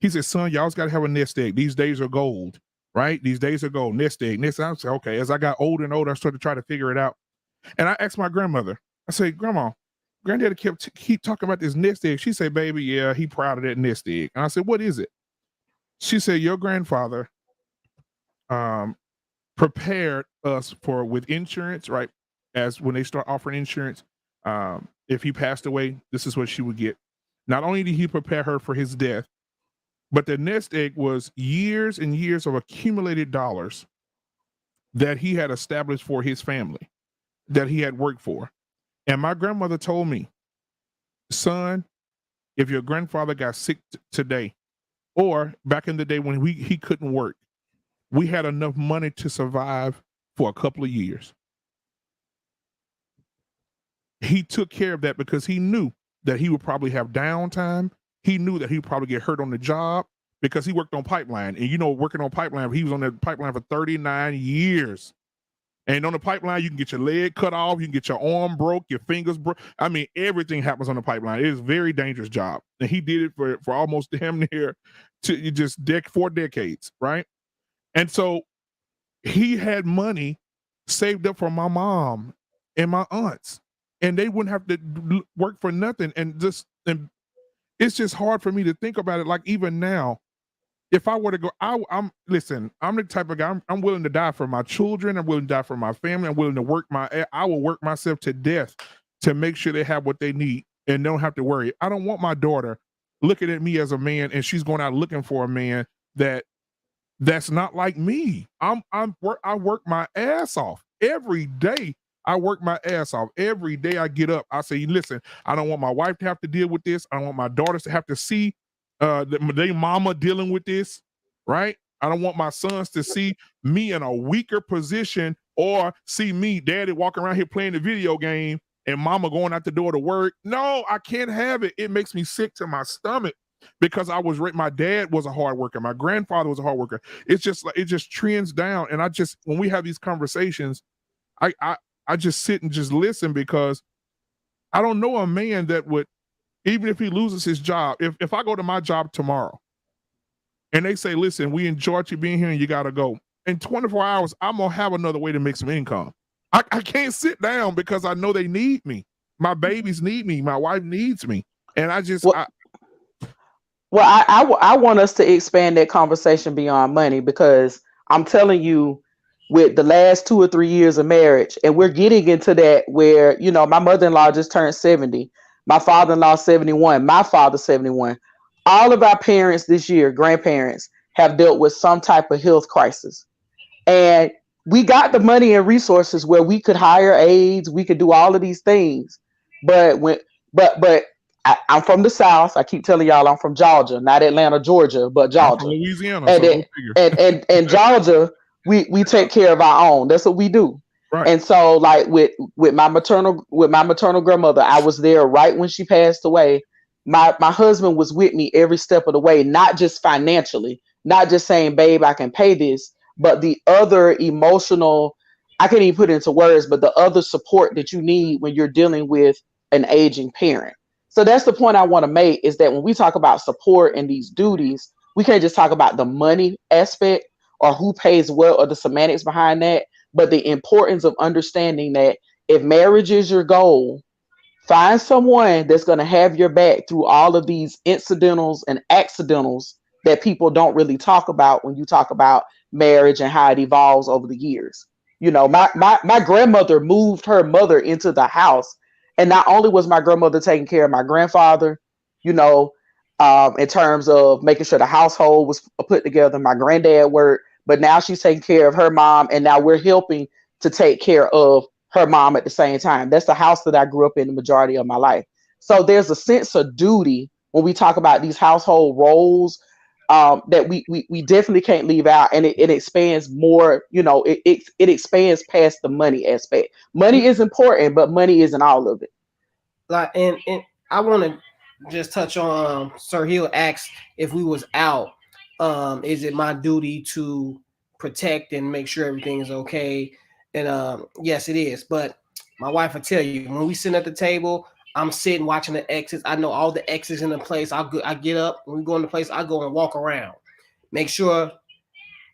He said, son, you always got to have a nest egg. These days are gold, right? These days are gold, nest egg. I was like, okay. As I got older and older, I started to try to figure it out. And I asked my grandmother, I said, Grandma, Granddaddy keep talking about this nest egg. She said, baby, yeah, he proud of that nest egg. And I said, what is it? She said, your grandfather prepared us with insurance, right? As when they start offering insurance, if he passed away, this is what she would get. Not only did he prepare her for his death, but the nest egg was years and years of accumulated dollars that he had established for his family, that he had worked for. And my grandmother told me, son, if your grandfather got sick today, or back in the day when he couldn't work, we had enough money to survive for a couple of years. He took care of that because he knew that he would probably have downtime. He knew that he would probably get hurt on the job because he worked on pipeline. And working on pipeline, he was on that pipeline for 39 years. And on the pipeline, you can get your leg cut off, you can get your arm broke, your fingers broke. I mean, everything happens on the pipeline. It is a very dangerous job. And he did it for almost damn near to just 4 decades, right? And so he had money saved up for my mom and my aunts, and they wouldn't have to work for nothing. And it's just hard for me to think about it. Like even now, if I were to go, I'm the type of guy, I'm willing to die for my children. I'm willing to die for my family. I'm willing to I will work myself to death to make sure they have what they need and don't have to worry. I don't want my daughter looking at me as a man and she's going out looking for a man that's not like me. I work my ass off every day. I work my ass off every day. I get up. I say, listen, I don't want my wife to have to deal with this. I don't want my daughters to have to see their mama dealing with this, right? I don't want my sons to see me in a weaker position or see me, daddy, walking around here playing the video game and mama going out the door to work. No, I can't have it. It makes me sick to my stomach because my dad was a hard worker. My grandfather was a hard worker. It's just like, it just trends down. And when we have these conversations, I just sit and just listen, because I don't know a man that would, even if he loses his job, if I go to my job tomorrow and they say, listen, we enjoyed you being here and you got to go. In 24 hours, I'm going to have another way to make some income. I can't sit down because I know they need me. My babies need me. My wife needs me. And I just... I want us to expand that conversation beyond money, because I'm telling you, with the last 2 or 3 years of marriage, and we're getting into that where, you know, my mother-in-law just turned 70, my father-in-law 71, my father 71. All of our parents this year, grandparents, have dealt with some type of health crisis. And we got the money and resources where we could hire aides, we could do all of these things. But I'm from the South. I keep telling y'all I'm from Georgia, not Atlanta, Georgia, but Georgia. I'm from Louisiana, and Georgia, we take care of our own. That's what we do. Right. And so, like with my maternal grandmother, I was there right when she passed away. My husband was with me every step of the way, not just financially, not just saying, babe, I can pay this, but the other emotional, I can't even put it into words, but the other support that you need when you're dealing with an aging parent. So that's the point I want to make, is that when we talk about support and these duties, we can't just talk about the money aspect or who pays what or the semantics behind that, but the importance of understanding that if marriage is your goal, find someone that's going to have your back through all of these incidentals and accidentals that people don't really talk about when you talk about marriage and how it evolves over the years. You know, my grandmother moved her mother into the house. And not only was my grandmother taking care of my grandfather, you know, in terms of making sure the household was put together, my granddad worked, but now she's taking care of her mom. And now we're helping to take care of her mom at the same time. That's the house that I grew up in the majority of my life. So there's a sense of duty when we talk about these household roles that we definitely can't leave out, and it expands more. You know, it expands past the money aspect. Money is important, but money isn't all of it. Like, and I want to just touch on Sir Hill asked if we was out. Is it my duty to protect and make sure everything is okay? And yes, it is. But my wife will tell you, when we sit at the table, I'm sitting watching the exits. I know all the exits in the place. I get up when we go in the place. I go and walk around, make sure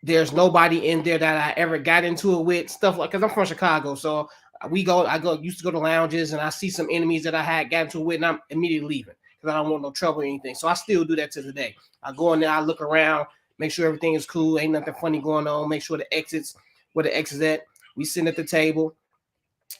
there's nobody in there that I ever got into it with. Stuff like, because I'm from Chicago, so I used to go to lounges, and I see some enemies that I had got into it with, and I'm immediately leaving because I don't want no trouble or anything. So I still do that to today. I go in there, I look around, make sure everything is cool, ain't nothing funny going on. Make sure the exits where the exits at. We sitting at the table.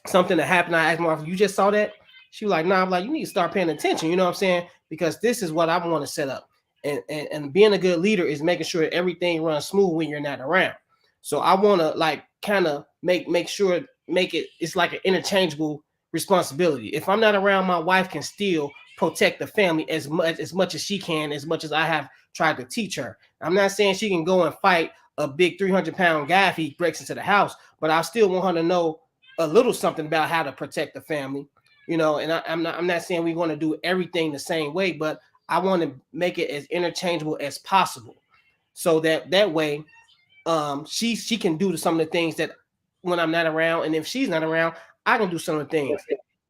Something that happened, I asked my wife, you just saw that? She was like, nah. I'm like, you need to start paying attention. You know what I'm saying? Because this is what I want to set up. And being a good leader is making sure everything runs smooth when you're not around. So I want to like kind of make it's like an interchangeable responsibility. If I'm not around, my wife can still protect the family as much as she can, as much as I have tried to teach her. I'm not saying she can go and fight a big 300-pound guy if he breaks into the house, but I still want her to know a little something about how to protect the family, you know. And I'm not saying we're going to do everything the same way, but I want to make it as interchangeable as possible, so that way, she can do some of the things that when I'm not around, and if she's not around, I can do some of the things.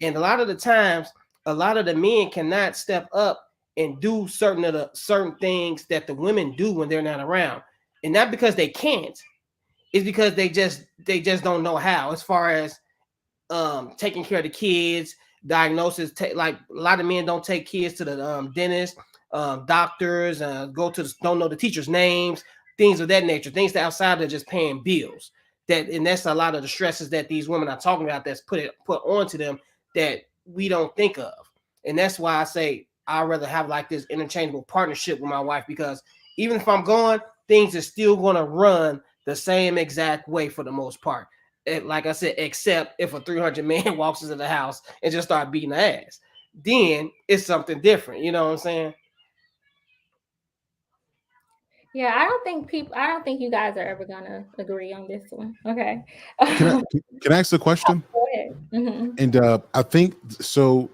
And a lot of the times, a lot of the men cannot step up and do certain things that the women do when they're not around, and not because they can't. It's because they just don't know how. As far as taking care of the kids, diagnosis, like a lot of men don't take kids to the dentist, doctors, don't know the teachers' names, things of that nature, things that outside of just paying bills. And that's a lot of the stresses that these women are talking about that's put onto them that we don't think of. And that's why I say I'd rather have like this interchangeable partnership with my wife, because even if I'm gone, things are still going to run the same exact way for the most part. Like I said, except if a 300 man walks into the house and just start beating the ass, then it's something different. You know what I'm saying? Yeah, I don't think you guys are ever gonna agree on this one. Okay. Can I ask a question? Go ahead. And I think so.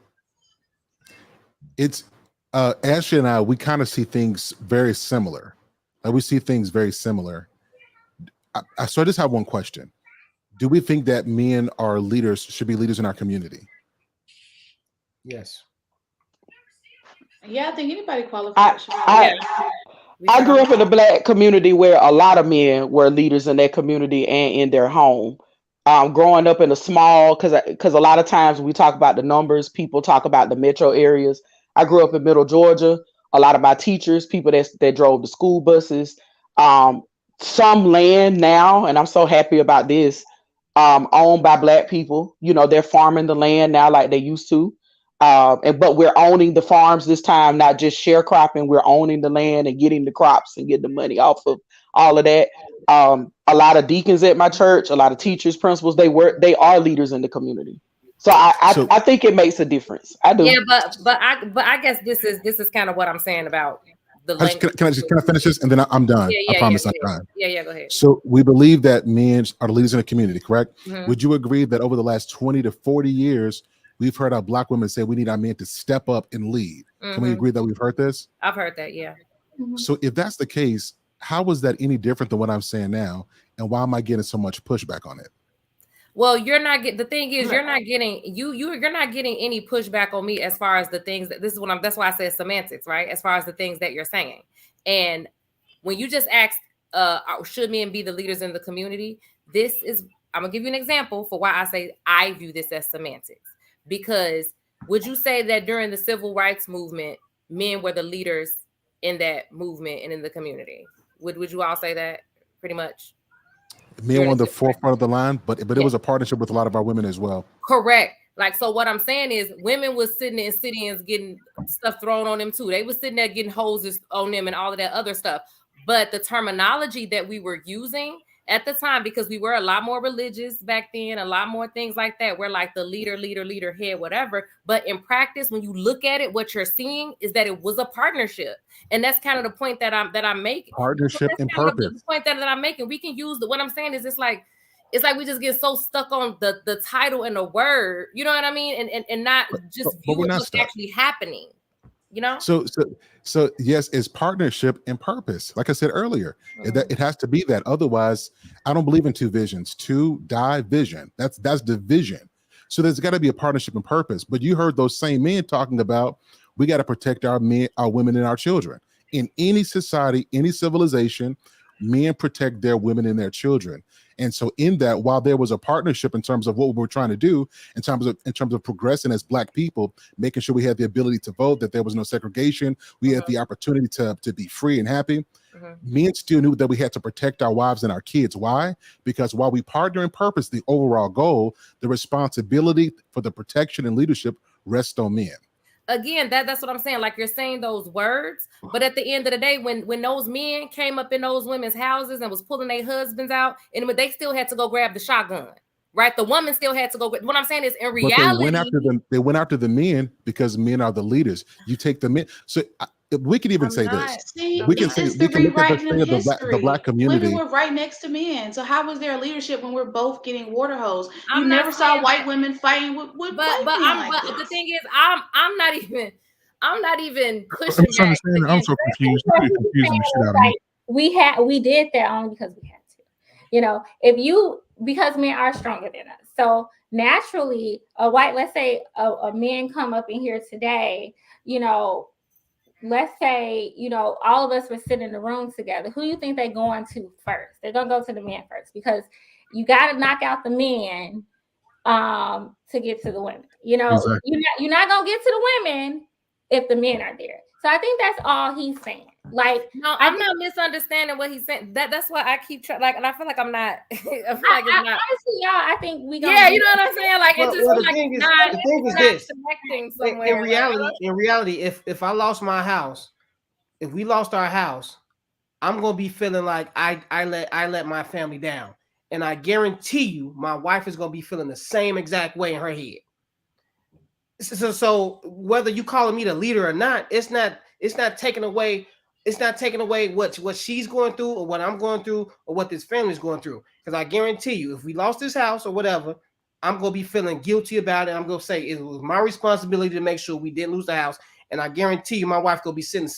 It's Ashley and I, we kind of see things very similar. Like we see things very similar. So I just have one question. Do we think that men are leaders, should be leaders in our community? Yes. Yeah, I think anybody qualified. I grew up in a Black community where a lot of men were leaders in their community and in their home. Growing up in a small, because a lot of times when we talk about the numbers, people talk about the metro areas. I grew up in Middle Georgia. A lot of my teachers, people that drove the school buses, some land now, and I'm so happy about this, owned by Black people. You know, they're farming the land now like they used to. But we're owning the farms this time, not just sharecropping. We're owning the land and getting the crops and getting the money off of all of that. A lot of deacons at my church, a lot of teachers, principals, they are leaders in the community. So I think it makes a difference. I do. Yeah, but I guess this is kind of what I'm saying about the language. Can I finish this and then I'm done? I promise I'm done. Yeah, go ahead. So we believe that men are the leaders in the community, correct? Mm-hmm. Would you agree that over the last 20 to 40 years, we've heard our Black women say we need our men to step up and lead? Mm-hmm. Can we agree that we've heard this? I've heard that, yeah. Mm-hmm. So if that's the case, how is that any different than what I'm saying now? And why am I getting so much pushback on it? Well, you're not getting. The thing is, you're not getting you're not getting any pushback on me as far as the things that that's why I said semantics, right? As far as the things that you're saying. And when you just asked, should men be the leaders in the community? I'm gonna give you an example for why I say I view this as semantics. Because would you say that during the civil rights movement, men were the leaders in that movement and in the community? Would you all say that pretty much? Men were on the forefront of the line, but it was a partnership with a lot of our women as well. Correct. Like, so what I'm saying is women was sitting in sit-ins getting stuff thrown on them too. They was sitting there getting hoses on them and all of that other stuff. But the terminology that we were using at the time, because we were a lot more religious back then, a lot more things like that. We're like the leader, head, whatever. But in practice, when you look at it, what you're seeing is that it was a partnership. And that's kind of the point that I'm making. Partnership and purpose. The point that I'm making. We can use what I'm saying is it's like we just get so stuck on the title and the word, you know what I mean? And not just view what's actually happening. You know? So yes, it's partnership and purpose. Like I said earlier, it has to be that. Otherwise, I don't believe in two visions. Two division. That's division. So there's got to be a partnership and purpose. But you heard those same men talking about we got to protect our men, our women, and our children. In any society, any civilization, men protect their women and their children. And so in that, while there was a partnership in terms of what we were trying to do, in terms of progressing as Black people, making sure we had the ability to vote, that there was no segregation, we had the opportunity to be free and happy. Men still knew that we had to protect our wives and our kids. Why? Because while we partner in purpose, the overall goal, the responsibility for the protection and leadership rests on men. Again, that's what I'm saying. Like, you're saying those words, but at the end of the day, when those men came up in those women's houses and was pulling their husbands out, and they still had to go grab the shotgun, right? The woman still had to go. What I'm saying is, in reality, they went after the men because men are the leaders. You take the men. So we could even say this. We can look at the Black community. Women were right next to men. So how was there leadership when we're both getting water hose? You never saw white women fighting with white men like this. The thing is, I'm not even pushing back. I'm so confused. You're confusing the shit out of me. We did that only because we had to. You know, because men are stronger than us. So naturally, let's say a man come up in here today, you know, let's say, you know, all of us were sitting in the room together. Who do you think they're going to first? They're going to go to the man first, because you got to knock out the men to get to the women. You know, exactly. You're not going to get to the women if the men are there. So I think that's all he's saying. Like, no, I'm not misunderstanding what he's saying. That's why I keep trying. Like, and I feel like I'm not. I feel like it's not. Honestly, y'all, I think we. Yeah, you know what I'm saying. Like, it's just like the thing is this. Connecting somewhere. In reality, if I lost my house, if we lost our house, I'm gonna be feeling like I let my family down, and I guarantee you, my wife is gonna be feeling the same exact way in her head. So whether you calling me the leader or not, it's not taking away. It's not taking away what she's going through or what I'm going through or what this family's going through. Because I guarantee you, if we lost this house or whatever, I'm gonna be feeling guilty about it. I'm gonna say it was my responsibility to make sure we didn't lose the house. And I guarantee you, my wife gonna be sitting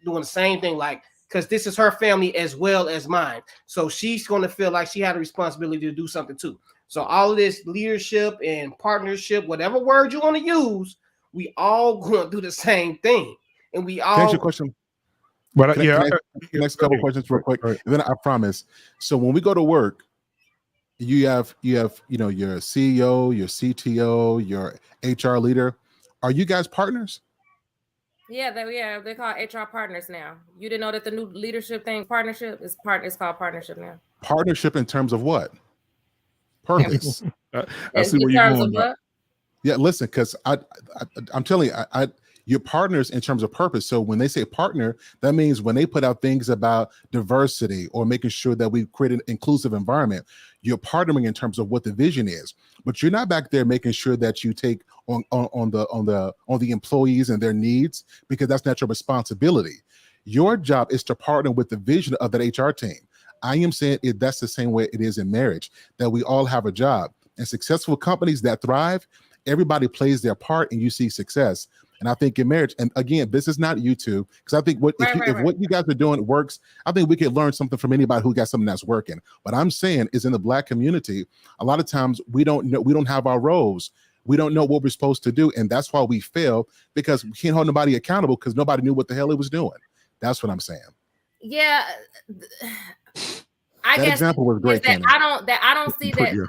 doing the same thing, like, because this is her family as well as mine. So she's gonna feel like she had a responsibility to do something too. So all of this leadership and partnership, whatever word you want to use, we all gonna do the same thing. And we all. Thanks your question. But next couple questions real quick, and then I promise. So when we go to work, you have your CEO, your CTO, your HR leader. Are you guys partners? Yeah, they call HR partners now. You didn't know that the new leadership thing, partnership, is called partnership now. Partnership in terms of what? Purpose. I see where you're going. Yeah, listen, because I'm telling you, you're partners in terms of purpose. So when they say partner, that means when they put out things about diversity or making sure that we create an inclusive environment, you're partnering in terms of what the vision is. But you're not back there making sure that you take on the employees and their needs, because that's not your responsibility. Your job is to partner with the vision of that HR team. I am saying that's the same way it is in marriage, that we all have a job. And successful companies that thrive, everybody plays their part and you see success. And I think in marriage, and again, this is not YouTube, because I think if what you guys are doing works, I think we can learn something from anybody who got something that's working. What I'm saying is, in the Black community, a lot of times we don't have our roles. We don't know what we're supposed to do. And that's why we fail, because we can't hold nobody accountable because nobody knew what the hell he was doing. That's what I'm saying. Yeah. That example was great. I don't see that.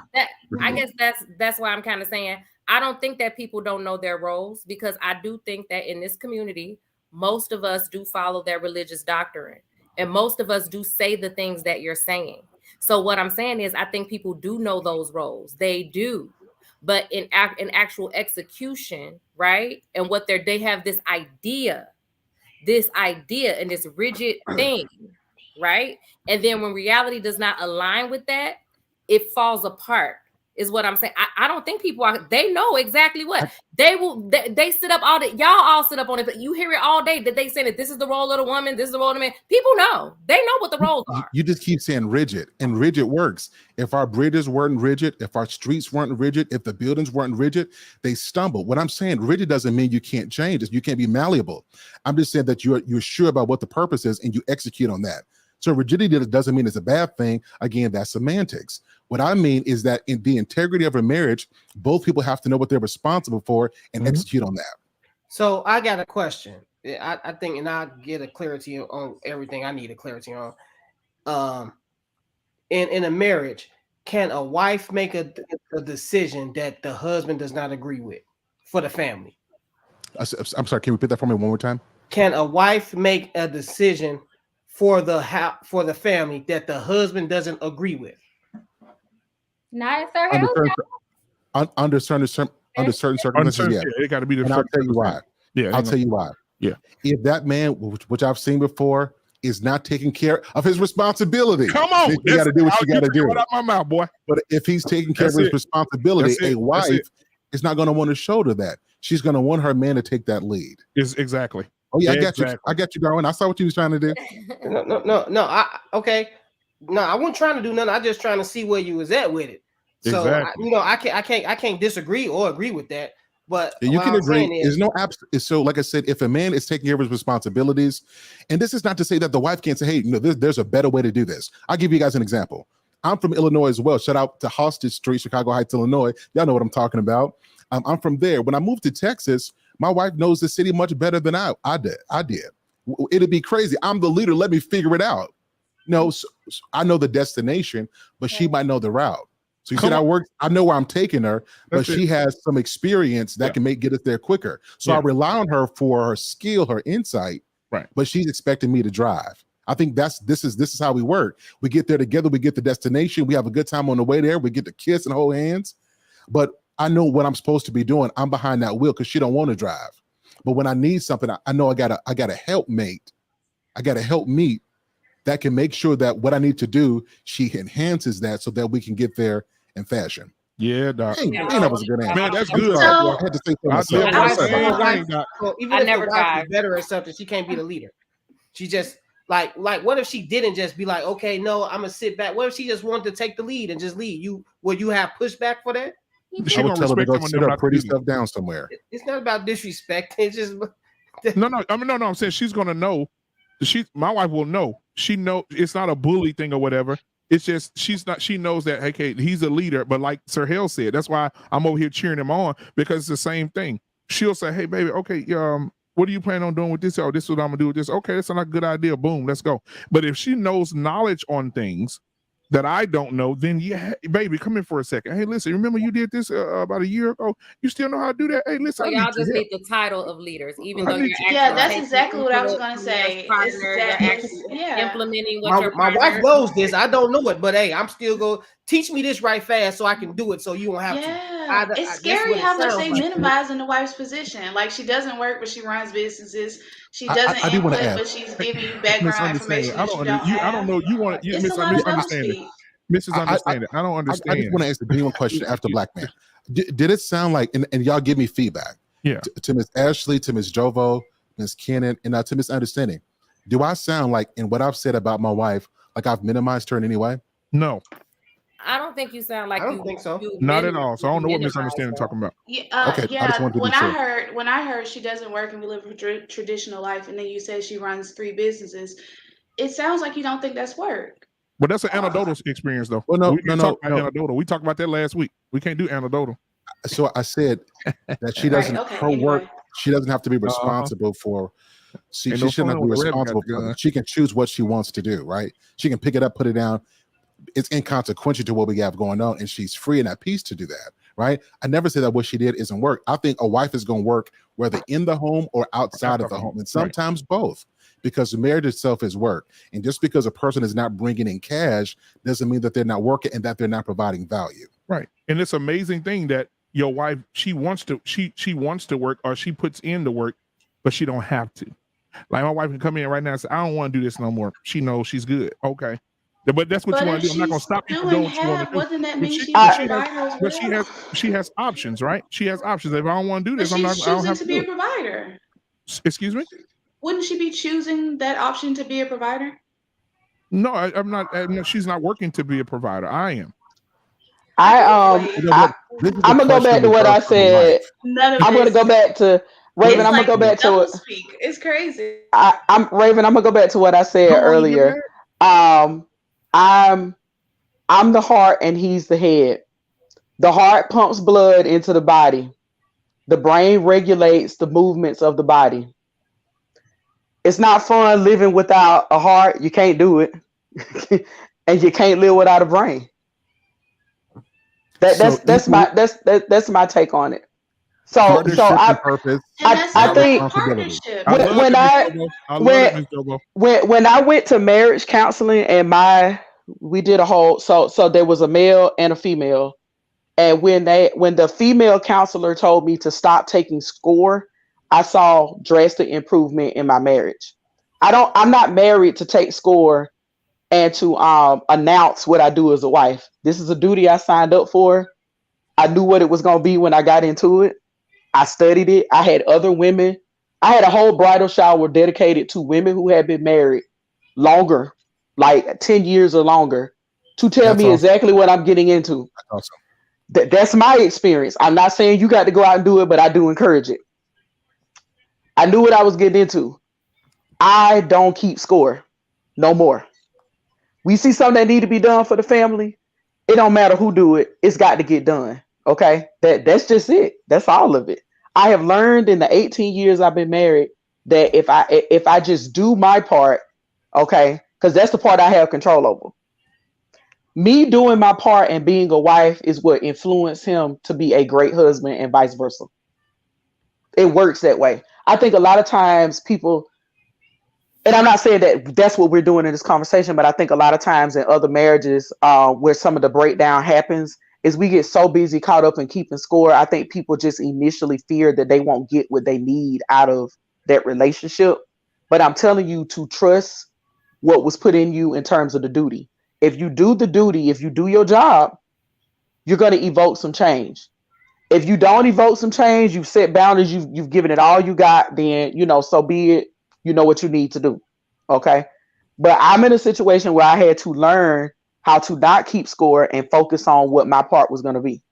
I guess that's why I'm kind of saying I don't think that people don't know their roles, because I do think that in this community, most of us do follow their religious doctrine, and most of us do say the things that you're saying. So what I'm saying is, I think people do know those roles. They do, but in actual execution, right? And what they have this idea and this rigid thing, right? And then when reality does not align with that, it falls apart, is what I'm saying. I don't think people they know exactly what they sit up all day. Y'all all sit up on it, but you hear it all day that they say that this is the role of the woman, this is the role of the man. People know, they know what the roles are. You just keep saying rigid, and rigid works. If our bridges weren't rigid, if our streets weren't rigid, if the buildings weren't rigid, they stumble. What I'm saying, rigid doesn't mean you can't change it. You can't be malleable. I'm just saying that you're sure about what the purpose is and you execute on that. So rigidity doesn't mean it's a bad thing. Again, that's semantics. What I mean is that in the integrity of a marriage, both people have to know what they're responsible for and execute on that. So I got a question. I think, and I'll get a clarity on everything I need a clarity on. In a marriage, can a wife make a decision that the husband does not agree with for the family? I'm sorry, can you repeat that for me one more time? Can a wife make a decision for the family that the husband doesn't agree with? Not under certain circumstances, yeah. It got to be the. And I'll tell you why. Yeah, I'll tell you why. Yeah, if that man, which I've seen before, is not taking care of his responsibility, come on, you got to do what you got to do. Out my mouth, boy. But if he's taking care of his responsibility, a wife is not going to want to shoulder that. She's going to want her man to take that lead. Exactly. Oh yeah, I got you, Darwin. I saw what you was trying to do. No. Okay. No, I wasn't trying to do nothing. I just trying to see where you was at with it. So I can't disagree or agree with that. But you can agree. There's no so like I said, if a man is taking care of his responsibilities, and this is not to say that the wife can't say, hey, there's a better way to do this. I'll give you guys an example. I'm from Illinois as well. Shout out to Hostage Street, Chicago Heights, Illinois. Y'all know what I'm talking about. I'm from there. When I moved to Texas, my wife knows the city much better than I did. It'd be crazy. I'm the leader. Let me figure it out. So I know the destination, but she might know the route. So you said I know where I'm taking her, but she has some experience that can get us there quicker. So I rely on her for her skill, her insight. Right. But she's expecting me to drive. I think this is how we work. We get there together. We get the destination. We have a good time on the way there. We get to kiss and hold hands. But I know what I'm supposed to be doing. I'm behind that wheel because she don't want to drive. But when I need something, I know I got a helpmate. I got a helpmeet that can make sure that what I need to do, she enhances that so that we can get there in fashion. Yeah, Doc. That was a good answer. Man, that's good. So, I had to say something. Even if the wife is better or something, she can't be the leader. She just like what if she didn't just be like, okay, no, I'm gonna sit back. What if she just wanted to take the lead and just lead? Would you have pushback for that? She I would gonna tell her to respect go them and sit them her not to pretty do that. stuff down somewhere. It's not about disrespect. It's just No. I mean, no. I'm saying she's gonna know. My wife will know. She know it's not a bully thing or whatever. It's just she's not. She knows that hey, Kate, he's a leader. But like Sir Hale said, that's why I'm over here cheering him on because it's the same thing. She'll say, "Hey, baby, okay, what do you plan on doing with this? Oh, this is what I'm gonna do with this. Okay, that's not a good idea. Boom, let's go." But if she knows knowledge on things that I don't know, then yeah, baby, come in for a second. Hey, listen, remember you did this about a year ago? You still know how to do that? Hey, listen, So y'all just need the title of leaders, even though you're actually that's exactly what I was going to say. You're actually implementing what your my wife partner. knows this. I don't know it, but hey, I'm still going to teach me this right fast so I can do it so you won't have to. It's scary how much they minimize in the wife's position. Like she doesn't work, but she runs businesses. She doesn't input, but she's giving you background information that you don't have. I don't know. You want you it's a lot of misunderstanding. Misunderstanding. I don't understand. I just want to ask the genuine question after Black Man. Did it sound like, and y'all give me feedback, to Miss Ashley, to Miss Jovo, Miss Kenan, and to Miss Understanding, do I sound like, in what I've said about my wife, like I've minimized her in any way? No. I don't think you sound like I don't think so. Not at all. So I don't know what misunderstanding talking about. Okay, I just wanted to when be sure. I heard she doesn't work and we live a traditional life, and then you said she runs 3 businesses, it sounds like you don't think that's work. But that's an anecdotal experience, though. Well, no. Anecdotal. We talked about that last week. We can't do anecdotal. So I said that she doesn't. Work. She doesn't have to be responsible for. She shouldn't have to be responsible for it. She can choose what she wants to do. Right? She can pick it up, put it down. It's inconsequential to what we have going on, and she's free and at peace to do that. Right? I never said that what she did isn't work. I think a wife is going to work whether in the home or outside of the home, and sometimes both. Because the marriage itself is work. And just because a person is not bringing in cash doesn't mean that they're not working and that they're not providing value. Right. And it's an amazing thing that your wife, she wants to work, or she puts in the work, but she don't have to. Like my wife can come in right now and say, I don't want to do this no more. She knows she's good. Okay. But that's what you want to do. I'm not going to stop you from doing what you want to do. Doesn't that mean she's a provider? But she has options, right? She has options. If I don't want to do this, I don't have to be a provider. Excuse me? Wouldn't she be choosing that option to be a provider? No, I'm not. She's not working to be a provider. I am. I'm gonna go back to what I said. I'm gonna go back to Raven. I'm gonna go back to it. It's crazy. I'm Raven. I'm gonna go back to what I said earlier. I'm the heart and he's the head. The heart pumps blood into the body. The brain regulates the movements of the body. It's not fun living without a heart. You can't do it. And you can't live without a brain. That's my take on it. So I think when I went to marriage counseling and we did a whole so there was a male and a female, and when the female counselor told me to stop taking score, I saw drastic improvement in my marriage. I'm not married to take score and to announce what I do as a wife. This is a duty I signed up for. I knew what it was going to be when I got into it. I studied it. I had other women. I had a whole bridal shower dedicated to women who had been married longer, like 10 years or longer, to tell me exactly what I'm getting into. Awesome. That's my experience. I'm not saying you got to go out and do it, but I do encourage it. I knew what I was getting into. I don't keep score no more. We see something that need to be done for the family. It don't matter who do it. It's got to get done. Okay. That's just it. That's all of it. I have learned in the 18 years I've been married that if I just do my part, okay, because that's the part I have control over. Me doing my part and being a wife is what influenced him to be a great husband and vice versa. It works that way. I think a lot of times people, and I'm not saying that that's what we're doing in this conversation, but I think a lot of times in other marriages where some of the breakdown happens is we get so busy caught up in keeping score. I think people just initially fear that they won't get what they need out of that relationship. But I'm telling you to trust what was put in you in terms of the duty. If you do the duty, if you do your job, you're going to evoke some change. If you don't evoke some change, you've set boundaries, you've given it all you got, then, so be it. You know what you need to do. Okay. But I'm in a situation where I had to learn how to not keep score and focus on what my part was going to be.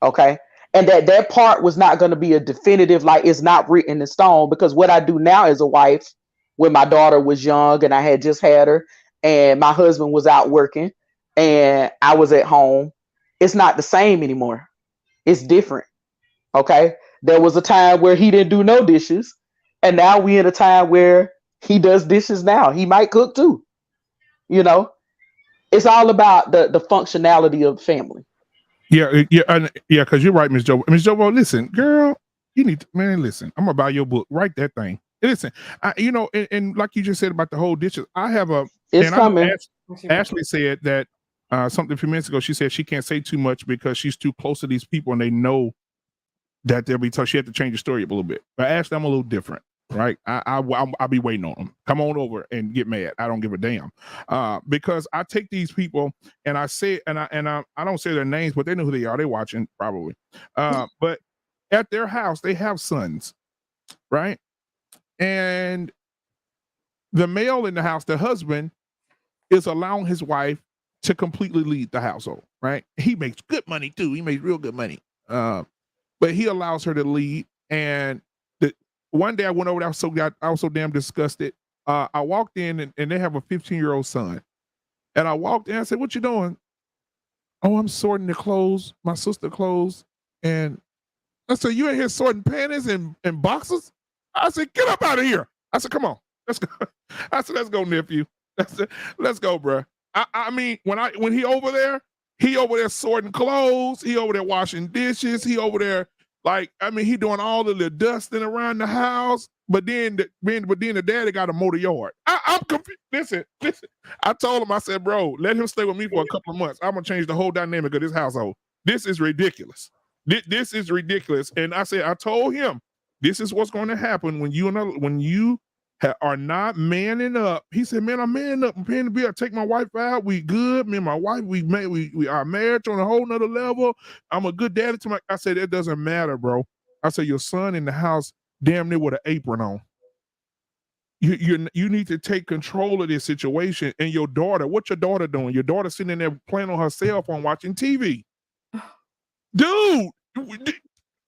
Okay. and that part was not going to be a definitive, like it's not written in stone. Because what I do now as a wife, when my daughter was young and I had just had her, and my husband was out working, and I was at home, it's not the same anymore. It's different. Okay, there was a time where he didn't do no dishes, and now we in a time where he does dishes. Now he might cook too. You know, it's all about the functionality of the family. Yeah, because you're right, Miss Joe. Miss Joe, listen, girl, you need to, man, listen, I'm gonna buy your book. Write that thing. Listen, and like you just said about the whole dishes, I have a. It's coming. Ashley said that something a few minutes ago. She said she can't say too much because she's too close to these people and they know that they'll be tough. She had to change the story up a little bit. But Ashley, I'm a little different, right? I'll be waiting on them. Come on over and get mad. I don't give a damn, because I take these people and I say, and I don't say their names, but they know who they are. They're watching probably. But at their house, they have sons, right? And the male in the house, the husband, is allowing his wife to completely lead the household, right? He makes good money too. He makes real good money. But he allows her to lead. And one day I went over there, I was so damn disgusted. I walked in and they have a 15-year-old son. And I walked in and I said, "What you doing?" "Oh, I'm sorting the clothes, my sister's clothes." And I said, "You in here sorting panties and boxes?" I said, "Get up out of here." I said, "Come on, let's go." I said, "Let's go, nephew. Let's go, bro." I mean, when he over there sorting clothes, he over there washing dishes, he over there he doing all of the dusting around the house. But then the daddy got a motor yard. I'm confused. Listen. I told him, I said, "Bro, let him stay with me for a couple of months. I'm gonna change the whole dynamic of this household. This is ridiculous. This is ridiculous." And I told him, this is what's going to happen when you are not manning up. He said, "Man, I'm manning up. I'm paying the bill. I take my wife out. We good. Me and my wife, we are marriage on a whole nother level. I'm a good daddy to my." I said, "It doesn't matter, bro." I said, "Your son in the house, damn near with an apron on. You need to take control of this situation." And your daughter, what your daughter doing? Your daughter sitting in there playing on her cell phone, watching TV. Dude,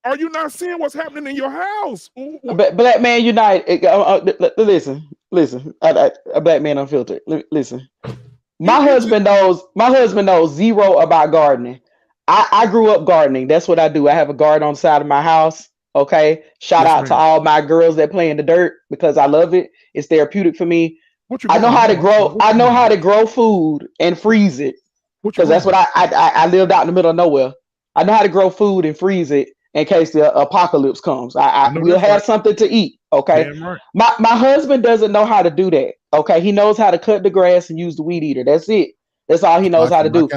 are you not seeing what's happening in your house? Black Man Unite. Listen. A Black Man Unfiltered. Listen. My husband knows zero about gardening. I grew up gardening. That's what I do. I have a garden on the side of my house. Okay. Shout out to all my girls that play in the dirt because I love it. It's therapeutic for me. I know how to grow. I know how to grow food and freeze it because that's what I lived out in the middle of nowhere. I know how to grow food and freeze it in case the apocalypse comes. We'll have something to eat. Okay. Right. My husband doesn't know how to do that. Okay. He knows how to cut the grass and use the weed eater. That's it. That's all he knows how to do.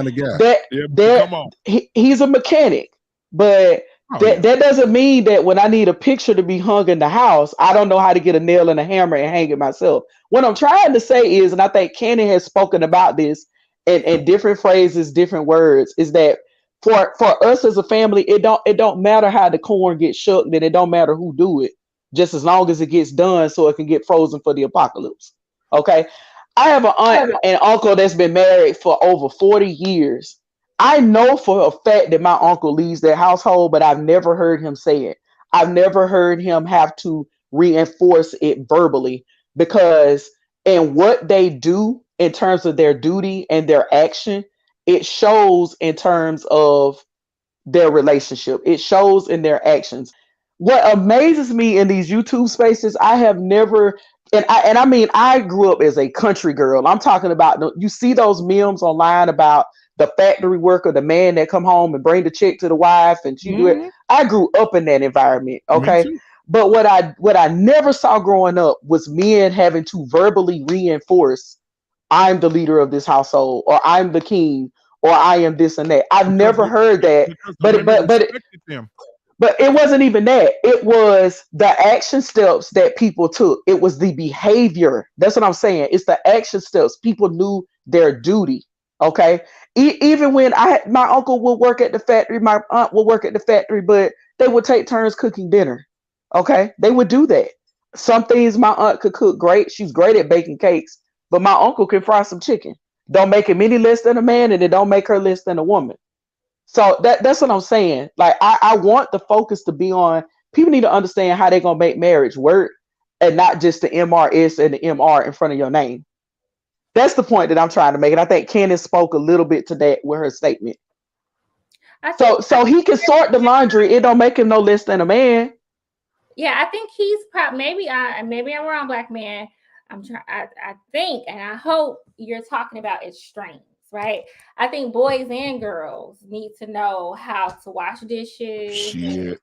He's a mechanic, but that doesn't mean that when I need a picture to be hung in the house, I don't know how to get a nail and a hammer and hang it myself. What I'm trying to say is, and I think Kenny has spoken about this in different phrases, different words, is that for us as a family, it don't matter how the corn gets shook, then it don't matter who do it, just as long as it gets done so it can get frozen for the apocalypse. Okay. I have an aunt and uncle that's been married for over 40 years. I know for a fact that my uncle leads their household, but I've never heard him say it. I've never heard him have to reinforce it verbally, because in what they do in terms of their duty and their action, it shows in terms of their relationship. It shows in their actions. What amazes me in these YouTube spaces, I have never, I mean, I grew up as a country girl. I'm talking about, you see those memes online about the factory worker, the man that come home and bring the check to the wife and she do it. I grew up in that environment. Okay. But what I never saw growing up was men having to verbally reinforce, I'm the leader of this household, or I'm the king, or I am this and that. I've never heard that. But it wasn't even that. It was the action steps that people took. It was the behavior. That's what I'm saying. It's the action steps. People knew their duty. Okay. Even when my uncle would work at the factory, my aunt would work at the factory, but they would take turns cooking dinner. Okay. They would do that. Some things my aunt could cook great. She's great at baking cakes, but my uncle can fry some chicken. Don't make him any less than a man, and it don't make her less than a woman. So that's what I'm saying. Like I want the focus to be on people need to understand how they're gonna make marriage work and not just the MRS and the MR in front of your name. That's the point that I'm trying to make. And I think Candace spoke a little bit to that with her statement. So he can sort the laundry. It don't make him no less than a man. Yeah, I think he's maybe I'm wrong, Black man. I think and I hope you're talking about extremes, right? I think boys and girls need to know how to wash dishes. Shit.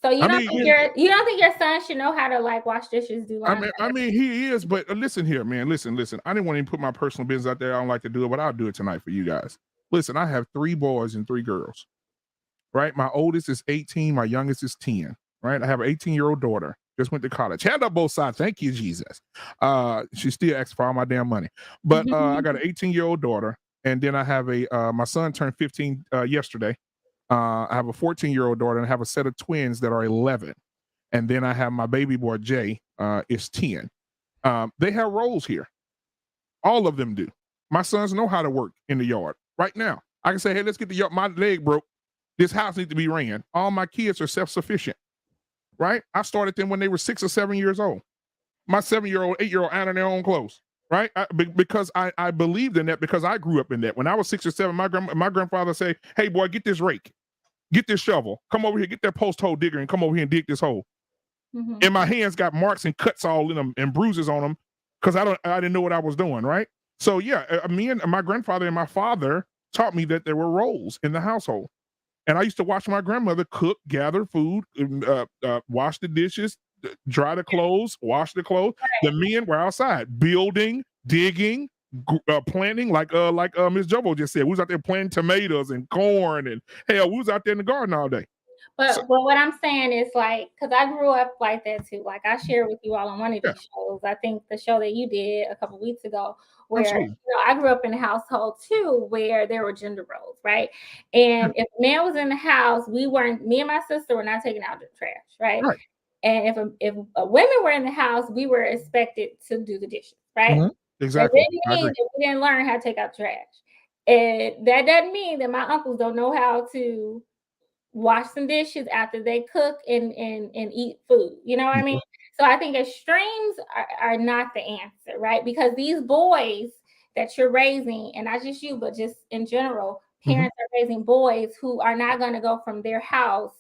So you don't think your son should know how to like wash dishes, do laundry? I mean, he is, but listen here, man. Listen. I didn't want to even put my personal business out there. I don't like to do it, but I'll do it tonight for you guys. Listen, I have 3 boys and 3 girls. Right, my oldest is 18, my youngest is 10. Right, I have an 18-year-old daughter. Just went to college. Hand up both sides. Thank you, Jesus. She still asks for all my damn money. But I got an 18-year-old daughter, and then I have my son turned 15 yesterday. I have a 14-year-old daughter, and I have a set of twins that are 11. And then I have my baby boy Jay is 10. They have roles here. All of them do. My sons know how to work in the yard right now. I can say, hey, let's get the yard. My leg broke. This house needs to be ran. All my kids are self-sufficient, right? I started them when they were 6 or 7 years old. My 7-year-old, 8-year-old iron their own clothes, right? Because I believed in that because I grew up in that. When I was 6 or 7, my grandfather say, hey, boy, get this rake. Get this shovel. Come over here. Get that post hole digger and come over here and dig this hole. Mm-hmm. And my hands got marks and cuts all in them and bruises on them because I didn't know what I was doing, right? So, yeah, me and my grandfather and my father taught me that there were roles in the household. And I used to watch my grandmother cook, gather food, wash the dishes, dry the clothes, wash the clothes. The men were outside building, digging, planting, like Miss Jovo just said. We was out there planting tomatoes and corn, and hell, we was out there in the garden all day. But what I'm saying is like, because I grew up like that too. Like I shared with you all on one of these shows. I think the show that you did a couple of weeks ago, where I grew up in a household too, where there were gender roles, right? And if a man was in the house, me and my sister were not taking out the trash, right? And if women were in the house, we were expected to do the dishes, right? Mm-hmm. Exactly. That didn't mean that we didn't learn how to take out trash. And that doesn't mean that my uncles don't know how to wash some dishes after they cook and eat food. You know what I mean? So I think extremes are not the answer, right? Because these boys that you're raising, and not just you, but just in general, parents are raising boys who are not going to go from their house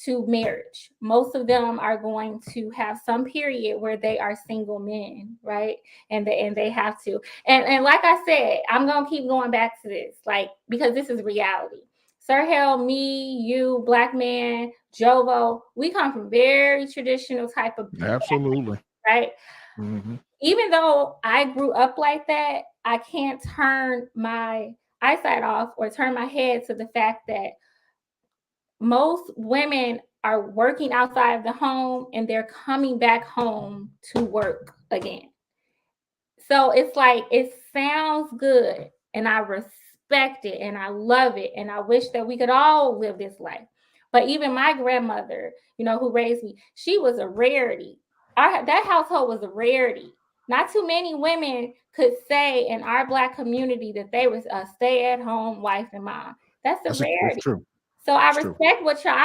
to marriage. Most of them are going to have some period where they are single men, right? And they have to. And like I said, I'm going to keep going back to this, like, because this is reality. Sir Hell, me, you, Black man, Jovo, we come from very traditional type of absolutely right. Mm-hmm. Even though I grew up like that, I can't turn my eyesight off or turn my head to the fact that most women are working outside of the home and they're coming back home to work again. So it's like, it sounds good and I respect it and I love it and I wish that we could all live this life. But even my grandmother, who raised me, she was a rarity. That household was a rarity. Not too many women could say in our Black community that they was a stay-at-home wife and mom. That's a rarity. That's true. So I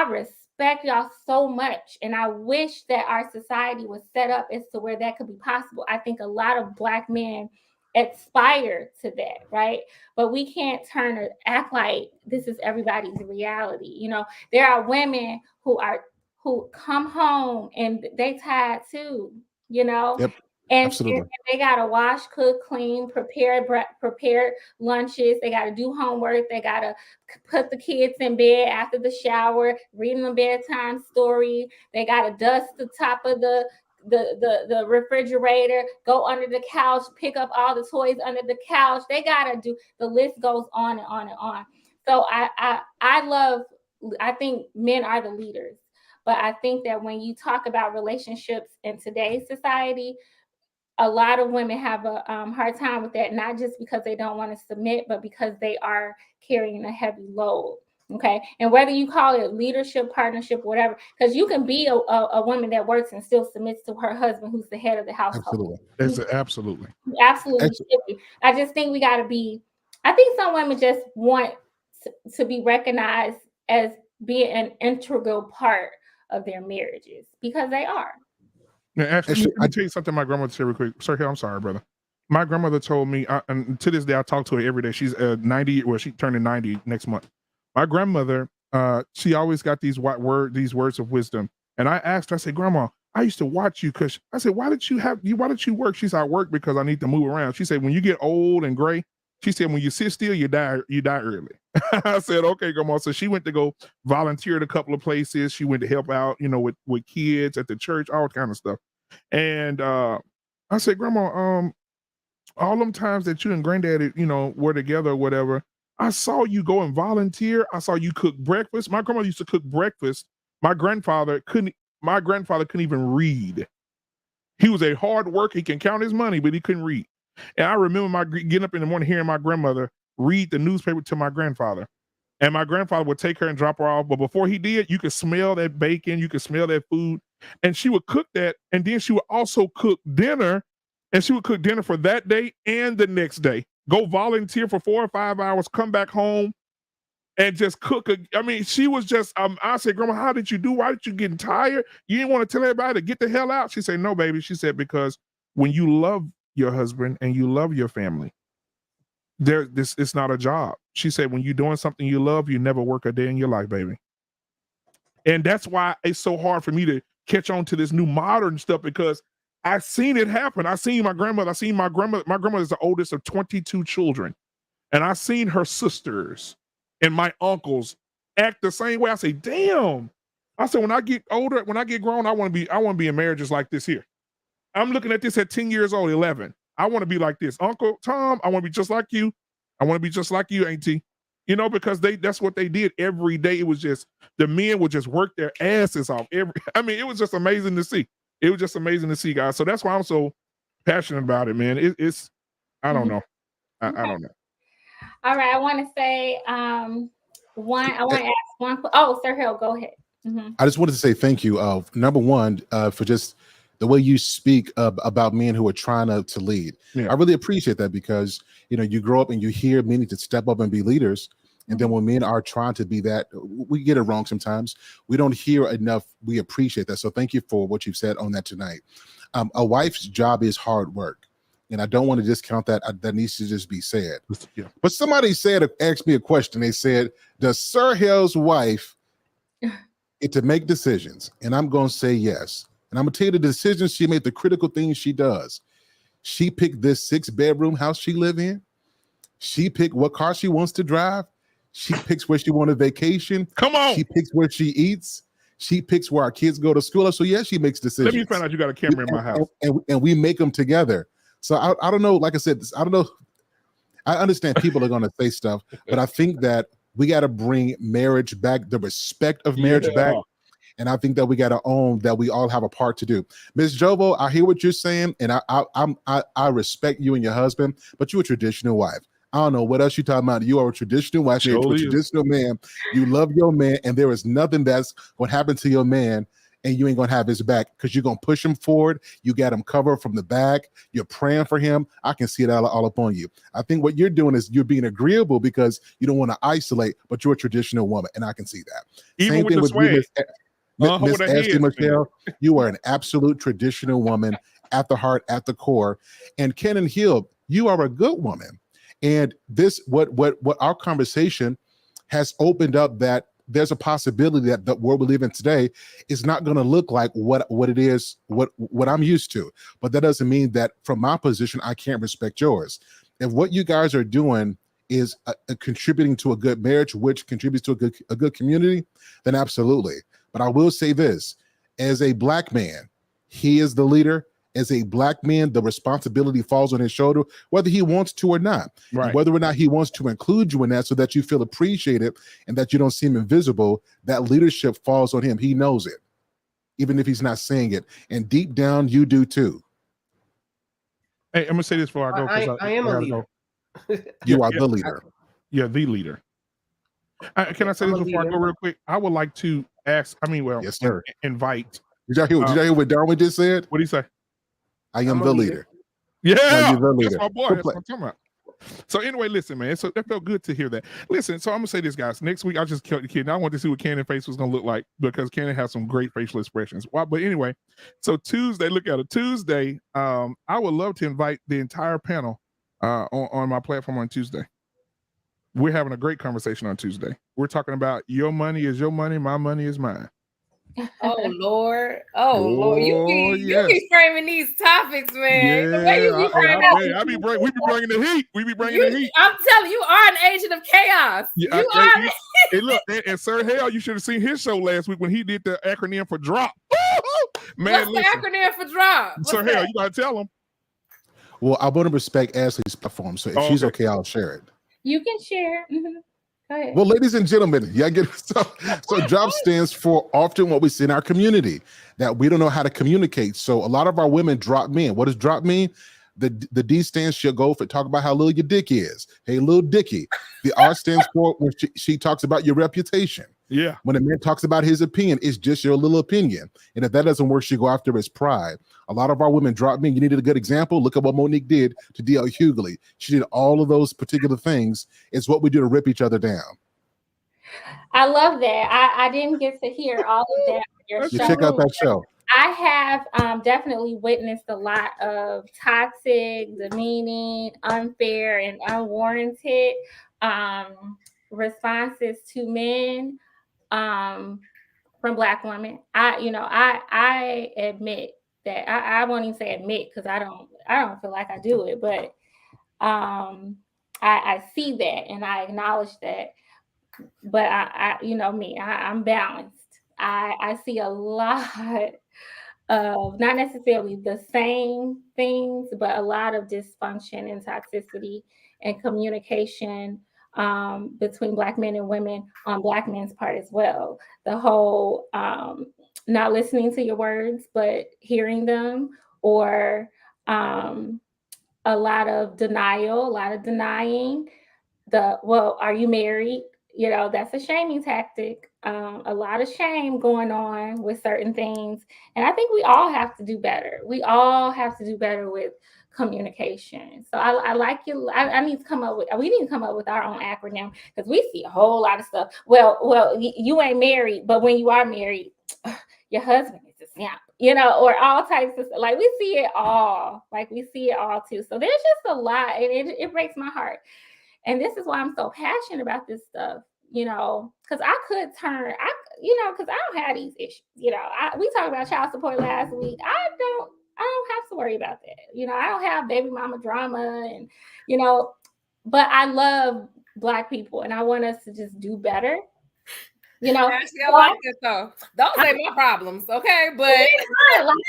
respect y'all so much. And I wish that our society was set up as to where that could be possible. I think a lot of Black men aspire to that, right? But we can't act like this is everybody's reality. There are women who come home and they tired too, Yep. And absolutely. They gotta wash, cook, clean, prepare lunches. They gotta do homework. They gotta put the kids in bed after the shower, reading a bedtime story. They gotta dust the top of the refrigerator, go under the couch, pick up all the toys under the couch. They gotta do, the list goes on and on and on. So I think men are the leaders, but I think that when you talk about relationships in today's society, a lot of women have a hard time with that, not just because they don't want to submit, but because they are carrying a heavy load. Okay. And whether you call it leadership, partnership, whatever, because you can be a woman that works and still submits to her husband, who's the head of the household. Absolutely. Absolutely. I just think we got to be, I think some women just want to be recognized as being an integral part of their marriages, because they are. Now, actually, let me tell you something my grandmother said real quick. Sir, I'm sorry, brother. My grandmother told me, and to this day, I talk to her every day. She's 90, well, she's turning 90 next month. My grandmother, she always got these words of wisdom. And I asked her, I said, Grandma, I used to watch you, because I said, why did you work? She said, I work because I need to move around. She said, when you get old and gray, she said, when you sit still, you die early. I said, okay, Grandma. So she went to go volunteer at a couple of places. She went to help out, with kids at the church, all kind of stuff. And I said, Grandma, all them times that you and Granddaddy, were together or whatever, I saw you go and volunteer. I saw you cook breakfast. My grandmother used to cook breakfast. My grandfather couldn't even read. He was a hard worker. He can count his money, but he couldn't read. And I remember getting up in the morning, hearing my grandmother read the newspaper to my grandfather. And my grandfather would take her and drop her off. But before he did, you could smell that bacon. You could smell that food. And she would cook that. And then she would also cook dinner. And she would cook dinner for that day and the next day. Go volunteer for 4 or 5 hours, come back home, and just cook. She was just, I said, Grandma, how did you do? Why did you get tired? You didn't want to tell everybody to get the hell out. She said, no, baby. She said, because when you love your husband and you love your family, it's not a job. She said, when you're doing something you love, you never work a day in your life, baby. And that's why it's so hard for me to catch on to this new modern stuff, because I've seen it happen. I seen my grandmother. My grandmother is the oldest of 22 children. And I seen her sisters and my uncles act the same way. I say, damn. I said, when I get older, when I get grown, I want to be in marriages like this here. I'm looking at this at 10 years old, 11. I want to be like this. Uncle Tom, I want to be just like you. I want to be just like you, Auntie. Because that's what they did every day. It was just, the men would just work their asses off. It was just amazing to see. It was just amazing to see, guys. So that's why I'm so passionate about it, man. It's I don't know. I don't know. All right. I want to say I want to ask one. Oh, Sir Hill, go ahead. Mm-hmm. I just wanted to say thank you. Number one, for just the way you speak about men who are trying to lead. Yeah. I really appreciate that, because you grow up and you hear men need to step up and be leaders. And then when men are trying to be that, we get it wrong sometimes. We don't hear enough. We appreciate that. So thank you for what you've said on that tonight. A wife's job is hard work. And I don't want to discount that. That needs to just be said. Yeah. But somebody asked me a question. They said, does Sir Hill's wife get to make decisions? And I'm going to say yes. And I'm going to tell you the decisions she made, the critical things she does. She picked this 6-bedroom house she live in. She picked what car she wants to drive. She picks where she wants to vacation. Come on. She picks where she eats. She picks where our kids go to school. So yeah, she makes decisions. Let me find out you got a camera in my house. And we make them together. So I don't know. Like I said, I don't know. I understand people are going to say stuff, but I think that we got to bring marriage back, the respect of marriage back. And I think that we got to own that we all have a part to do. Ms. Jovo, I hear what you're saying, and I respect you and your husband, but you're a traditional wife. I don't know what else you're talking about. You are a traditional wife. You're a traditional man. You love your man, and there is nothing that's going to happen to your man, and you ain't going to have his back, because you're going to push him forward. You got him covered from the back. You're praying for him. I can see it all up on you. I think what you're doing is you're being agreeable because you don't want to isolate, but you're a traditional woman, and I can see that. Even Same with thing the swag. Miss Ashley Michelle, you are an absolute traditional woman at the heart, at the core. And Kenan Hill, you are a good woman. And this, what our conversation has opened up, that there's a possibility that the world we live in today is not going to look like what it is, what I'm used to. But that doesn't mean that from my position, I can't respect yours. If what you guys are doing is contributing to a good marriage, which contributes to a good community, then absolutely. But I will say this, as a Black man, he is the leader. As a Black man, the responsibility falls on his shoulder, whether he wants to or not. Right. And whether or not he wants to include you in that so that you feel appreciated and that you don't seem invisible, that leadership falls on him. He knows it, even if he's not saying it. And deep down, you do too. Hey, I'm going to say this before I go. I am a leader. You are the leader. Yeah, the leader. Can I say this before I go real quick? I would like to ask, yes, sir. Invite. Did y'all hear what Darwin just said? What did he say? I am the leader. Yeah, no, the leader. That's my boy. That's what I'm talking about. So anyway, listen, man. So that felt good to hear that. Listen, so I'm gonna say this, guys. Next week, I just killed the kid. Now I want to see what Cannon's face was gonna look like because Cannon has some great facial expressions. Well, but anyway, so Tuesday, look at it. Tuesday, I would love to invite the entire panel on my platform on Tuesday. We're having a great conversation on Tuesday. We're talking about your money is your money, my money is mine. Oh Lord, you be framing these topics, man. Yeah, the way you be framing, we be bringing the heat. We be bringing the heat. I'm telling you, are an agent of chaos. Yeah, you are. Hey, look, and Sir Hale, you should have seen his show last week when he did the acronym for drop. Man, what's the acronym for drop? Sir Hale, you gotta tell him. Well, I want to respect Ashley's platform, so if she's okay, I'll share it. You can share. Mm-hmm. Go ahead. Well, ladies and gentlemen, so drop stands for often what we see in our community that we don't know how to communicate. So a lot of our women drop men. What does drop mean? The D stands, she'll go for talk about how little your dick is. Hey, little dickie. The R stands for when she talks about your reputation. Yeah. When a man talks about his opinion, it's just your little opinion. And if that doesn't work, she go after his pride. A lot of our women drop men. You needed a good example. Look at what Monique did to D.L. Hughley. She did all of those particular things. It's what we do to rip each other down. I love that. I didn't get to hear all of that on your show. Check out that show. I have definitely witnessed a lot of toxic, demeaning, unfair, and unwarranted responses to men from Black women. I admit that I won't even say admit because I don't feel like I do it, but I see that and I acknowledge that. But I'm balanced. I see a lot of not necessarily the same things, but a lot of dysfunction and toxicity and communication between Black men and women on Black men's part as well. The whole not listening to your words, but hearing them, or a lot of denial, a lot of denying. Are you married? That's a shaming tactic. A lot of shame going on with certain things. And I think we all have to do better. We all have to do better with communication. So I like you. We need to come up with our own acronym because we see a whole lot of stuff. Well, you ain't married, but when you are married, your husband is a simp, or all types of stuff. Like we see it all. Too. So there's just a lot, and it breaks my heart. And this is why I'm so passionate about this stuff, because I could turn, because I don't have these issues. We talked about child support last week. I don't have to worry about that. I don't have baby mama drama and, but I love Black people and I want us to just do better. Actually, I like that though. Those ain't my problems, okay? But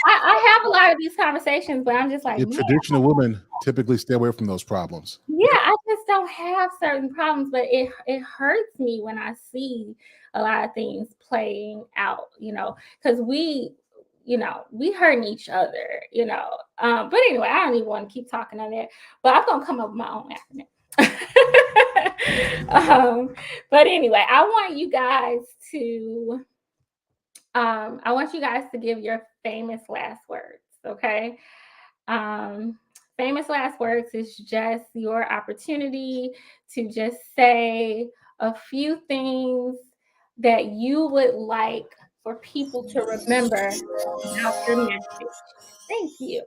I have a lot of these conversations, but I'm just like, traditional women typically stay away from those problems. Yeah, I just don't have certain problems, but it hurts me when I see a lot of things playing out, because we hurting each other, But anyway, I don't even want to keep talking on that, but I'm gonna come up with my own acronym. But anyway, I want you guys to give your famous last words. Okay. Famous last words is just your opportunity to just say a few things that you would like for people to remember about your message. Thank you.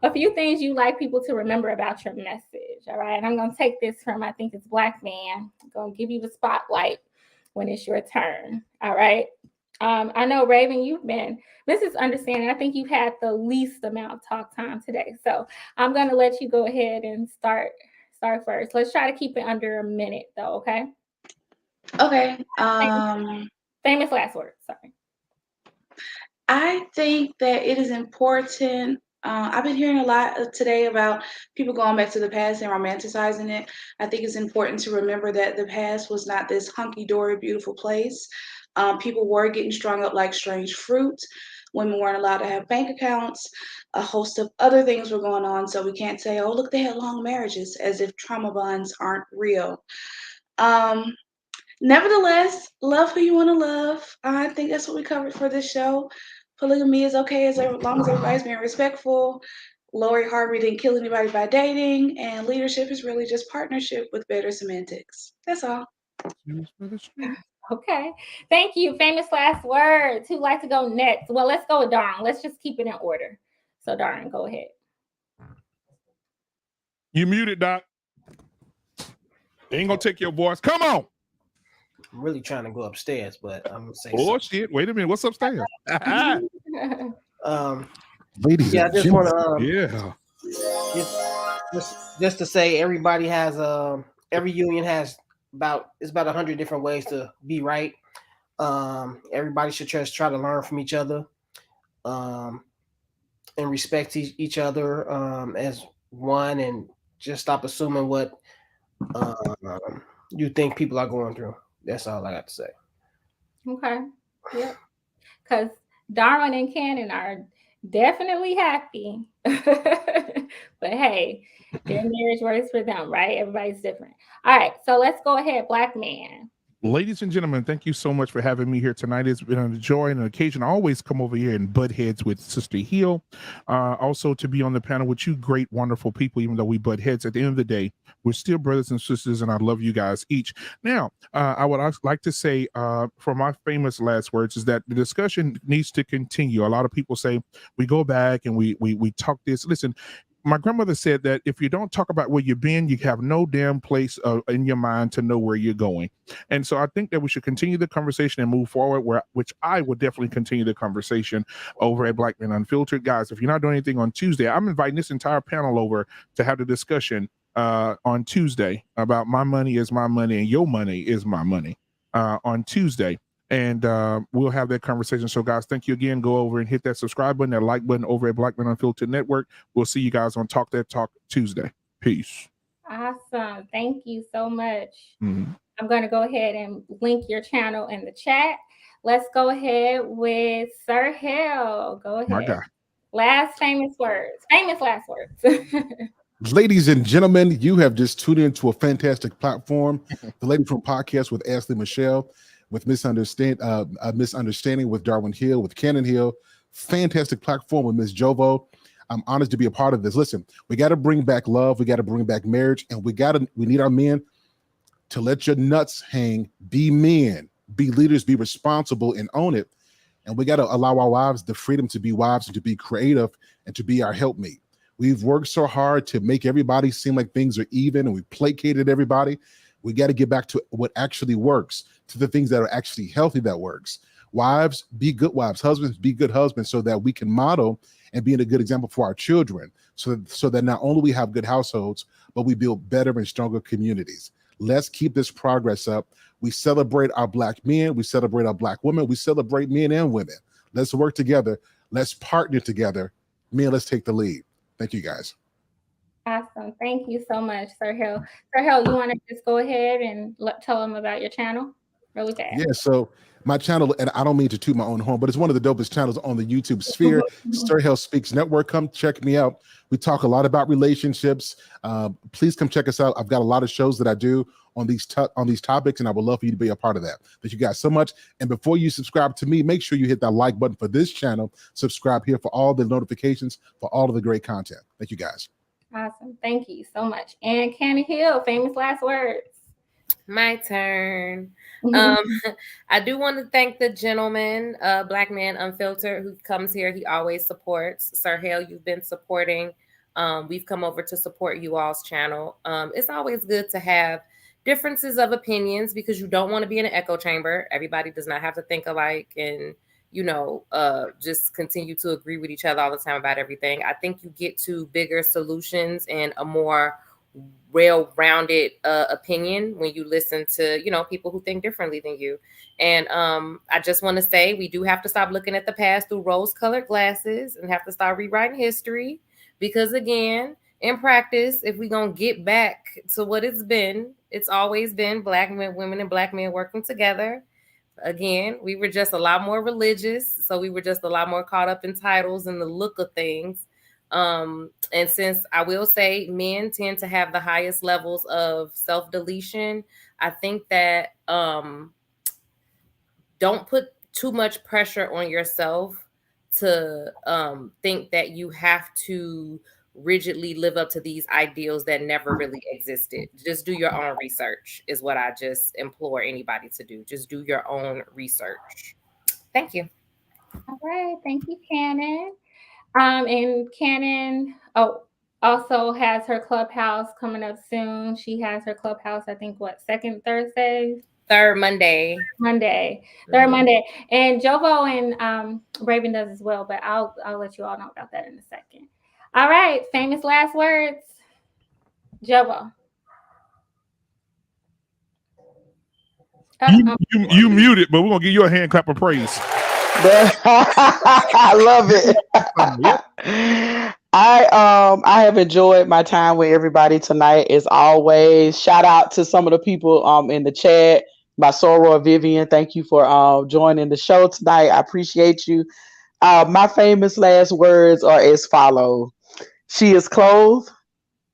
A few things you like people to remember about your message. All right. And I'm going to take this from, I think it's Black Man. I'm going to give you the spotlight when it's your turn. All right. I know, Raven, you've been Mrs. Understanding. I think you've had the least amount of talk time today. So I'm going to let you go ahead and start first. Let's try to keep it under a minute though. Okay. Okay. Famous last words. Sorry. I think that it is important. I've been hearing a lot today about people going back to the past and romanticizing it. I think it's important to remember that the past was not this hunky-dory, beautiful place. People were getting strung up like strange fruit. Women weren't allowed to have bank accounts. A host of other things were going on. So we can't say, oh, look, they had long marriages, as if trauma bonds aren't real. Nevertheless, love who you want to love. I think that's what we covered for this show. Polygamy is okay as long as everybody's being respectful. Lori Harvey didn't kill anybody by dating, and leadership is really just partnership with better semantics. That's all. Okay. Thank you. Famous last words. Who'd like to go next? Well, let's go with Darn. Let's just keep it in order. So Darn, go ahead. You muted, Doc. They ain't gonna take your voice. Come on. I'm really trying to go upstairs, but I'm gonna say oh shit. Wait a minute. What's upstairs? Ladies, yeah, I just want to yeah. Just to say, everybody has every union has about 100 different ways to be right. Everybody should just try to learn from each other, and respect each other as one, and just stop assuming what you think people are going through. That's all I got to say. Okay. Yep. Because Darwin and Cannon are definitely happy. But hey, their marriage works for them, right? Everybody's different. All right. So let's go ahead, Black man. Ladies and gentlemen, thank you so much for having me here tonight. It's been a joy and an occasion. I always come over here and butt heads with Sister Hill. Also to be on the panel with you great, wonderful people, even though we butt heads. At the end of the day, we're still brothers and sisters, and I love you guys each. Now, I would like to say, for my famous last words, is that the discussion needs to continue. A lot of people say we go back and we talk this. Listen, my grandmother said that if you don't talk about where you've been, you have no damn place in your mind to know where you're going. And so I think that we should continue the conversation and move forward, which I would definitely continue the conversation over at Black Men Unfiltered. Guys, if you're not doing anything on Tuesday, I'm inviting this entire panel over to have the discussion on Tuesday about my money is my money and your money is my money on Tuesday. And we'll have that conversation. So, guys, thank you again. Go over and hit that subscribe button, that like button over at Black Men Unfiltered Network. We'll see you guys on Talk That Talk Tuesday. Peace. Awesome. Thank you so much. Mm-hmm. I'm going to go ahead and link your channel in the chat. Let's go ahead with Sir Hill. Go ahead. My guy. Last famous words. Famous last words. Ladies and gentlemen, you have just tuned into a fantastic platform. The Lady from Podcast with Ashley Michelle, with Misunderstanding with Darwin Hill, with Cannon Hill. Fantastic platform with Miss Jovo. I'm honored to be a part of this. Listen, we got to bring back love. We got to bring back marriage. And we need our men to let your nuts hang, be men, be leaders, be responsible, and own it. And we got to allow our wives the freedom to be wives and to be creative and to be our helpmate. We've worked so hard to make everybody seem like things are even, and we placated everybody. We got to get back to what actually works, to the things that are actually healthy that works. Wives, be good wives. Husbands, be good husbands, so that we can model and be a good example for our children, so that not only we have good households, but we build better and stronger communities. Let's keep this progress up. We celebrate our Black men. We celebrate our Black women. We celebrate men and women. Let's work together. Let's partner together. Men, let's take the lead. Thank you, guys. Awesome. Thank you so much, Sir Hill. Sir Hill, you want to just go ahead and tell them about your channel really fast? Yeah, so my channel, and I don't mean to toot my own horn, but it's one of the dopest channels on the YouTube sphere. Sir Hill Speaks Network. Come check me out. We talk a lot about relationships. Please come check us out. I've got a lot of shows that I do on these topics, and I would love for you to be a part of that. Thank you guys so much. And before you subscribe to me, make sure you hit that like button for this channel. Subscribe here for all the notifications for all of the great content. Thank you, guys. Awesome. Thank you so much. And Cannon Hill, famous last words. My turn. I do want to thank the gentleman, Black Man Unfiltered, who comes here. He always supports. Sir Hill, you've been supporting. We've come over to support you all's channel. It's always good to have differences of opinions, because you don't want to be in an echo chamber. Everybody does not have to think alike and, just continue to agree with each other all the time about everything. I think you get to bigger solutions and a more well-rounded opinion when you listen to, people who think differently than you. And I just want to say, we do have to stop looking at the past through rose-colored glasses and have to start rewriting history, because again, in practice, if we're going to get back to what it's always been Black men, women, and Black men working together. Again, we were just a lot more religious, so we were just a lot more caught up in titles and the look of things. And since I will say men tend to have the highest levels of self-deletion, I think that don't put too much pressure on yourself to think that you have to rigidly live up to these ideals that never really existed. Just do your own research is what I just implore anybody to do. Just do your own research. Thank you. All right. Thank you, Cannon. And Cannon also has her Clubhouse coming up soon. She has her Clubhouse, I think, second Thursday? Third Monday. Third Monday. And Jovo and Raven does as well, but I'll let you all know about that in a second. All right. Famous last words. Jovo. You muted, but we're gonna give you a hand clap of praise. I love it. I have enjoyed my time with everybody tonight as always. Shout out to some of the people in the chat. My soror Vivian, thank you for joining the show tonight. I appreciate you. My famous last words are as follows. She is clothed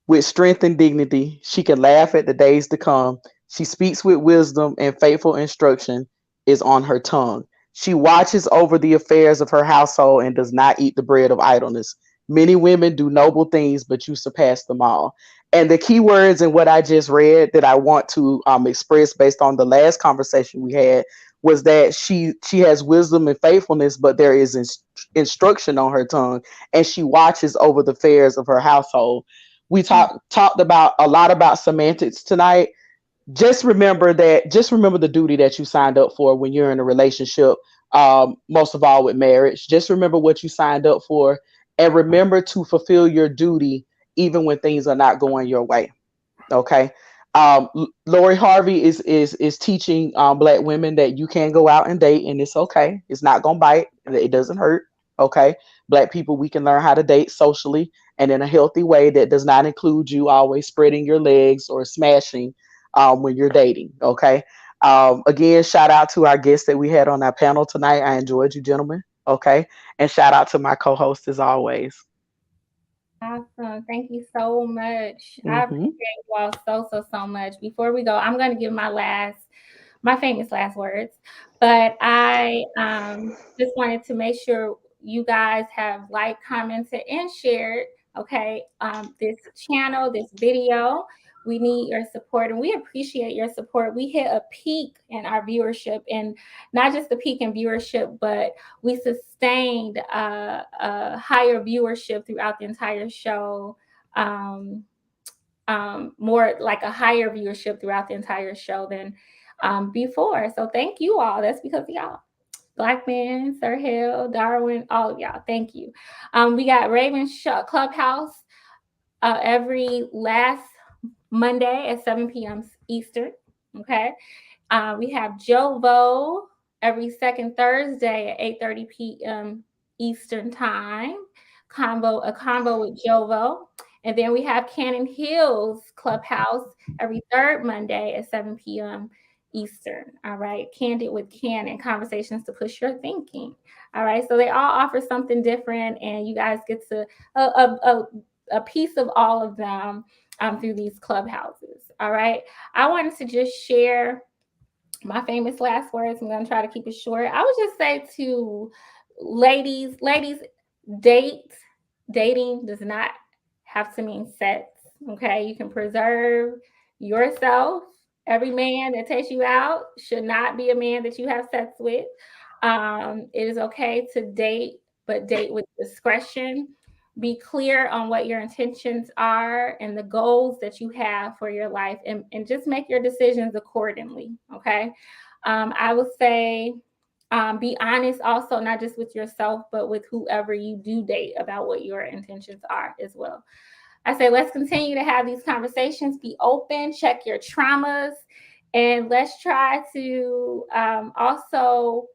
with strength and dignity. She can laugh at the days to come. She speaks with wisdom, and faithful instruction is on her tongue. She watches over the affairs of her household and does not eat the bread of idleness. Many women do noble things, but you surpass them all. And the key words in what I just read that I want to express based on the last conversation we had was that she has wisdom and faithfulness, but there is instruction on her tongue, and she watches over the affairs of her household. We talked about a lot about semantics tonight. Just remember the duty that you signed up for when you're in a relationship, most of all with marriage. Just remember what you signed up for, and remember to fulfill your duty even when things are not going your way. Okay. Lori Harvey is teaching Black women that you can go out and date, and it's okay. It's not gonna bite. It doesn't hurt. Okay. Black people, we can learn how to date socially and in a healthy way that does not include you always spreading your legs or smashing when you're dating. Okay. Again, shout out to our guests that we had on our panel tonight. I enjoyed you, gentlemen. Okay. And shout out to my co-host as always. Awesome. Thank you so much. I appreciate you all so much. Before we go, I'm going to give my famous last words, but I just wanted to make sure you guys have liked, commented, and shared, okay, this channel, this video. We need your support, and we appreciate your support. We hit a peak in our viewership, and not just the peak in viewership, but we sustained a higher viewership throughout the entire show. More like a higher viewership throughout the entire show than before. So thank you all. That's because of y'all. Black Man, Sir Hill, Darwin, all of y'all. Thank you. We got Raven Clubhouse every last Monday at 7 p.m. Eastern. Okay. We have Jovo every second Thursday at 8:30 p.m. Eastern time. A convo with Jovo. And then we have Cannon Hill's Clubhouse every third Monday at 7 p.m. Eastern. All right. Candid with Cannon, conversations to push your thinking. All right. So they all offer something different, and you guys get to a piece of all of them through these clubhouses. All right. I wanted to just share my famous last words. I'm going to try to keep it short. I would just say to ladies, dating does not have to mean sex. Okay. You can preserve yourself. Every man that takes you out should not be a man that you have sex with. It is okay to date, but date with discretion. Be clear on what your intentions are and the goals that you have for your life, and just make your decisions accordingly. Okay. I would say be honest also, not just with yourself, but with whoever you do date about what your intentions are as well. I say, let's continue to have these conversations, be open, check your traumas, and let's try to also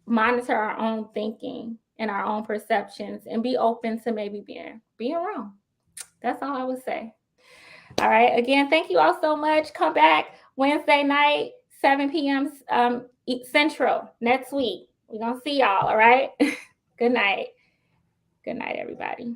monitor our own thinking and our own perceptions, and be open to maybe being wrong. That's all I would say. All right. Again, thank you all so much. Come back Wednesday night, 7 p.m. Central next week. We're going to see y'all. All right. Good night. Good night, everybody.